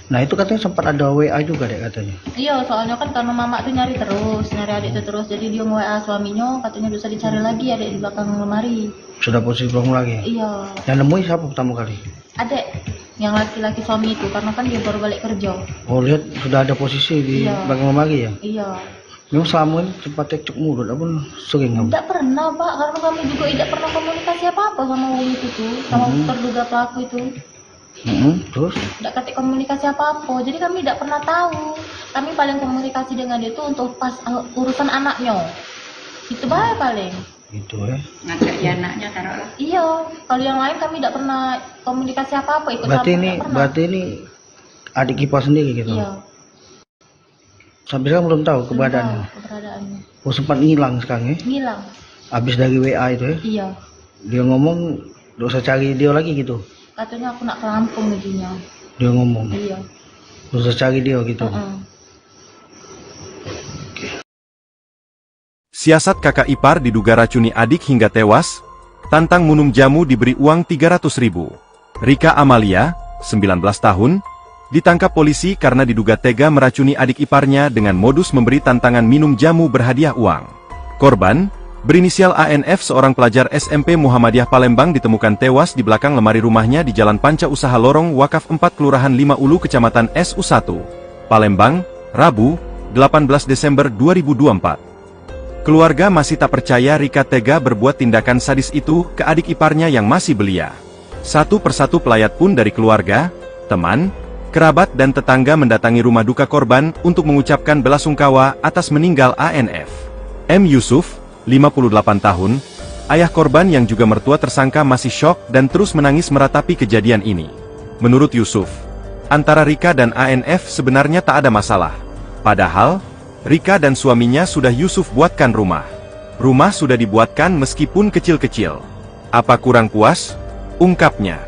Nah, itu katanya sempat ada WA juga, Dek, katanya. Iya, soalnya kan karena mama tuh nyari adik itu terus. Jadi dia nge-WA suaminya, katanya bisa dicari lagi adik di belakang lemari. Sudah posisi belakang lagi? Iya. Yang nemuin siapa pertama kali? Adik, yang laki-laki suami itu, karena kan dia baru balik kerja. Oh, lihat sudah ada posisi di belakang lemari ya? Iya. Memang selama ini sempat cekcok mulut, apa sering kamu? Tidak pernah, Pak, karena kami juga tidak pernah komunikasi apa-apa sama orang itu tuh, sama terduga pelaku itu. Terus? Tidak ketik komunikasi apa-apa, jadi kami tidak pernah tahu. Kami paling komunikasi dengan dia itu untuk pas urusan anaknya. Itu baik paling. Itu ya? Ngajak ya anaknya taruhlah. Iya, kalau yang lain kami tidak pernah komunikasi apa-apa. Berarti ini adik ipar sendiri gitu? Iya. Sampai sekarang belum tahu keberadaannya? Keberadaannya. Oh, sempat ngilang sekarang ya? Ngilang. Habis dari WA itu ya? Iya. Dia ngomong, gak usah cari dia lagi gitu? Katanya aku nak ke Lampung gajinya. Dia ngomong? Iya. Gak usah cari dia gitu? Siasat kakak ipar diduga racuni adik hingga tewas, tantang minum jamu diberi uang 300.000. Rika Amalia, 19 tahun, ditangkap polisi karena diduga tega meracuni adik iparnya dengan modus memberi tantangan minum jamu berhadiah uang. Korban, berinisial ANF seorang pelajar SMP Muhammadiyah Palembang ditemukan tewas di belakang lemari rumahnya di Jalan Panca Usaha Lorong Wakaf 4 Kelurahan 5 Ulu Kecamatan SU1, Palembang, Rabu, 18 Desember 2024. Keluarga masih tak percaya Rika tega berbuat tindakan sadis itu ke adik iparnya yang masih belia. Satu persatu pelayat pun dari keluarga, teman, kerabat dan tetangga mendatangi rumah duka korban untuk mengucapkan belasungkawa atas meninggal ANF. M. Yusuf, 58 tahun, ayah korban yang juga mertua tersangka masih syok dan terus menangis meratapi kejadian ini. Menurut Yusuf, antara Rika dan ANF sebenarnya tak ada masalah. Padahal, Rika dan suaminya sudah Yusuf buatkan rumah. Rumah sudah dibuatkan meskipun kecil-kecil. Apa kurang puas? Ungkapnya.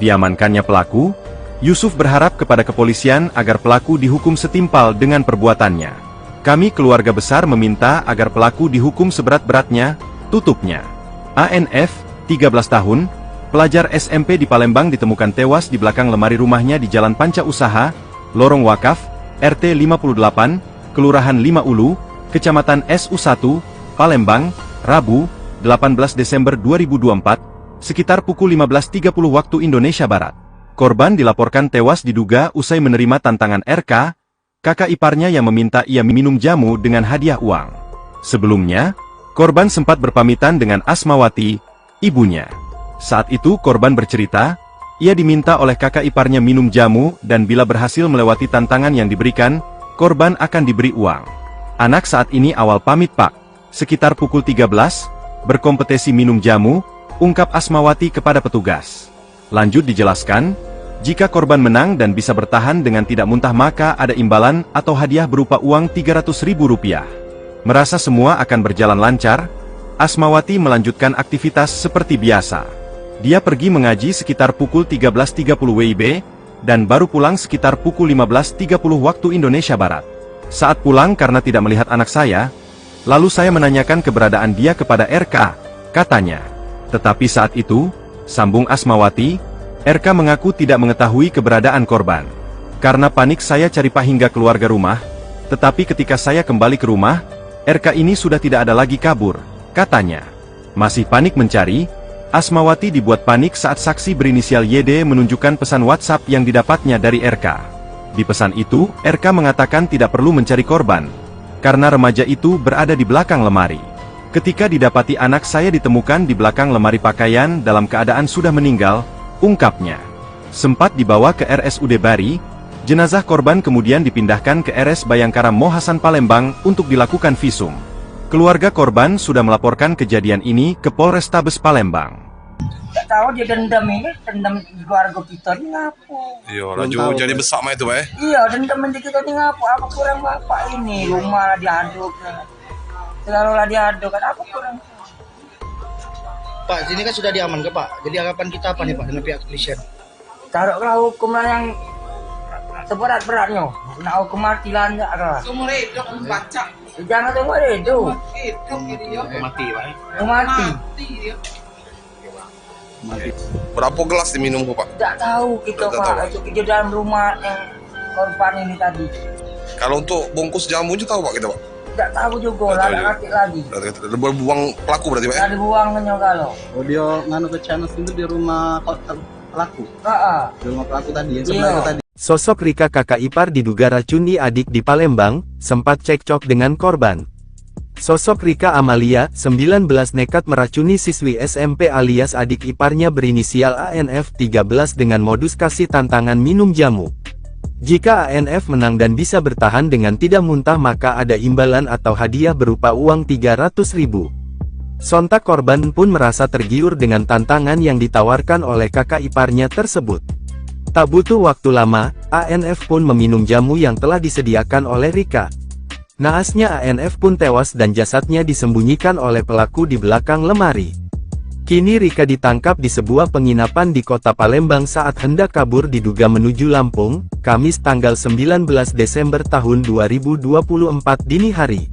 Diamankannya pelaku, Yusuf berharap kepada kepolisian agar pelaku dihukum setimpal dengan perbuatannya. Kami keluarga besar meminta agar pelaku dihukum seberat-beratnya, tutupnya. ANF, 13 tahun, pelajar SMP di Palembang ditemukan tewas di belakang lemari rumahnya di Jalan Panca Usaha, Lorong Wakaf, RT 58, Kelurahan 5 Ulu, Kecamatan SU1, Palembang, Rabu, 18 Desember 2024, sekitar pukul 15.30 waktu Indonesia Barat. Korban dilaporkan tewas diduga usai menerima tantangan RK, kakak iparnya yang meminta ia minum jamu dengan hadiah uang. Sebelumnya, korban sempat berpamitan dengan Asmawati, ibunya. Saat itu korban bercerita, ia diminta oleh kakak iparnya minum jamu dan bila berhasil melewati tantangan yang diberikan, korban akan diberi uang. Anak saat ini awal pamit pak, sekitar pukul 13, berkompetisi minum jamu, ungkap Asmawati kepada petugas. Lanjut dijelaskan, jika korban menang dan bisa bertahan dengan tidak muntah maka ada imbalan atau hadiah berupa uang Rp300.000. Merasa semua akan berjalan lancar, Asmawati melanjutkan aktivitas seperti biasa. Dia pergi mengaji sekitar pukul 13.30 WIB, dan baru pulang sekitar pukul 15.30 waktu Indonesia Barat. Saat pulang karena tidak melihat anak saya, lalu saya menanyakan keberadaan dia kepada RK, katanya. Tetapi saat itu, sambung Asmawati, RK mengaku tidak mengetahui keberadaan korban. Karena panik saya cari pak hingga keluarga rumah, tetapi ketika saya kembali ke rumah, RK ini sudah tidak ada lagi kabur, katanya. Masih panik mencari, Asmawati dibuat panik saat saksi berinisial YD menunjukkan pesan WhatsApp yang didapatnya dari RK. Di pesan itu, RK mengatakan tidak perlu mencari korban, karena remaja itu berada di belakang lemari. Ketika didapati anak saya ditemukan di belakang lemari pakaian dalam keadaan sudah meninggal, ungkapnya. Sempat dibawa ke RSUD Bari, jenazah korban kemudian dipindahkan ke RS Bayangkara Mohasan Palembang untuk dilakukan visum. Keluarga korban sudah melaporkan kejadian ini ke Polrestabes Palembang. Tak tahu dia dendam di keluarga kita ni ngapu. Iya, laju jadi besar mah itu, Pak. Iya, dendam di kita ni ngapu. Apa kurang bapak ini? Rumah lah diaduk. Selalu lah diaduk kan apa kurang? Pak, sini kan sudah diamankan Pak. Jadi harapan kita apa nih Pak dengan pihak kepolisian? Taruhlah hukum lah yang seberat-beratnya. Nak hukum mati lah enggak lah. Seumur hidup baca. Jangan tunggu hidup. Hidup dia. Mati Pak. Mati. Dia. Berapa gelas diminum Pak? Tak tahu kita Tak Pak. tahu. Itu kerja dalam rumah yang korban ini tadi. Kalau untuk bungkus jamu juga tahu Pak kita Pak? Tak tahu juga Tak lah, tahu tak juga. ngerti lagi. Buang pelaku berarti Pak ya? Tak dibuangnya kalau. Oh dia nganu ke channel itu di rumah pelaku. Di rumah pelaku tadi yang sebelah Iya. tadi. Sosok Rika kakak ipar diduga racuni adik di Palembang, sempat cekcok dengan korban. Sosok Rika Amalia, 19 nekat meracuni siswi SMP alias adik iparnya berinisial ANF 13 dengan modus kasih tantangan minum jamu. Jika ANF menang dan bisa bertahan dengan tidak muntah maka ada imbalan atau hadiah berupa uang 300.000. Sontak korban pun merasa tergiur dengan tantangan yang ditawarkan oleh kakak iparnya tersebut. Tak butuh waktu lama, ANF pun meminum jamu yang telah disediakan oleh Rika. Naasnya ANF pun tewas dan jasadnya disembunyikan oleh pelaku di belakang lemari. Kini Rika ditangkap di sebuah penginapan di kota Palembang saat hendak kabur diduga menuju Lampung, Kamis tanggal 19 Desember tahun 2024 dini hari.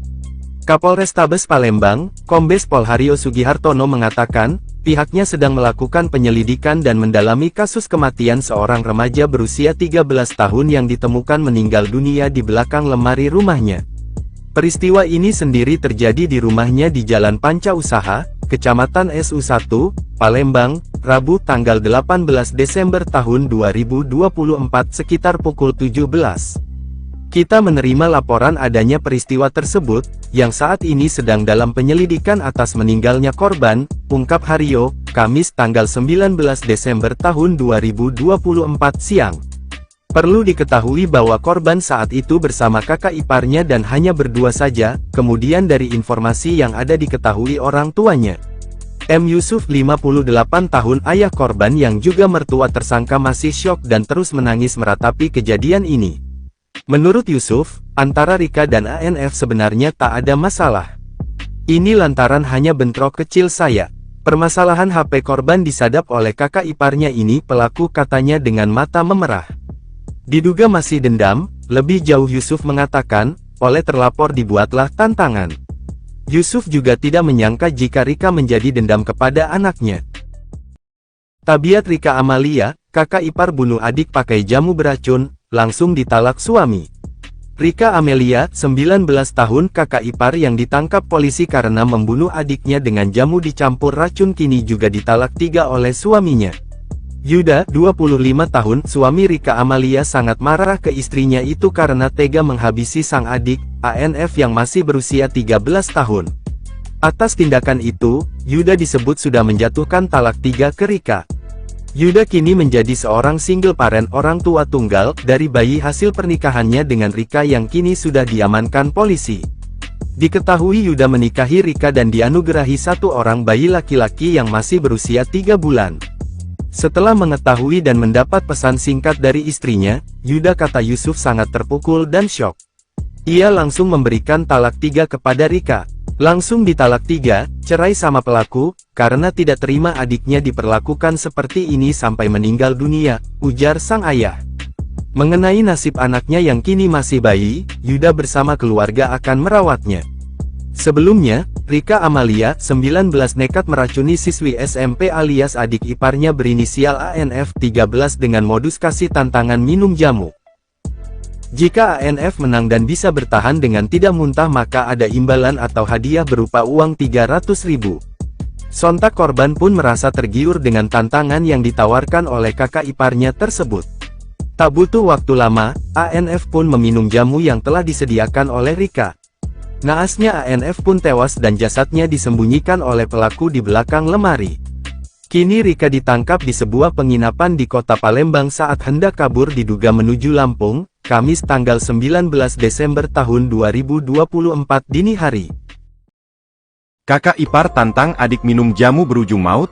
Kapolrestabes Palembang, Kombes Pol Haryo Sugihartono mengatakan, pihaknya sedang melakukan penyelidikan dan mendalami kasus kematian seorang remaja berusia 13 tahun yang ditemukan meninggal dunia di belakang lemari rumahnya. Peristiwa ini sendiri terjadi di rumahnya di Jalan Panca Usaha, Kecamatan SU1, Palembang, Rabu tanggal 18 Desember tahun 2024 sekitar pukul 17. Kita menerima laporan adanya peristiwa tersebut, yang saat ini sedang dalam penyelidikan atas meninggalnya korban, ungkap Haryo, Kamis tanggal 19 Desember tahun 2024 siang. Perlu diketahui bahwa korban saat itu bersama kakak iparnya dan hanya berdua saja, kemudian dari informasi yang ada diketahui orang tuanya. M. Yusuf 58 tahun ayah korban yang juga mertua tersangka masih syok dan terus menangis meratapi kejadian ini. Menurut Yusuf, antara Rika dan ANF sebenarnya tak ada masalah. Ini lantaran hanya bentrok kecil saya. Permasalahan HP korban disadap oleh kakak iparnya ini pelaku katanya dengan mata memerah. Diduga masih dendam, lebih jauh Yusuf mengatakan, oleh terlapor dibuatlah tantangan. Yusuf juga tidak menyangka jika Rika menjadi dendam kepada anaknya. Tabiat Rika Amalia, kakak ipar bunuh adik pakai jamu beracun, langsung ditalak suami. Rika Amelia, 19 tahun kakak ipar yang ditangkap polisi karena membunuh adiknya dengan jamu dicampur racun kini juga ditalak 3 oleh suaminya. Yuda, 25 tahun, suami Rika Amalia sangat marah ke istrinya itu karena tega menghabisi sang adik, ANF yang masih berusia 13 tahun. Atas tindakan itu, Yuda disebut sudah menjatuhkan talak 3 ke Rika. Yuda kini menjadi seorang single parent orang tua tunggal dari bayi hasil pernikahannya dengan Rika yang kini sudah diamankan polisi. Diketahui Yuda menikahi Rika dan dianugerahi 1 orang bayi laki-laki yang masih berusia 3 bulan. Setelah mengetahui dan mendapat pesan singkat dari istrinya, Yuda kata Yusuf sangat terpukul dan syok. Ia langsung memberikan talak 3 kepada Rika. Langsung ditalak 3, cerai sama pelaku, karena tidak terima adiknya diperlakukan seperti ini sampai meninggal dunia, ujar sang ayah. Mengenai nasib anaknya yang kini masih bayi, Yuda bersama keluarga akan merawatnya. Sebelumnya, Rika Amalia, 19 nekat meracuni siswi SMP alias adik iparnya berinisial ANF 13 dengan modus kasih tantangan minum jamu. Jika ANF menang dan bisa bertahan dengan tidak muntah maka ada imbalan atau hadiah berupa uang 300.000. Sontak korban pun merasa tergiur dengan tantangan yang ditawarkan oleh kakak iparnya tersebut. Tak butuh waktu lama, ANF pun meminum jamu yang telah disediakan oleh Rika. Naasnya ANF pun tewas dan jasadnya disembunyikan oleh pelaku di belakang lemari. Kini Rika ditangkap di sebuah penginapan di kota Palembang saat hendak kabur diduga menuju Lampung, Kamis tanggal 19 Desember tahun 2024 dini hari. Kakak ipar tantang adik minum jamu berujung maut,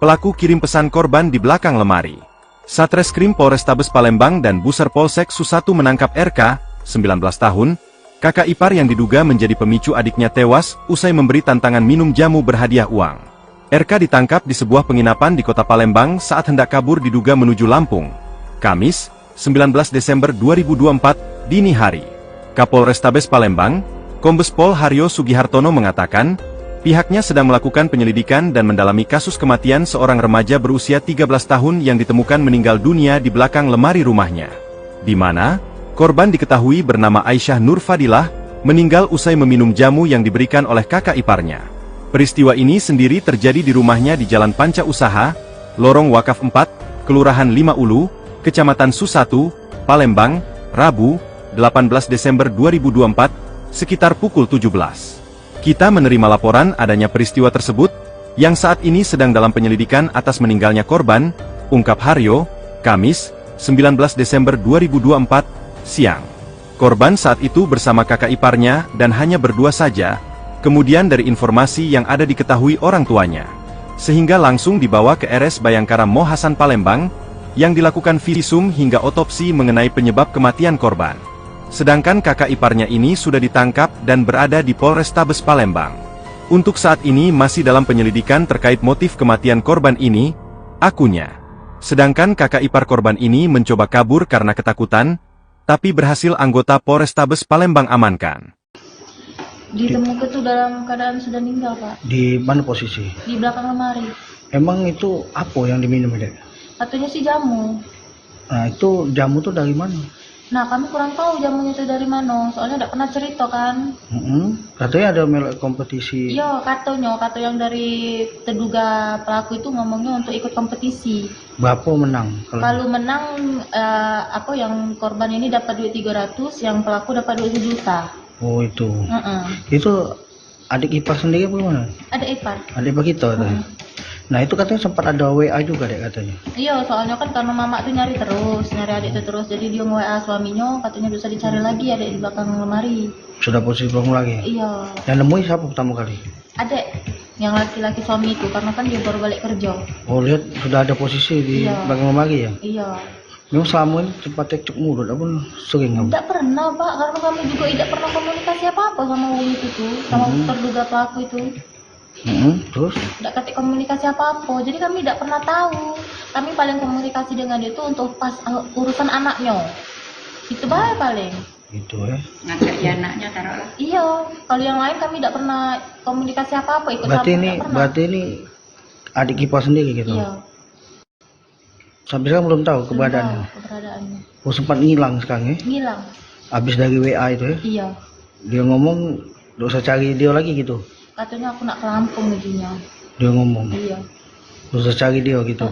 pelaku kirim pesan korban di belakang lemari. Satreskrim Polrestabes Palembang dan Buser Polsek Susatu menangkap RK, 19 tahun, kakak ipar yang diduga menjadi pemicu adiknya tewas, usai memberi tantangan minum jamu berhadiah uang. RK ditangkap di sebuah penginapan di kota Palembang saat hendak kabur diduga menuju Lampung. Kamis, 19 Desember 2024, dini hari. Kapolrestabes Palembang, Kombes Pol Haryo Sugihartono mengatakan, pihaknya sedang melakukan penyelidikan dan mendalami kasus kematian seorang remaja berusia 13 tahun yang ditemukan meninggal dunia di belakang lemari rumahnya. Di mana, korban diketahui bernama Aisyah Nur Fadilah, meninggal usai meminum jamu yang diberikan oleh kakak iparnya. Peristiwa ini sendiri terjadi di rumahnya di Jalan Panca Usaha, Lorong Wakaf 4, Kelurahan 5 Ulu, Kecamatan Susatu, Palembang, Rabu, 18 Desember 2024, sekitar pukul 17. Kita menerima laporan adanya peristiwa tersebut, yang saat ini sedang dalam penyelidikan atas meninggalnya korban, ungkap Haryo, Kamis, 19 Desember 2024, siang. Korban saat itu bersama kakak iparnya dan hanya berdua saja, kemudian dari informasi yang ada diketahui orang tuanya, sehingga langsung dibawa ke RS Bayangkara Mo Hasan Palembang, yang dilakukan visum hingga otopsi mengenai penyebab kematian korban. Sedangkan kakak iparnya ini sudah ditangkap dan berada di Polrestabes Palembang. Untuk saat ini masih dalam penyelidikan terkait motif kematian korban ini, akunya. Sedangkan kakak ipar korban ini mencoba kabur karena ketakutan, tapi berhasil anggota Polrestabes Palembang amankan. Ditemukan tuh dalam keadaan sudah meninggal, Pak. Di mana posisi? Di belakang lemari. Emang itu apa yang diminum, Dek? Katanya sih jamu. Nah, itu jamu tuh dari mana? Nah, kami kurang tahu jamunya itu dari mana. Soalnya tidak pernah cerita kan. Katanya ada melek kompetisi. Iya, kata yang dari terduga pelaku itu ngomongnya untuk ikut kompetisi. Berapa menang? Kalau menang, yang korban ini dapat duit 300, yang pelaku dapat duit 1 juta. Oh, itu. Itu adik ipar sendiri apa gimana? Ada ipar. Adik ipar kita katanya. Nah, itu katanya sempat ada WA juga, Dek, katanya. Iya, soalnya kan karena mama tuh nyari adik itu terus. Jadi dia nge-WA suaminya, katanya bisa dicari lagi adik di belakang lemari. Sudah posisi belakang lagi? Iya. Yang nemuin siapa pertama kali? Adik, yang laki-laki suami itu, karena kan dia baru balik kerja. Oh, lihat sudah ada posisi di belakang lemari ya? Iya. Memang selama ini sempat cekcok mulut, apa sering kamu? Tidak pernah, Pak, karena kami juga tidak pernah komunikasi apa-apa sama wong itu tuh, sama terduga pelaku itu. Terus? Tidak ketik komunikasi apa-apa, jadi kami tidak pernah tahu. Kami paling komunikasi dengan dia itu untuk pas urusan anaknya. Itu baik paling. Itu ya? Ngajarin anaknya taruhlah. Iya, kalau yang lain kami tidak pernah komunikasi apa-apa. Berarti ini adik ipar sendiri gitu? Iya. Sampai sekarang belum tahu keberadaannya? Oh, sempat ngilang sekarang ya? Ngilang. Habis dari WA itu ya? Iya. Dia ngomong, gak usah cari dia lagi gitu? Katanya aku nak ke Lampung gajinya. Dia ngomong? Iya. Gak usah cari dia gitu?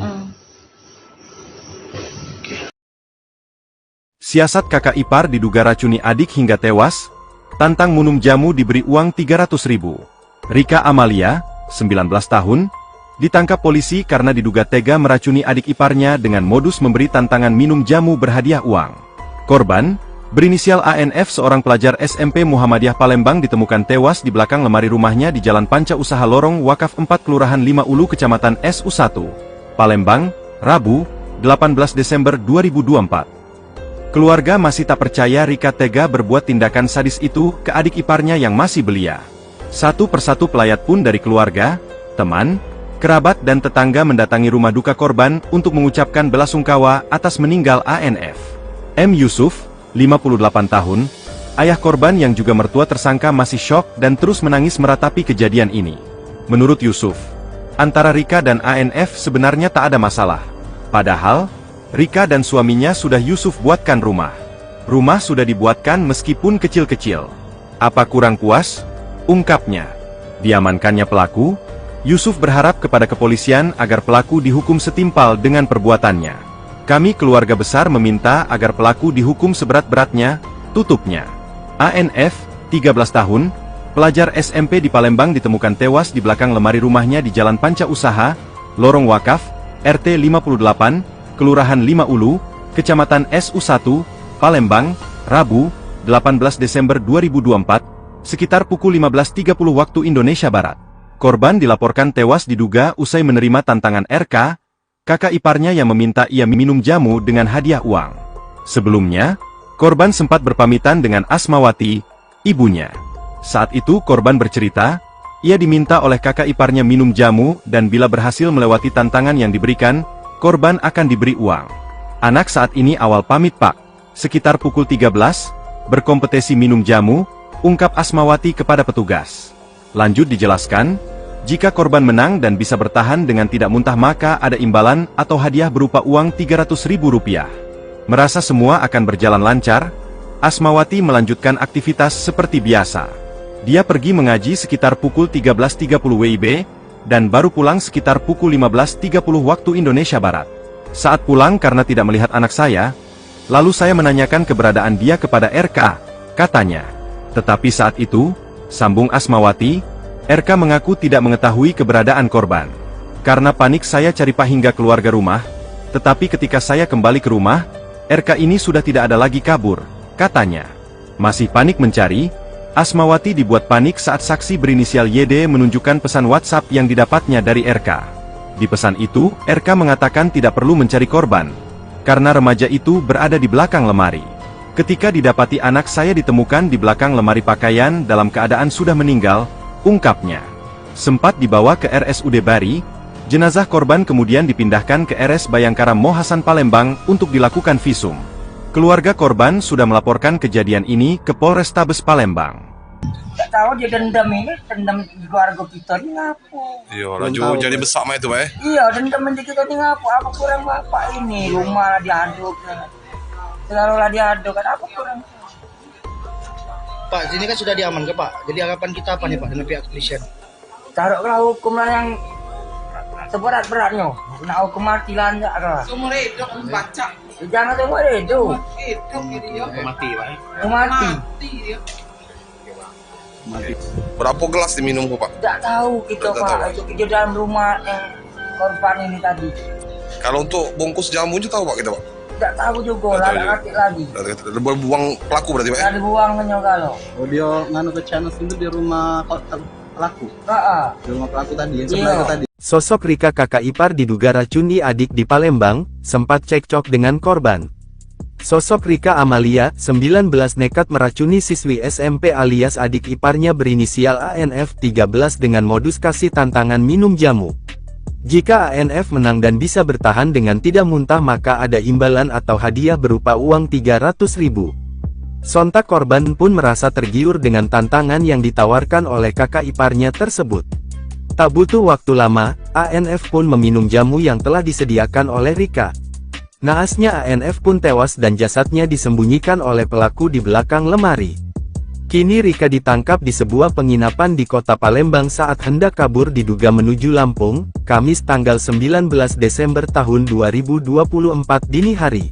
Siasat kakak ipar diduga racuni adik hingga tewas, tantang minum jamu diberi uang 300.000. Rika Amalia, 19 tahun, ditangkap polisi karena diduga tega meracuni adik iparnya dengan modus memberi tantangan minum jamu berhadiah uang. Korban, berinisial ANF seorang pelajar SMP Muhammadiyah Palembang ditemukan tewas di belakang lemari rumahnya di Jalan Panca Usaha Lorong Wakaf 4 Kelurahan 5 Ulu Kecamatan SU1, Palembang, Rabu, 18 Desember 2024. Keluarga masih tak percaya Rika tega berbuat tindakan sadis itu ke adik iparnya yang masih belia. Satu persatu pelayat pun dari keluarga, teman, kerabat dan tetangga mendatangi rumah duka korban untuk mengucapkan belasungkawa atas meninggal ANF. M. Yusuf, 58 tahun, ayah korban yang juga mertua tersangka masih syok dan terus menangis meratapi kejadian ini. Menurut Yusuf, antara Rika dan ANF sebenarnya tak ada masalah. Padahal, Rika dan suaminya sudah Yusuf buatkan rumah. Rumah sudah dibuatkan meskipun kecil-kecil. Apa kurang puas? Ungkapnya. Diamankannya pelaku, Yusuf berharap kepada kepolisian agar pelaku dihukum setimpal dengan perbuatannya. Kami keluarga besar meminta agar pelaku dihukum seberat-beratnya, tutupnya. ANF, 13 tahun, pelajar SMP di Palembang ditemukan tewas di belakang lemari rumahnya di Jalan Panca Usaha, Lorong Wakaf, RT 58, Kelurahan 5 Ulu, Kecamatan SU1, Palembang, Rabu, 18 Desember 2024, sekitar pukul 15.30 waktu Indonesia Barat. Korban dilaporkan tewas diduga usai menerima tantangan RK, kakak iparnya yang meminta ia minum jamu dengan hadiah uang. Sebelumnya, korban sempat berpamitan dengan Asmawati, ibunya. Saat itu korban bercerita, ia diminta oleh kakak iparnya minum jamu dan bila berhasil melewati tantangan yang diberikan, korban akan diberi uang. Anak saat ini awal pamit Pak, sekitar pukul 13, berkompetisi minum jamu, ungkap Asmawati kepada petugas. Lanjut dijelaskan, jika korban menang dan bisa bertahan dengan tidak muntah maka ada imbalan atau hadiah berupa uang Rp300.000. Merasa semua akan berjalan lancar, Asmawati melanjutkan aktivitas seperti biasa. Dia pergi mengaji sekitar pukul 13.30 WIB, dan baru pulang sekitar pukul 15.30 waktu Indonesia Barat. Saat pulang karena tidak melihat anak saya, lalu saya menanyakan keberadaan dia kepada RK, katanya. Tetapi saat itu, sambung Asmawati, RK mengaku tidak mengetahui keberadaan korban. Karena panik saya cari Pak hingga keluarga rumah, tetapi ketika saya kembali ke rumah, RK ini sudah tidak ada lagi kabur, katanya. Masih panik mencari, Asmawati dibuat panik saat saksi berinisial YD menunjukkan pesan WhatsApp yang didapatnya dari RK. Di pesan itu, RK mengatakan tidak perlu mencari korban, karena remaja itu berada di belakang lemari. Ketika didapati anak saya ditemukan di belakang lemari pakaian dalam keadaan sudah meninggal, ungkapnya. Sempat dibawa ke RSUD Bari, jenazah korban kemudian dipindahkan ke RS Bayangkara Mohasan Palembang untuk dilakukan visum. Keluarga korban sudah melaporkan kejadian ini ke Polrestabes Palembang. tahu dia dendam di keluarga kita ini ngapu. Iya, laju jadi besar mah itu Pak ya. Iya, dendam di kita ini ngapu. Apa kurang bapak ini? Rumah lah diaduk. Selalu lah diaduk kan apa kurang? Pak, ini kan sudah diamankan Pak. Jadi harapan kita apa nih Pak dengan pihak kepolisian? Taruhlah hukum lah yang seberat-beratnya. Kena hukum mati lah enggak lah. Semua hidup baca. Jangan semua hidup. Hidup ini dia. Mati Pak. Mati. Mati dia. Mati. Berapa gelas diminum Pak? Tidak tahu kita Tidak Pak. tahu. Itu di dalam rumah yang korban ini tadi. Kalau untuk bungkus jamu juga tahu Pak kita Pak? Tidak tahu juga Tidak lah, tahu juga. kaki lagi. Buang pelaku berarti Pak ya? Tidak dibuang hanya kalau. Oh dia nganu ke channel itu di rumah pelaku. Di rumah pelaku tadi yang sebelah Iya. itu tadi. Sosok Rika kakak ipar diduga racuni adik di Palembang, sempat cekcok dengan korban. Sosok Rika Amalia, 19 nekat meracuni siswi SMP alias adik iparnya berinisial ANF 13 dengan modus kasih tantangan minum jamu. Jika ANF menang dan bisa bertahan dengan tidak muntah maka ada imbalan atau hadiah berupa uang 300.000. Sontak korban pun merasa tergiur dengan tantangan yang ditawarkan oleh kakak iparnya tersebut. Tak butuh waktu lama, ANF pun meminum jamu yang telah disediakan oleh Rika. Naasnya ANF pun tewas dan jasadnya disembunyikan oleh pelaku di belakang lemari. Kini Rika ditangkap di sebuah penginapan di kota Palembang saat hendak kabur diduga menuju Lampung, Kamis tanggal 19 Desember tahun 2024 dini hari.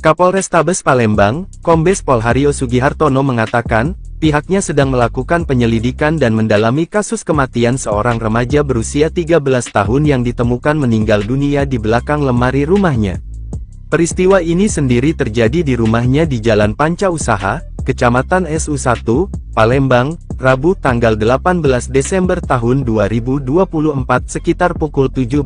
Kapolrestabes Palembang, Kombes Pol Haryo Sugihartono mengatakan, pihaknya sedang melakukan penyelidikan dan mendalami kasus kematian seorang remaja berusia 13 tahun yang ditemukan meninggal dunia di belakang lemari rumahnya. Peristiwa ini sendiri terjadi di rumahnya di Jalan Panca Usaha, Kecamatan SU1, Palembang, Rabu tanggal 18 Desember tahun 2024 sekitar pukul 17.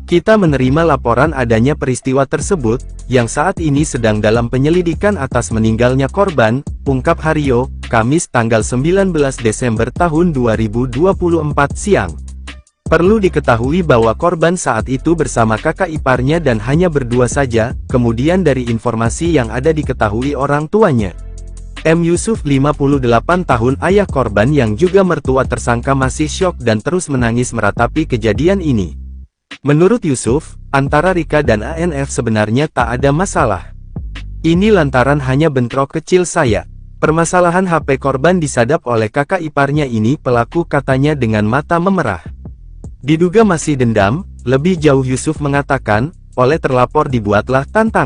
Kita menerima laporan adanya peristiwa tersebut, yang saat ini sedang dalam penyelidikan atas meninggalnya korban, ungkap Haryo, Kamis tanggal 19 Desember tahun 2024 siang. Perlu diketahui bahwa korban saat itu bersama kakak iparnya dan hanya berdua saja, kemudian dari informasi yang ada diketahui orang tuanya. M. Yusuf 58 tahun ayah korban yang juga mertua tersangka masih syok dan terus menangis meratapi kejadian ini. Menurut Yusuf, antara Rika dan ANF sebenarnya tak ada masalah. Ini lantaran hanya bentrok kecil saya. Permasalahan HP korban disadap oleh kakak iparnya ini pelaku katanya dengan mata memerah. Diduga masih dendam, lebih jauh Yusuf mengatakan, oleh terlapor dibuatlah tantangan.